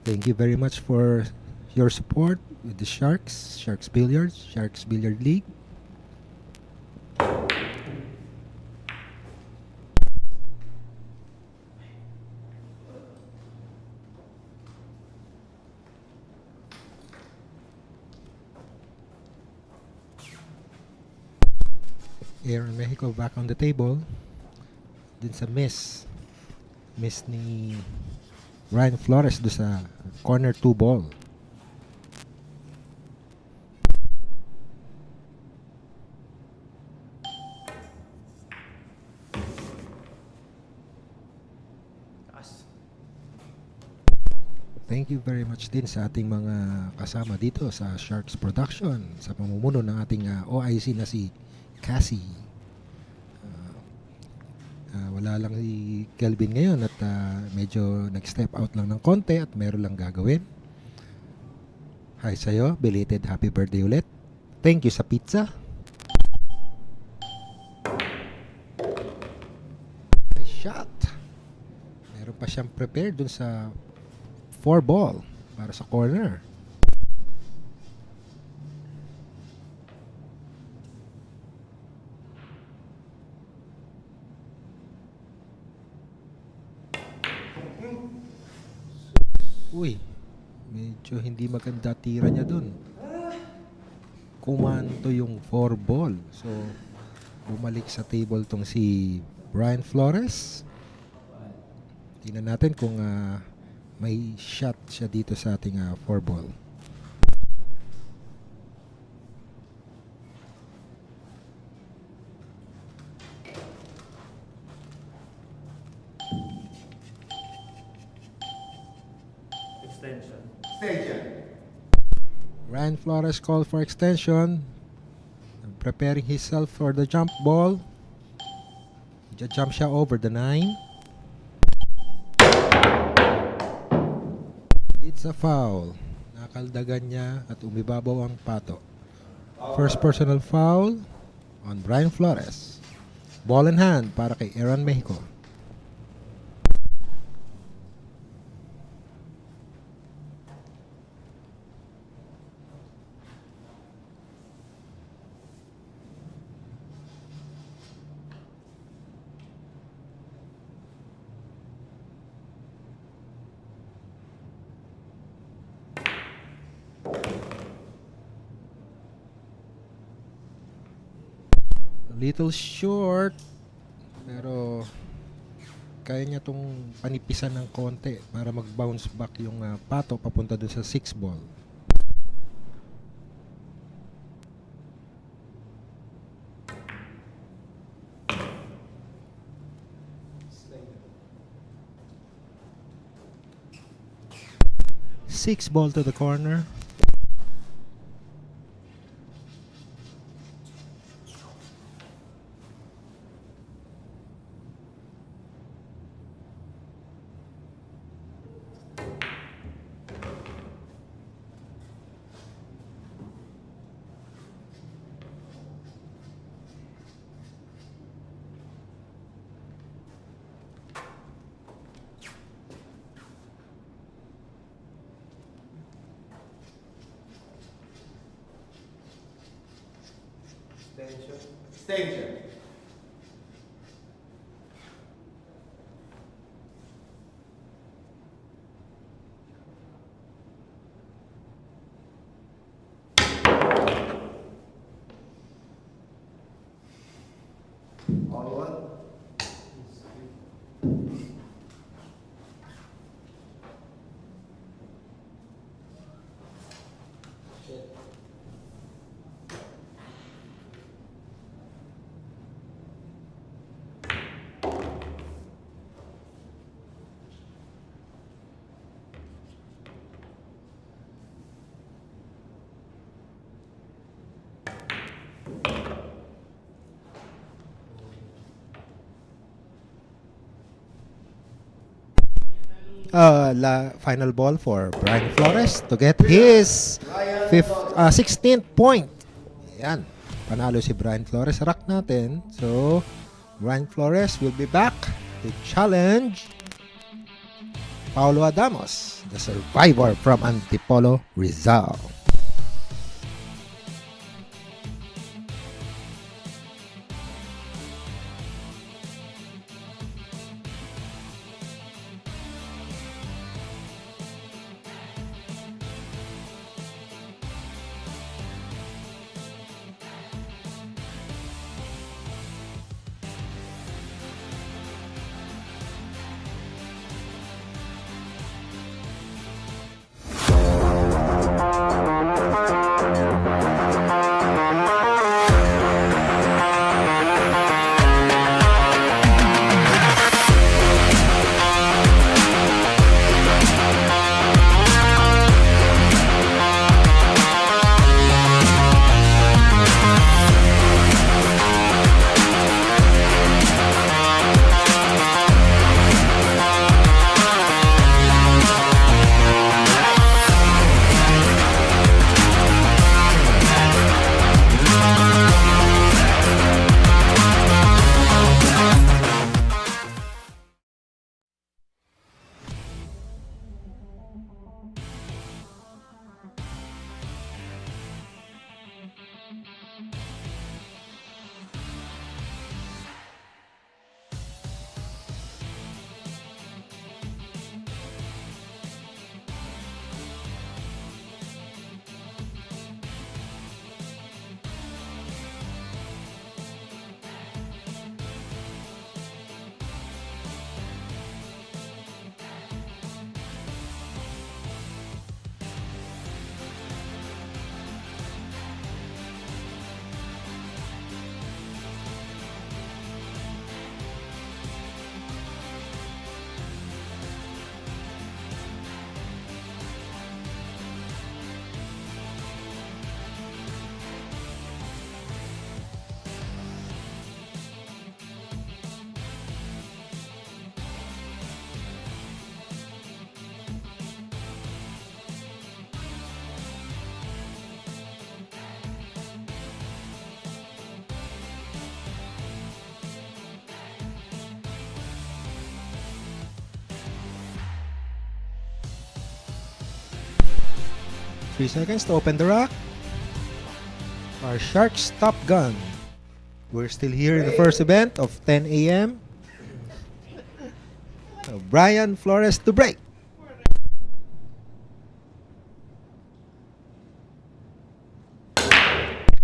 Speaker 3: Thank you very much for your support with the Sharks Billiards, Sharks Billiard League. Aaron Mejico back on the table. Din sa miss ni Ryan Flores do sa corner 2 ball. Thank you very much din sa ating mga kasama dito sa Sharks Production sa pamumuno ng ating OIC na si Cassie. Wala lang si Kelvin ngayon at medyo nag-step out lang ng konti at meron lang gagawin. Hi sa'yo, belated happy birthday ulit. Thank you sa pizza. Nice shot. Meron pa siyang prepared dun sa 4 ball para sa corner. Uy, medyo hindi maganda tira niya dun. kumanto yung 4 ball. So, bumalik sa table tong si Bryan Flores. Tingnan natin kung may shot siya dito sa ating 4 ball.
Speaker 4: Extension.
Speaker 6: Extension.
Speaker 3: Bryan Flores called for extension. Preparing himself for the jump ball. Jump siya over the 9. It's a foul. Nakaldagan niya at umibabaw ang pato. First personal foul on Bryan Flores. Ball in hand para kay Aaron Mejico. Little short, pero kaya niya tong panipisan ng konti para mag-bounce back yung pato papunta doon sa 6 ball. Six ball to the corner.
Speaker 6: Extension. Extension. All one.
Speaker 3: Final ball for Bryan Flores to get his 16th point. Ayan, panalo si Bryan Flores. Rack natin. So, Bryan Flores will be back to challenge Paulo Adamos, the survivor from Antipolo, Rizal. 3 seconds to open the rack. Our Sharks Top Gun. We're still here in the first event of 10 a.m. Bryan, Flores to break.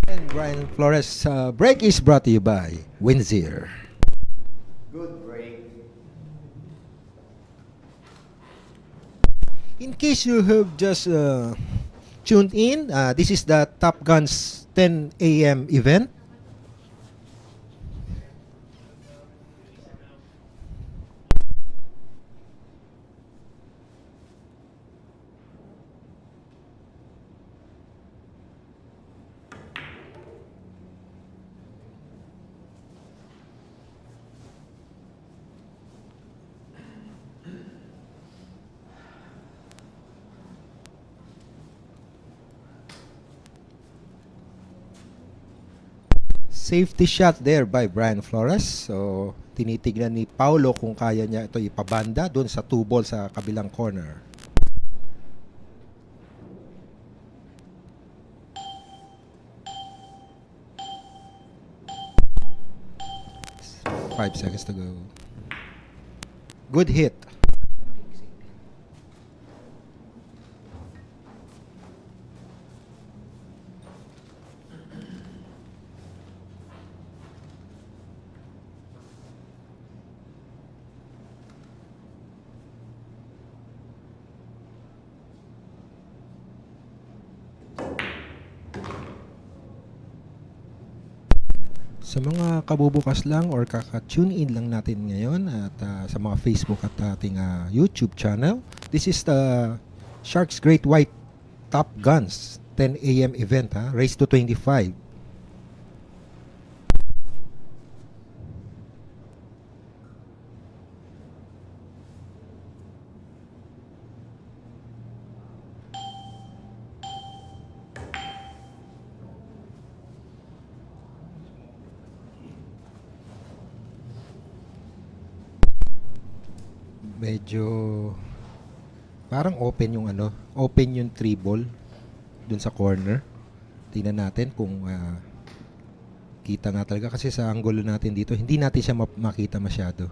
Speaker 3: And Bryan Flores break is brought to you by Windsor.
Speaker 6: Good break.
Speaker 3: In case you have just tuned in, this is the Top Guns 10 a.m. event. Safety shot there by Bryan Flores. So, tinitignan ni Paulo kung kaya niya ito ipabanda doon sa 2 ball sa kabilang corner. Five seconds to go. Good hit. Sa mga kabubukas lang or kaka-tune in lang natin ngayon at sa mga Facebook at ating YouTube channel, this is the Sharks Great White Top Guns 10 a.m. event, race to 25. Medyo parang open yung open yung 3 ball dun sa corner. Tingnan natin kung kita nga talaga kasi sa angulo natin dito hindi natin siya makita masyado.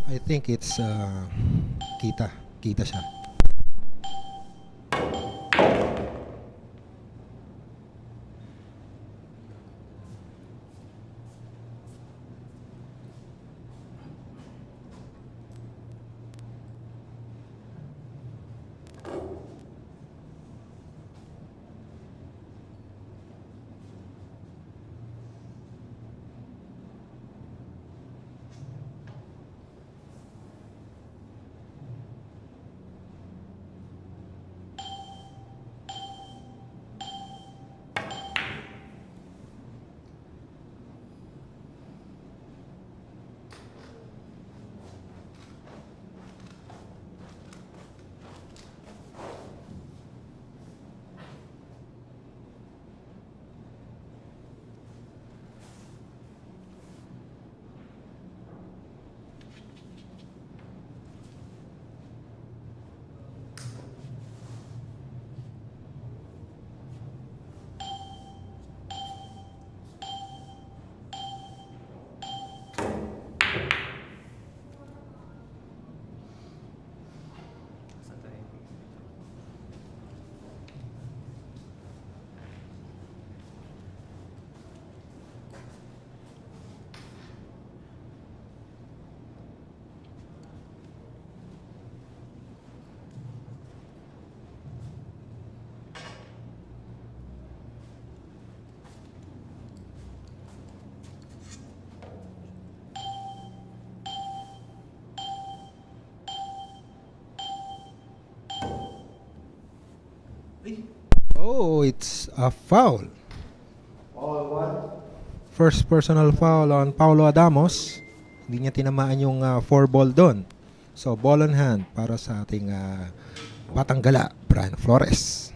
Speaker 3: I think it's kita siya. Oh, it's a foul.
Speaker 6: All one.
Speaker 3: First personal foul on Paulo Adamos. Hindi niya tinamaan yung 4 ball doon. So, ball on hand para sa ating Batanggala, Bryan Flores.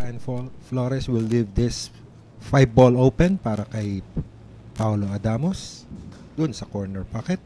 Speaker 3: Brian Flores will leave this 5-ball open para kay Paulo Adamos dun sa corner pocket.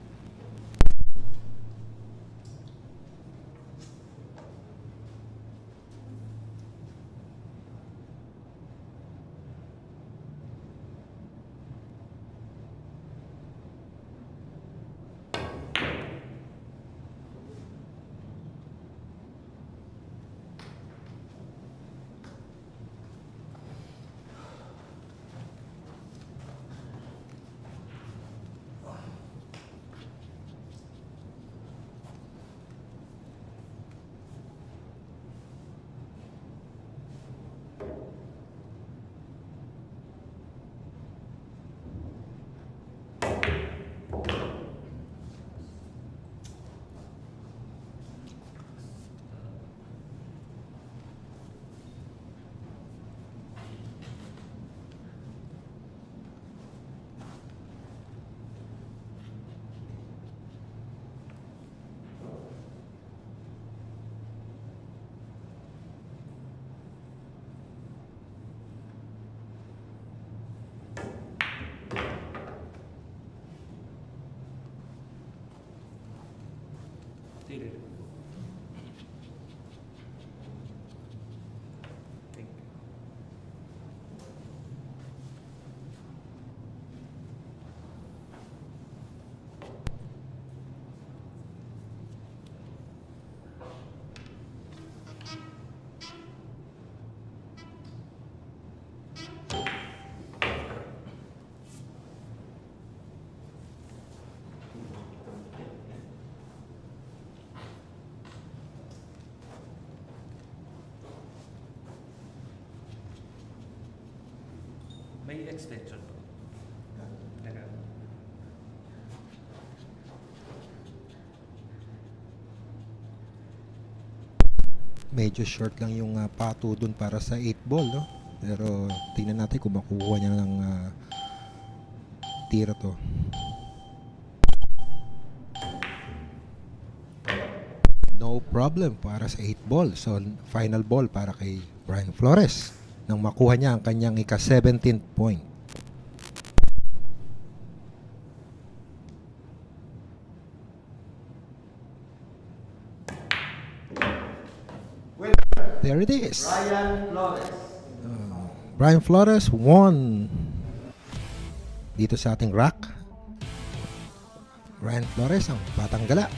Speaker 7: Tigre. Thank you. May extension po. Naka.
Speaker 3: Medyo short lang yung pato dun para sa 8-ball, no? Pero tingnan natin kung makukuha niya ng tira to. No problem para sa 8-ball. So, final ball para kay Bryan Flores nang makuha niya ang kanyang ika-17th point. There it is.
Speaker 6: Bryan Flores.
Speaker 3: Bryan Flores won dito sa ating rack. Bryan Flores ang batang gala.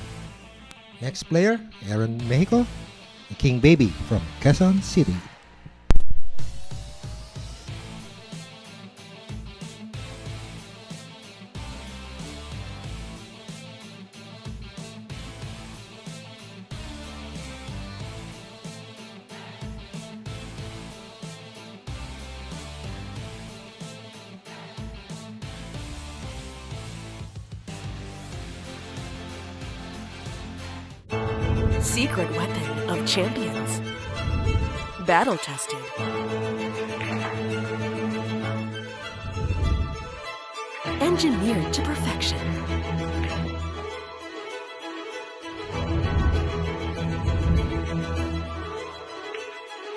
Speaker 3: Next player, Mejico, the King Baby from Quezon City.
Speaker 5: Secret weapon of champions. Battle tested. Engineered to perfection.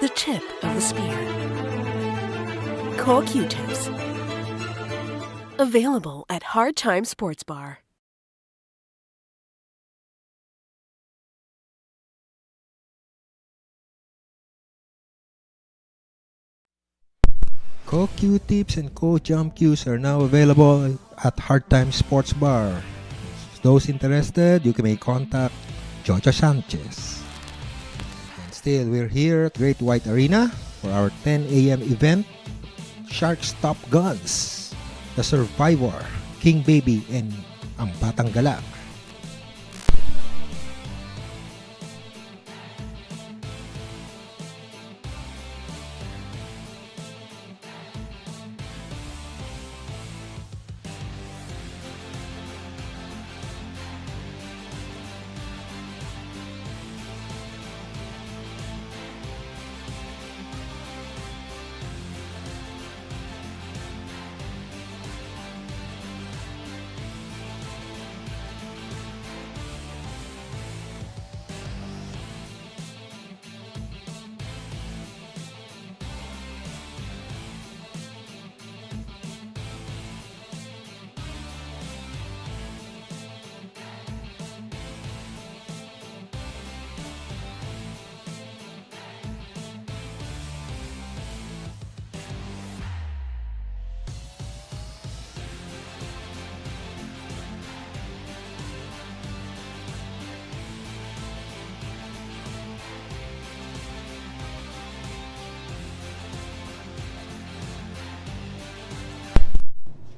Speaker 5: The tip of the spear. Cool Q-tips. Available at Hard Time Sports Bar.
Speaker 3: Co-Q-tips and co-jump cues are now available at Hard Time Sports Bar. Those interested, you can make contact Jojo Sanchez. And still, we're here at Great White Arena for our 10 a.m. event, Sharks Top Guns, The Survivor, King Baby, and ang Batang Gala.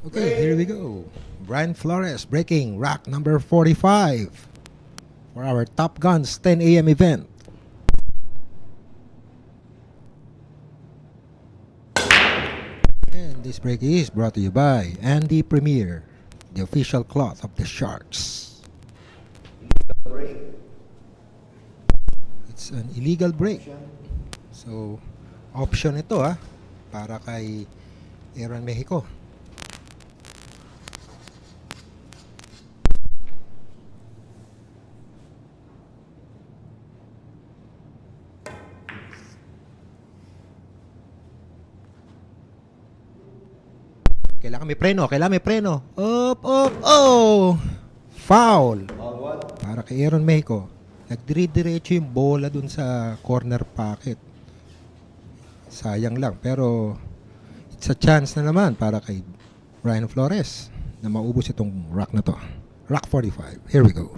Speaker 3: Okay, here we go. Bryan Flores breaking rack number 45 for our Top Guns 10 a.m. event. And this break is brought to you by Andy Premier, the official cloth of the Sharks.
Speaker 6: Break.
Speaker 3: It's an illegal break. So, option ito para kay Aaron Mejico. Kailangan may preno. Up, oh! Foul!
Speaker 6: All one.
Speaker 3: Para kay Aaron Mejico. Nagdiri-diretso yung bola dun sa corner pocket. Sayang lang. Pero, it's a chance na naman para kay Bryan Flores na maubos itong rack na to. Rack 45. Here we go.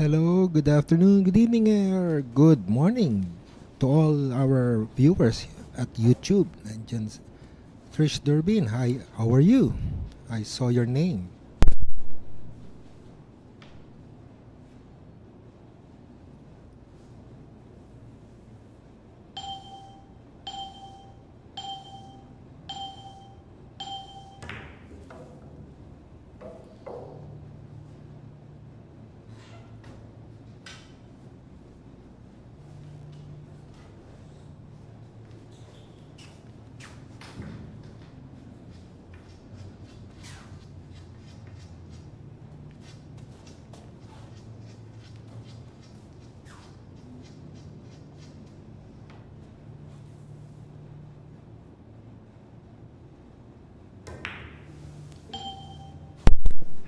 Speaker 3: Hello, good afternoon, good evening, or good morning to all our viewers at YouTube. Nandiyan Trish Durbin. Hi, how are you? I saw your name.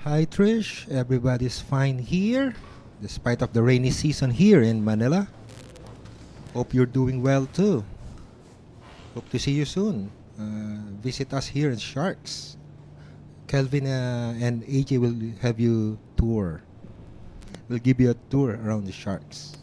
Speaker 3: Hi Trish, everybody's fine here despite of the rainy season here in Manila. Hope you're doing well too. Hope to see you soon. Visit us here in Sharks. Kelvin and AJ will have you tour. We'll give you a tour around the Sharks.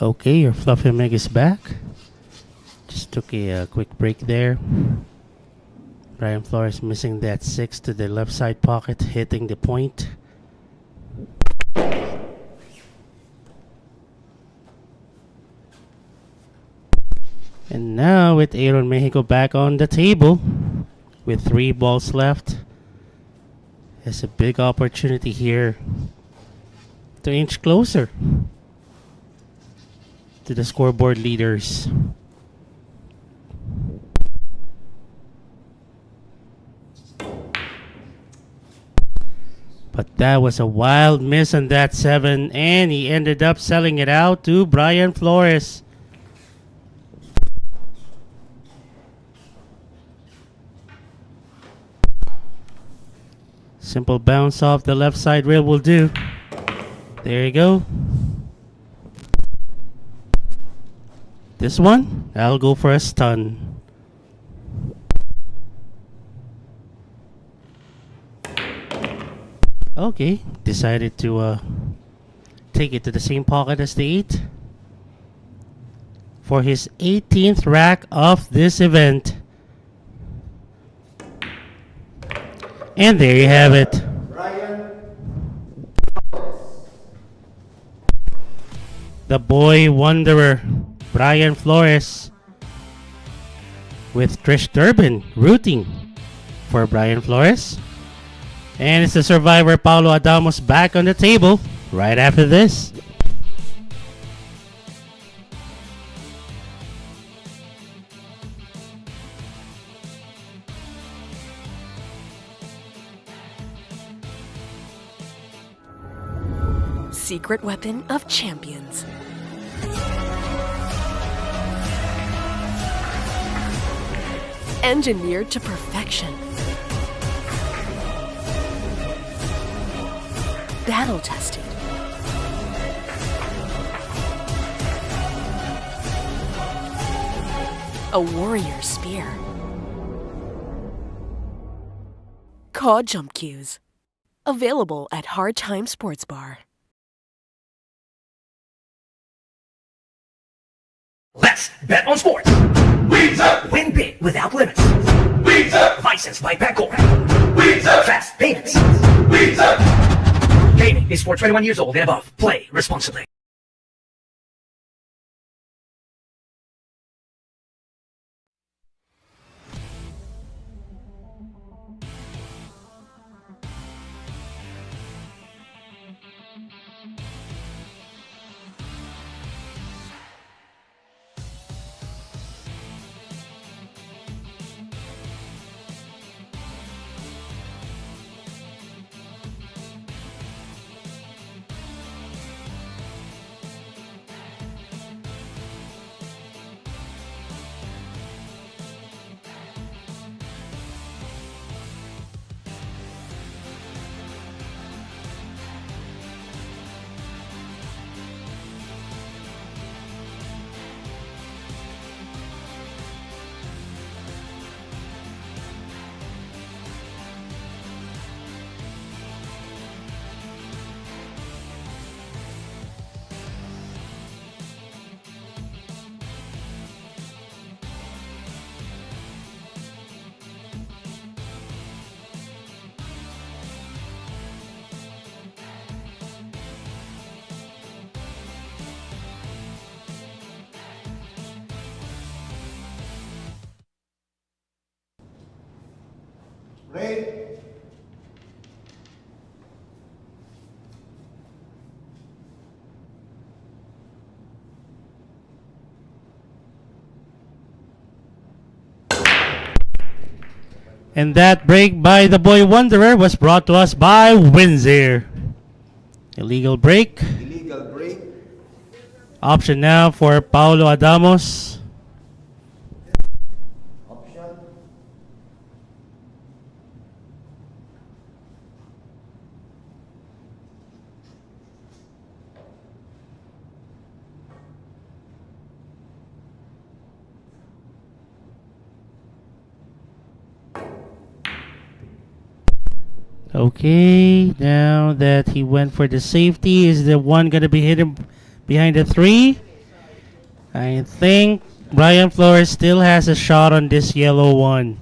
Speaker 4: Okay, your fluffy meg is back. Just took a quick break there. Bryan Flores missing that 6 to the left side pocket, hitting the point. And now with Aaron Mejico back on the table with 3 balls left. Has a big opportunity here to inch closer to the scoreboard leaders. But that was a wild miss on that 7, and he ended up selling it out to Bryan Flores. Simple bounce off the left side rail will do. There you go. This one, I'll go for a stun. Okay, decided to take it to the same pocket as the 8 for his 18th rack of this event. And there you have it. The boy wanderer, Bryan Flores, with Trish Durbin rooting for Bryan Flores. And it's the survivor Paulo Adamos back on the table right after this.
Speaker 5: Secret weapon of champions. Engineered to perfection. Battle tested. A warrior spear. Caw jump cues. Available at Hard Time Sports Bar.
Speaker 1: Let's bet on sports. Win big without limits. Licensed by Pangor. Fast payments. Gaming is for 21 years old and above. Play responsibly.
Speaker 6: Ray.
Speaker 4: And that break by the boy Wanderer was brought to us by Windsor. Illegal break.
Speaker 6: Illegal break.
Speaker 4: Option now for Paulo Adamos.
Speaker 6: Option.
Speaker 4: Okay, now that he went for the safety, is the one going to be hidden behind the 3? I think Bryan Flores still has a shot on this yellow one.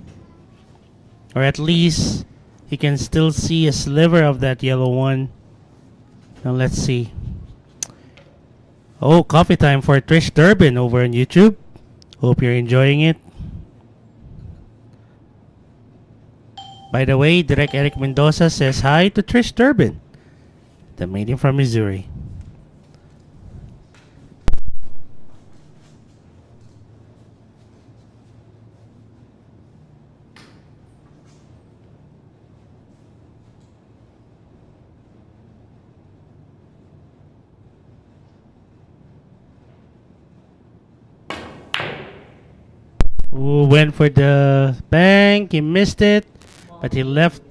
Speaker 4: Or at least he can still see a sliver of that yellow one. Now let's see. Oh, coffee time for Trish Durbin over on YouTube. Hope you're enjoying it. By the way, Direct Eric Mendoza says hi to Trish Durbin, the maiden from Missouri. Ooh, went for the bank, he missed it. But he left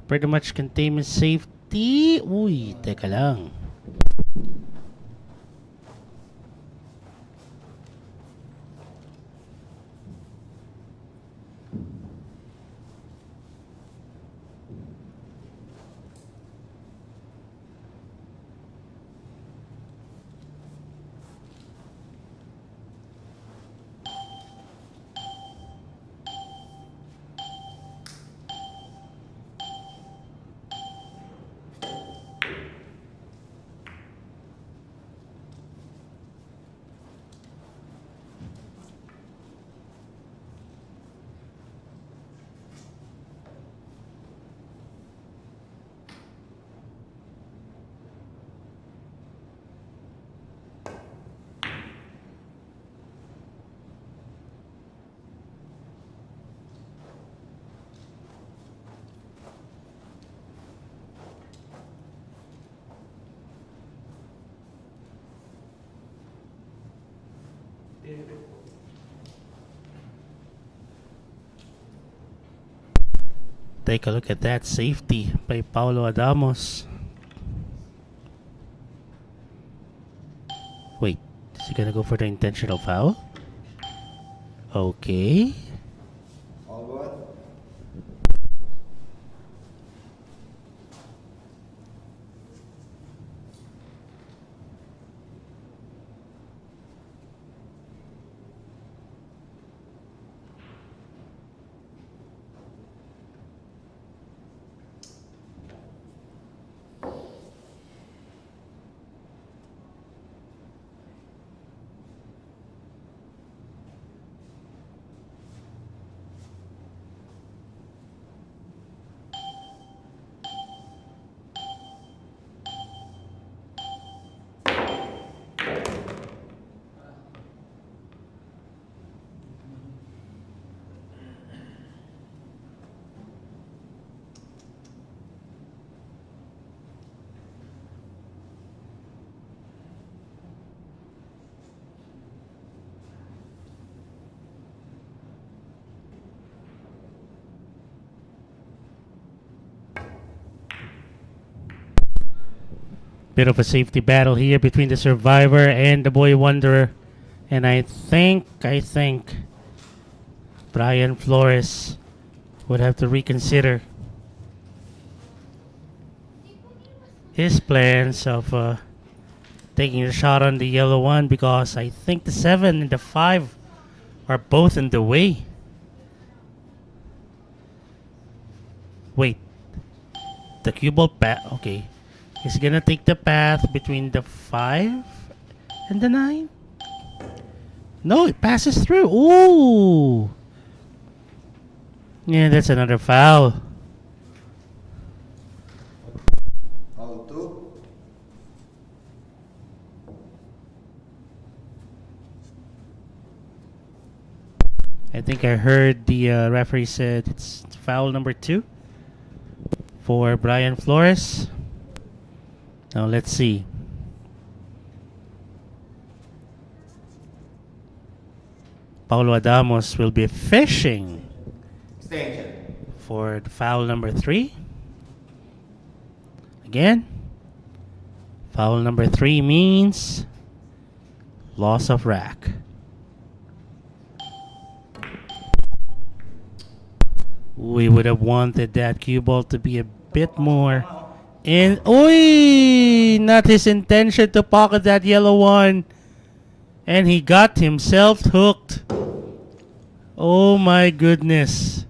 Speaker 4: pretty much containment safety. Uy, teka lang. Take a look at that safety by Paulo Adamos. Wait, is he gonna go for the intentional foul? Okay.
Speaker 6: All one.
Speaker 4: Bit of a safety battle here between the survivor and the boy Wanderer. And I think Bryan Flores would have to reconsider his plans of taking a shot on the yellow one, because I think the 7 and the 5 are both in the way. Wait, the cue ball okay. He's gonna take the path between the 5 and the 9. No, it passes through. Ooh. Yeah, that's another foul.
Speaker 6: Foul two.
Speaker 4: I think I heard the referee said it's foul number 2 for Bryan Flores. Now let's see. Paulo Adamos will be fishing for the foul number 3. Again, foul number 3 means loss of rack. We would have wanted that cue ball to be a bit more in. Oi! Not his intention to pocket that yellow one. And he got himself hooked. Oh my goodness.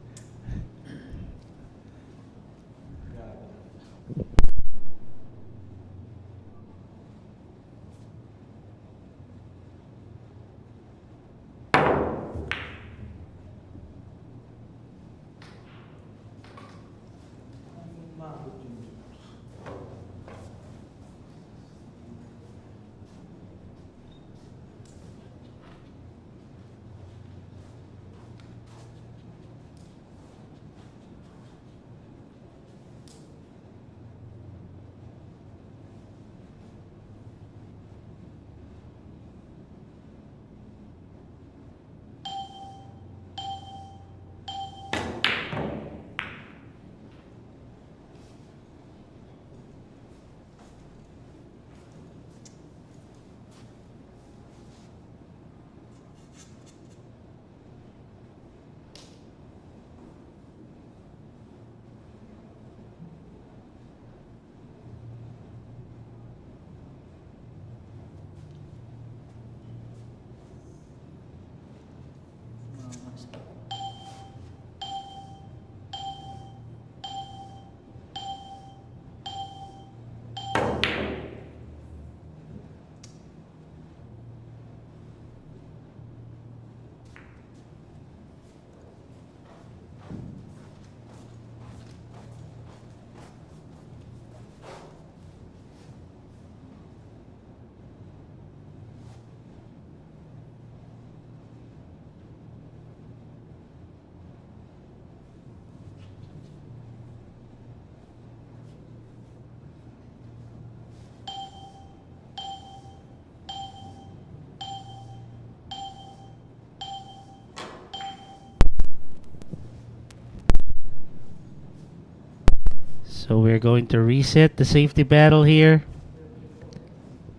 Speaker 4: So we're going to reset the safety battle here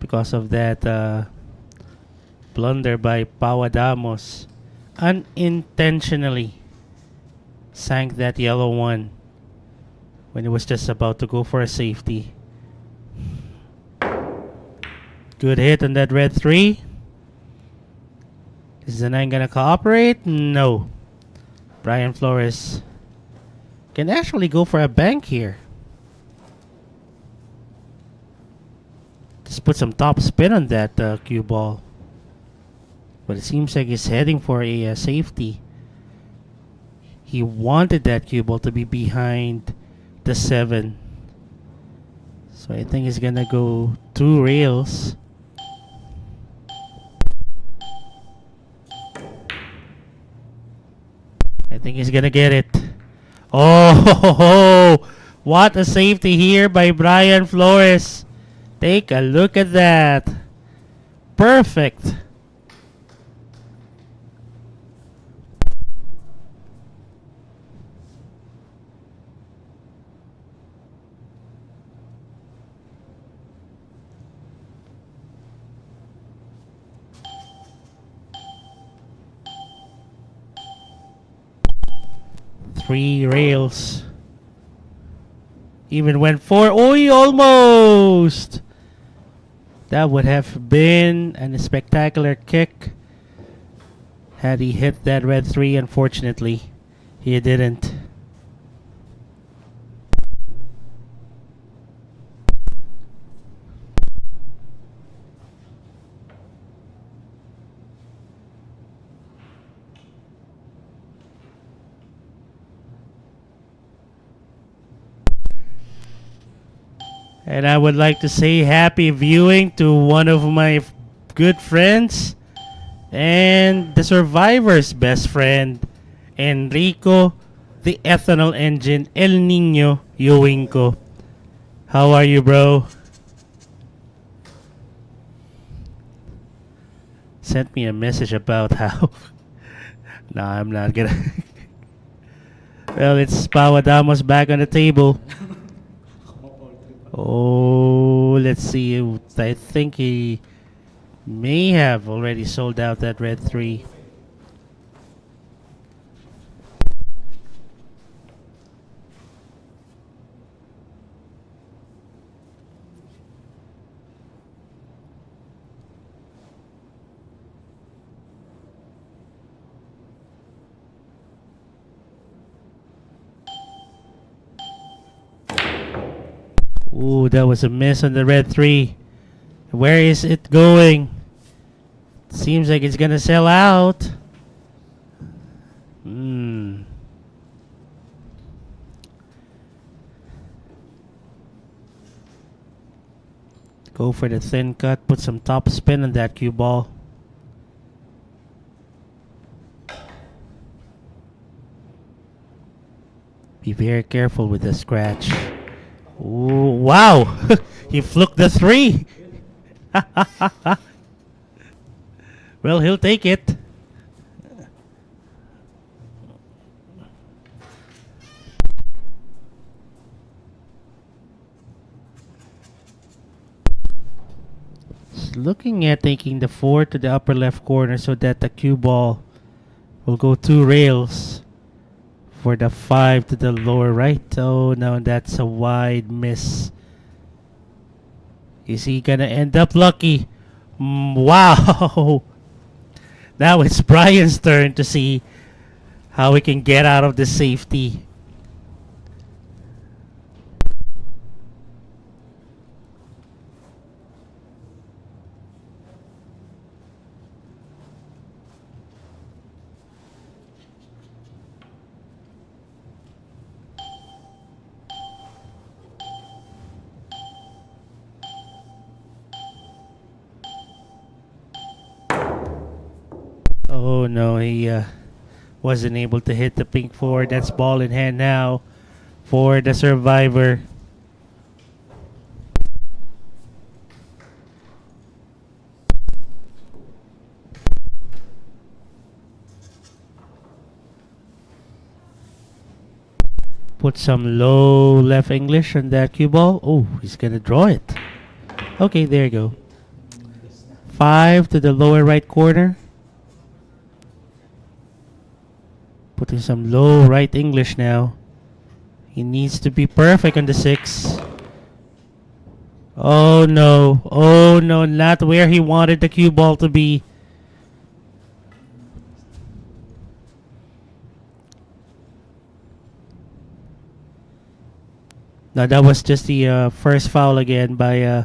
Speaker 4: because of that blunder by Pau Adamos. Unintentionally sank that yellow one when it was just about to go for a safety. Good hit on that red 3. Is the 9 gonna cooperate? No. Bryan Flores can actually go for a bank here. Just put some top spin on that cue ball. But it seems like he's heading for a safety. He wanted that cue ball to be behind the 7. So I think he's gonna go 2 rails. I think he's gonna get it. Oh, what a safety here by Bryan Flores. Take a look at that. Perfect. Three rails. Even went 4. Oi, almost. That would have been a spectacular kick had he hit that red 3. Unfortunately, he didn't. And I would like to say happy viewing to one of my good friends, And the survivor's best friend, Enrico, the ethanol engine, El Nino Yuwinko. How are you, bro? Sent me a message about how. Nah, I'm not gonna. Well, it's Pao Adamos back on the table. Oh, let's see. I think he may have already sold out that red 3. Ooh, that was a miss on the red 3. Where is it going? Seems like it's gonna sell out. Go for the thin cut. Put some top spin on that cue ball. Be very careful with the scratch. Ooh, wow! He fluked the 3. Well, he'll take it. Just looking at taking the 4 to the upper left corner so that the cue ball will go 2 rails. For the 5 to the lower right. Oh no, that's a wide miss. Is he gonna end up lucky? Wow. Now it's Bryan's turn to see how we can get out of the safety. Oh no, he wasn't able to hit the pink 4. That's ball in hand now for the survivor. Put some low left English on that cue ball. Oh, he's gonna draw it. Okay, there you go. 5 to the lower right corner. Putting some low right English now. He needs to be perfect on the 6. Oh no. Oh no, not where he wanted the cue ball to be. Now that was just the first foul again by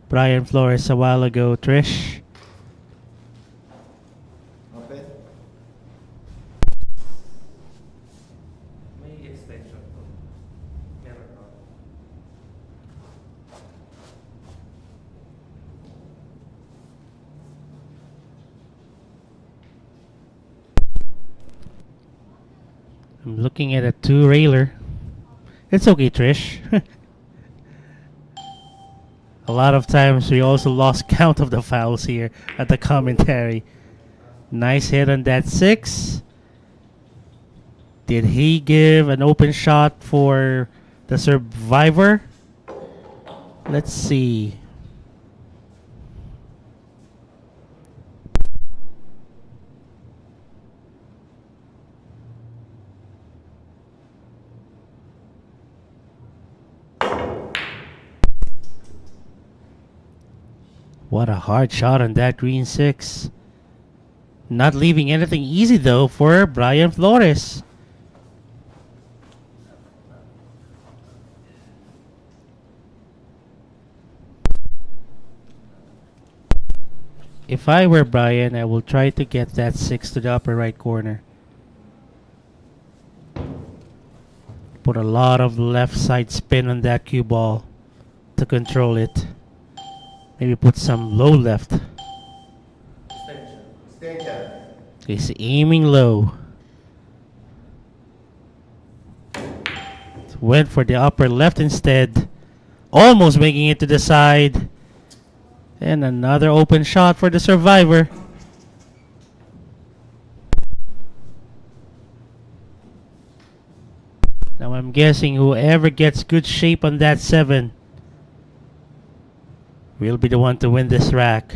Speaker 4: Bryan Flores a while ago, Trish.
Speaker 6: Open.
Speaker 7: May extension po. Meron po.
Speaker 4: I'm looking at a 2-railer. It's okay, Trish. A lot of times we also lost count of the fouls here at the commentary. Nice hit on that 6. Did he give an open shot for the survivor? Let's see. What a hard shot on that green 6. Not leaving anything easy though for Bryan Flores. If I were Bryan, I will try to get that 6 to the upper right corner. Put a lot of left side spin on that cue ball to control it. Maybe put some low left.
Speaker 7: Extension.
Speaker 6: Extension.
Speaker 4: He's aiming low. Went for the upper left instead. Almost making it to the side. And another open shot for the survivor. Now I'm guessing whoever gets good shape on that 7 will be the one to win this rack.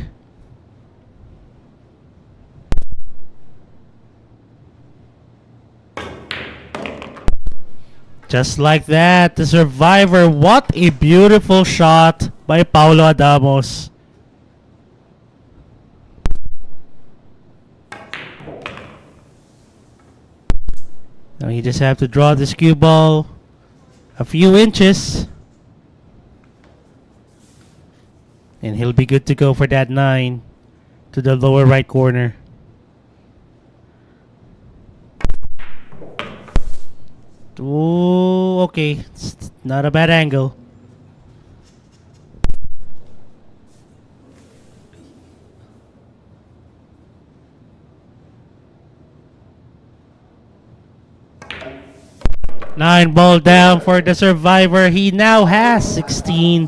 Speaker 4: Just like that, the survivor. What a beautiful shot by Paulo Adamos. Now you just have to draw this cue ball a few inches. And he'll be good to go for that 9 to the lower right corner. Oh, okay. It's not a bad angle. Nine ball down for the survivor. He now has 16.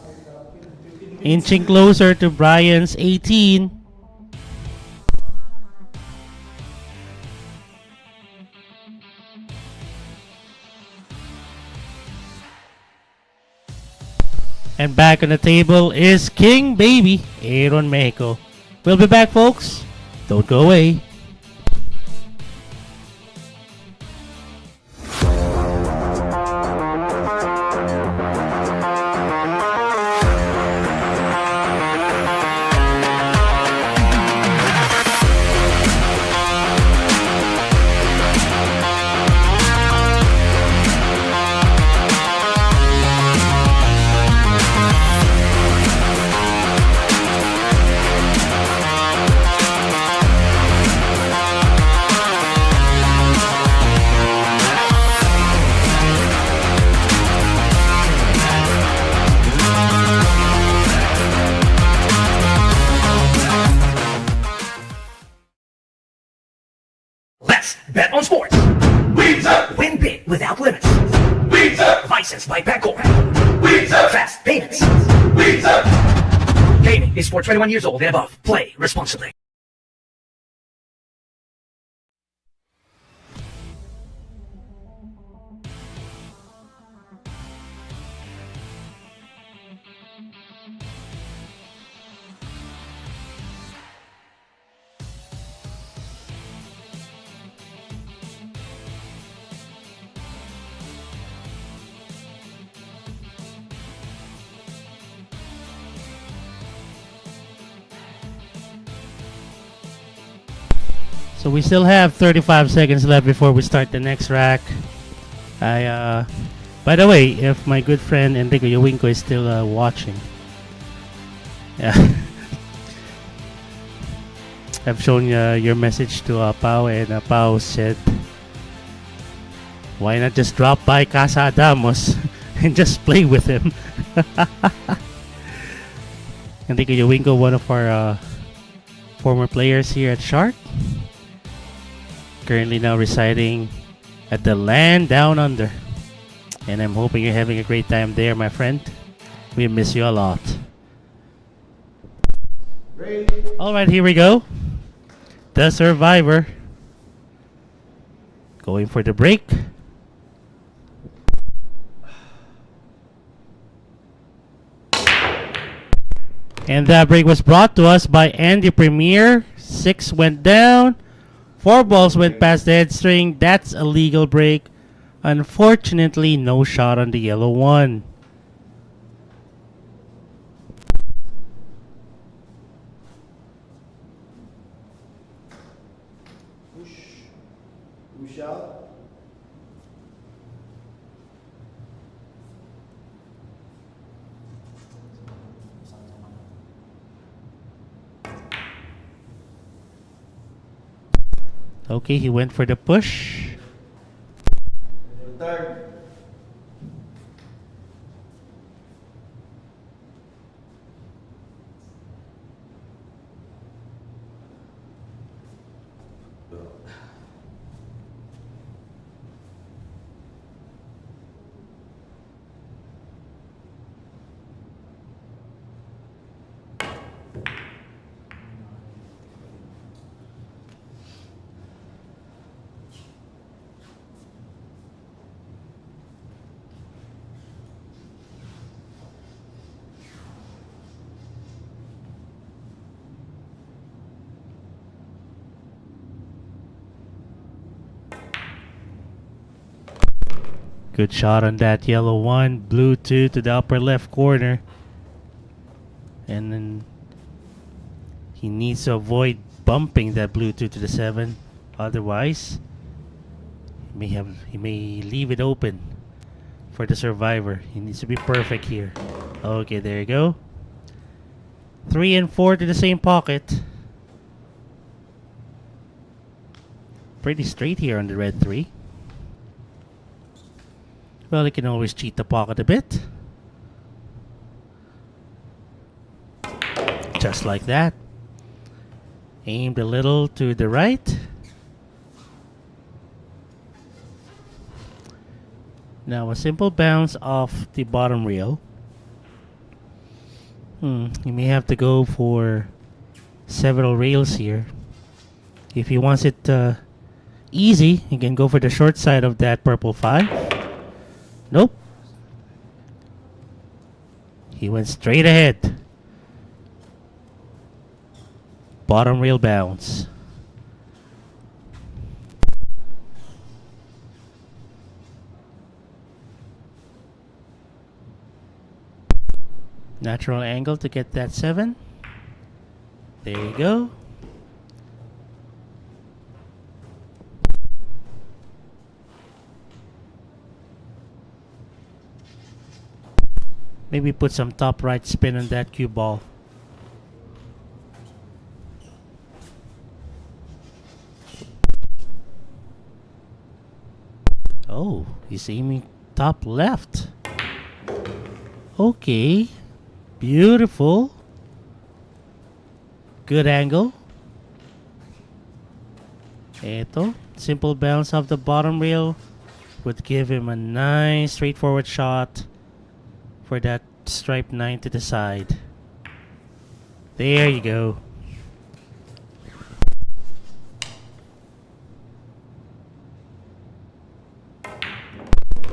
Speaker 4: Inching closer to Bryan's 18. And back on the table is King Baby, Aaron Mejico. We'll be back, folks. Don't go away.
Speaker 1: Let's bet on sports. Win big without limits. Licensed by Pangor. Fast payments. Gaming is for 21 years old and above. Play responsibly.
Speaker 4: So we still have 35 seconds left before we start the next rack. By the way, if my good friend Enrico Yowinko is still watching, yeah, I've shown your message to Pao, and Pao said, why not just drop by Casa Adamos and just play with him? Enrico Yowinko, one of our former players here at Shark. Currently now residing at the land down under. And I'm hoping you're having a great time there, my friend. We miss you a lot. Alright, here we go. The survivor. Going for the break. And that break was brought to us by Andy Premier. 6 went down. 4 balls went past the head string. That's a legal break. Unfortunately, no shot on the yellow one.
Speaker 6: Push out.
Speaker 4: Okay, he went for the push.
Speaker 6: Third.
Speaker 4: Good shot on that yellow one. Blue 2 to the upper left corner. And then he needs to avoid bumping that blue 2 to the 7. Otherwise, he may leave it open for the survivor. He needs to be perfect here. Okay, there you go. 3 and 4 to the same pocket. Pretty straight here on the red 3. Well, he can always cheat the pocket a bit. Just like that. Aimed a little to the right. Now a simple bounce off the bottom rail. You may have to go for several rails here. If he wants it easy, he can go for the short side of that purple 5. Nope. He went straight ahead. Bottom rail bounce. Natural angle to get that 7. There you go. Maybe put some top right spin on that cue ball. Oh, he's aiming top left. Okay. Beautiful. Good angle. Eto. Simple bounce off the bottom rail would give him a nice straightforward shot for that stripe 9 to the side. There you go.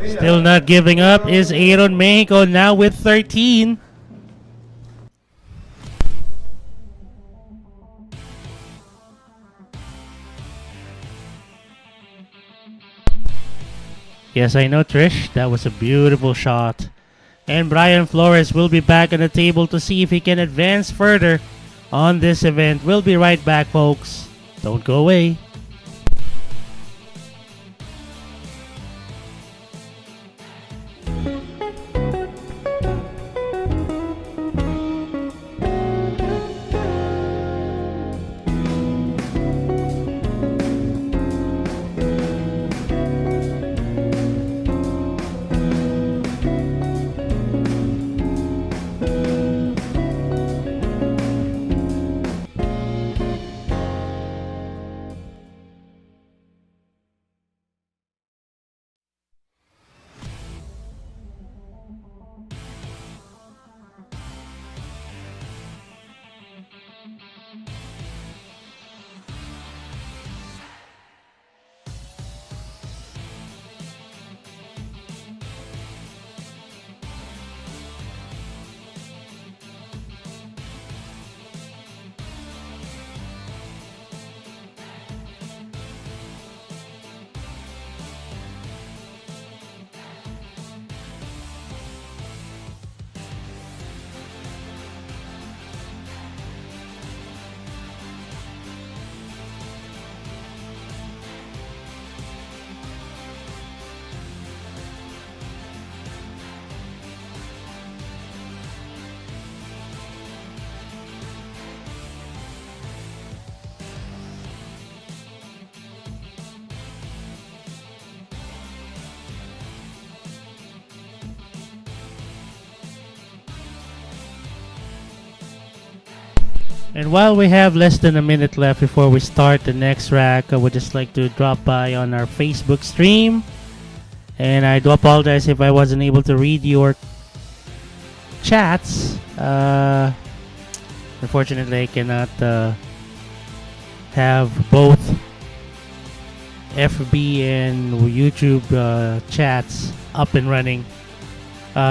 Speaker 4: Still not giving up is Aaron Mejico, now with 13. Yes, I know, Trish. That was a beautiful shot. And Bryan Flores will be back on the table to see if he can advance further on this event. We'll be right back, folks. Don't go away. And while we have less than a minute left before we start the next rack, I would just like to drop by on our Facebook stream. And I do apologize if I wasn't able to read your chats. Unfortunately, I cannot have both FB and YouTube chats up and running.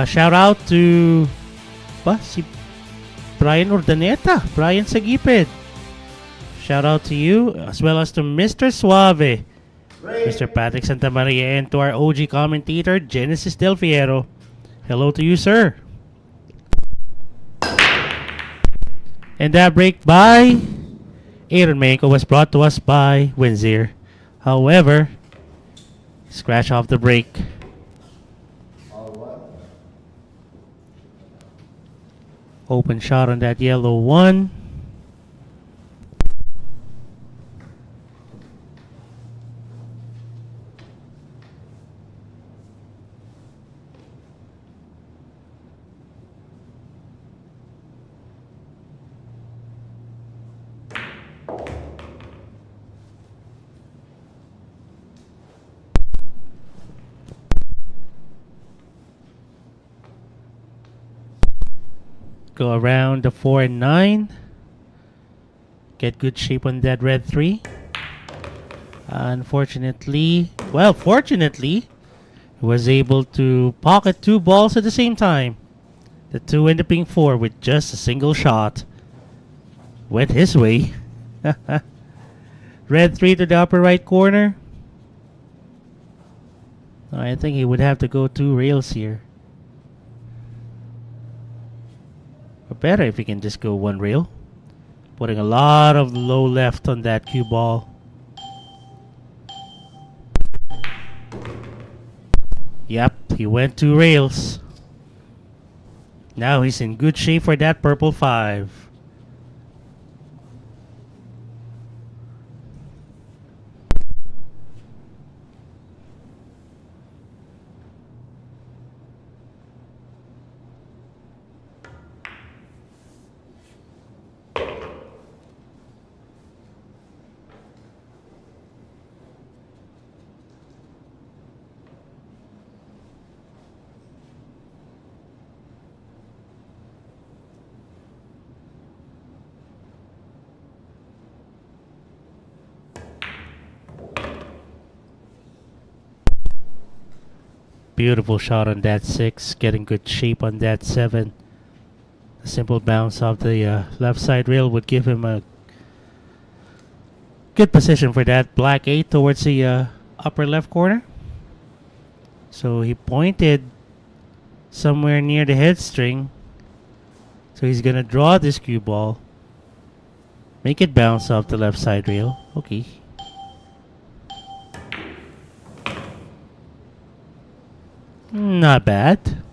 Speaker 4: Shout out to si Bryan Ordaneta, Bryan Sagipid. Shout out to you, as well as to Mr. Suave, Mr. Patrick Santamaria, and to our OG commentator, Genesis Del Fiero. Hello to you, sir. And that break by Aaron Mejico was brought to us by Windsor. However, scratch off the break.
Speaker 6: All one.
Speaker 4: Open shot on that yellow one. Go around the 4 and 9. Get good shape on that red 3. Unfortunately, well, fortunately, he was able to pocket 2 balls at the same time. The 2 and the pink 4 with just a single shot. Went his way. Red 3 to the upper right corner. I think he would have to go 2 rails here. Or better if he can just go 1 rail. Putting a lot of low left on that cue ball. Yep, he went 2 rails. Now he's in good shape for that purple 5. Beautiful shot on that 6, getting good shape on that 7. A simple bounce off the left side rail would give him a good position for that black 8 towards the upper left corner. So he pointed somewhere near the head string. So he's gonna draw this cue ball, make it bounce off the left side rail. Okay. Not bad.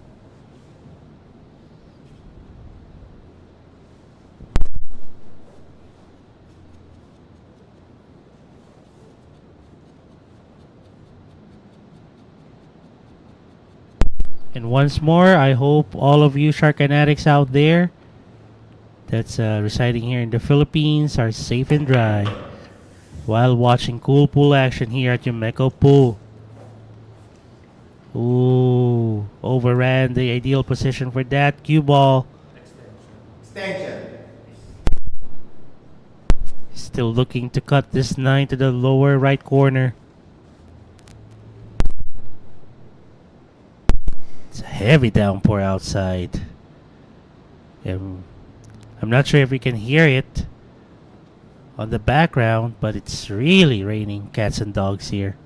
Speaker 4: And once more, I hope all of you shark fanatics out there that's residing here in the Philippines are safe and dry while watching cool pool action here at Mejico Pool. Ooh, overran the ideal position for that cue ball.
Speaker 6: Extension.
Speaker 4: Still looking to cut this 9 to the lower right corner. It's a heavy downpour outside. I'm not sure if you can hear it on the background, but it's really raining cats and dogs here.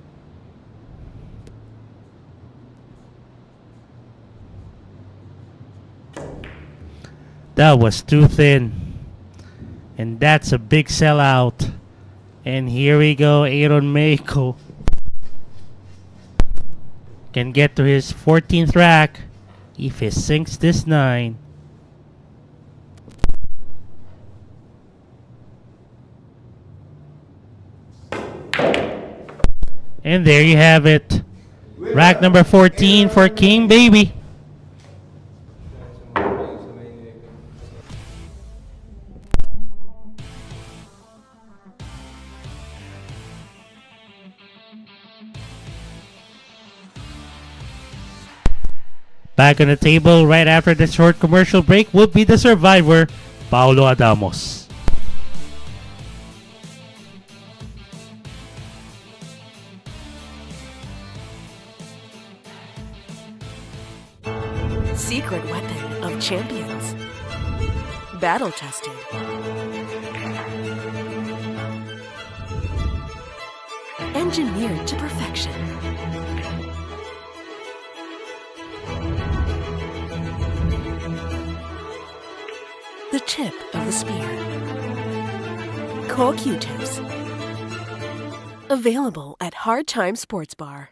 Speaker 4: That was too thin. And that's a big sellout. And here we go, Aaron Mejico can get to his 14th rack if he sinks this 9. And there you have it. Rack number 14 for King Baby. Back on the table right after the short commercial break will be the survivor, Paulo Adamos.
Speaker 5: Secret weapon of champions. Battle tested. Engineered to perfection. The tip of the spear. Co-Q-tips. Available at Hard Time Sports Bar.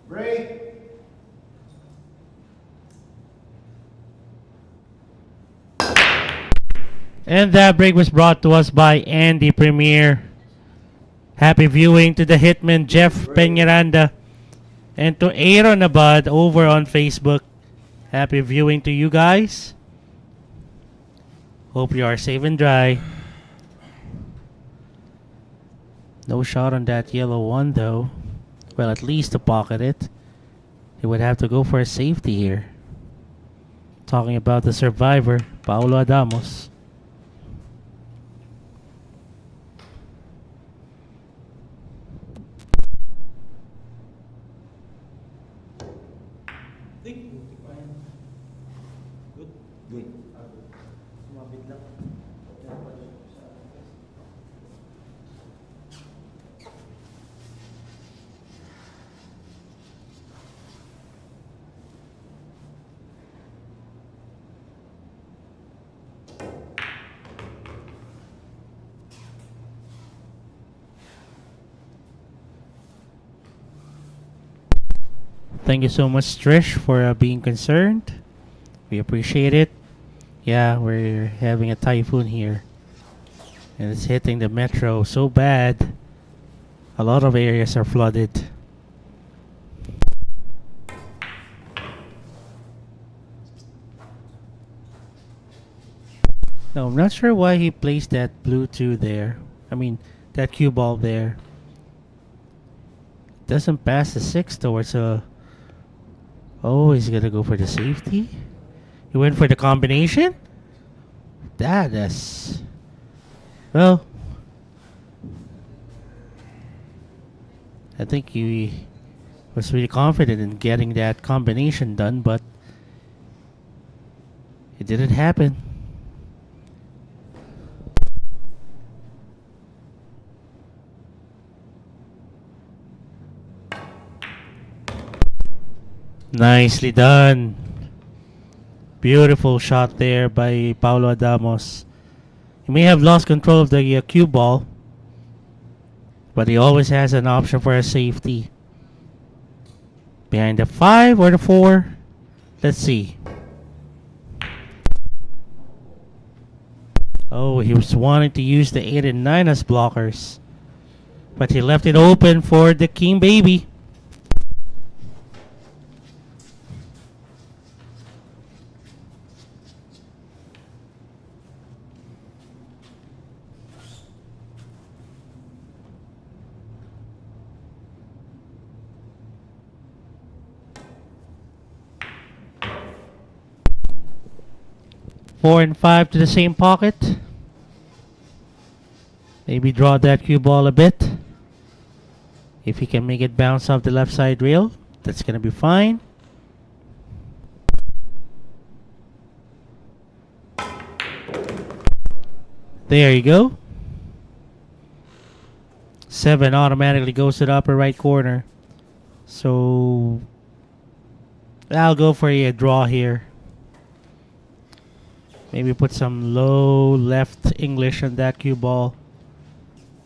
Speaker 6: Break.
Speaker 4: And that break was brought to us by Andy Premier. Happy viewing to the Hitman Jeff Peñaranda and to Aaron Abad over on Facebook. Happy viewing to you guys. Hope you are safe and dry. No shot on that yellow one though. Well, at least to pocket it. He would have to go for a safety here. Talking about the survivor, Paulo Adamos. Thank you so much, Trish, for being concerned. We appreciate it. Yeah, we're having a typhoon here. And it's hitting the metro so bad. A lot of areas are flooded. No, I'm not sure why he placed that blue 2 there. I mean, that cue ball there. Doesn't pass the 6 towards a... Oh, he's gonna go for the safety? He went for the combination? That is... Well... I think he was really confident in getting that combination done, but... It didn't happen. Nicely done. Beautiful shot there by Paulo Adamos. He may have lost control of the cue ball, but he always has an option for a safety. Behind the 5 or the 4? Let's see. Oh, he was wanting to use the 8 and 9 as blockers, but he left it open for the king baby. 4 and 5 to the same pocket. Maybe draw that cue ball a bit. If he can make it bounce off the left side rail, that's gonna be fine. There you go. 7 automatically goes to the upper right corner. So I'll go for a draw here. Maybe put some low left English on that cue ball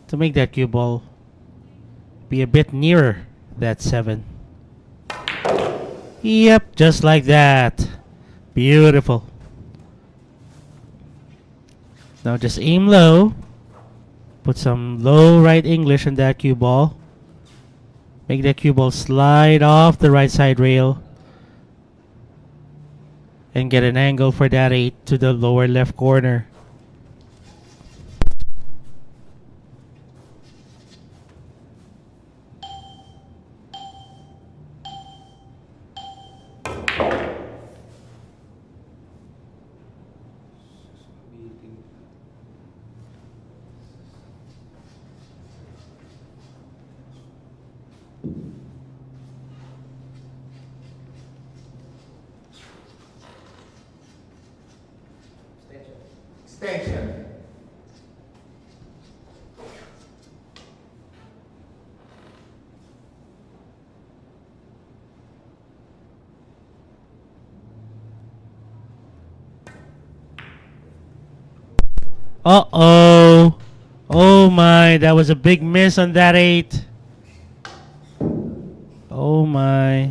Speaker 4: to make that cue ball be a bit nearer that 7. Yep, just like that. Beautiful. Now just aim low. Put some low right English on that cue ball. Make that cue ball slide off the right side rail. And get an angle for that 8 to the lower left corner.
Speaker 6: Extension.
Speaker 4: Uh-oh. Oh my, that was a big miss on that 8. Oh my.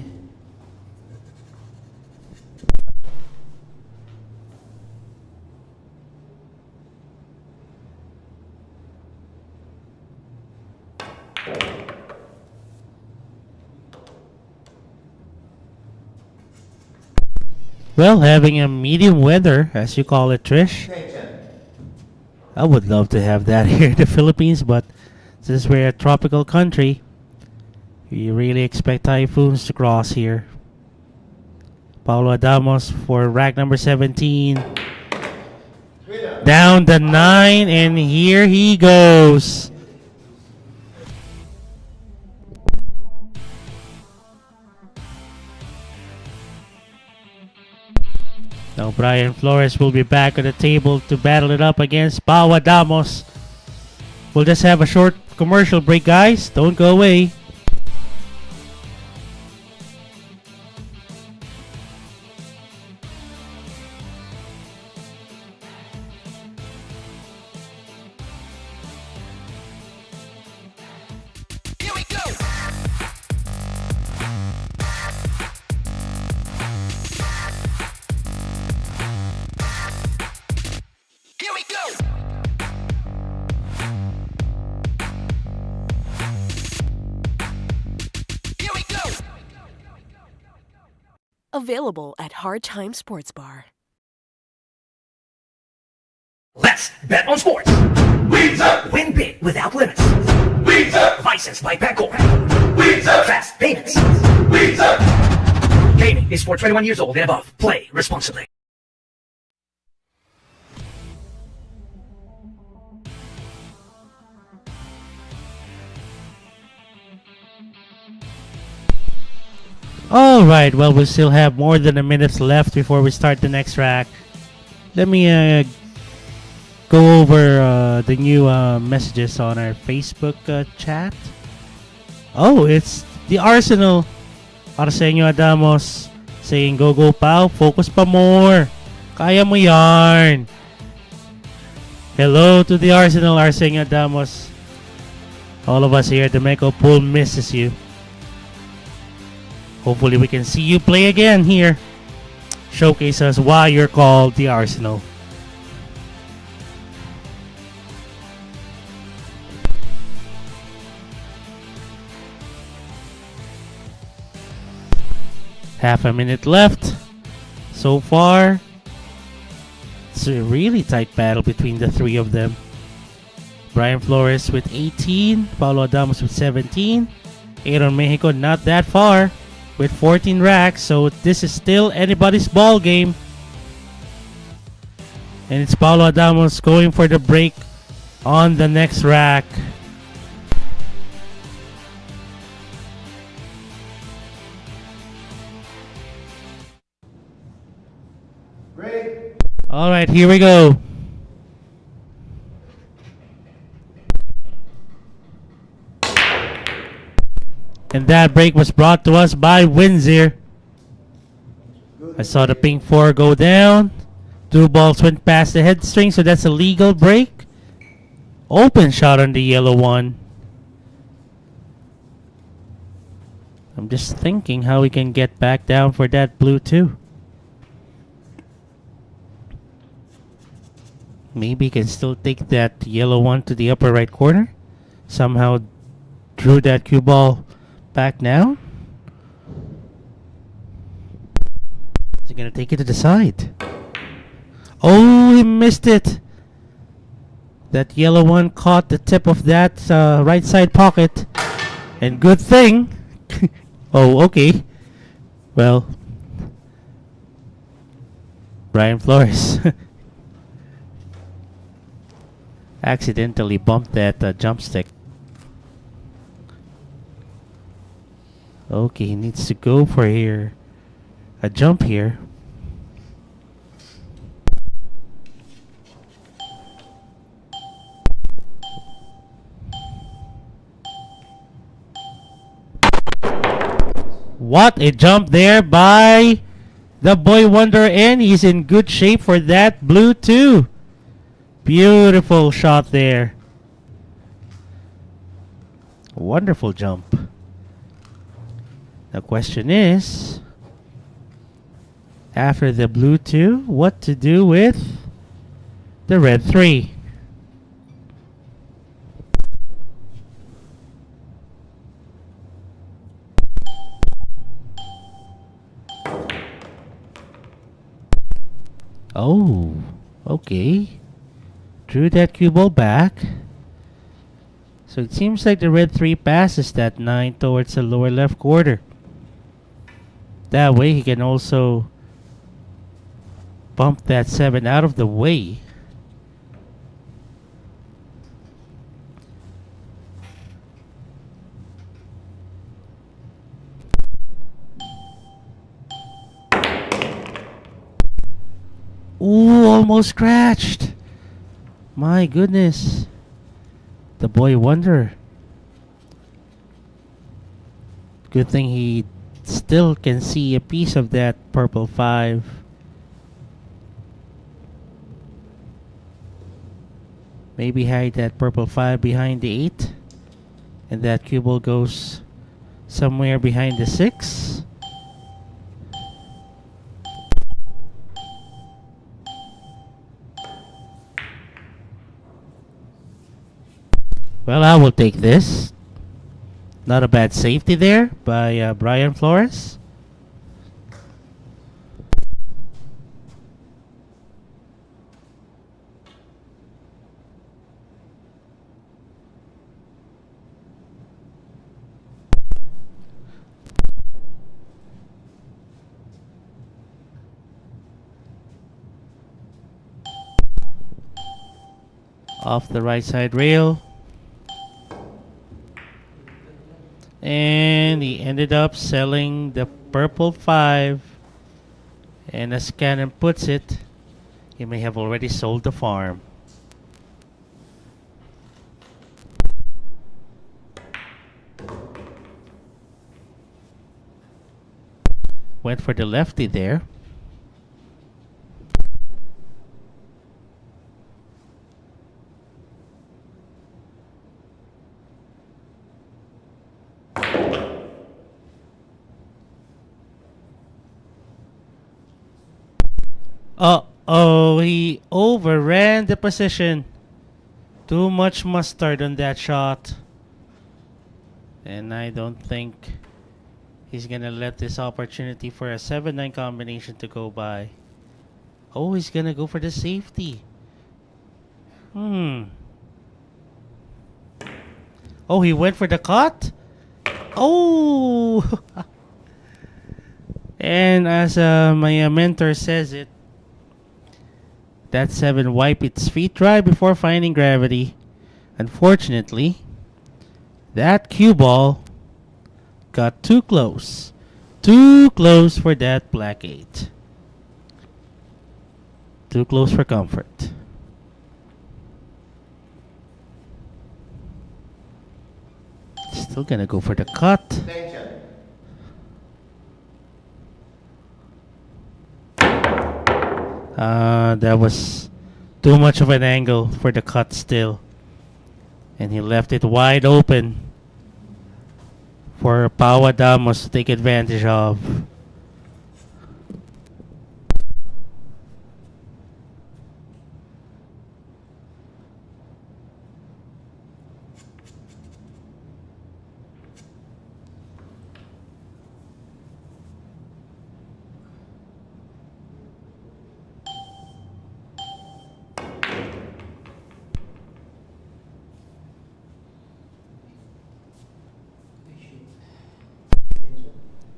Speaker 4: Well, having a medium weather, as you call it, Trish.
Speaker 6: Extension.
Speaker 4: I would love to have that here in the Philippines, but since we're a tropical country, we really expect typhoons to cross here. Paulo Adamos for rack number 17.
Speaker 6: Winner.
Speaker 4: Down the 9, and here he goes. Now Bryan Flores will be back on the table to battle it up against Paulo Adamos. We'll just have a short commercial break, guys. Don't go away.
Speaker 1: Here we go! Here we go! Here we go!
Speaker 5: Available at Hard Time Sports Bar.
Speaker 1: Let's bet on sports. Win big without limits. Licensed by Pangor. Fast payments. Gaming is for 21 years old and above. Play responsibly.
Speaker 4: Alright, well, we still have more than a minute left before we start the next rack. Let me go over the new messages on our Facebook chat. Oh, it's the Arsenal. Para sa inyo, Adamos. Saying, go, go, Pao. Focus pa more. Kaya mo yarn. Hello to the Arsenal, Arsenio Adamos. All of us here at the Mejico Pool misses you. Hopefully we can see you play again here. Showcase us why you're called the Arsenal. Half a minute left. So far, it's a really tight battle between the three of them. Bryan Flores with 18, Paulo Adamos with 17, Aaron Mejico not that far with 14 racks, so this is still anybody's ball game. And it's Paulo Adamos going for the break on the next rack.
Speaker 6: Break.
Speaker 4: All right, here we go. And that break was brought to us by Windsor. I saw the pink 4 go down. 2 balls went past the head string, so that's a legal break. Open shot on the yellow one. I'm just thinking how we can get back down for that blue 2. Maybe can still take that yellow one to the upper right corner. Somehow drew that cue ball back now. Is he gonna take it to the side? Oh, he missed it. That yellow one caught the tip of that right side pocket. And good thing. Oh, okay. Well, Bryan Flores accidentally bumped that jump stick. Okay, he needs to go for here. A jump here. What a jump there by the boy wonder, and he's in good shape for that blue 2. Beautiful shot there. Wonderful jump. The question is, after the blue 2, what to do with the red 3? Oh, okay. Drew that cue ball back. So it seems like the red 3 passes that 9 towards the lower left quarter. That way he can also bump that 7 out of the way. Ooh, almost scratched. My goodness. The boy wonder. Good thing he still can see a piece of that purple 5. Maybe hide that purple 5 behind the 8. And that cue ball goes somewhere behind the 6. Well, I will take this. Not a bad safety there by Bryan Flores. Off the right side rail. And he ended up selling the purple 5. And as Cannon puts it, he may have already sold the farm. Went for the lefty there. Uh-oh, he overran the position. Too much mustard on that shot. And I don't think he's gonna let this opportunity for a 7-9 combination to go by. Oh, he's gonna go for the safety. Oh, he went for the cut? Oh! And as my mentor says it, That 7 wiped its feet dry before finding gravity. Unfortunately, that cue ball got too close. Too close for that black 8. Too close for comfort. Still gonna go for the cut.
Speaker 6: Attention.
Speaker 4: That was too much of an angle for the cut still. And he left it wide open for Paulo Adamos to take advantage of.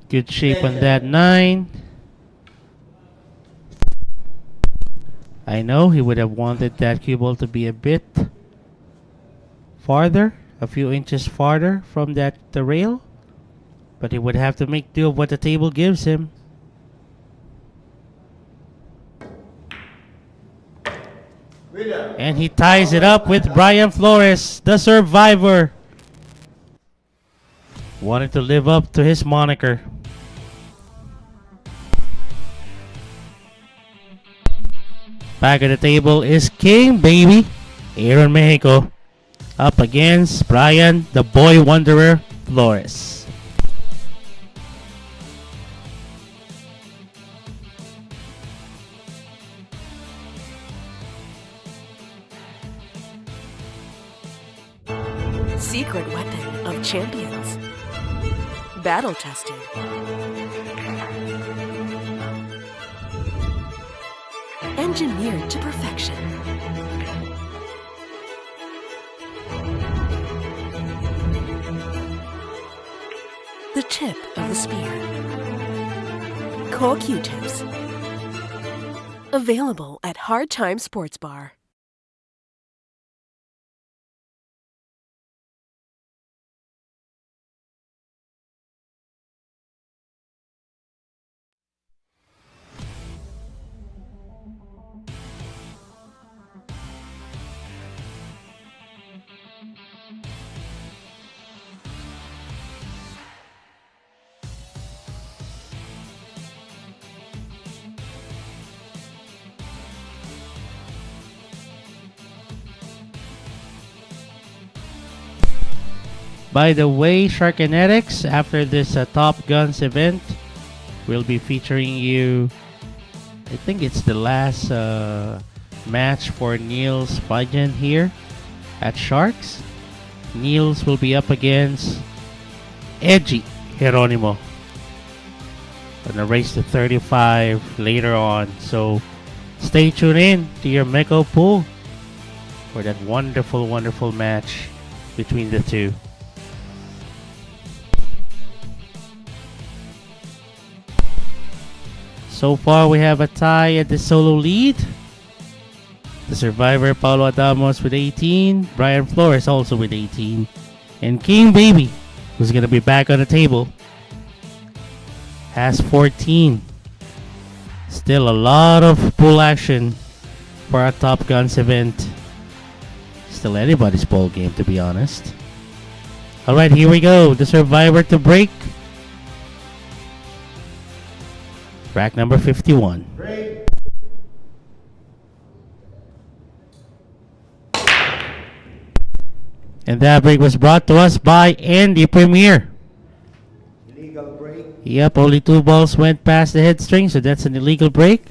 Speaker 4: Good shape on that 9. I know he would have wanted that cue ball to be a bit farther, a few inches farther from the rail, but he would have to make do of what the table gives him. And he ties it up with Bryan Flores, the survivor. Wanted to live up to his moniker. Back at the table is King Baby, Aaron Mejico, up against Bryan, the boy wanderer, Flores.
Speaker 5: Secret weapon of champions. Battle tested. Engineered to perfection. The tip of the spear. Core Q-tips. Available at Hard Time Sports Bar.
Speaker 4: By the way, Sharkinetics, after this TopGuns event, we'll be featuring you. I think it's the last match for Niels Feijen here at Sharks. Niels will be up against Edgy Geronimo in a race to 35 later on. So stay tuned in to your Mexico pool for that wonderful, wonderful match between the two. So far, we have a tie at the solo lead. The survivor, Paulo Adamos with 18. Bryan Flores also with 18. And King Baby, who's going to be back on the table, has 14. Still a lot of pool action for a TopGuns event. Still anybody's ball game, to be honest. Alright, here we go. The survivor to break. Rack number 51.
Speaker 6: Break.
Speaker 4: And that break was brought to us by Andy Premier.
Speaker 6: Illegal break.
Speaker 4: Yep, only 2 balls went past the head string, so that's an illegal break.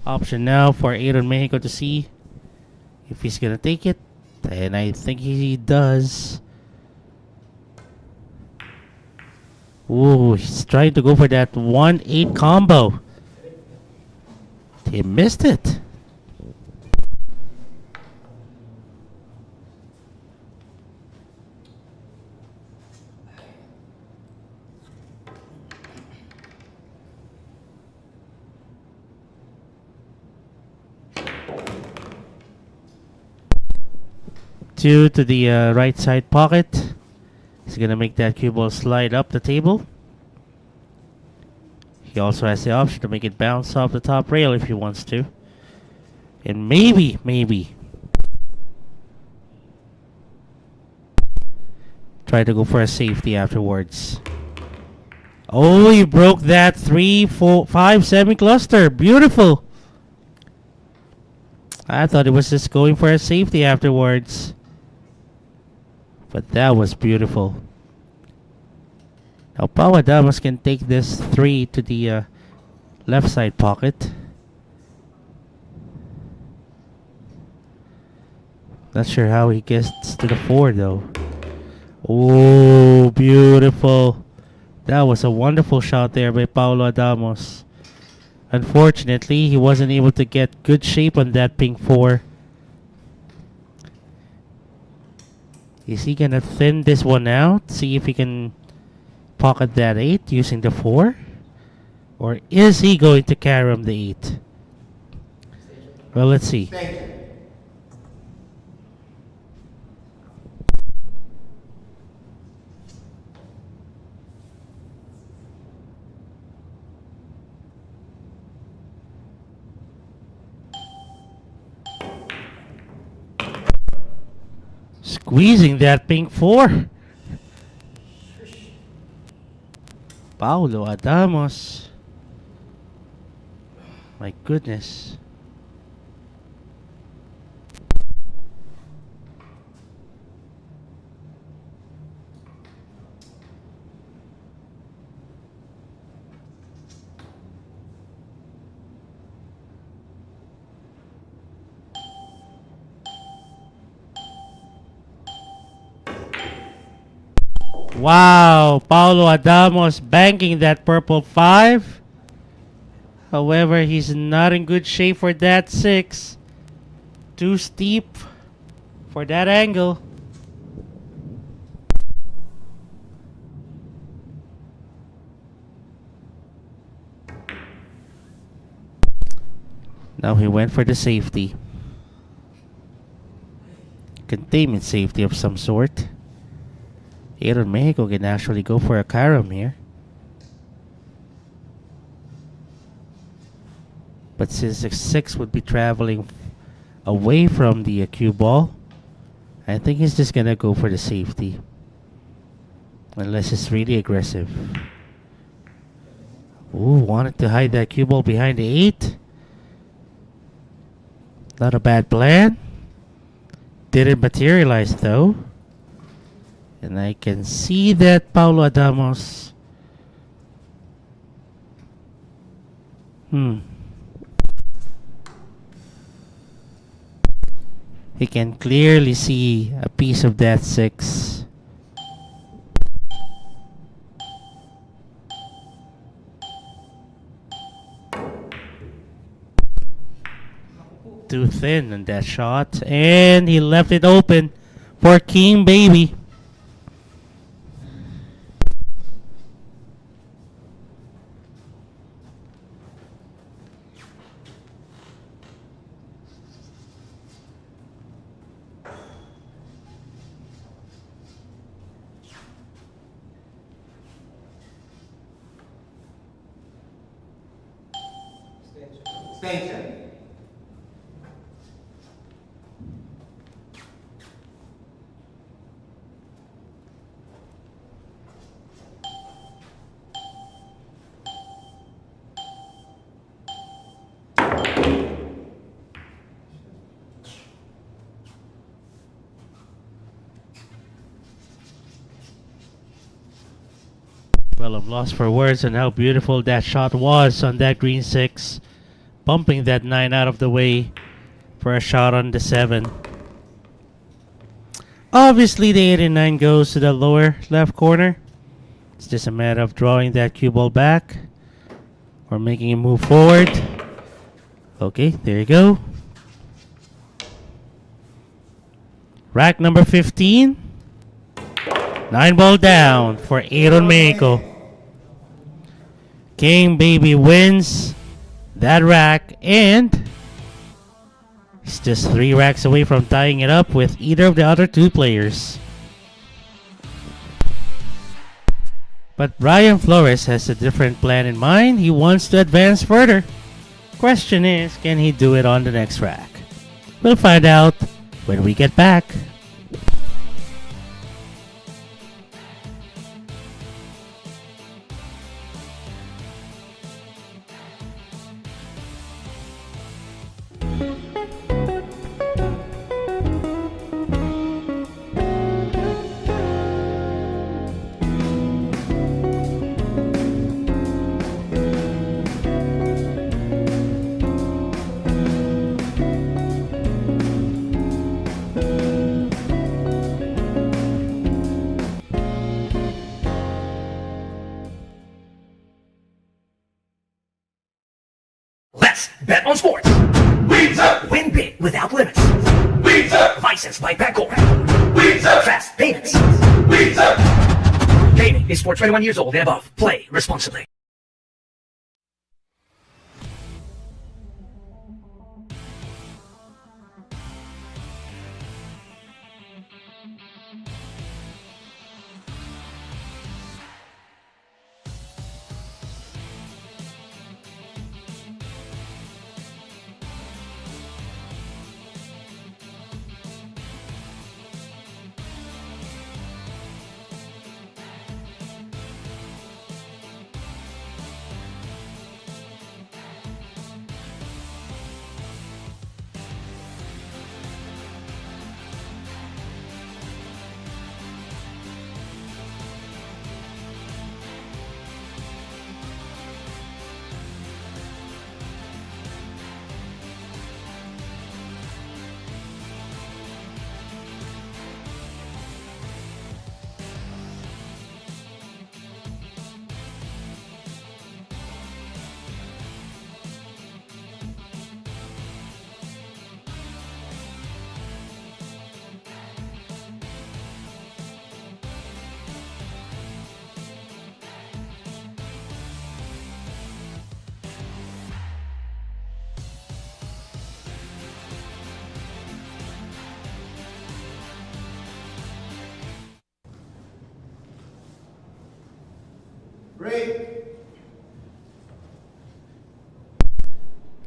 Speaker 4: Option now for Aaron Mejico to see if he's gonna take it. And I think he does. Ooh, he's trying to go for that 1-8 combo. He missed it. 2 to the right side pocket. He's going to make that cue ball slide up the table. He also has the option to make it bounce off the top rail if he wants to. And maybe try to go for a safety afterwards. Oh, you broke that 3, 4, 5 semi-cluster. Beautiful. I thought it was just going for a safety afterwards. But that was beautiful. Now, Paulo Adamos can take this 3 to the left side pocket. Not sure how he gets to the 4 though. Oh, beautiful. That was a wonderful shot there by Paulo Adamos. Unfortunately, he wasn't able to get good shape on that pink 4. Is he gonna thin this one out? See if he can pocket that 8 using the 4? Or is he going to carom the 8? Well, let's see. Squeezing that pink 4. Paulo Adamos. My goodness. Wow, Paulo Adamos banking that purple 5. However, he's not in good shape for that 6. Too steep for that angle. Now he went for the safety. Containment safety of some sort. Mejico can actually go for a carom here. But since the 6 would be traveling away from the cue ball, I think he's just gonna go for the safety. Unless it's really aggressive. Ooh, wanted to hide that cue ball behind the 8. Not a bad plan. Didn't materialize though. And I can see that Paulo Adamos. He can clearly see a piece of that 6. Too thin on that shot. And he left it open for King Baby.
Speaker 6: Station.
Speaker 4: Well, I'm lost for words on how beautiful that shot was on that green 6. Bumping that 9 out of the way for a shot on the 7. Obviously, the 8 and 9 goes to the lower left corner. It's just a matter of drawing that cue ball back or making it move forward. Okay, there you go. Rack number 15. 9 ball down for Aaron Mejico. King Baby wins that rack and He's just 3 racks away from tying it up with either of the other 2 players. But Bryan Flores has a different plan in mind. He wants to advance further. Question is, can he do it on the next rack? We'll find out when we get back.
Speaker 1: Let's bet on sports. Win big without limits. Licensed by Pangor. Fast payments. Gaming is for 21 years old and above. Play responsibly.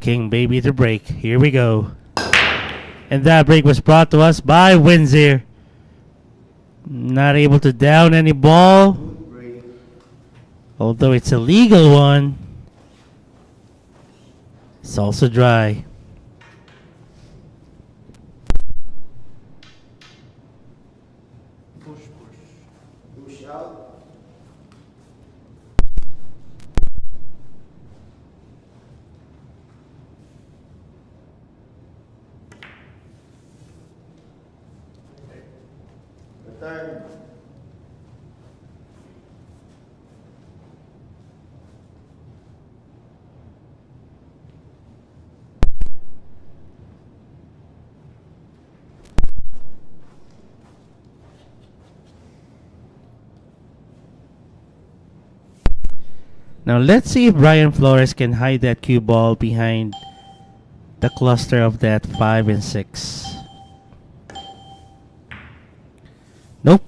Speaker 4: King Baby to break. Here we go. And that break was brought to us by Windsor. Not able to down any ball. Although it's a legal one. It's also dry.
Speaker 6: Push out. Return.
Speaker 4: Now let's see if Bryan Flores can hide that cue ball behind the cluster of that 5 and 6. Nope.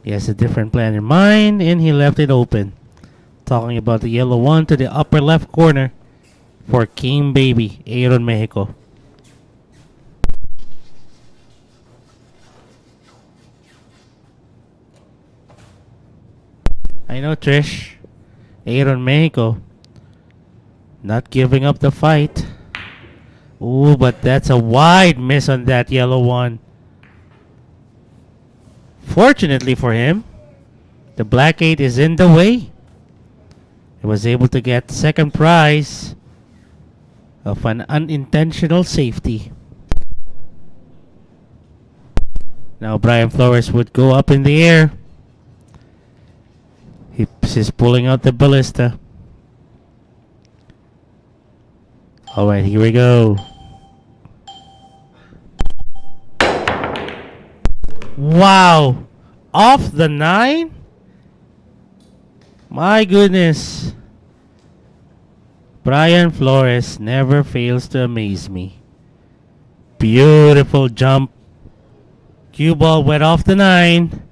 Speaker 4: He has a different plan in mind and he left it open. Talking about the yellow one to the upper left corner for King Baby, Aaron Mejico. I know, Trish. Aaron Mejico not giving up the fight. Ooh, but that's a wide miss on that yellow one. Fortunately for him, the black 8 is in the way. He was able to get second prize of an unintentional safety. Now Bryan Flores would go up in the air. He's pulling out the ballista. Alright, here we go. Wow! Off the 9? My goodness. Bryan Flores never fails to amaze me. Beautiful jump. Cue ball went off the 9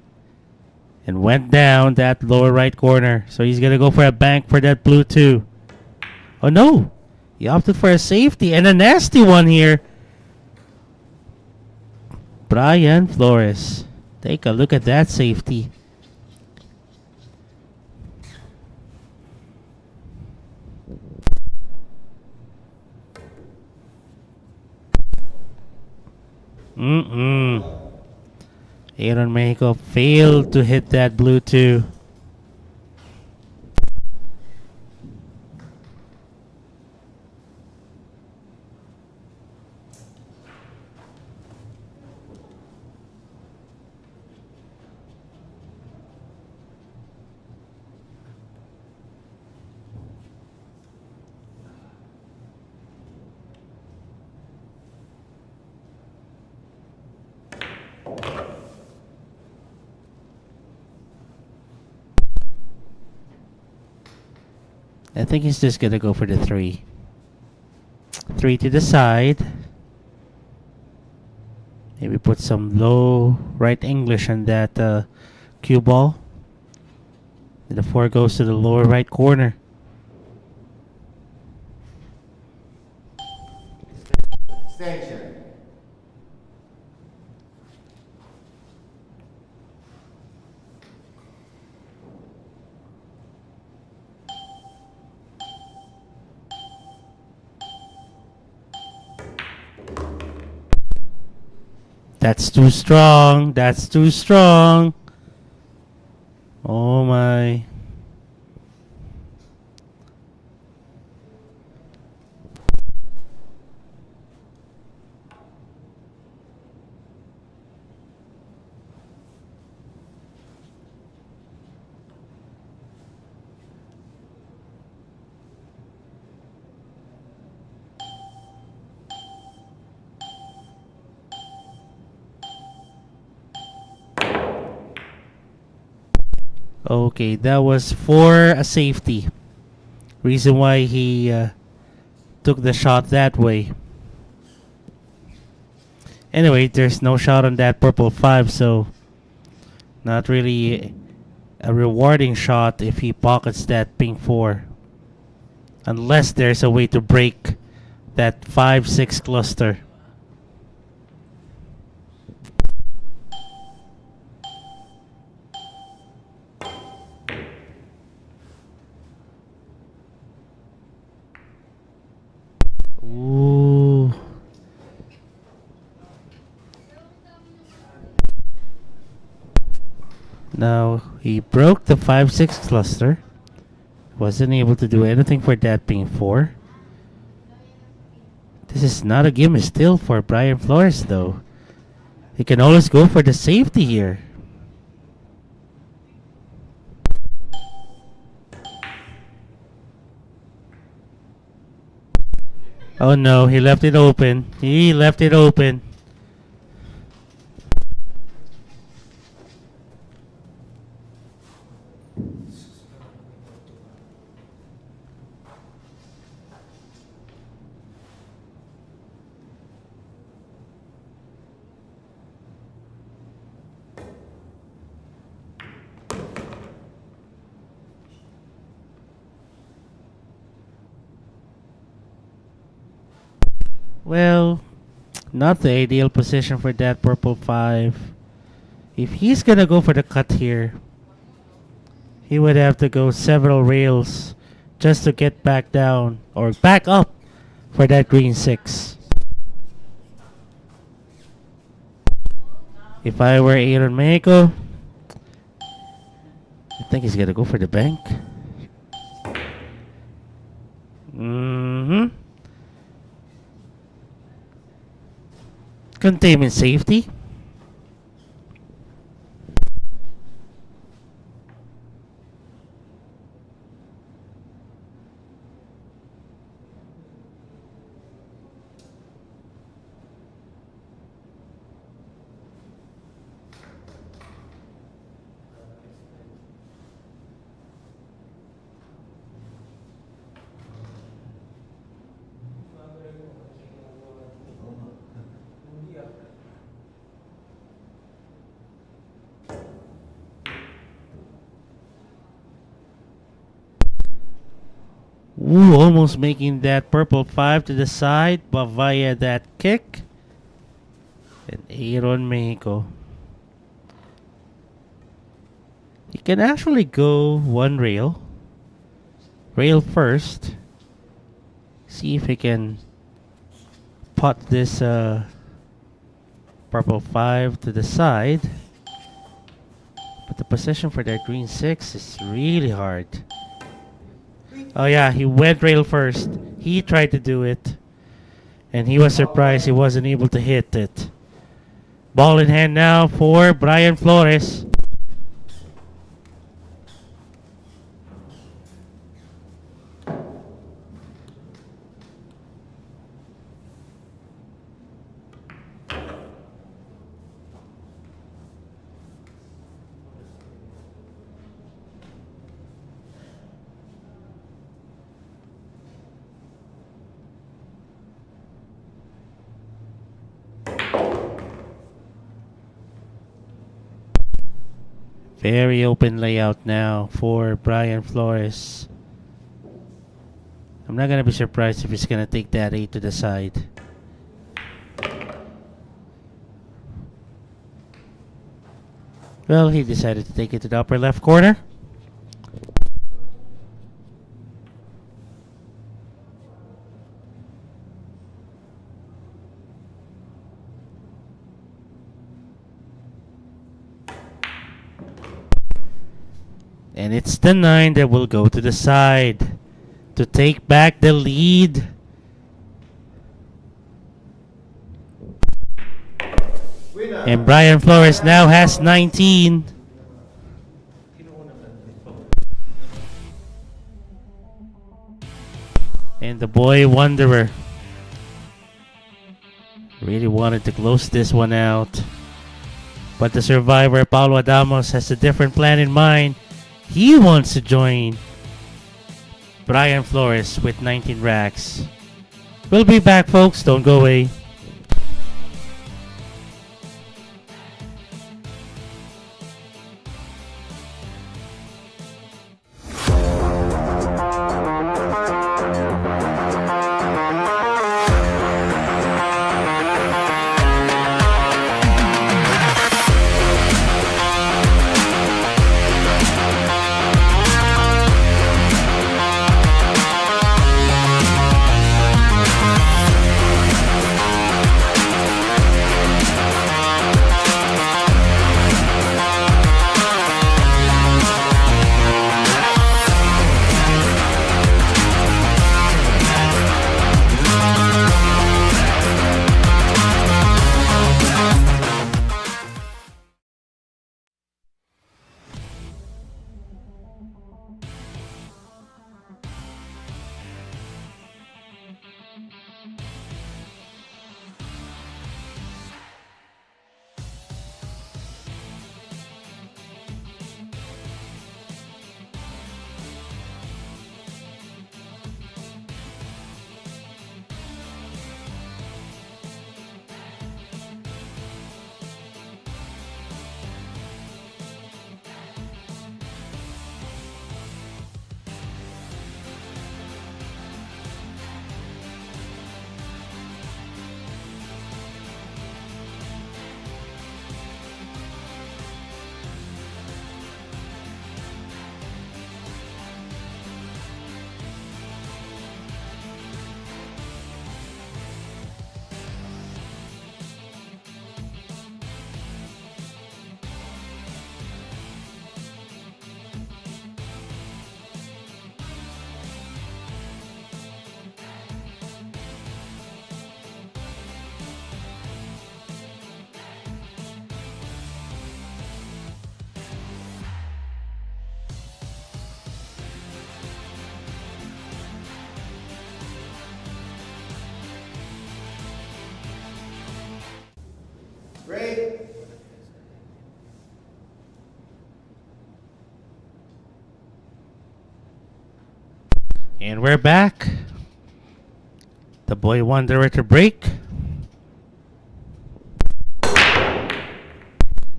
Speaker 4: and went down that lower right corner. So he's going to go for a bank for that blue 2. Oh no! He opted for a safety and a nasty one here. Bryan Flores. Take a look at that safety. Aaron Mejico failed to hit that blue 2. I think he's just gonna go for the 3. 3 to the side. Maybe put some low right English on that cue ball. And the 4 goes to the lower right corner.
Speaker 6: Extension.
Speaker 4: That's too strong. That's too strong. Oh my. Okay, that was for a safety. Reason why he took the shot that way. Anyway, there's no shot on that purple 5, so not really a rewarding shot if he pockets that pink 4. Unless there's a way to break that 5-6 cluster. Ooh. Now he broke the 5-6 cluster. Wasn't able to do anything for that pink 4. This is not a gimme still for Bryan Flores though. He can always go for the safety here. Oh no, he left it open. He left it open. Well, not the ideal position for that purple 5. If he's gonna go for the cut here, he would have to go several rails just to get back down or back up for that green 6. If I were Aaron Mejico, I think he's gonna go for the bank. Containment safety. Ooh, almost making that purple 5 to the side, but via that kick. And Aaron Mejico. He can actually go one rail. Rail first. See if he can pot this purple 5 to the side. But the position for that green 6 is really hard. Oh yeah, he went rail first. He tried to do it. And he was surprised he wasn't able to hit it. Ball in hand now for Bryan Flores. Very open layout now for Bryan Flores. I'm not going to be surprised if he's going to take that 8 to the side. Well, he decided to take it to the upper left corner. And it's the 9 that will go to the side to take back the lead. And Bryan Flores now has 19. And the boy Wanderer really wanted to close this one out. But the survivor, Paulo Adamos, has a different plan in mind. He wants to join Bryan Flores with 19 racks. We'll be back, folks. Don't go away.
Speaker 6: Great.
Speaker 4: And we're back. The boy Wanderer to break.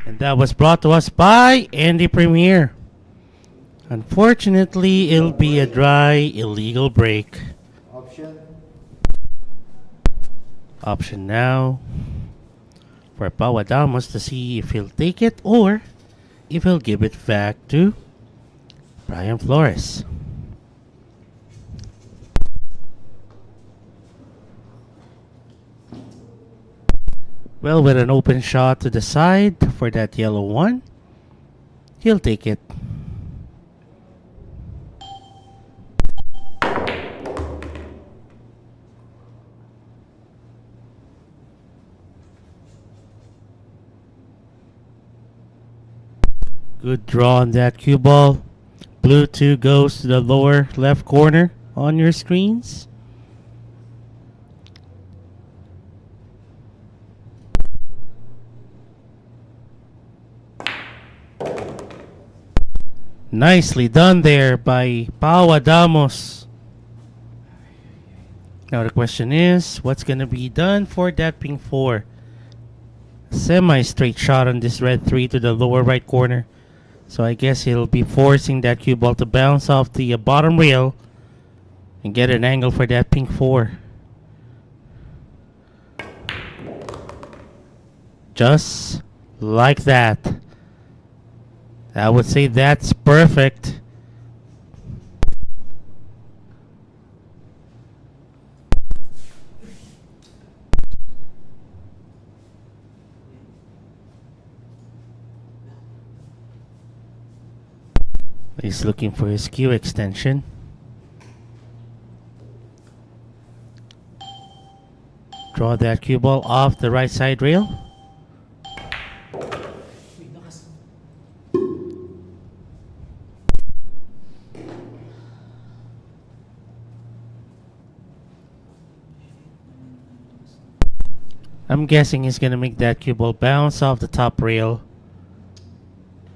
Speaker 4: And that was brought to us by Andy Premier. Unfortunately, it'll be a dry, illegal break.
Speaker 6: Option.
Speaker 4: Option now for Paulo Adamos to see if he'll take it or if he'll give it back to Bryan Flores. Well, with an open shot to the side for that yellow one, he'll take it. Good draw on that cue ball. Blue 2 goes to the lower left corner on your screens. Nicely done there by Paulo Adamos. Now the question is, what's going to be done for that pink 4? Semi-straight shot on this red 3 to the lower right corner. So I guess he'll be forcing that cue ball to bounce off the bottom rail and get an angle for that pink 4. Just like that. I would say that's perfect. He's looking for his cue extension. Draw that cue ball off the right side rail. I'm guessing he's gonna make that cue ball bounce off the top rail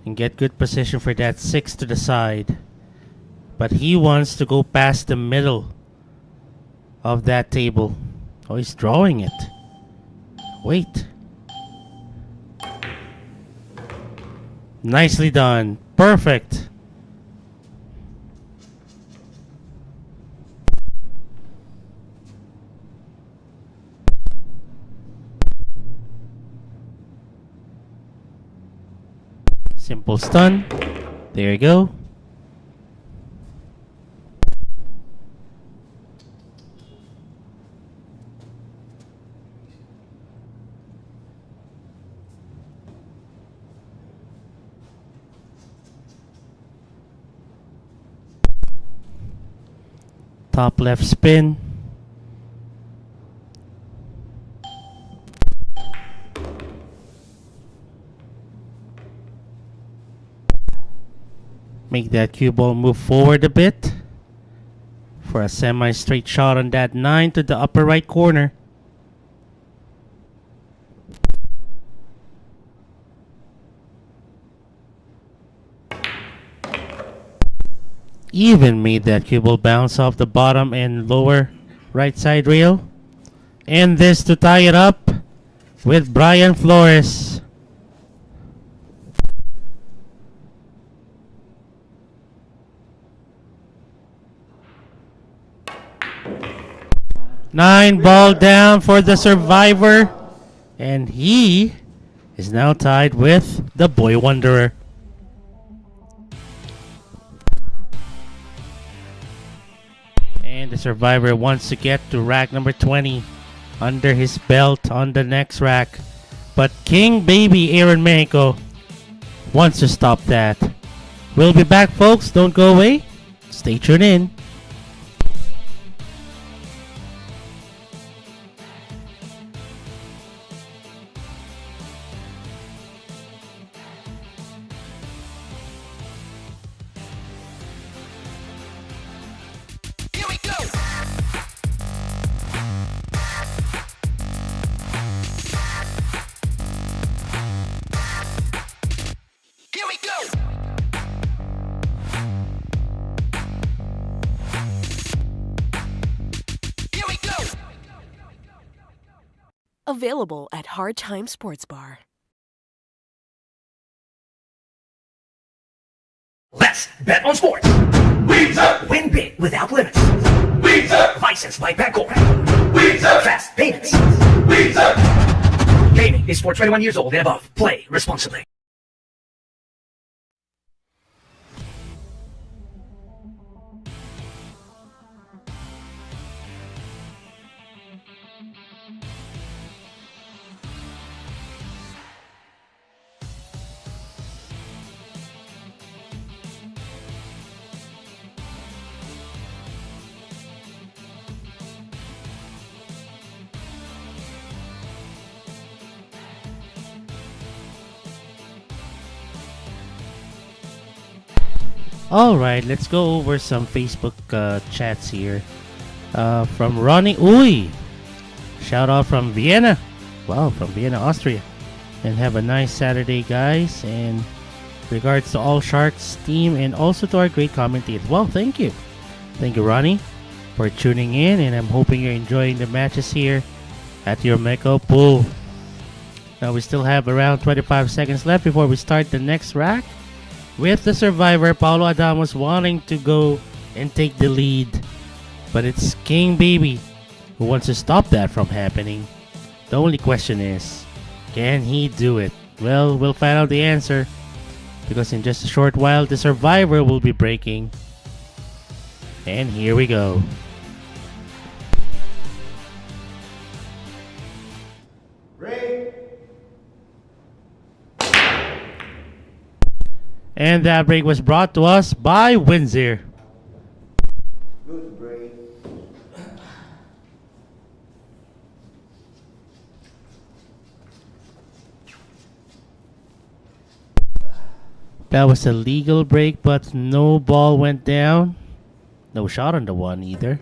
Speaker 4: and get good position for that 6 to the side. But he wants to go past the middle of that table. Oh, he's drawing it. Wait. Nicely done. Perfect. Simple stun. There you go. Top left spin. Make that cue ball move forward a bit for a semi-straight shot on that 9 to the upper right corner. Even made that cue ball bounce off the bottom and lower right side rail. And this to tie it up with Bryan Flores. Nine ball down for the survivor. And he is now tied with the Boy Wanderer. And the survivor wants to get to rack number 20 under his belt on the next rack. But King Baby Aaron Mejico wants to stop that. We'll be back, folks. Don't go away. Stay tuned in.
Speaker 5: Available at Hard Time Sports Bar.
Speaker 1: Let's bet on sports. Win big without limits. Licensed by Bancorp. Fast payments. Gaming is for 21 years old and above. Play responsibly.
Speaker 4: Alright, let's go over some Facebook chats here. From Ronnie Uy. Shout out from Vienna. Wow, from Vienna, Austria. And have a nice Saturday, guys. And regards to all Sharks team and also to our great commentators. Well, thank you. Thank you, Ronnie, for tuning in. And I'm hoping you're enjoying the matches here at your Mexico pool. Now we still have around 25 seconds left before we start the next rack. With the survivor, Paulo Adamos wanting to go and take the lead. But it's King Baby who wants to stop that from happening. The only question is, can he do it? Well, we'll find out the answer. Because in just a short while, the survivor will be breaking. And here we go.
Speaker 6: Break.
Speaker 4: And that break was brought to us by Windsor.
Speaker 6: Good break.
Speaker 4: That was a legal break, but no ball went down. No shot on the one either.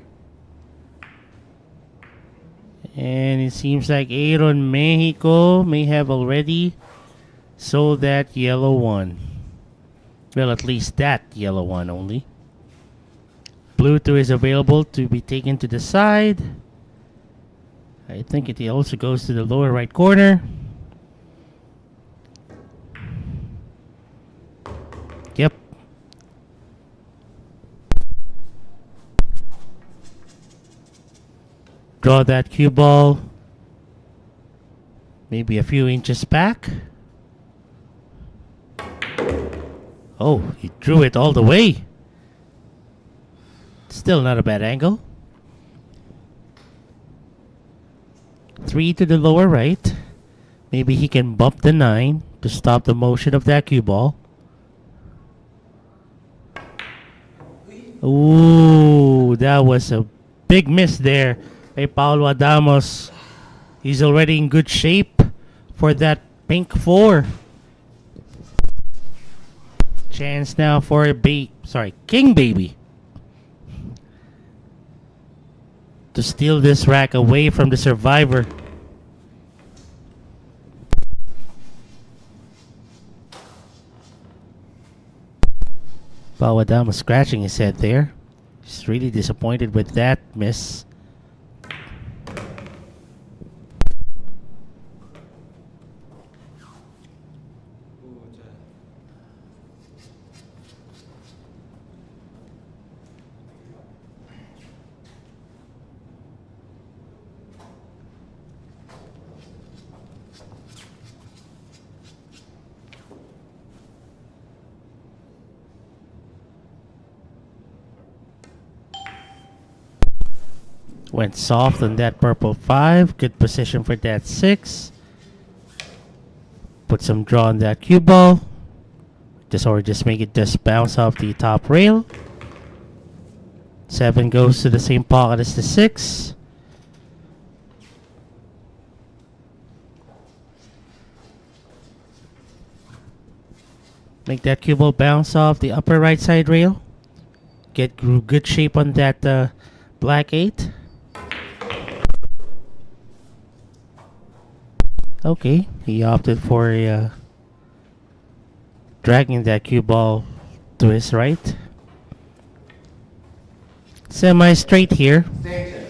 Speaker 4: And it seems like Aaron Mejico may have already sold that yellow one. Well, at least that yellow one only. Blue 2 is available to be taken to the side. I think it also goes to the lower right corner. Yep. Draw that cue ball. Maybe a few inches back. Oh, he drew it all the way. Still not a bad angle. 3 to the lower right. Maybe he can bump the 9 to stop the motion of that cue ball. Ooh, that was a big miss there by Paulo Adamos. He's already in good shape for that pink 4. Chance now for King Baby to steal this rack away from the survivor. Paulo Adamos scratching his head there. He's really disappointed with that miss. Went soft on that purple 5. Good position for that 6. Put some draw on that cue ball. Just make it just bounce off the top rail. 7 goes to the same pocket as the 6. Make that cue ball bounce off the upper right side rail. Get good shape on that black 8. Okay, he opted for dragging that cue ball to his right. Semi-straight here.
Speaker 6: Station.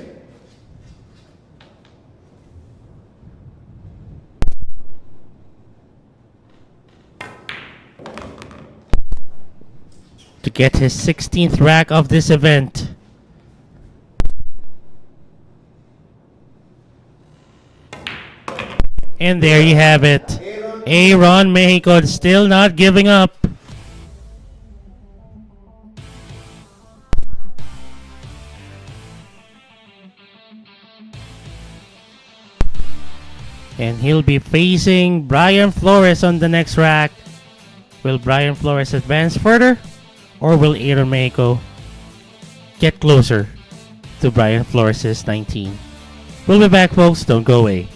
Speaker 4: get his 16th rack of this event. And there you have it. Aaron Mejico still not giving up. And he'll be facing Bryan Flores on the next rack. Will Bryan Flores advance further? Or will Aaron Mejico get closer to Bryan Flores' 19? We'll be back, folks. Don't go away.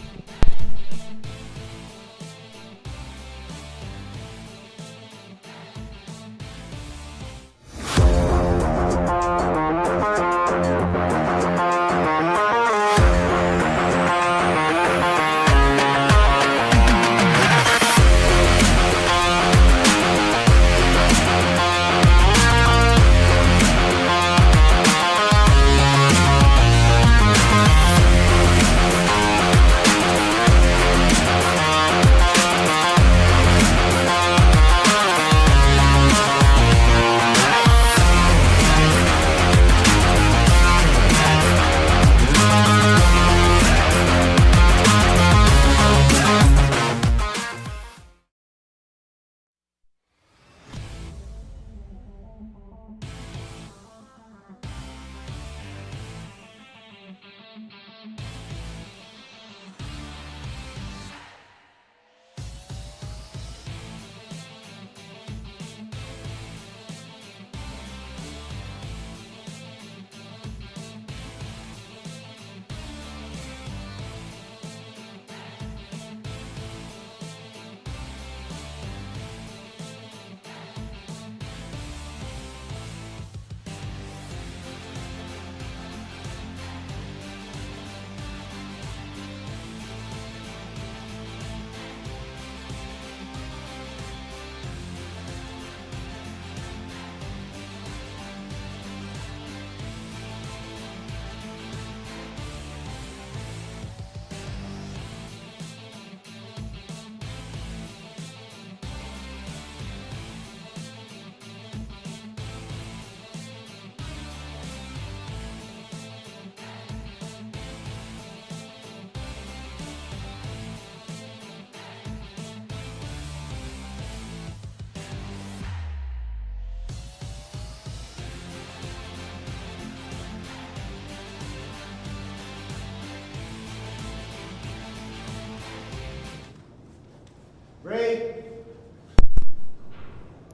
Speaker 6: Break.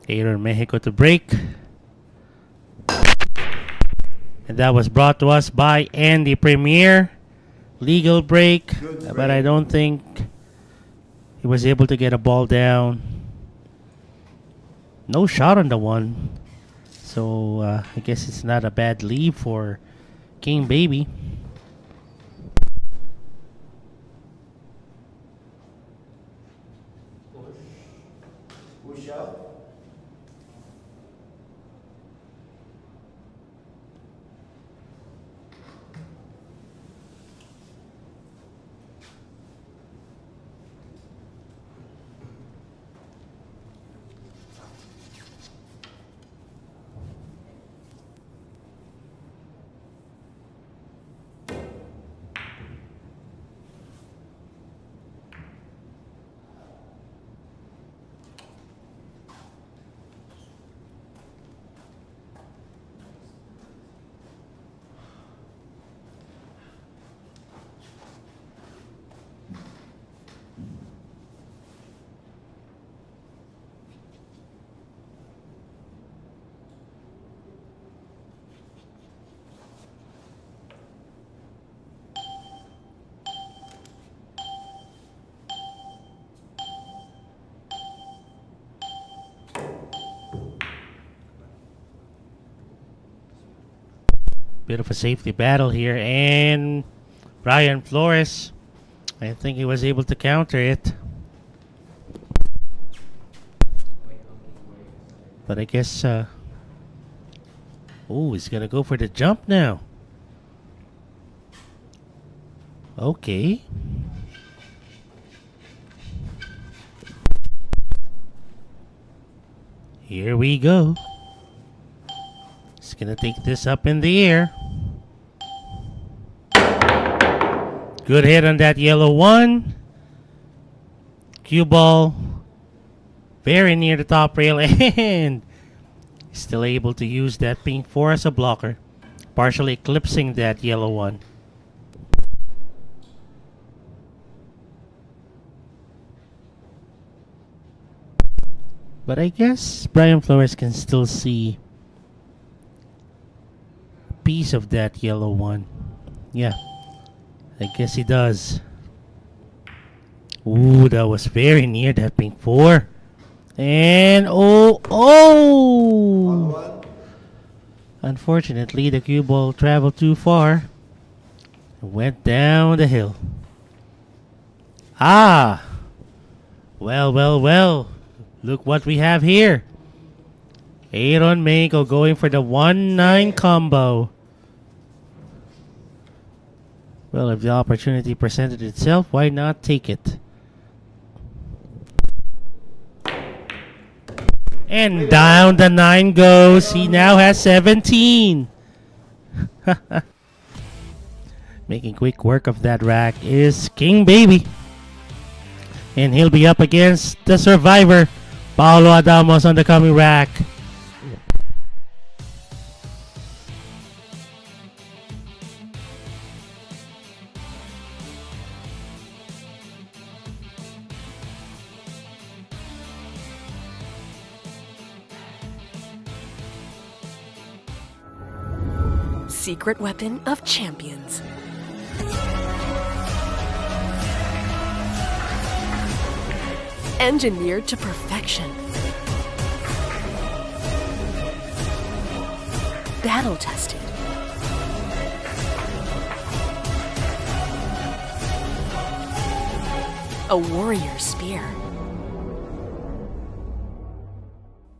Speaker 4: Aaron Mejico to break. And that was brought to us by Andy Premier. Legal break. But I don't think he was able to get a ball down. No shot on the one. So I guess it's not a bad lead for King Baby.
Speaker 6: Push out.
Speaker 4: Bit of a safety battle here, and Bryan Flores, I think he was able to counter it. But I guess, he's gonna go for the jump now. Okay. Here we go. gonna take this up in the air. Good hit on that yellow one. Cue ball. Very near the top rail and still able to use that pink 4 as a blocker. Partially eclipsing that yellow one. But I guess Bryan Flores can still see a piece of that yellow one. Yeah, I guess he does. Ooh, that was very near that pink 4. And oh!
Speaker 6: One.
Speaker 4: Unfortunately, the cue ball traveled too far and went down the hill. Ah! Well. Look what we have here. Aaron Mejico going for the 1-9 combo. Well, if the opportunity presented itself, why not take it? And down the 9 goes. He now has 17. Making quick work of that rack is King Baby. And he'll be up against the survivor, Paulo Adamos, on the coming rack.
Speaker 5: Secret weapon of champions. Engineered to perfection. Battle tested. A warrior spear.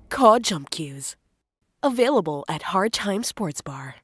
Speaker 5: Caw jump cues. Available at Hard Time Sports Bar.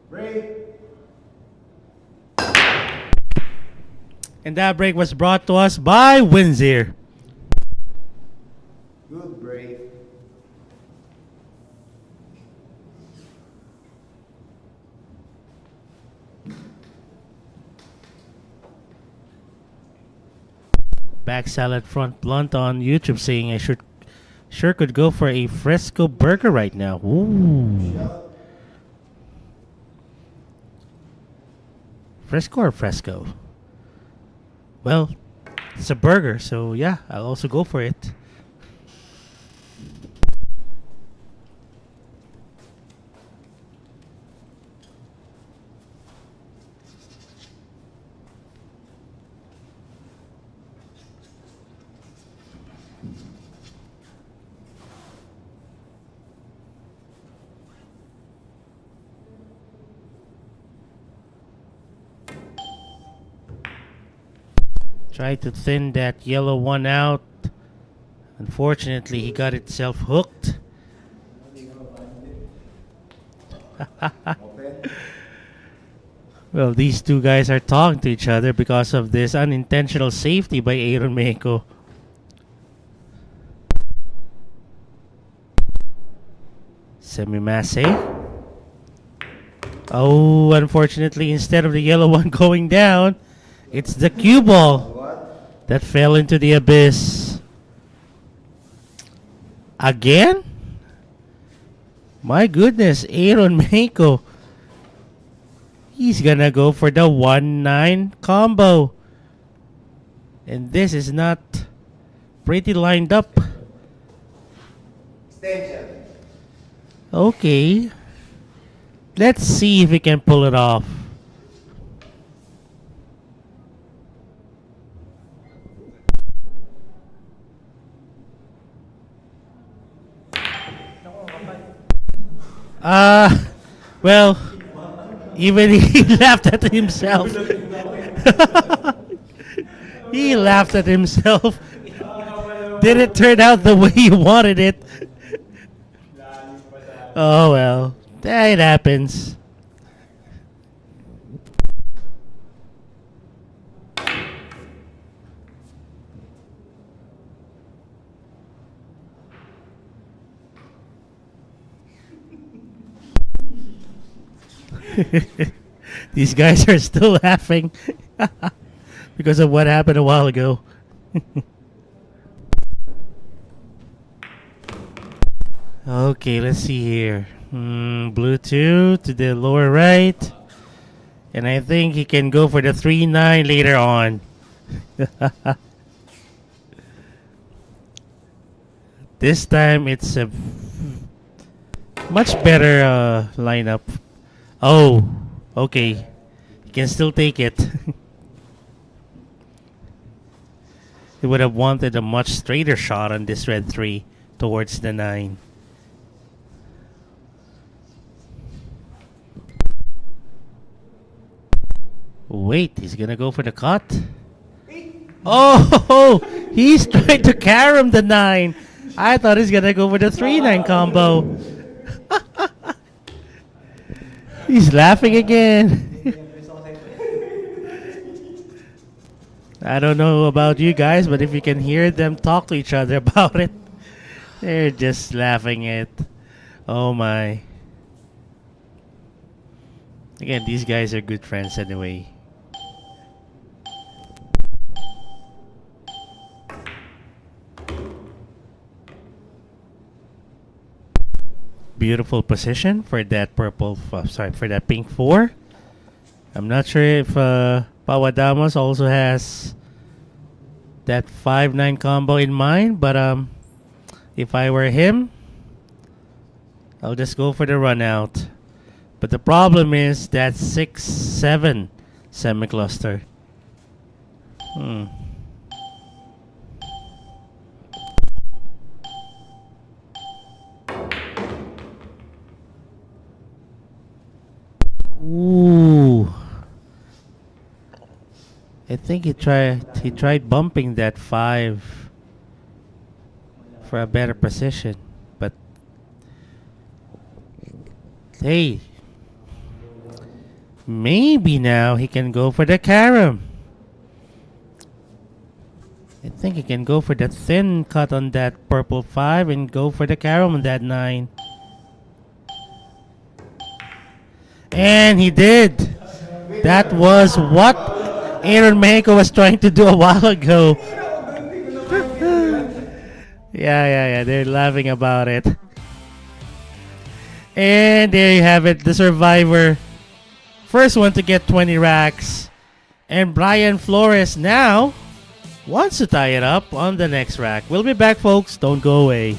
Speaker 6: Break.
Speaker 4: And that break was brought to us by Windsor.
Speaker 6: Good break.
Speaker 4: Back salad front blunt on YouTube saying I sure could go for a fresco burger right now. Ooh. Fresco or fresco? Well, it's a burger, so yeah, I'll also go for it. Try to thin that yellow one out. Unfortunately, he got itself hooked. Well, these two guys are talking to each other because of this unintentional safety by Aaron Mejico. Semi-masse. Oh, unfortunately, instead of the yellow one going down, it's the cue ball that fell into the abyss. Again? My goodness, Aaron Mejico. He's gonna go for the 1-9 combo. And this is not pretty lined up.
Speaker 6: Extension.
Speaker 4: Okay. Let's see if we can pull it off. Well, even he laughed at himself. He laughed at himself. Did it turn out the way he wanted it? Oh well, it happens. These guys are still laughing because of what happened a while ago. Okay, let's see here. Blue 2 to the lower right. And I think he can go for the 3-9 later on. This time it's a much better lineup. Oh, okay. He can still take it. He would have wanted a much straighter shot on this red 3 towards the 9. Wait, he's gonna go for the cut. Oh, he's trying to carom the 9. I thought he's gonna go for the 3-9 combo. He's laughing again. I don't know about you guys, but if you can hear them talk to each other about it, they're just laughing it. Oh my. Again, these guys are good friends anyway. Beautiful position for that purple, for that pink 4. I'm not sure if Adamos also has that 5-9 combo in mind, but if I were him, I'll just go for the run out. But the problem is that 6-7 semi-cluster. Ooh. I think he tried bumping that 5 for a better position, but hey, maybe now he can go for the carom. I think he can go for the thin cut on that purple 5 and go for the carom on that 9. And he did. That was what Aaron Mejico was trying to do a while ago. Yeah. They're laughing about it. And there you have it. The survivor. First one to get 20 racks. And Bryan Flores now wants to tie it up on the next rack. We'll be back, folks. Don't go away.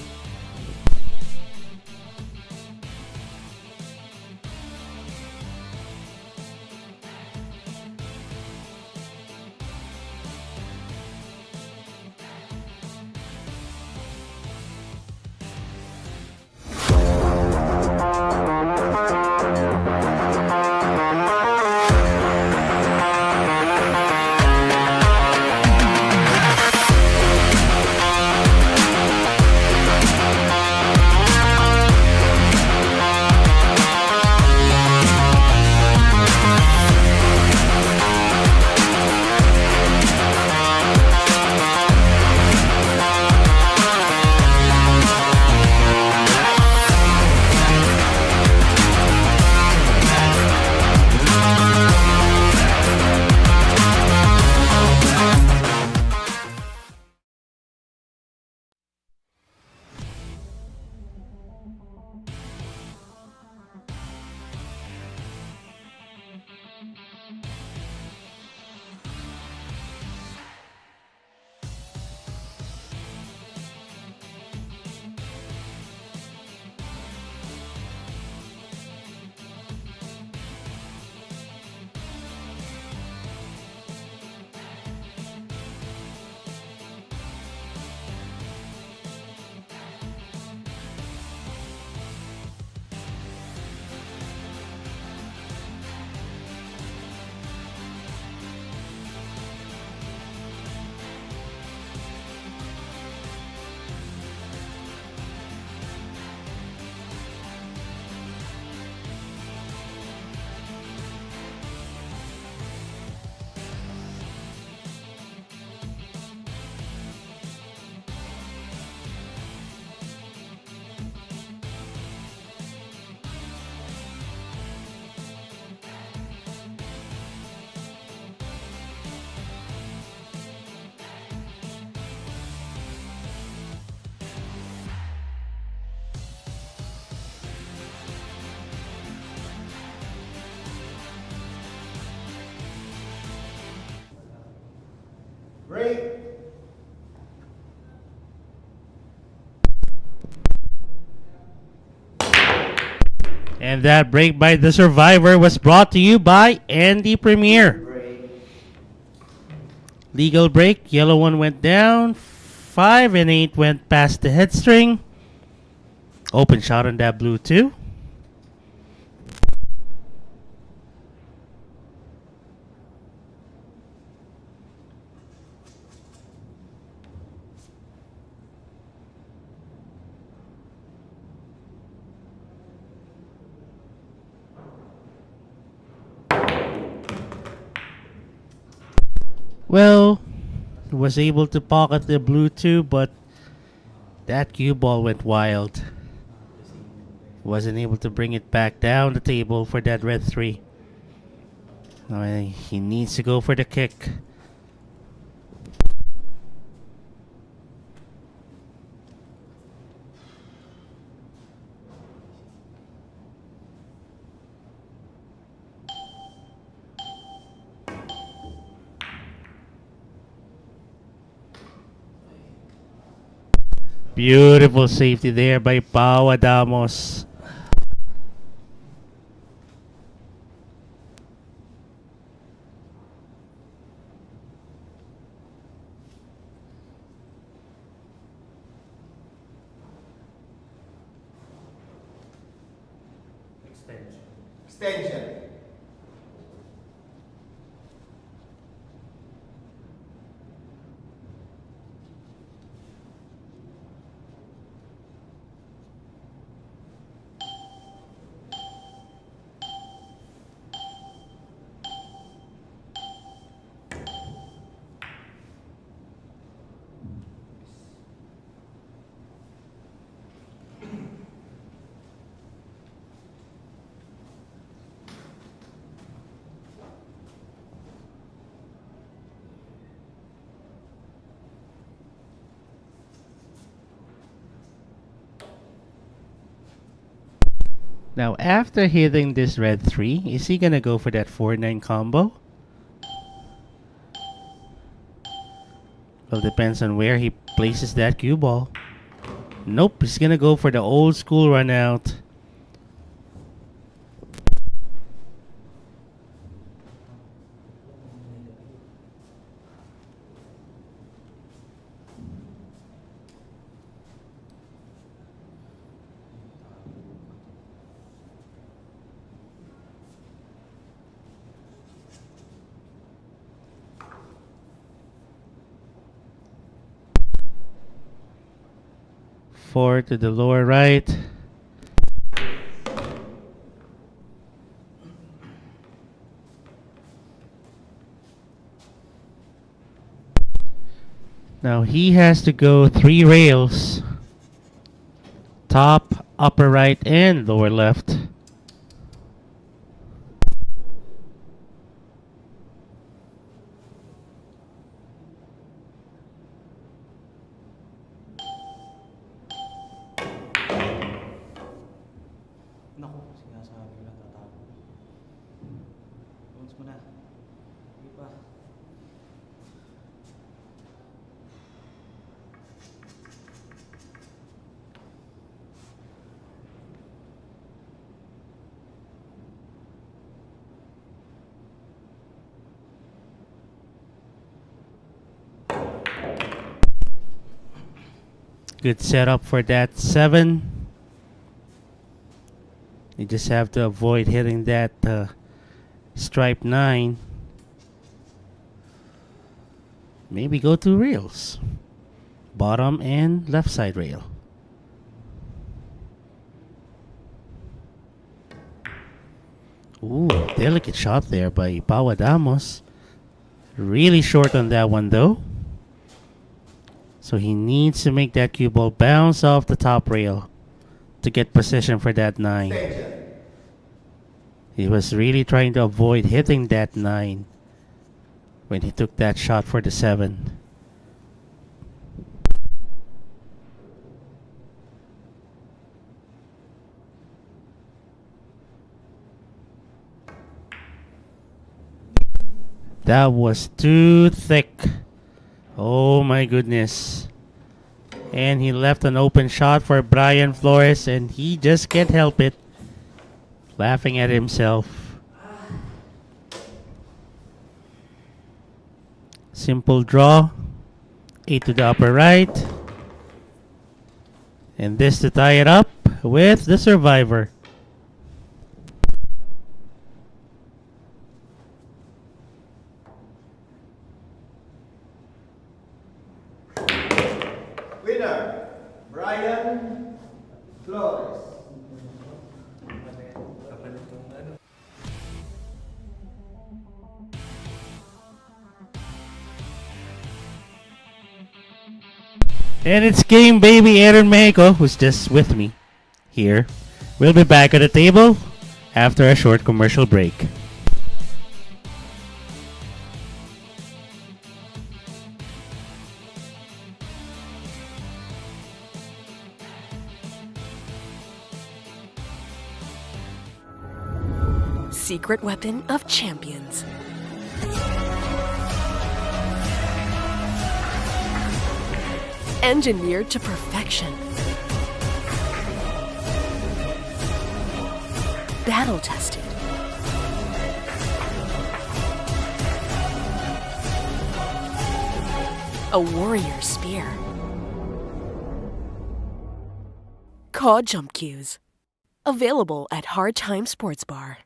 Speaker 6: Break.
Speaker 4: And that break by the survivor was brought to you by Andy Premier.
Speaker 6: Break.
Speaker 4: Legal break. Yellow one went down. 5 and 8 went past the head string. Open shot on that blue too. Well, was able to pocket the blue too, but that cue ball went wild. Wasn't able to bring it back down the table for that red 3. He needs to go for the kick. Beautiful safety there by Pau Adamos.
Speaker 6: Extension.
Speaker 4: Now, after hitting this red 3, is he gonna go for that 4-9 combo? Well, depends on where he places that cue ball. Nope, he's gonna go for the old school run out. Four to the lower right. Now he has to go 3 rails. Top, upper right, and lower left.
Speaker 7: Naku, sinasabi lang tatago. Bounce mo na. Hindi pa.
Speaker 4: Good setup for that 7. You just have to avoid hitting that stripe 9. Maybe go 2 rails. Bottom and left side rail. Ooh, delicate shot there by Pau Adamos. Really short on that one though. So he needs to make that cue ball bounce off the top rail to get position for that 9.
Speaker 6: Extension.
Speaker 4: He was really trying to avoid hitting that 9 when he took that shot for the 7. That was too thick Oh my goodness. And he left an open shot for Bryan Flores, and he just can't help it. Laughing at himself. Simple draw. 8 to the upper right. And this to tie it up with the survivor.
Speaker 6: Winner, Bryan Flores.
Speaker 4: And it's game baby Aaron Mejico, who's just with me here. We'll be back at the table after a short commercial break.
Speaker 5: Secret weapon of champions. Engineered to perfection. Battle tested. A warrior spear. Caw jump cues. Available at Hard Time Sports Bar.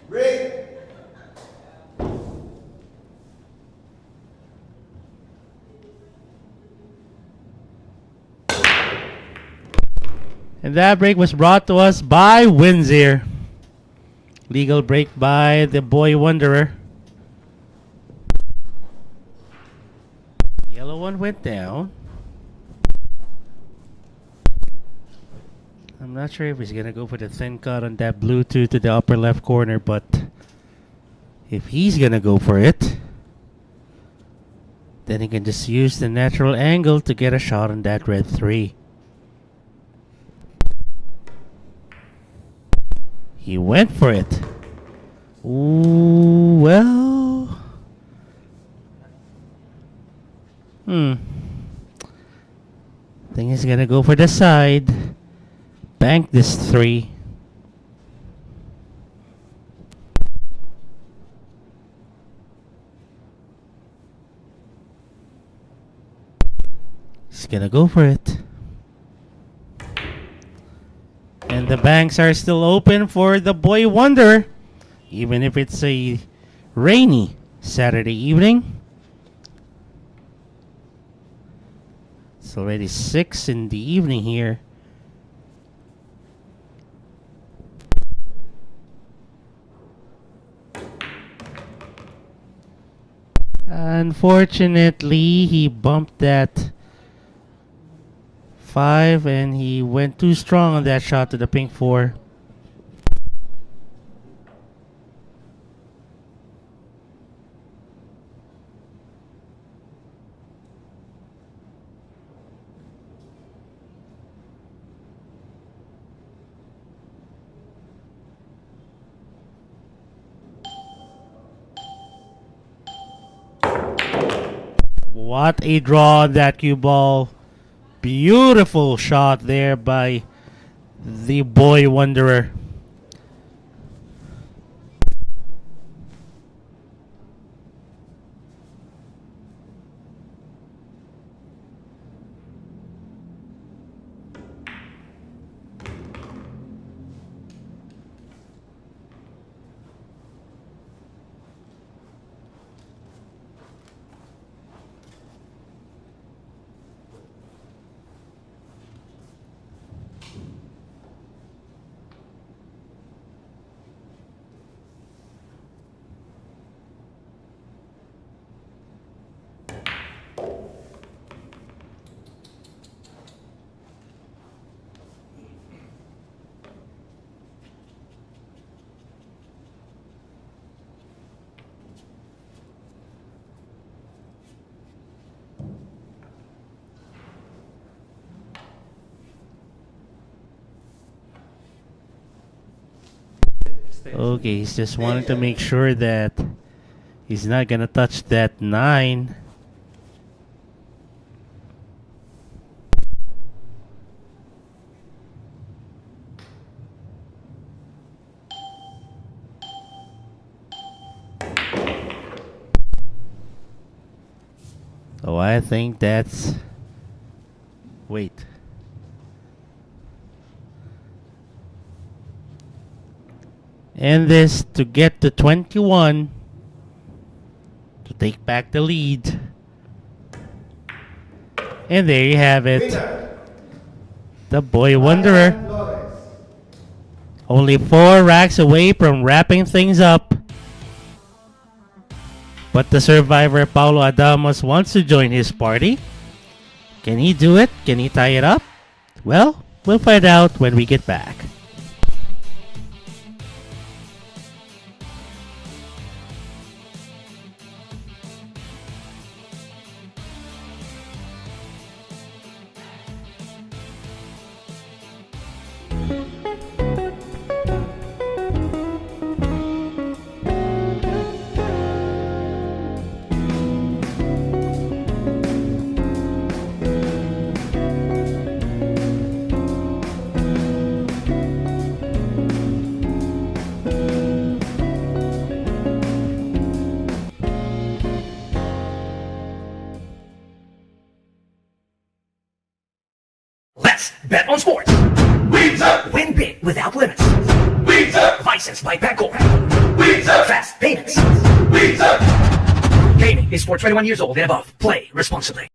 Speaker 6: Break.
Speaker 4: And that break was brought to us by Windsor. Legal break by the Boy Wanderer. Yellow one went down. I'm not sure if he's going to go for the thin cut on that blue two to the upper left corner, but if he's going to go for it, then he can just use the natural angle to get a shot on that red three. He went for it. Ooh, well. Think he's gonna go for the side. Bank this three. He's gonna go for it. And the banks are still open for the Boy Wonder, even if it's a rainy Saturday evening. It's already 6 in the evening here. Unfortunately, he bumped that 5, and he went too strong on that shot to the pink 4. What a draw on that cue ball. Beautiful shot there by the boy Wanderer. Okay, he's just wanting to make sure that he's not gonna touch that 9. Oh, I think that's... Wait. And this to get to 21 to take back the lead. And there you have it. The boy Wanderer.
Speaker 6: Flores.
Speaker 4: Only 4 racks away from wrapping things up. But the survivor Paulo Adamos wants to join his party. Can he do it? Can he tie it up? Well, we'll find out when we get back.
Speaker 1: Let's bet on sports. Win big without limits. Licensed by Pangor. Fast payments. Gaming is for 21 years old and above. Play responsibly.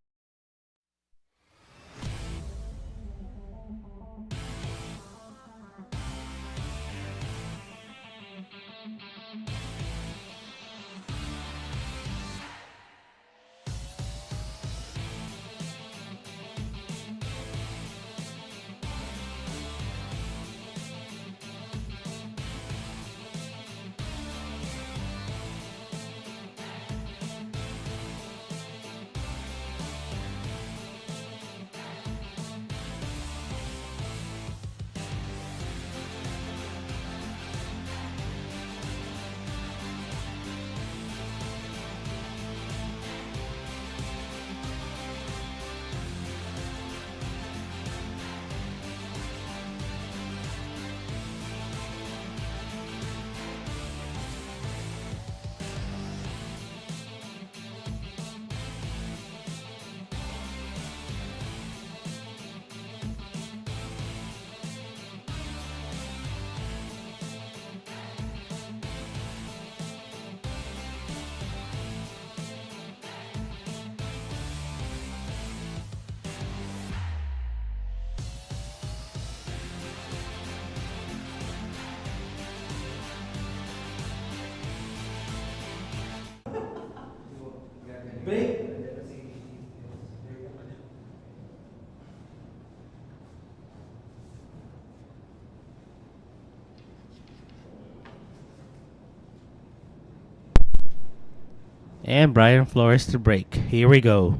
Speaker 4: And Bryan Flores to break. Here we go.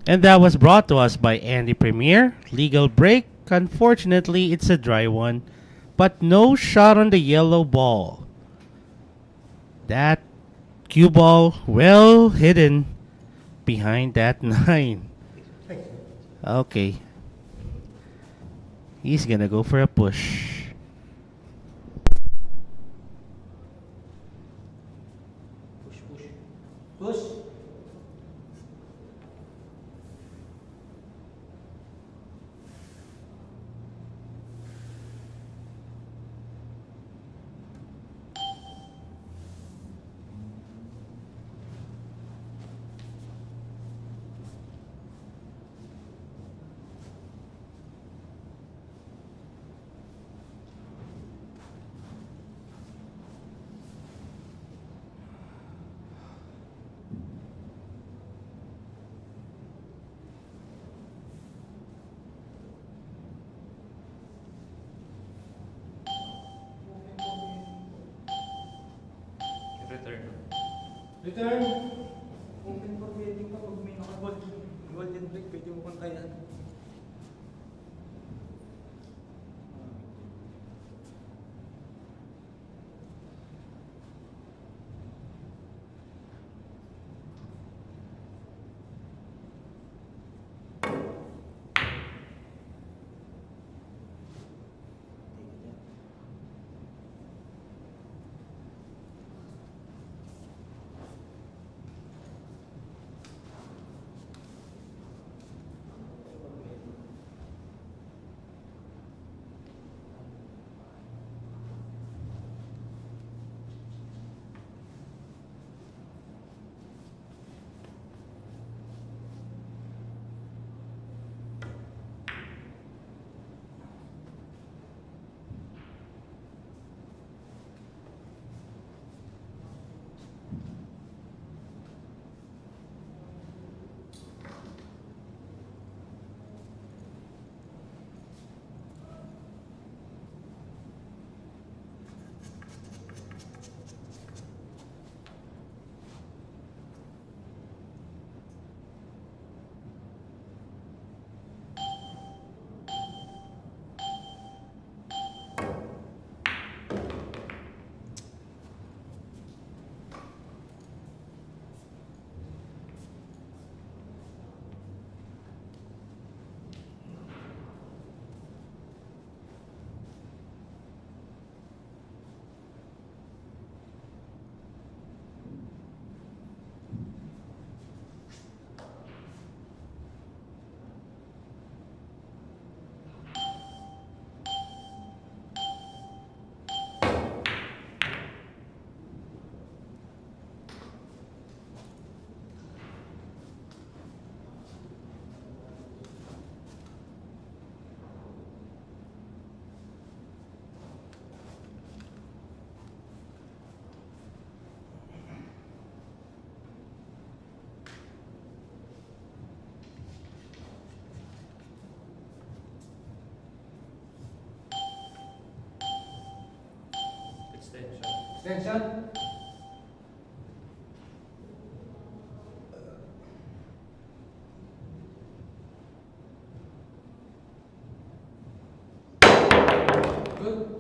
Speaker 4: And that was brought to us by Andy Premier. Legal break. Unfortunately, it's a dry one. But no shot on the yellow ball. That cue ball well hidden behind that 9. Okay. He's gonna go for a push.
Speaker 7: Push. Return. Open for waiting kapag may golden break, pwede mo pantayan. Extension. Good.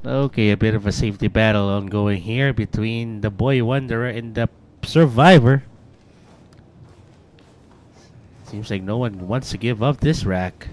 Speaker 4: Okay, a bit of a safety battle ongoing here between the boy wanderer and the survivor. Seems like no one wants to give up this rack.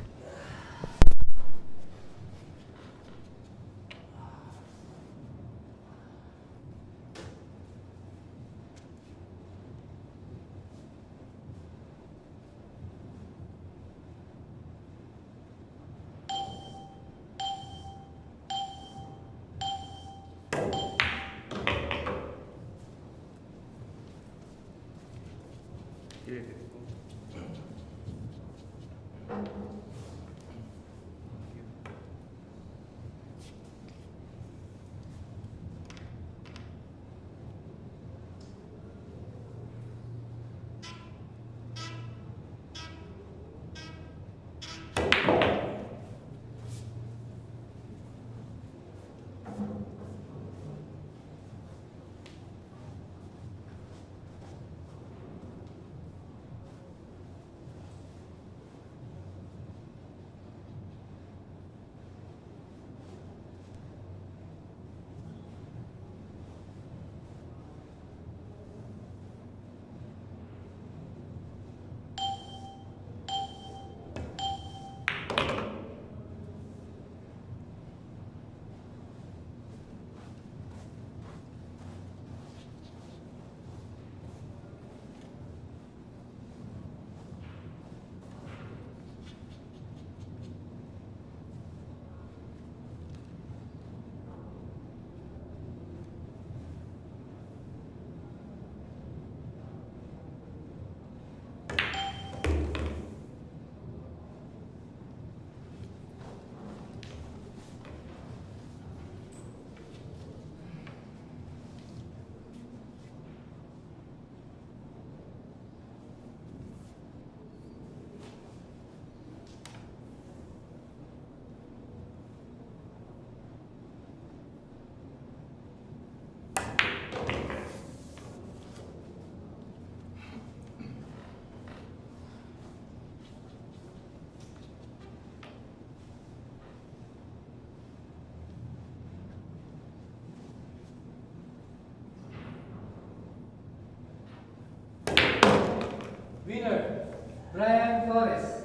Speaker 7: Winner, Bryan Flores.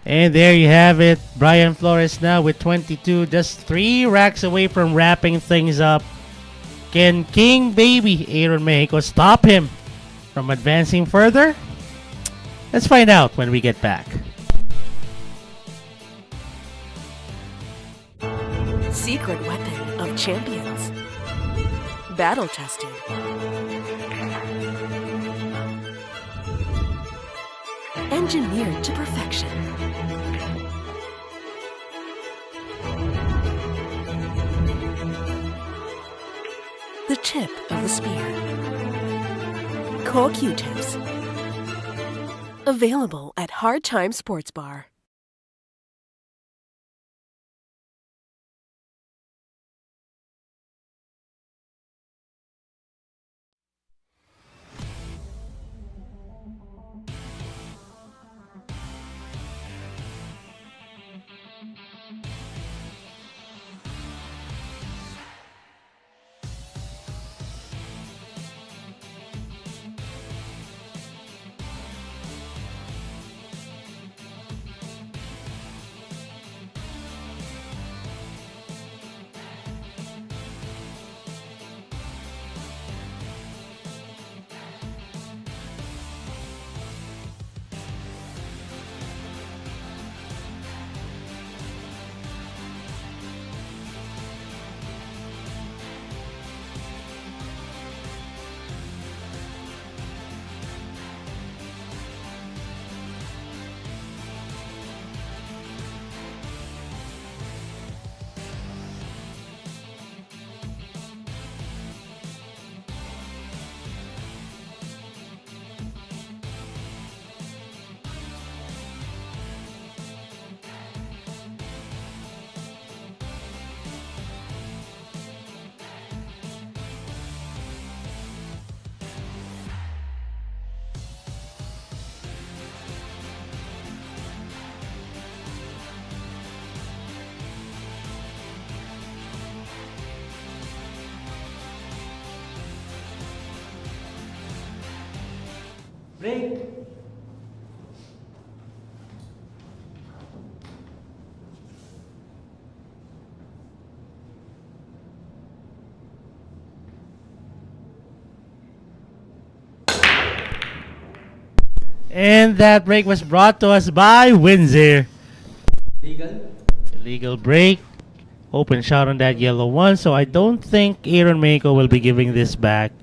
Speaker 4: And there you have it. Bryan Flores now with 22, just 3 racks away from wrapping things up. Can King Baby Aaron Mejico stop him from advancing further? Let's find out when we get back.
Speaker 5: Secret weapon of champions. Battle tested. Engineered to perfection. The tip of the spear. Core Q-tips. Available at Hard Time Sports Bar.
Speaker 7: Break!
Speaker 4: And that break was brought to us by Windsor.
Speaker 7: Legal?
Speaker 4: Illegal break. Open shot on that yellow one, so I don't think Aaron Mejico will be giving this back.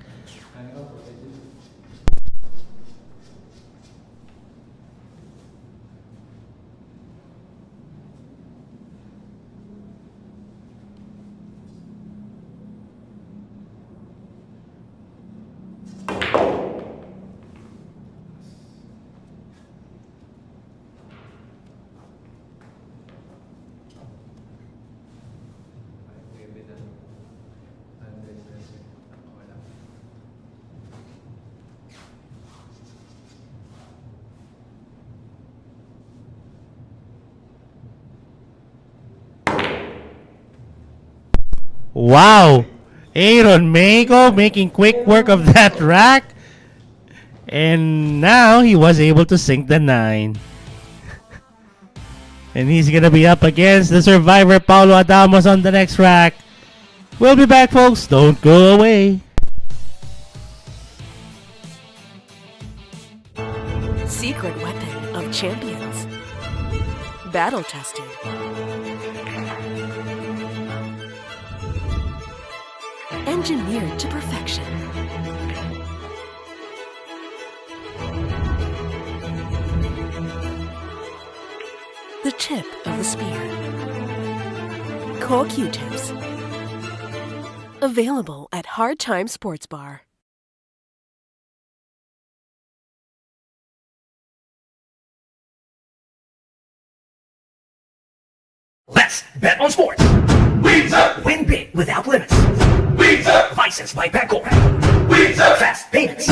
Speaker 4: Wow! Aaron Mejico making quick work of that rack. And now he was able to sink the 9. And he's gonna be up against the survivor Paulo Adamos on the next rack. We'll be back, folks. Don't go away.
Speaker 5: Secret weapon of champions. Battle tested. Engineered to perfection. The tip of the spear. Core Q-tips. Available at Hard Time Sports Bar.
Speaker 1: Let's bet on sports. Win big without limits. Licensed by Pangor. Fast payments.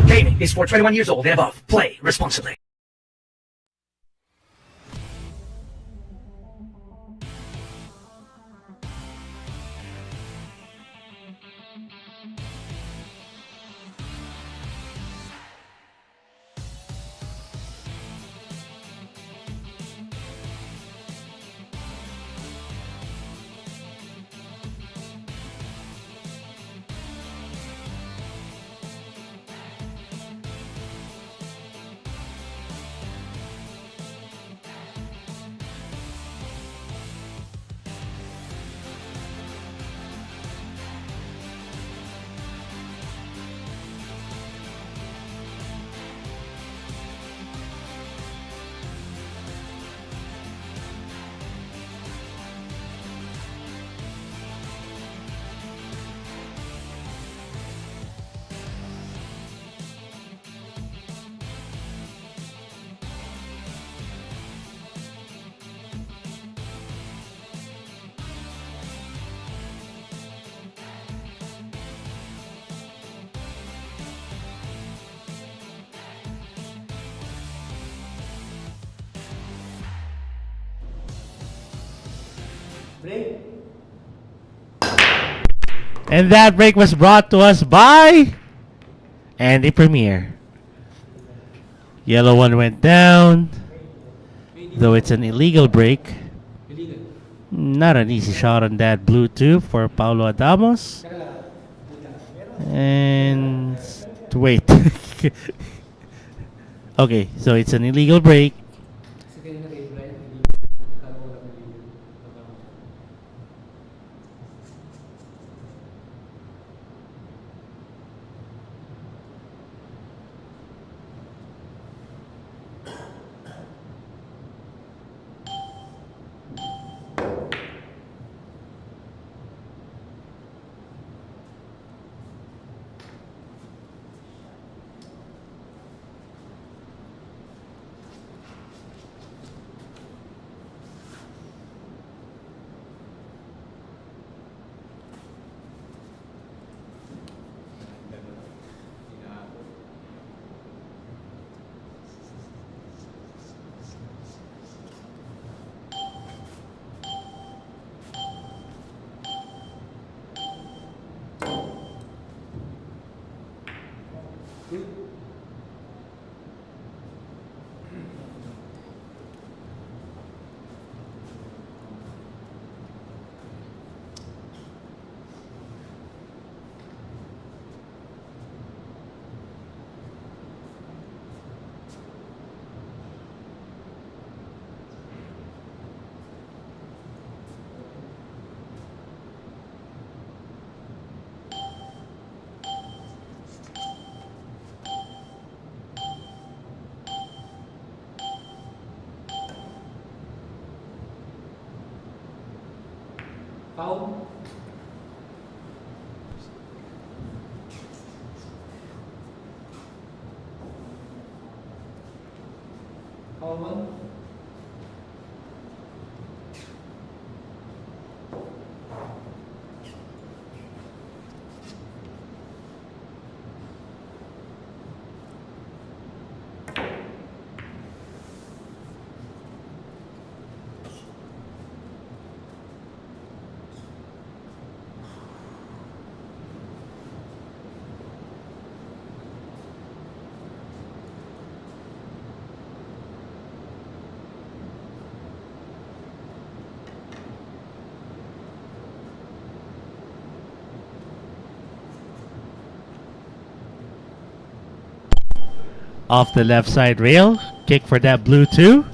Speaker 1: Gaming is for 21 years old and above. Play responsibly.
Speaker 7: Break!
Speaker 4: And that break was brought to us by Andy Premier. Yellow one went down, though it's an illegal break.
Speaker 7: Illegal.
Speaker 4: Not an easy shot on that blue tube for Paulo Adamos. And wait. Okay, so it's an illegal break.
Speaker 7: Kasi kanina kay Bryan, illegal. Kala ko walang illegal. Foul. Foul one.
Speaker 4: Off the left side rail. Kick for that blue two.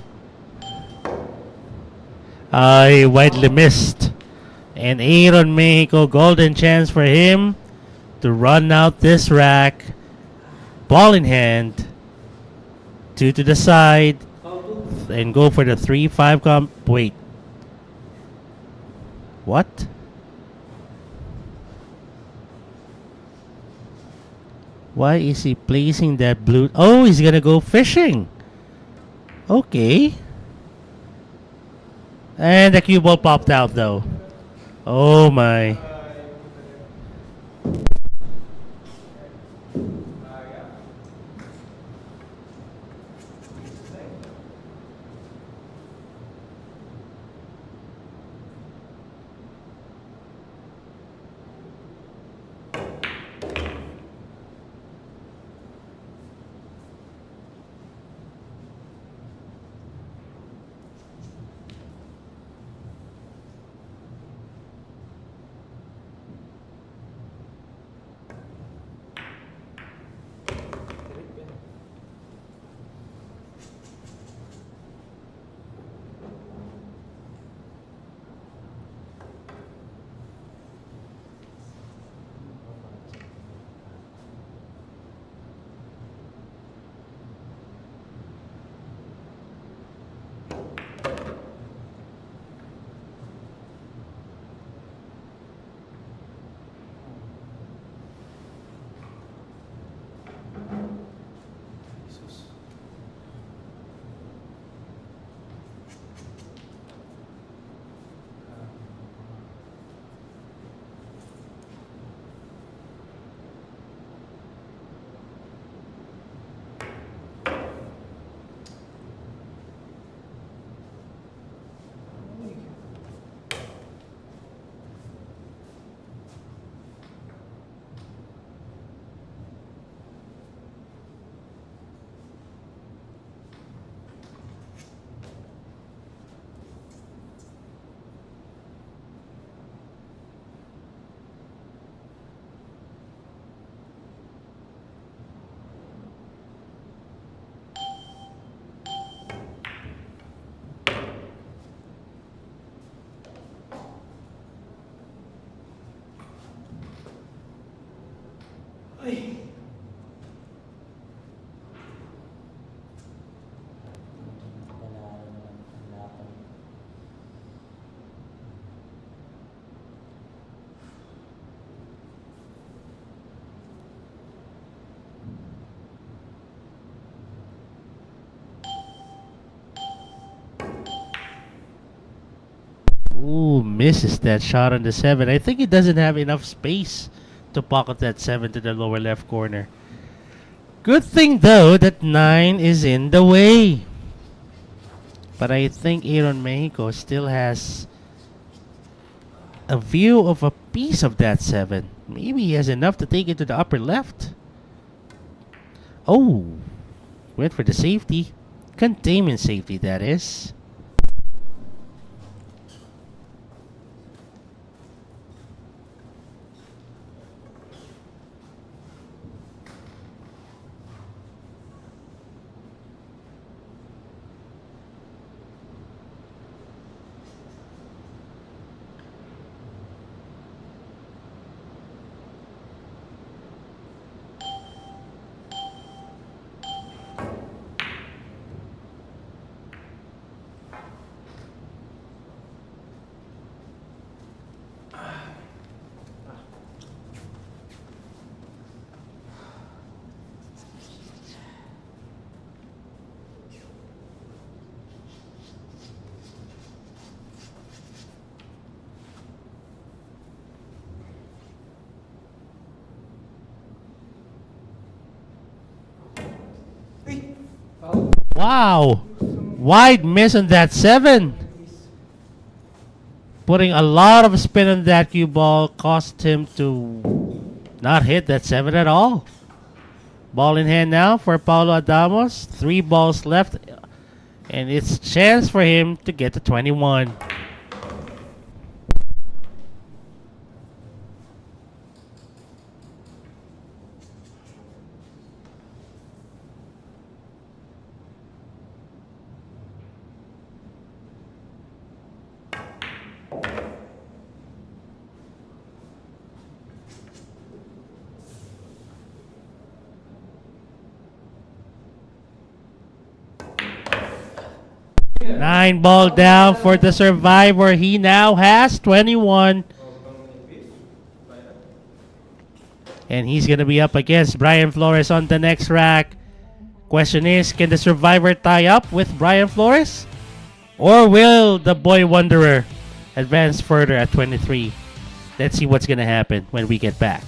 Speaker 4: I widely missed. And Aaron Mejico, golden chance for him to run out this rack. Ball in hand. Two to the side.
Speaker 7: Foul two.
Speaker 4: And go for the 3-5 comp. Wait. What? Why is he placing that blue? Oh, he's gonna go fishing. Okay. And the cue ball popped out though. Oh my. Ooh, misses that shot on the 7. I think he doesn't have enough space to pocket that 7 to the lower left corner. Good thing though that 9 is in the way. But I think Aaron Mejico still has a view of a piece of that 7. Maybe he has enough to take it to the upper left. Oh, went for the safety. Containment safety, that is. Wow. Wide miss on that 7. Putting a lot of spin on that cue ball cost him to not hit that 7 at all. Ball in hand now for Paulo Adamos. 3 balls left. And it's chance for him to get to 21. Nine ball down for the survivor. He now has 21. And he's going to be up against Bryan Flores on the next rack. Question is, can the survivor tie up with Bryan Flores? Or will the boy wanderer advance further at 23? Let's see what's going to happen when we get back.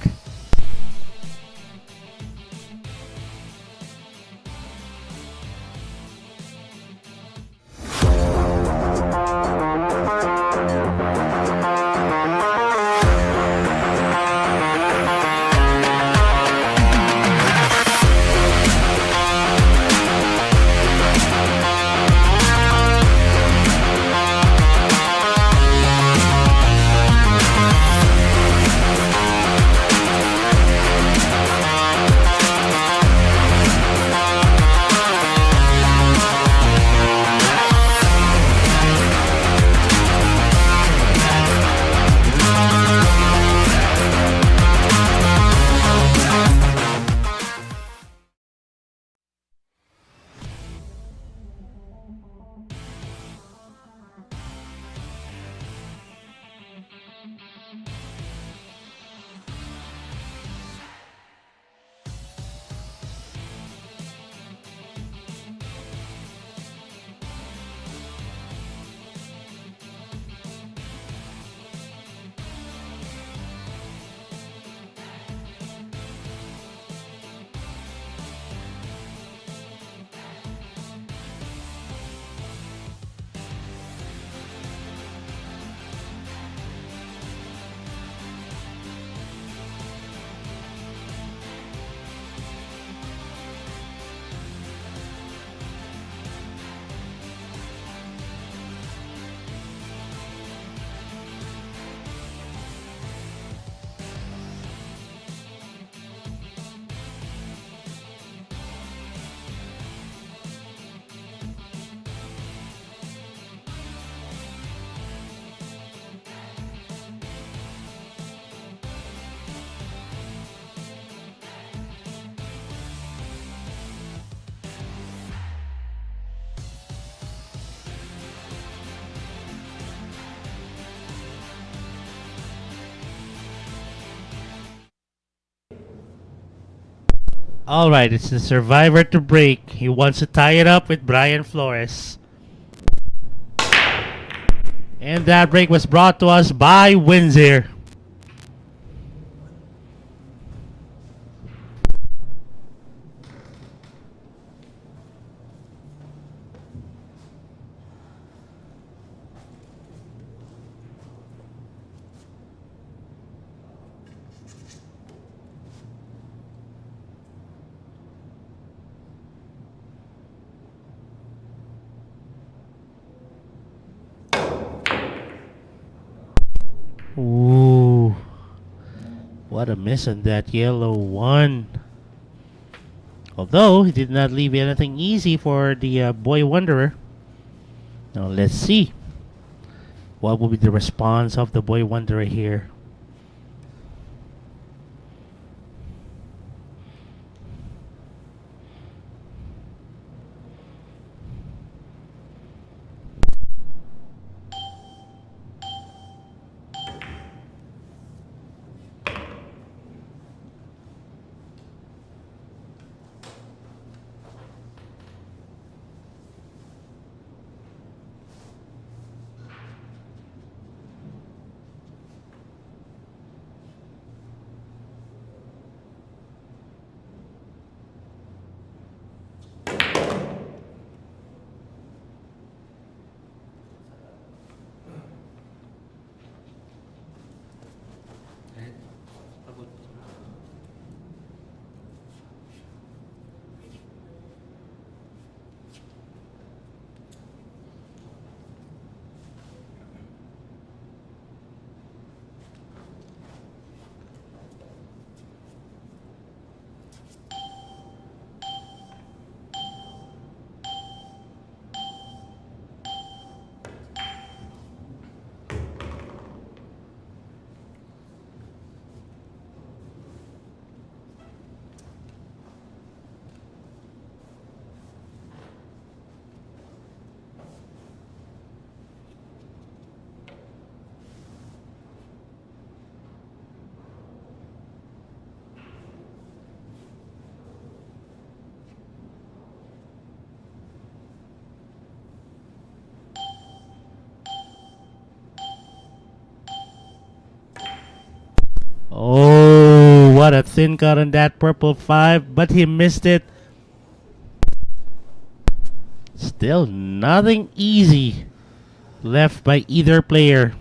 Speaker 4: All right, it's the survivor to break. He wants to tie it up with Bryan Flores. And that break was brought to us by Windsor. Ooh, what a miss on that yellow 1. Although he did not leave anything easy for the boy wanderer. Now let's see what will be the response of the boy wanderer here. spin cut on that purple 5, but he missed it. Still nothing easy left by either player.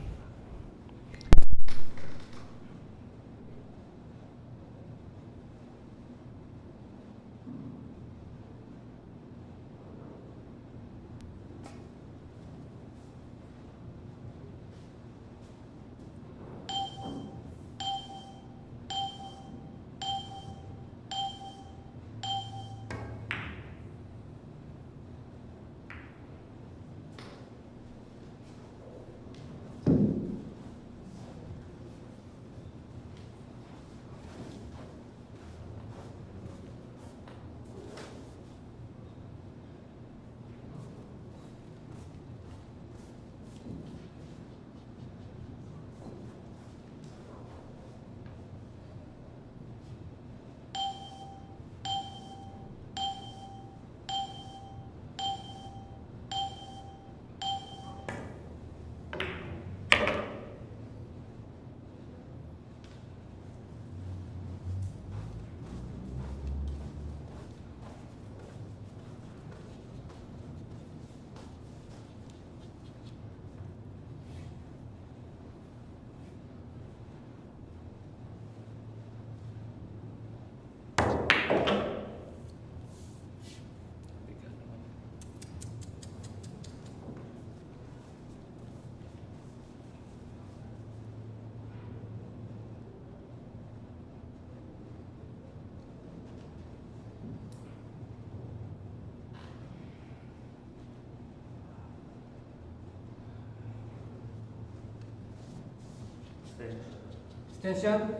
Speaker 7: Extension.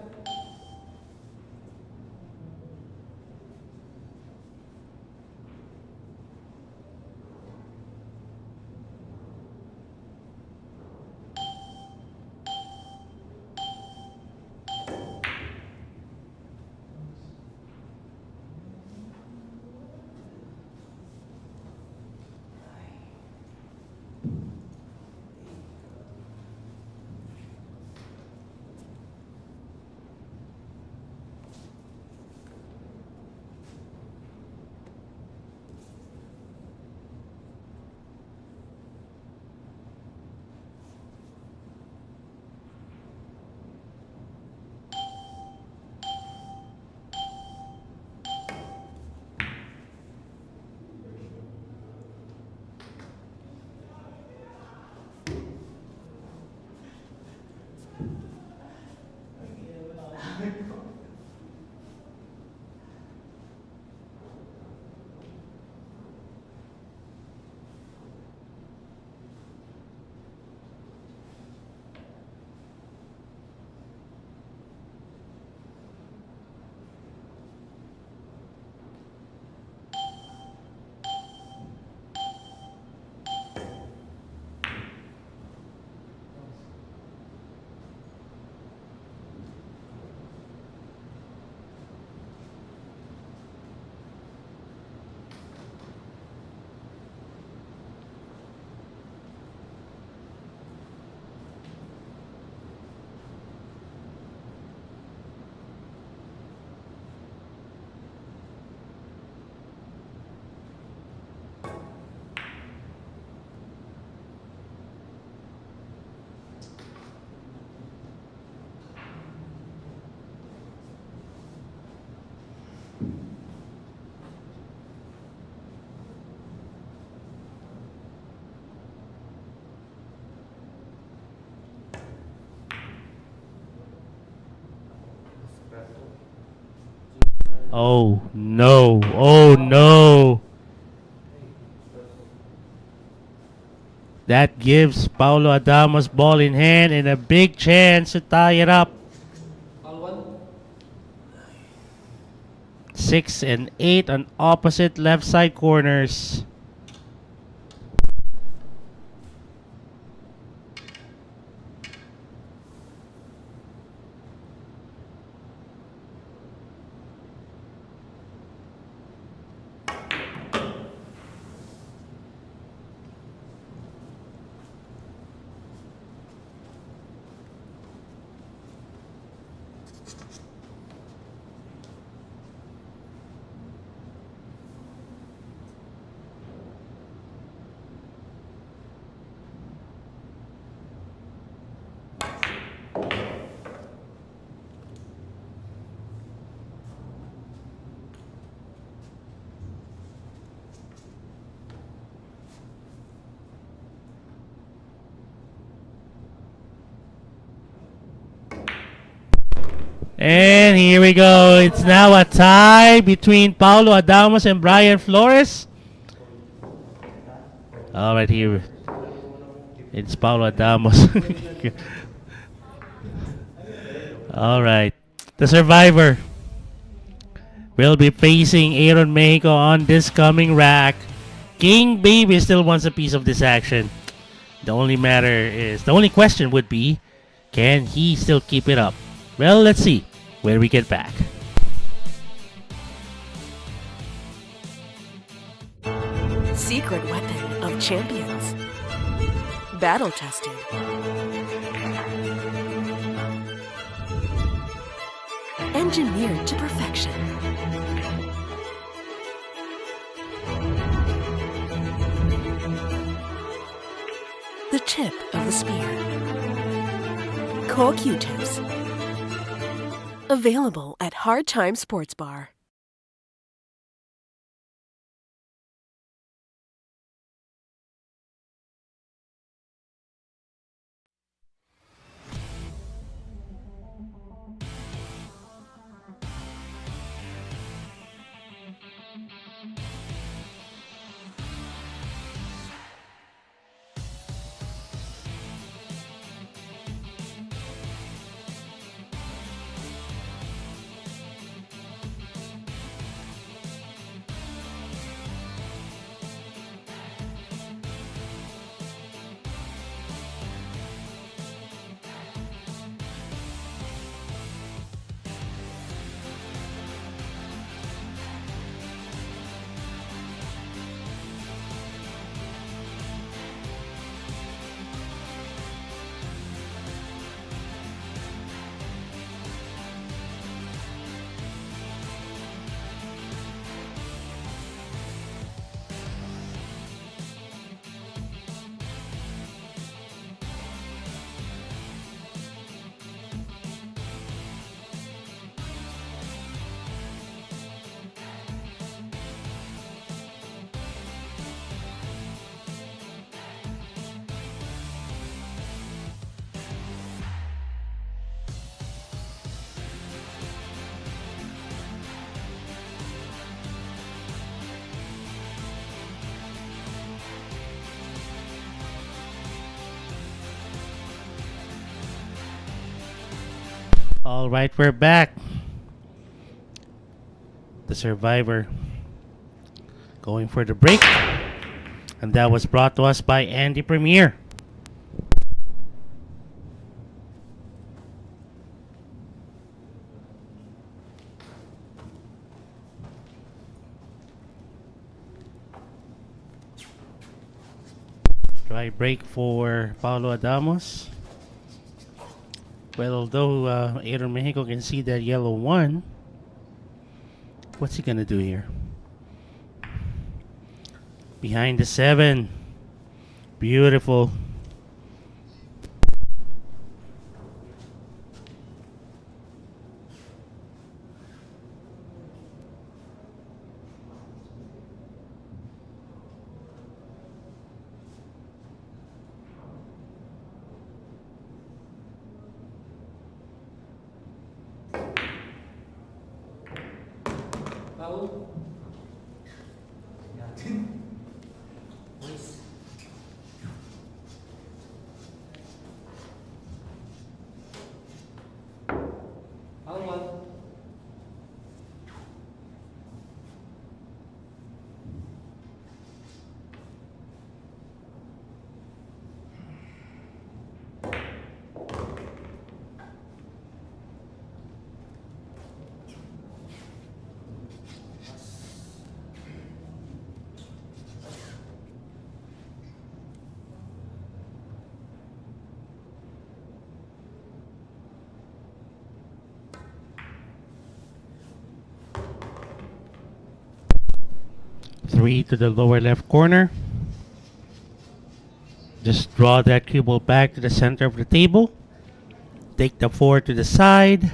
Speaker 4: Oh no, oh no. That gives Paulo Adamos ball in hand and a big chance to tie it up. 6 and 8 on opposite left side corners. And here we go. It's now a tie between Paulo Adamos and Bryan Flores. All right, here. It's Paulo Adamos. All right. The survivor will be facing Aaron Mejico on this coming rack. King Baby still wants a piece of this action. The only question would be, can he still keep it up? Well, let's see when we get back.
Speaker 5: Secret weapon of champions. Battle tested. Engineered to perfection. The tip of the spear. Co-Q-tips. Available at Hard Time Sports Bar.
Speaker 4: All right, we're back. The survivor going for the break. And that was brought to us by Andy Premier. Dry break for Paulo Adamos. Well, although Aaron Mejico can see that yellow one, what's he gonna do here? Behind the 7. Beautiful.
Speaker 7: Paulo.
Speaker 4: Three to the lower left corner. Just draw that cue ball back to the center of the table. Take the 4 to the side.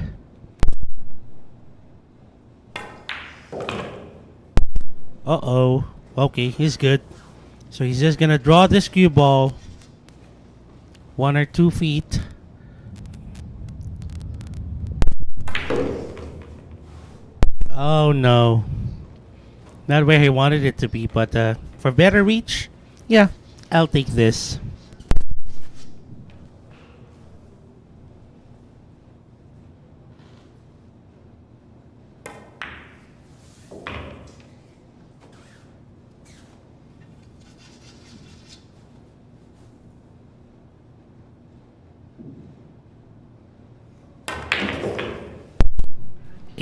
Speaker 4: Uh-oh. Okay, he's good. So he's just gonna draw this cue ball 1 or 2 feet. Oh no. Not where he wanted it to be, but for better reach, yeah, I'll take this.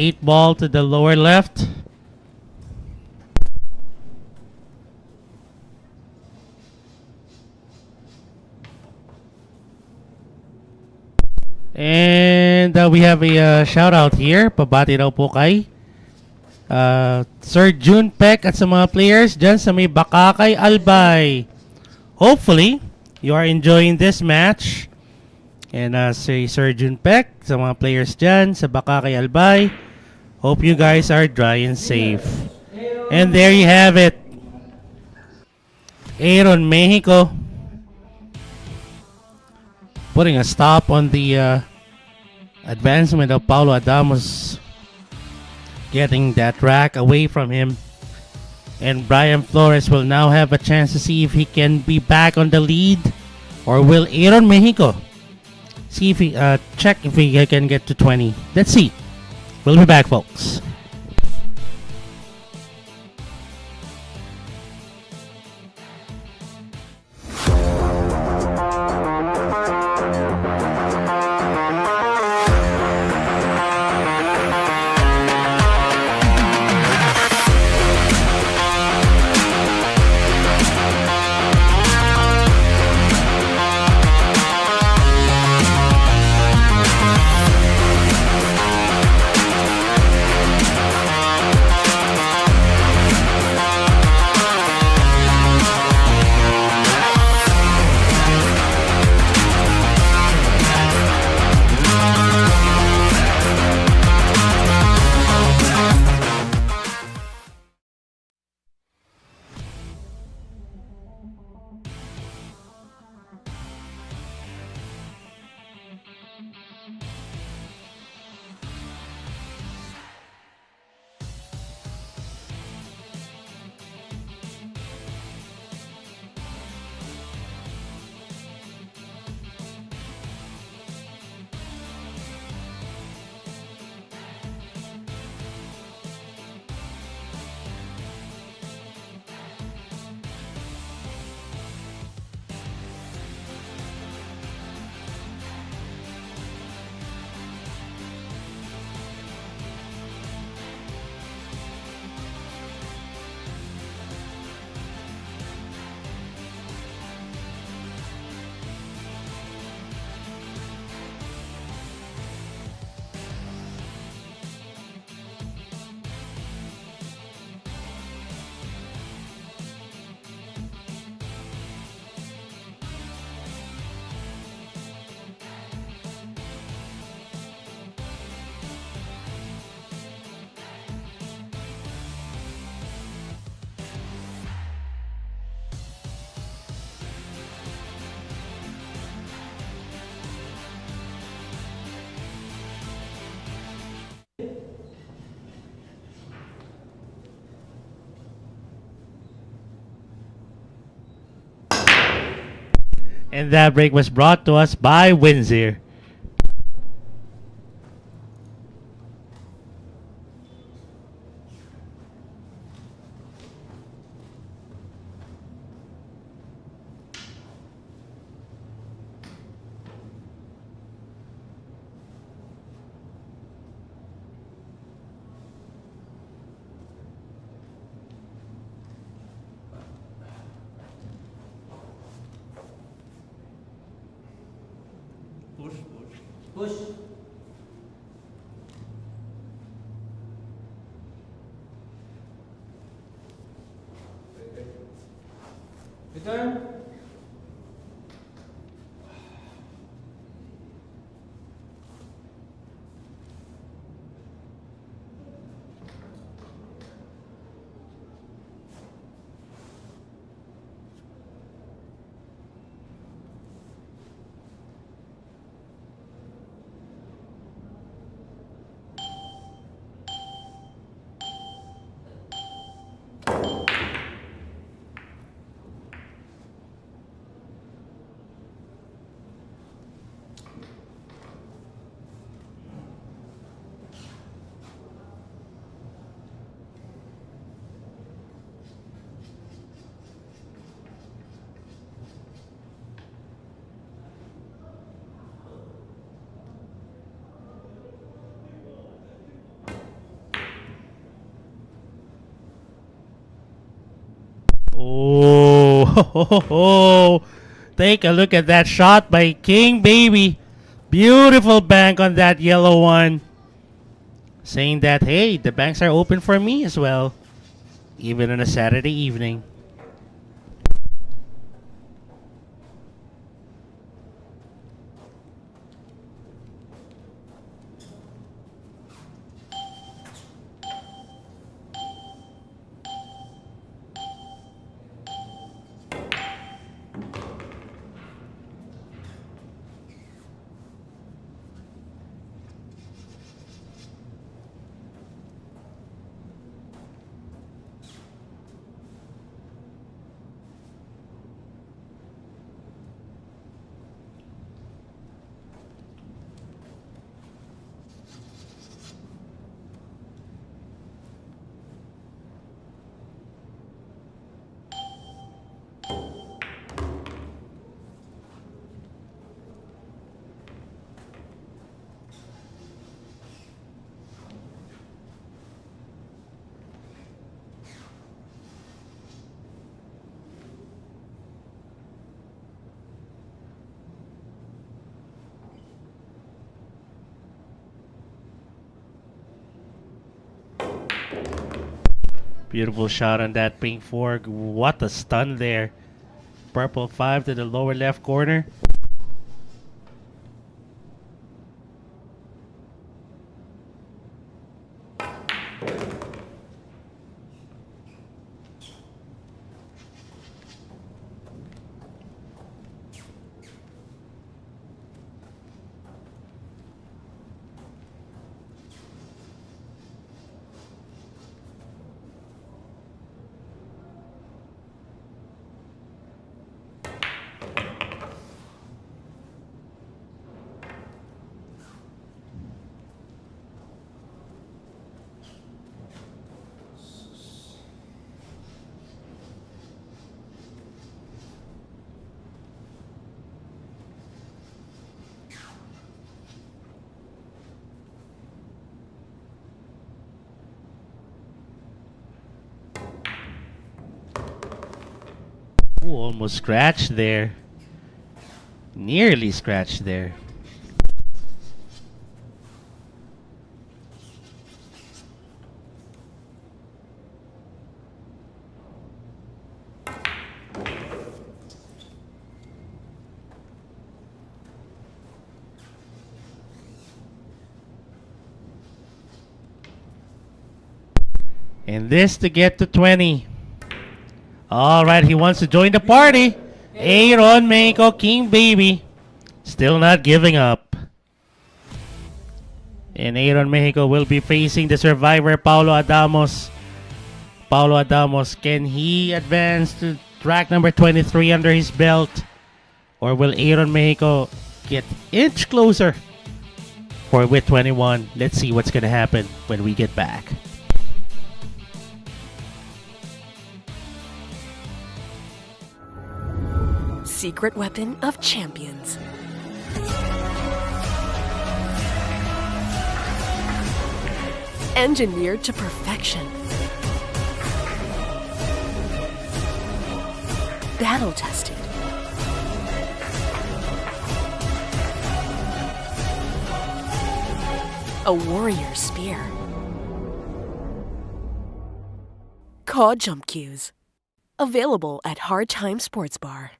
Speaker 4: Eight ball to the lower left. And we have a shout out here. Pabati daw po kay Sir June Peck at sa mga players dyan sa may Bakakay Albay. Hopefully, you are enjoying this match. And say Sir June Peck sa mga players dyan sa Bakakay Albay. Hope you guys are dry and safe. And there you have it. Aaron Mejico putting a stop on the advancement of Paulo Adamos, getting that rack away from him. And Bryan Flores will now have a chance to see if he can be back on the lead, or will Aaron Mejico see if he check if he can get to 20. Let's see. We'll be back, folks. And that break was brought to us by Windsor.
Speaker 7: Push. Return.
Speaker 4: Oh, take a look at that shot by King Baby. Beautiful bank on that yellow one. Saying that, hey, the banks are open for me as well. Even on a Saturday evening. Beautiful shot on that pink four. What a stun there. Purple 5 to the lower left corner. Ooh, almost scratched there. Nearly scratched there. And this to get to 20. All right, he wants to join the party. Aaron Mejico, King Baby, still not giving up. And Aaron Mejico will be facing the survivor, Paulo Adamos. Paulo Adamos, can he advance to track number 23 under his belt? Or will Aaron Mejico get inch closer for with 21? Let's see what's going to happen when we get back.
Speaker 5: Secret weapon of champions. Engineered to perfection. Battle tested. A warrior spear. Cod jump cues. Available at Hard Time Sports Bar.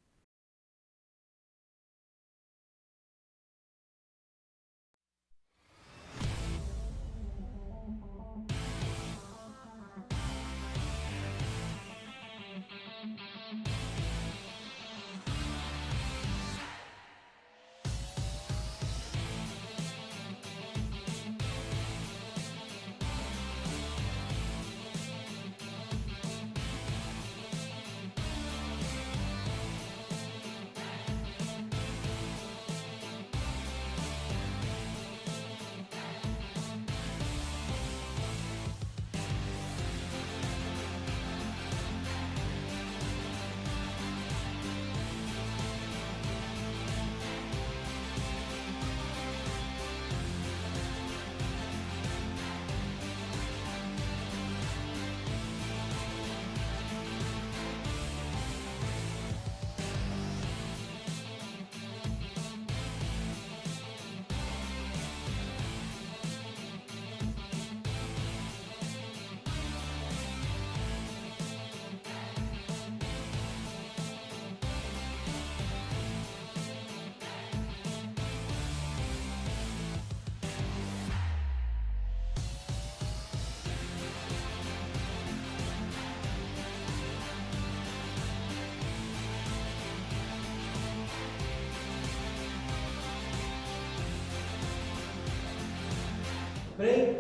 Speaker 6: Break.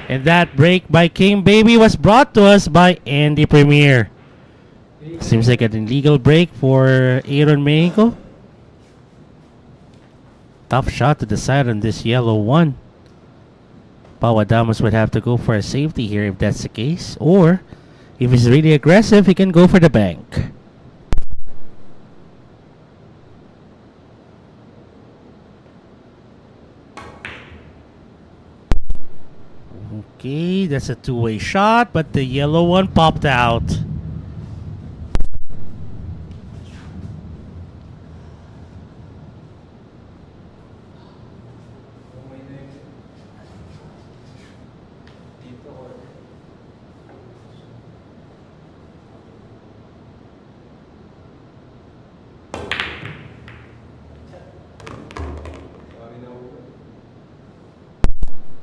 Speaker 4: And that break by King Baby was brought to us by Andy Premier. Seems like an illegal break for Aaron Mejico. Tough shot to the side on this yellow one. Paulo Adamos would have to go for a safety here if that's the case. Or, if he's really aggressive, he can go for the bank. Okay, that's a two-way shot, but the yellow one popped out.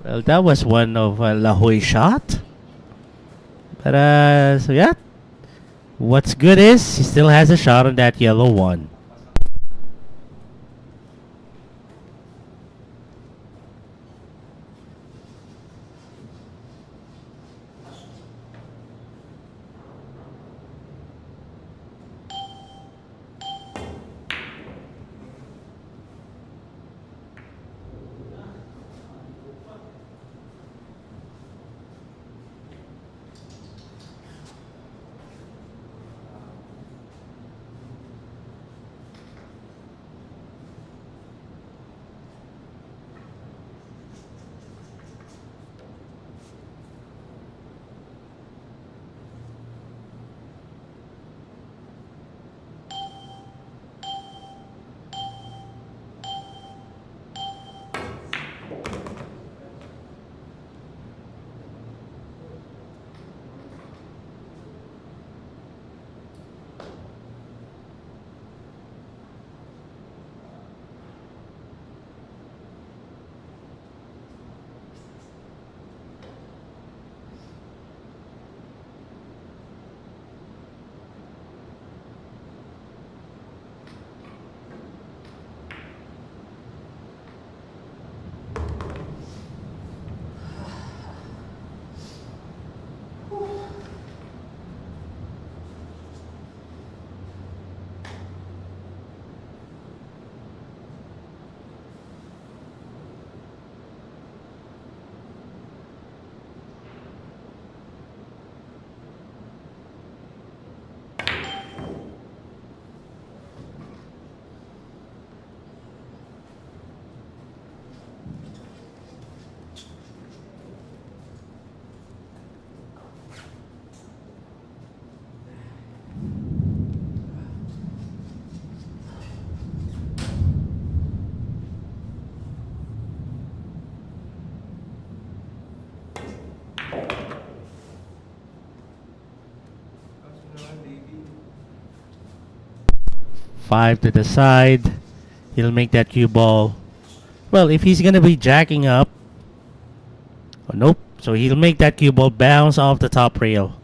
Speaker 4: Well, that was one of Lahoy's shot. But, so yeah. What's good is he still has a shot on that yellow one. Five to the side. He'll make that cue ball. Well, if he's going to be jacking up. Oh, nope. So he'll make that cue ball bounce off the top rail.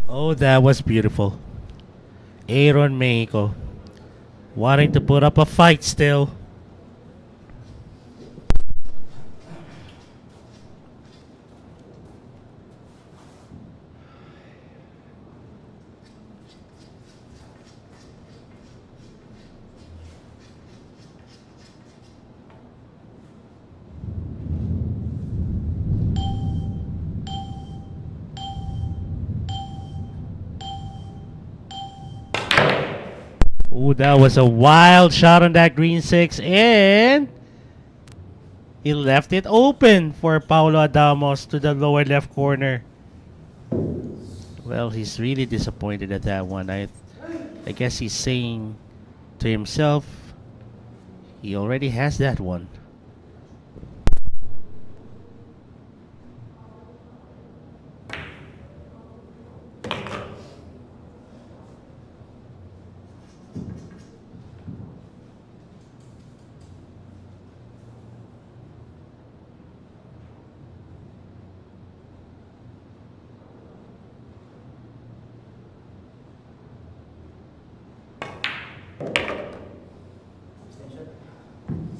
Speaker 4: Oh, that was beautiful. Aaron Mejico wanting to put up a fight still. Ooh, that was a wild shot on that green six, and he left it open for Paulo Adamos to the lower left corner. Well, he's really disappointed at that one. I guess he's saying to himself, he already has that one.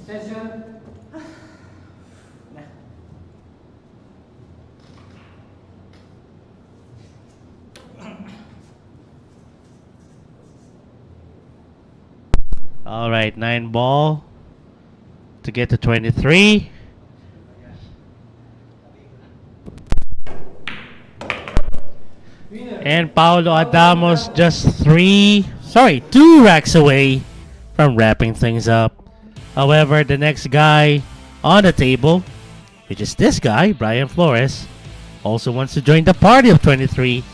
Speaker 7: Session.
Speaker 4: All right, 9 ball to get to 23. And Paulo Adamos just 2 racks away from wrapping things up. However, the next guy on the table, which is this guy, Bryan Flores, also wants to join the party of 23.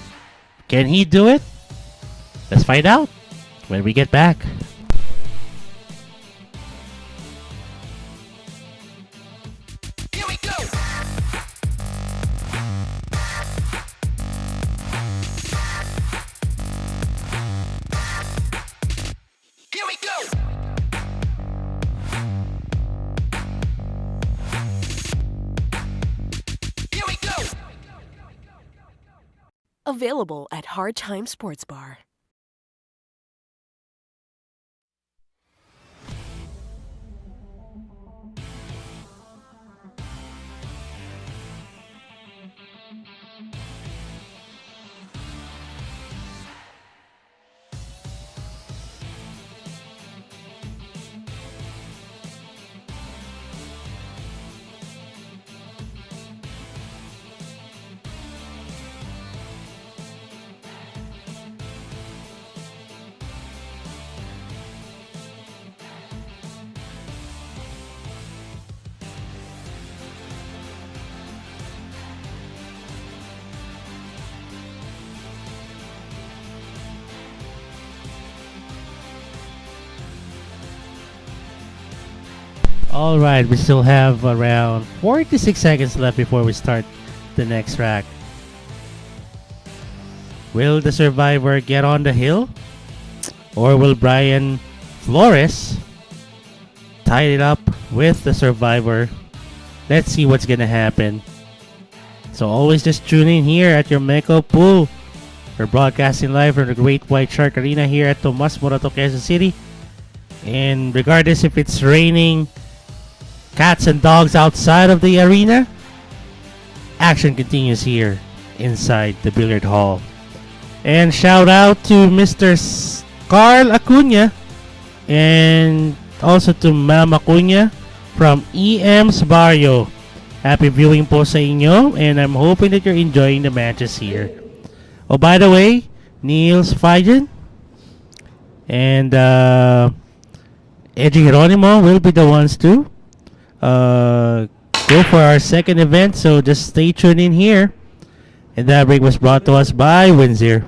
Speaker 4: Can he do it? Let's find out when we get back.
Speaker 5: Available at Hard Time Sports Bar.
Speaker 4: Alright, we still have around 46 seconds left before we start the next rack. Will the survivor get on the hill? Or will Bryan Flores tie it up with the survivor? Let's see what's gonna happen. So always just tune in here at your Mejico pool. We're broadcasting live from the Great White Shark Arena here at Tomas Morato, Quezon City. And regardless if it's raining, cats and dogs outside of the arena, action continues here inside the billiard hall. And shout out to Mr. Carl Acuna and also to Ma'am Acuna from EM's Barrio. Happy viewing po sa inyo, and I'm hoping that you're enjoying the matches here. Oh, by the way, Niels, Feijen and Geronimo will be the ones to go for our second event, so just stay tuned in here. And that break was brought to us by Windsor.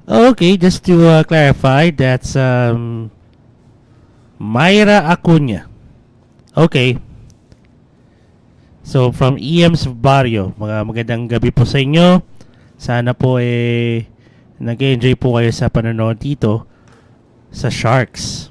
Speaker 4: Okay, just to clarify, that's Mayra Acuna. Okay. So from EM's Barrio, magandang gabi po sa inyo. Sana po nag-enjoy po kayo sa panonood dito sa Sharks.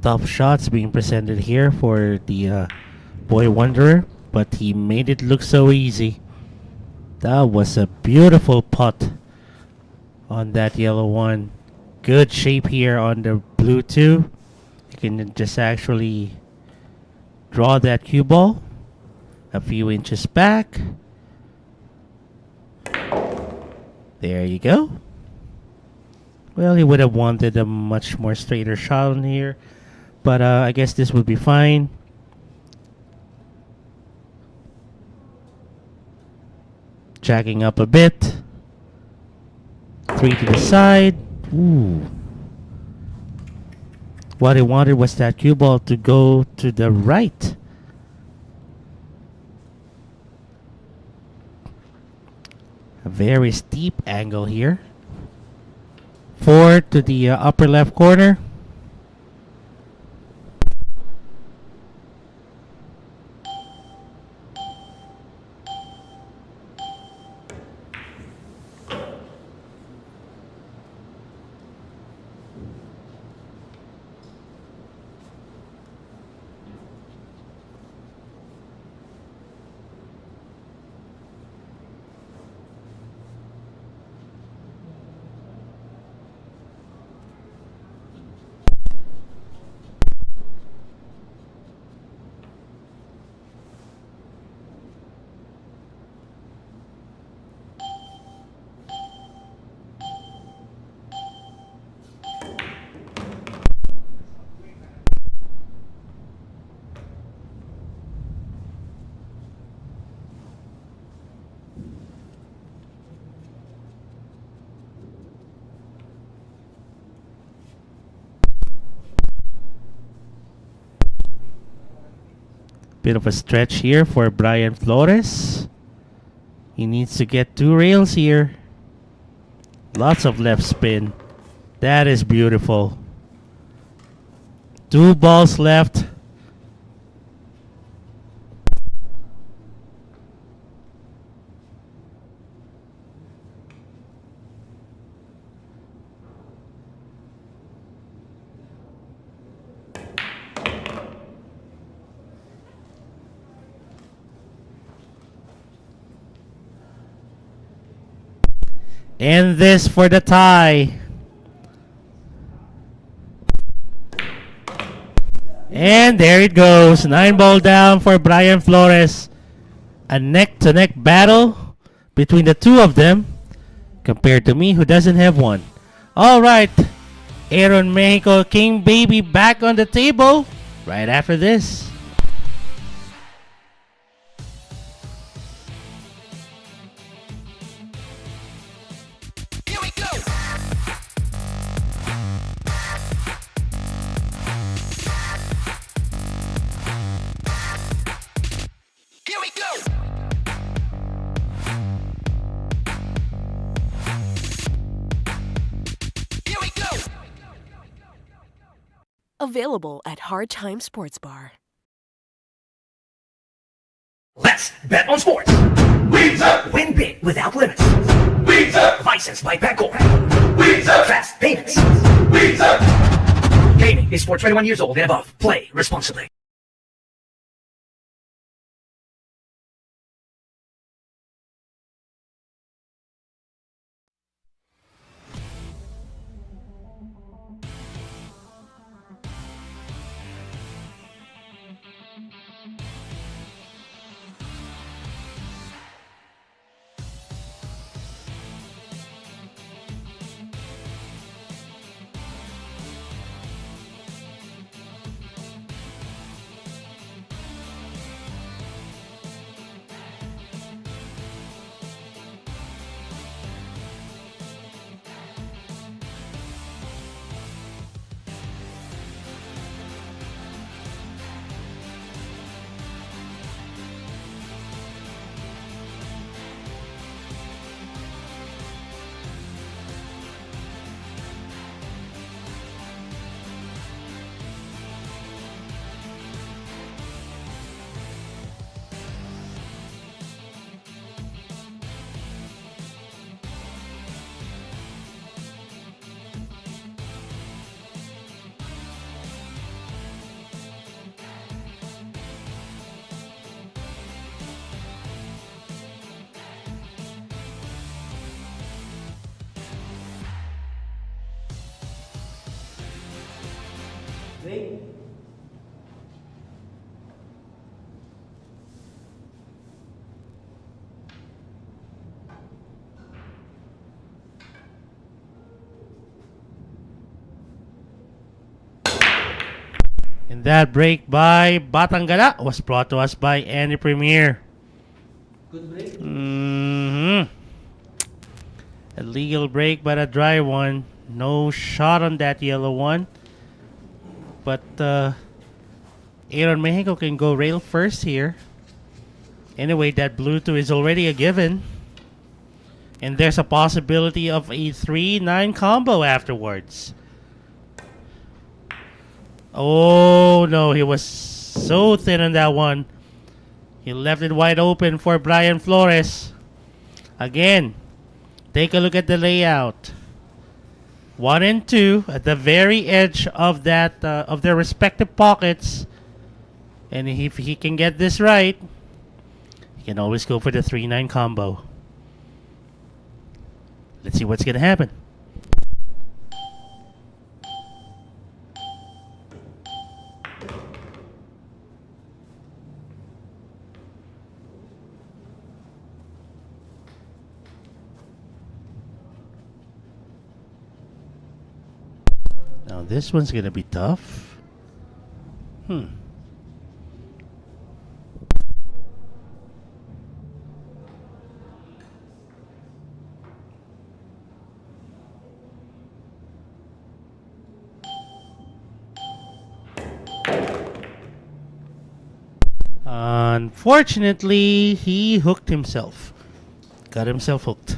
Speaker 4: Tough shots being presented here for the boy Wanderer, but he made it look so easy. That was a beautiful putt on that yellow one. Good shape here on the blue too. You can just actually draw that cue ball a few inches back. There you go. Well, he would have wanted a much more straighter shot on here, but I guess this would be fine. Jacking up a bit. 3 to the side. Ooh. What he wanted was that cue ball to go to the right. A very steep angle here. 4 to the upper left corner. Bit of a stretch here for Bryan Flores. He needs to get 2 rails here. Lots of left spin. That is beautiful. 2 balls left. And this for the tie. And there it goes. 9 ball down for Bryan Flores. A neck-to-neck battle between the two of them compared to me who doesn't have one. All right. Aaron Mejico King Baby back on the table right after this.
Speaker 5: Available at Hard Time Sports Bar.
Speaker 1: Let's bet on sports. Win big without limits. Licensed by Pangor. Fast payments. Gaming is for 21 years old and above. Play responsibly.
Speaker 7: Break.
Speaker 4: And that break by Batanggala was brought to us by Andy Premier.
Speaker 7: Good break.
Speaker 4: A legal break but a dry one. No shot on that yellow one. but Aaron Mejico can go rail first here. Anyway, that blue 2 is already a given. And there's a possibility of a 3-9 combo afterwards. Oh no, he was so thin on that one. He left it wide open for Bryan Flores. Again, take a look at the layout. 1 and 2 at the very edge of that of their respective pockets. And if he can get this right, he can always go for the 3-9 combo. Let's see what's gonna happen. Now this one's gonna be tough. Unfortunately, he hooked himself. Got himself hooked.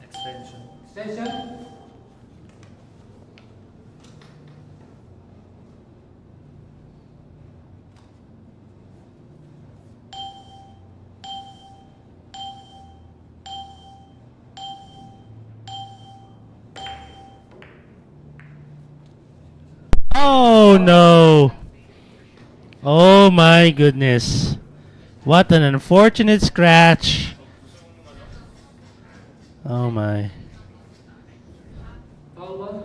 Speaker 7: Extension.
Speaker 4: Oh no! Oh my goodness. What an unfortunate scratch. Oh my.
Speaker 7: Paulo.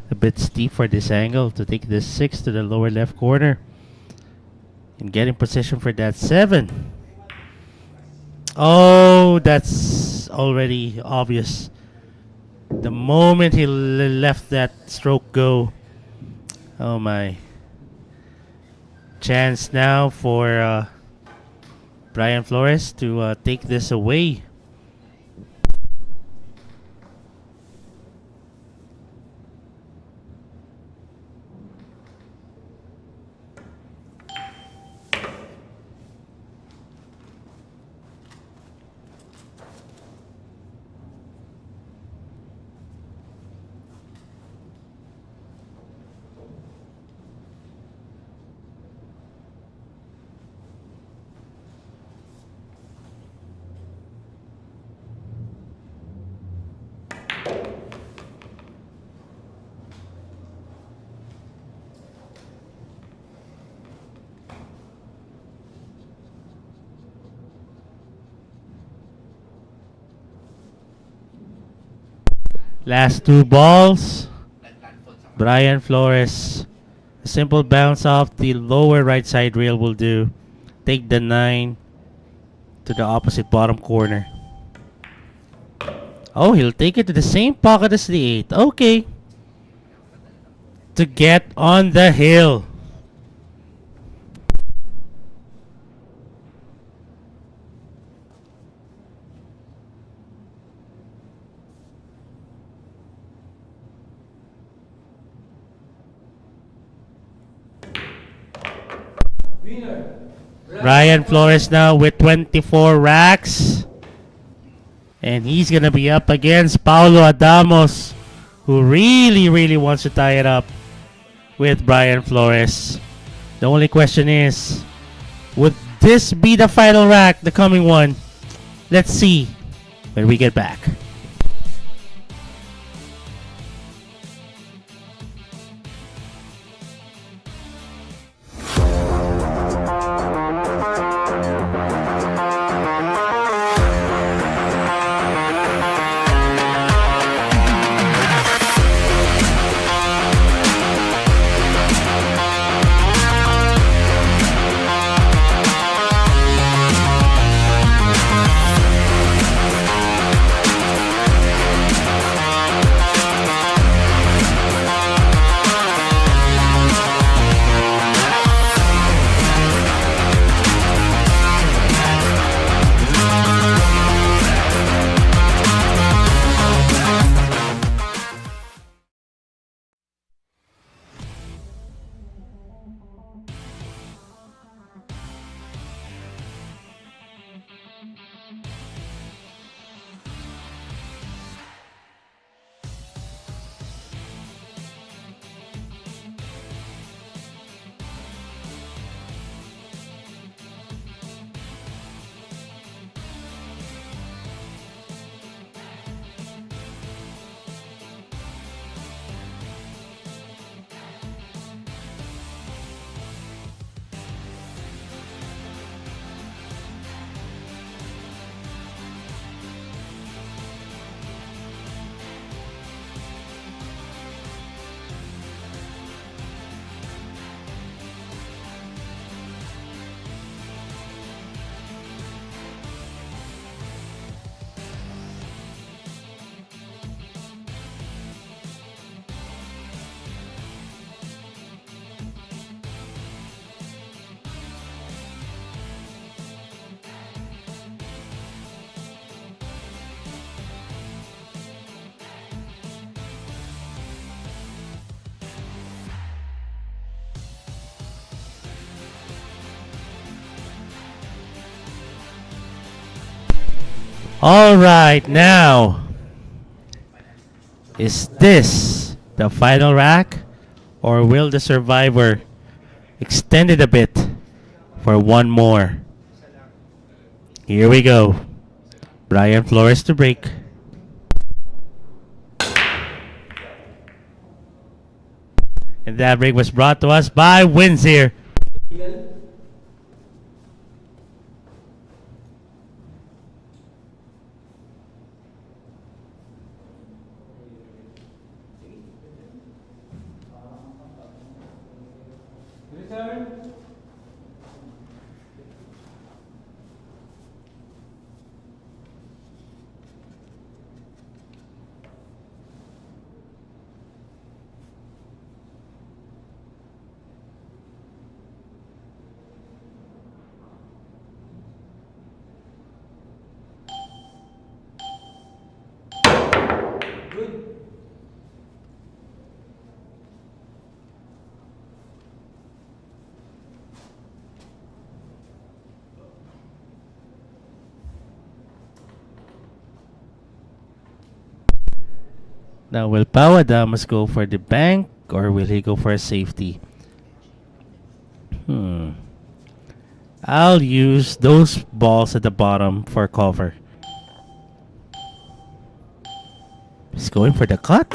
Speaker 4: A bit steep for this angle to take this 6 to the lower left corner. And get in position for that 7. Oh, that's already obvious. The moment he left that stroke go. Oh my. Chance now for Bryan Flores to take this away. Last 2 balls. Bryan Flores. A simple bounce off the lower right side rail will do. Take the 9 to to the opposite bottom corner. Oh, he'll take it to the same pocket as the 8. Okay. To get on the hill. Bryan Flores now with 24 racks. And he's going to be up against Paulo Adamos, who really wants to tie it up with Bryan Flores. The only question is, would this be the final rack, the coming one? Let's see when we get back. All right, now, is this the final rack, or will the survivor extend it a bit for one more? Here we go. Bryan Flores to break. And that break was brought to us by Windsor. Now, will Paulo Adamos go for the bank, or will he go for a safety? I'll use those balls at the bottom for cover. He's going for the cut.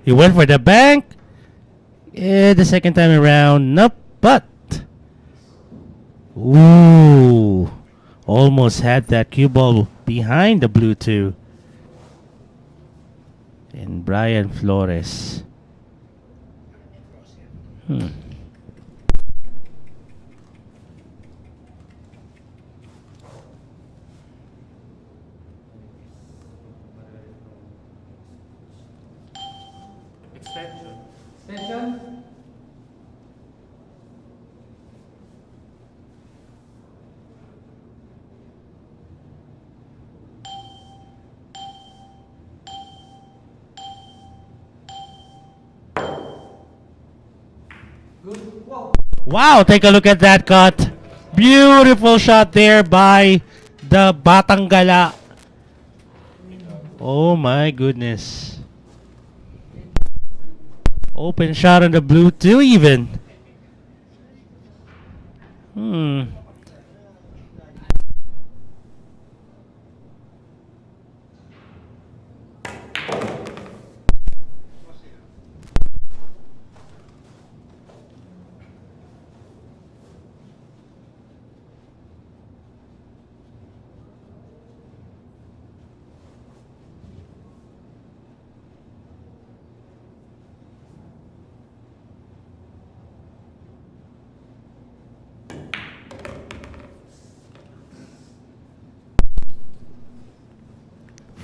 Speaker 4: He went for the bank. The second time around, nope, but... Ooh, almost had that cue ball behind the blue two. And Bryan Flores. Wow, take a look at that cut. Beautiful shot there by the Batanggala. Oh my goodness. Open shot on the blue too even.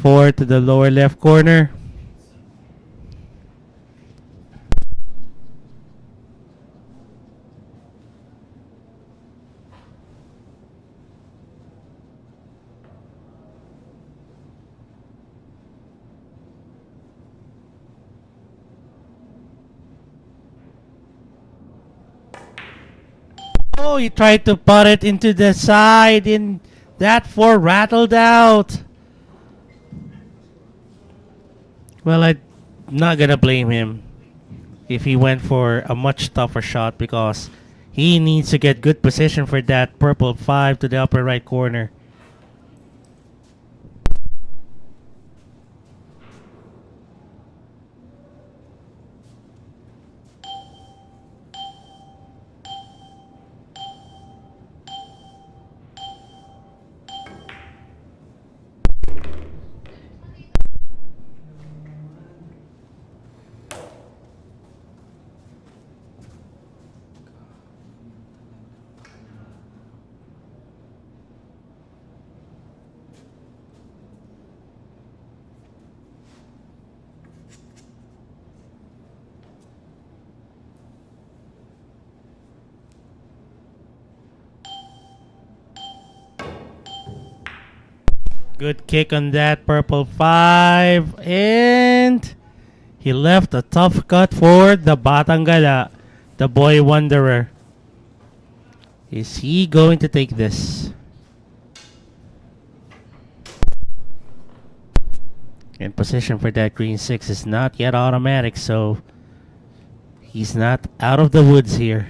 Speaker 4: Four to the lower left corner. Oh, he tried to put it into the side, and that four rattled out. Well, I'm not gonna blame him if he went for a much tougher shot, because he needs to get good position for that purple 5 to the upper right corner. Good kick on that purple 5, and he left a tough cut for the Batanggala, the boy wanderer. Is he going to take this? And position for that green 6 is not yet automatic, so he's not out of the woods here.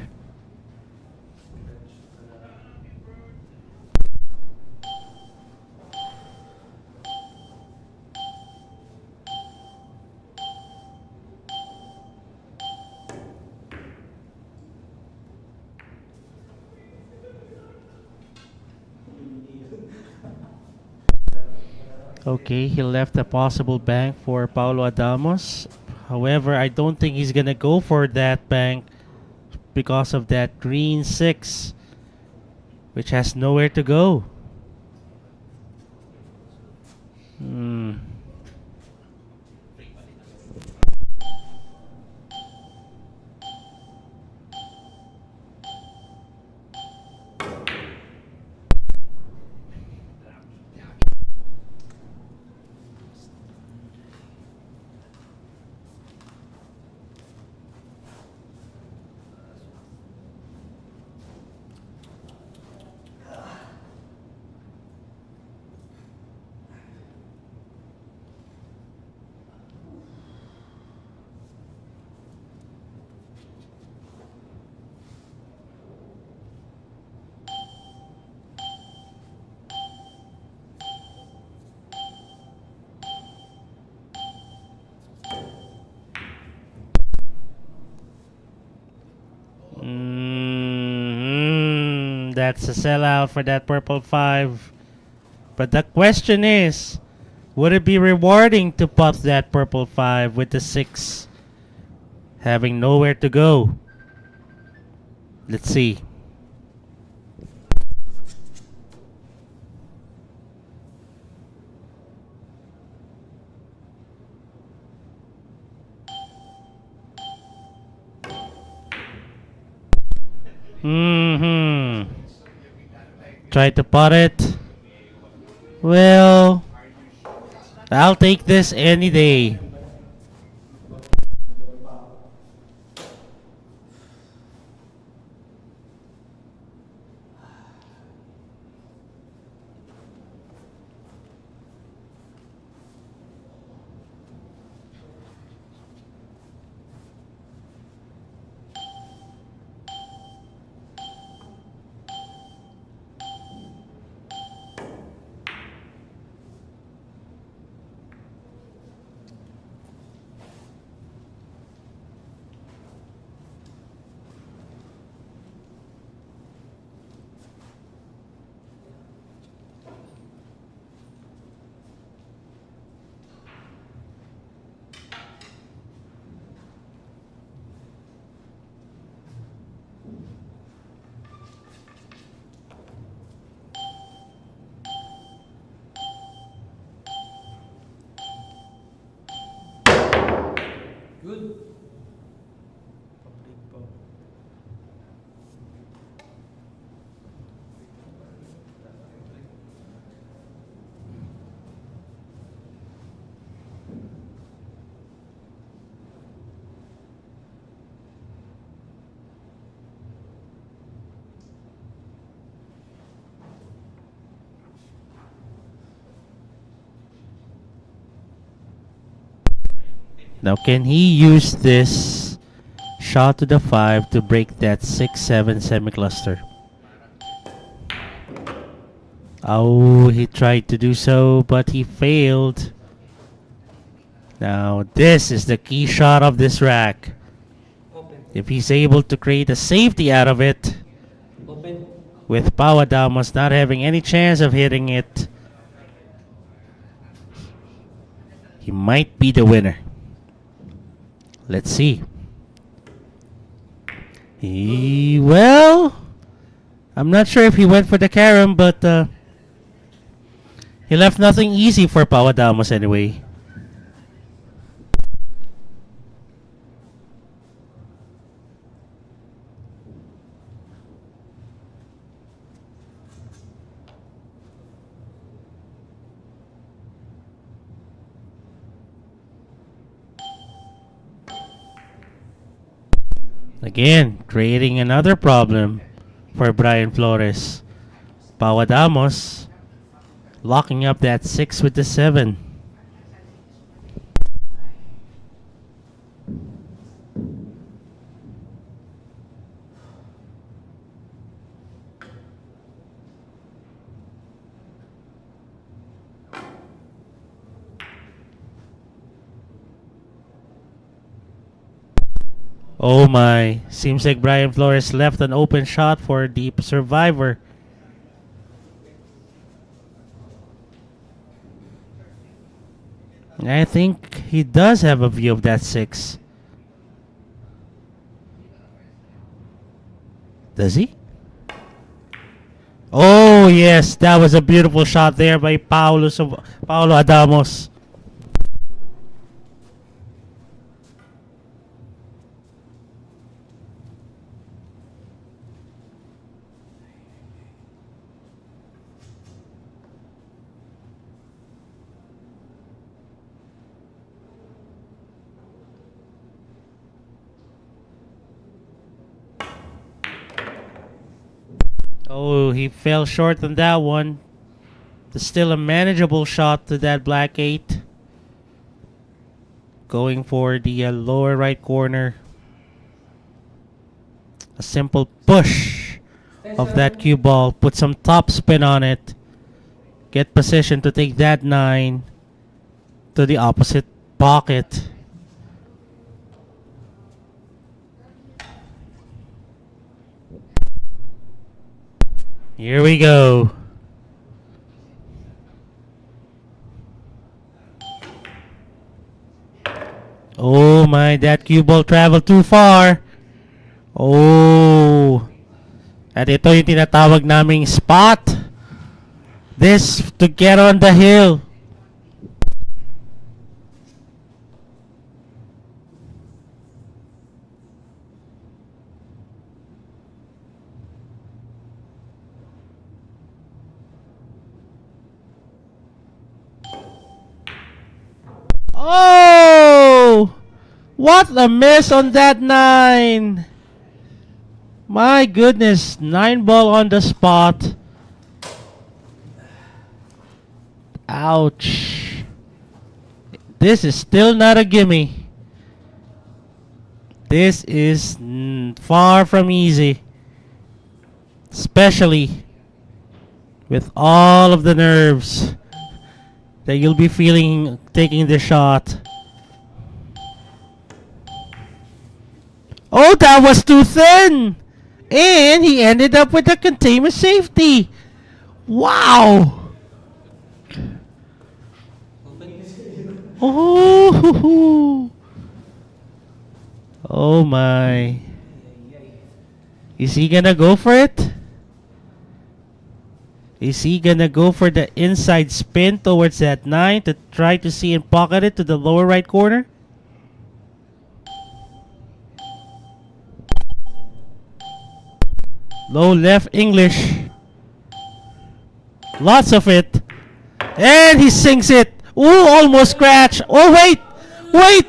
Speaker 4: Okay, he left a possible bank for Paulo Adamos. However, I don't think he's gonna go for that bank because of that green 6, which has nowhere to go. That's a sellout for that purple 5. But the question is, would it be rewarding to putt that purple 5 with the 6 having nowhere to go? Let's see. Try to putt it. Well, I'll take this any day.
Speaker 7: Good. Pabrik po.
Speaker 4: Now, can he use this shot to the 5 to break that 6-7 semi-cluster? Oh, he tried to do so, but he failed. Now, this is the key shot of this rack.
Speaker 7: Open.
Speaker 4: If he's able to create a safety out of it,
Speaker 7: Open.
Speaker 4: with Paulo Adamos not having any chance of hitting it, he might be the winner. Let's see. Well, I'm not sure if he went for the carom, but he left nothing easy for Paulo Adamos anyway. Again, creating another problem for Bryan Flores. Paulo Adamos locking up that 6 with the 7. Oh my, seems like Bryan Flores left an open shot for the survivor. I think he does have a view of that 6. Does he? Oh yes, that was a beautiful shot there by Paulo Adamos. Oh, he fell short on that one. There's still a manageable shot to that black 8. Going for the lower right corner. A simple push of that cue ball. Put some top spin on it. Get position to take that 9 to the opposite pocket. Here we go. Oh my, that cue ball traveled too far. Oh. At ito yung tinatawag naming spot. This to get on the hill. Oh! What a miss on that 9. My goodness, 9 ball on the spot. Ouch. This is still not a gimme. This is far from easy. Especially with all of the nerves that you'll be feeling taking the shot. Oh, that was too thin! And he ended up with a containment safety. Wow! Oh, oh my. Is he gonna go for it? Is he gonna go for the inside spin towards that 9 to try to see and pocket it to the lower right corner? Low left English. Lots of it. And he sinks it. Ooh, almost scratch. Oh, wait. Wait.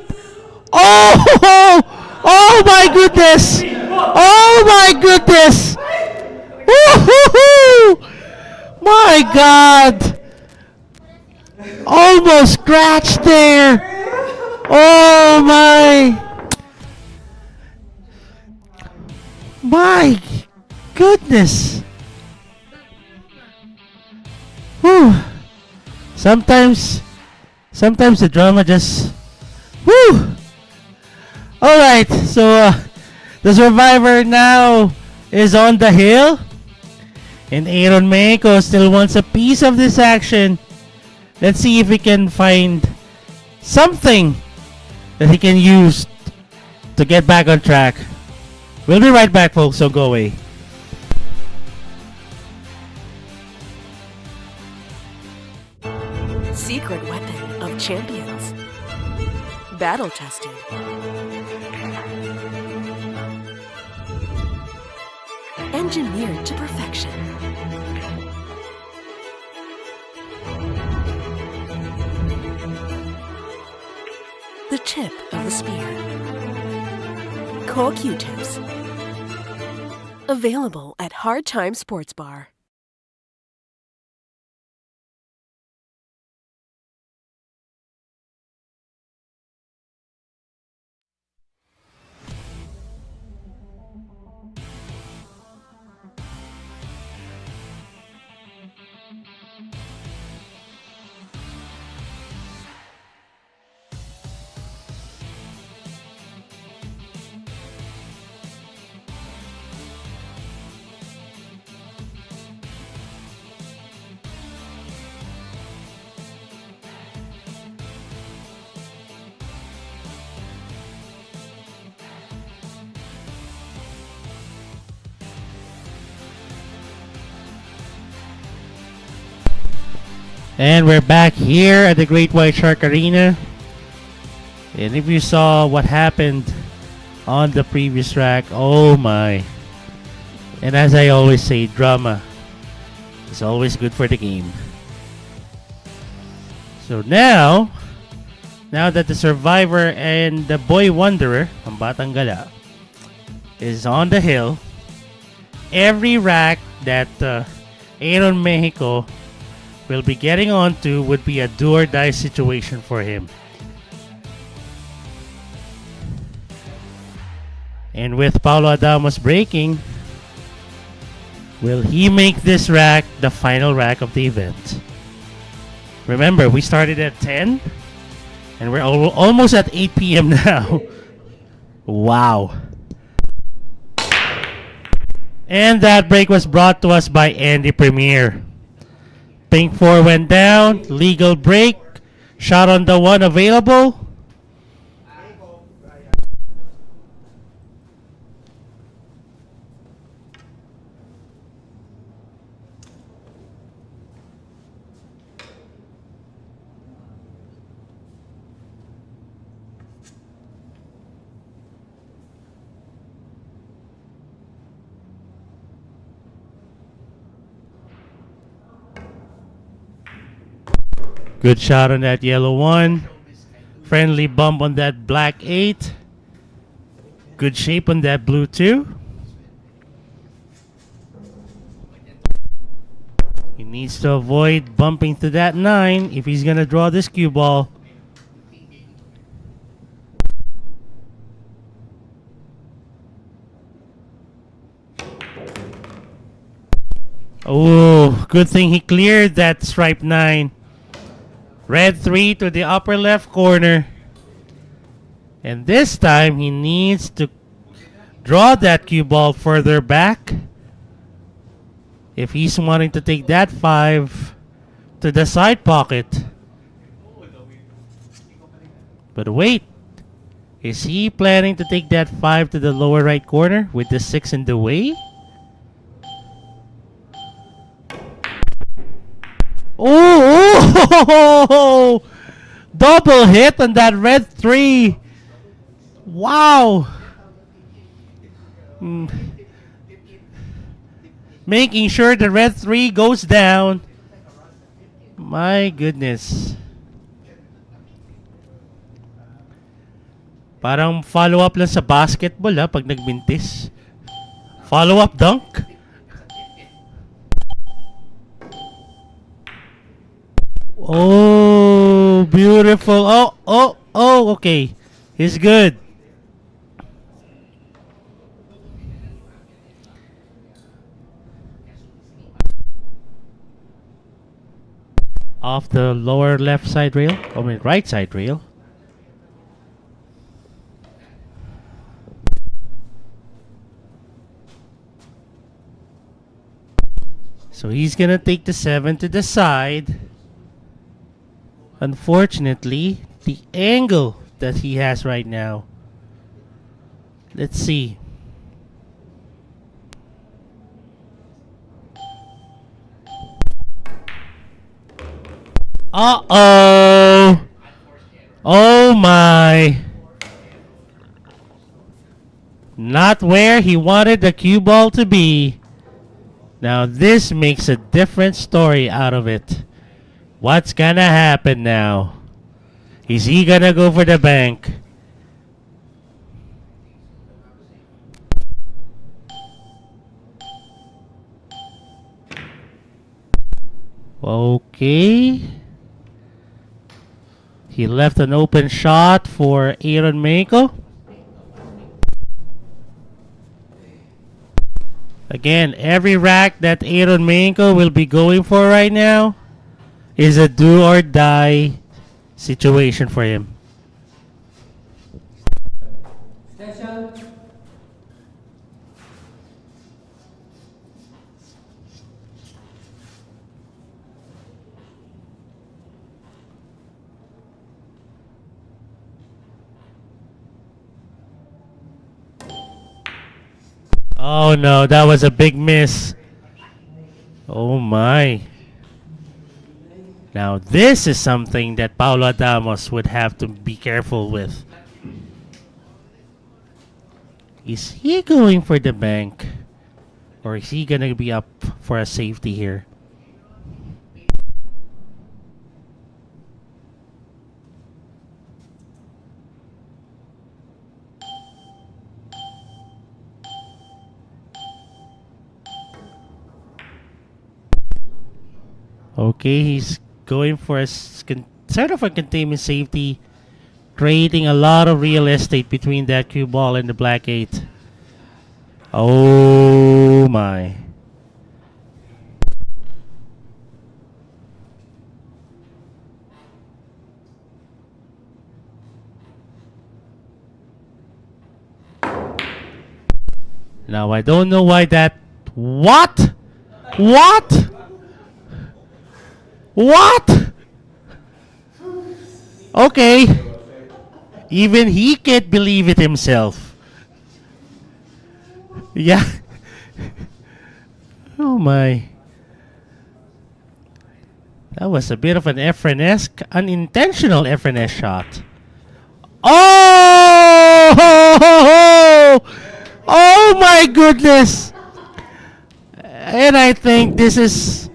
Speaker 4: Oh, oh my goodness. Oh my goodness. Woo-hoo-hoo. My God. Almost scratched there. Oh my. My goodness. Whew. Sometimes the drama just. Whew. All right, so the survivor now is on the hill, and Aaron Mejico still wants a piece of this action. Let's see if he can find something that he can use to get back on track. We'll be right back, folks, so go away.
Speaker 5: Secret weapon of champions. Battle tested. Engineered to perfection. The tip of the spear. Core Q-tips. Available at Hard Time Sports Bar.
Speaker 4: And we're back here at the Great White Shark Arena. And if you saw what happened on the previous rack, oh my. And as I always say, drama is always good for the game. So now that the survivor and the boy wanderer, ang batang gala, is on the hill, every rack that Aaron Mejico will be getting onto would be a do or die situation for him. And with Paulo Adamos breaking, will he make this rack the final rack of the event? Remember, we started at 10 and we're almost at 8 p.m. now. Wow. And that break was brought to us by Andy Premier. Pink 4 went down, legal break, shot on the one available. Good shot on that yellow one. Friendly bump on that black 8. Good shape on that blue 2. He needs to avoid bumping to that 9 if he's going to draw this cue ball. Oh, good thing he cleared that stripe 9. Red 3 to the upper left corner. And this time he needs to draw that cue ball further back if he's wanting to take that 5 to the side pocket. But wait, is he planning to take that 5 to the lower right corner with the 6 in the way? Oh, double hit on that red 3. Wow. making sure the red 3 goes down. My goodness. Parang follow-up lang sa basketball pag nagmintis. Follow-up dunk. Oh, beautiful. Oh, okay. He's good. Off the lower left side rail. Right side rail. So he's gonna take the 7 to the side. Unfortunately, the angle that he has right now. Let's see. Uh-oh. Oh my. Not where he wanted the cue ball to be. Now this makes a different story out of it. What's gonna happen now? Is he gonna go for the bank? Okay. He left an open shot for Aaron Mejico. Again, every rack that Aaron Mejico will be going for right now is a do or die situation for him. Oh no, that was a big miss. Oh my. Now this is something that Paulo Adamos would have to be careful with. Is he going for the bank? Or is he gonna be up for a safety here? Okay, he's going for a sort of a containment safety, creating a lot of real estate between that cue ball and the black 8. Oh my. Now I don't know why that... What? What? What? Okay. Even he can't believe it himself. Yeah. Oh my. That was a bit of an Efren-esque, unintentional Efren shot. Oh! Oh my goodness! And I think this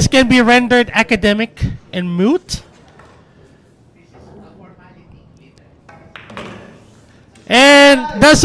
Speaker 4: can be rendered academic and moot. And the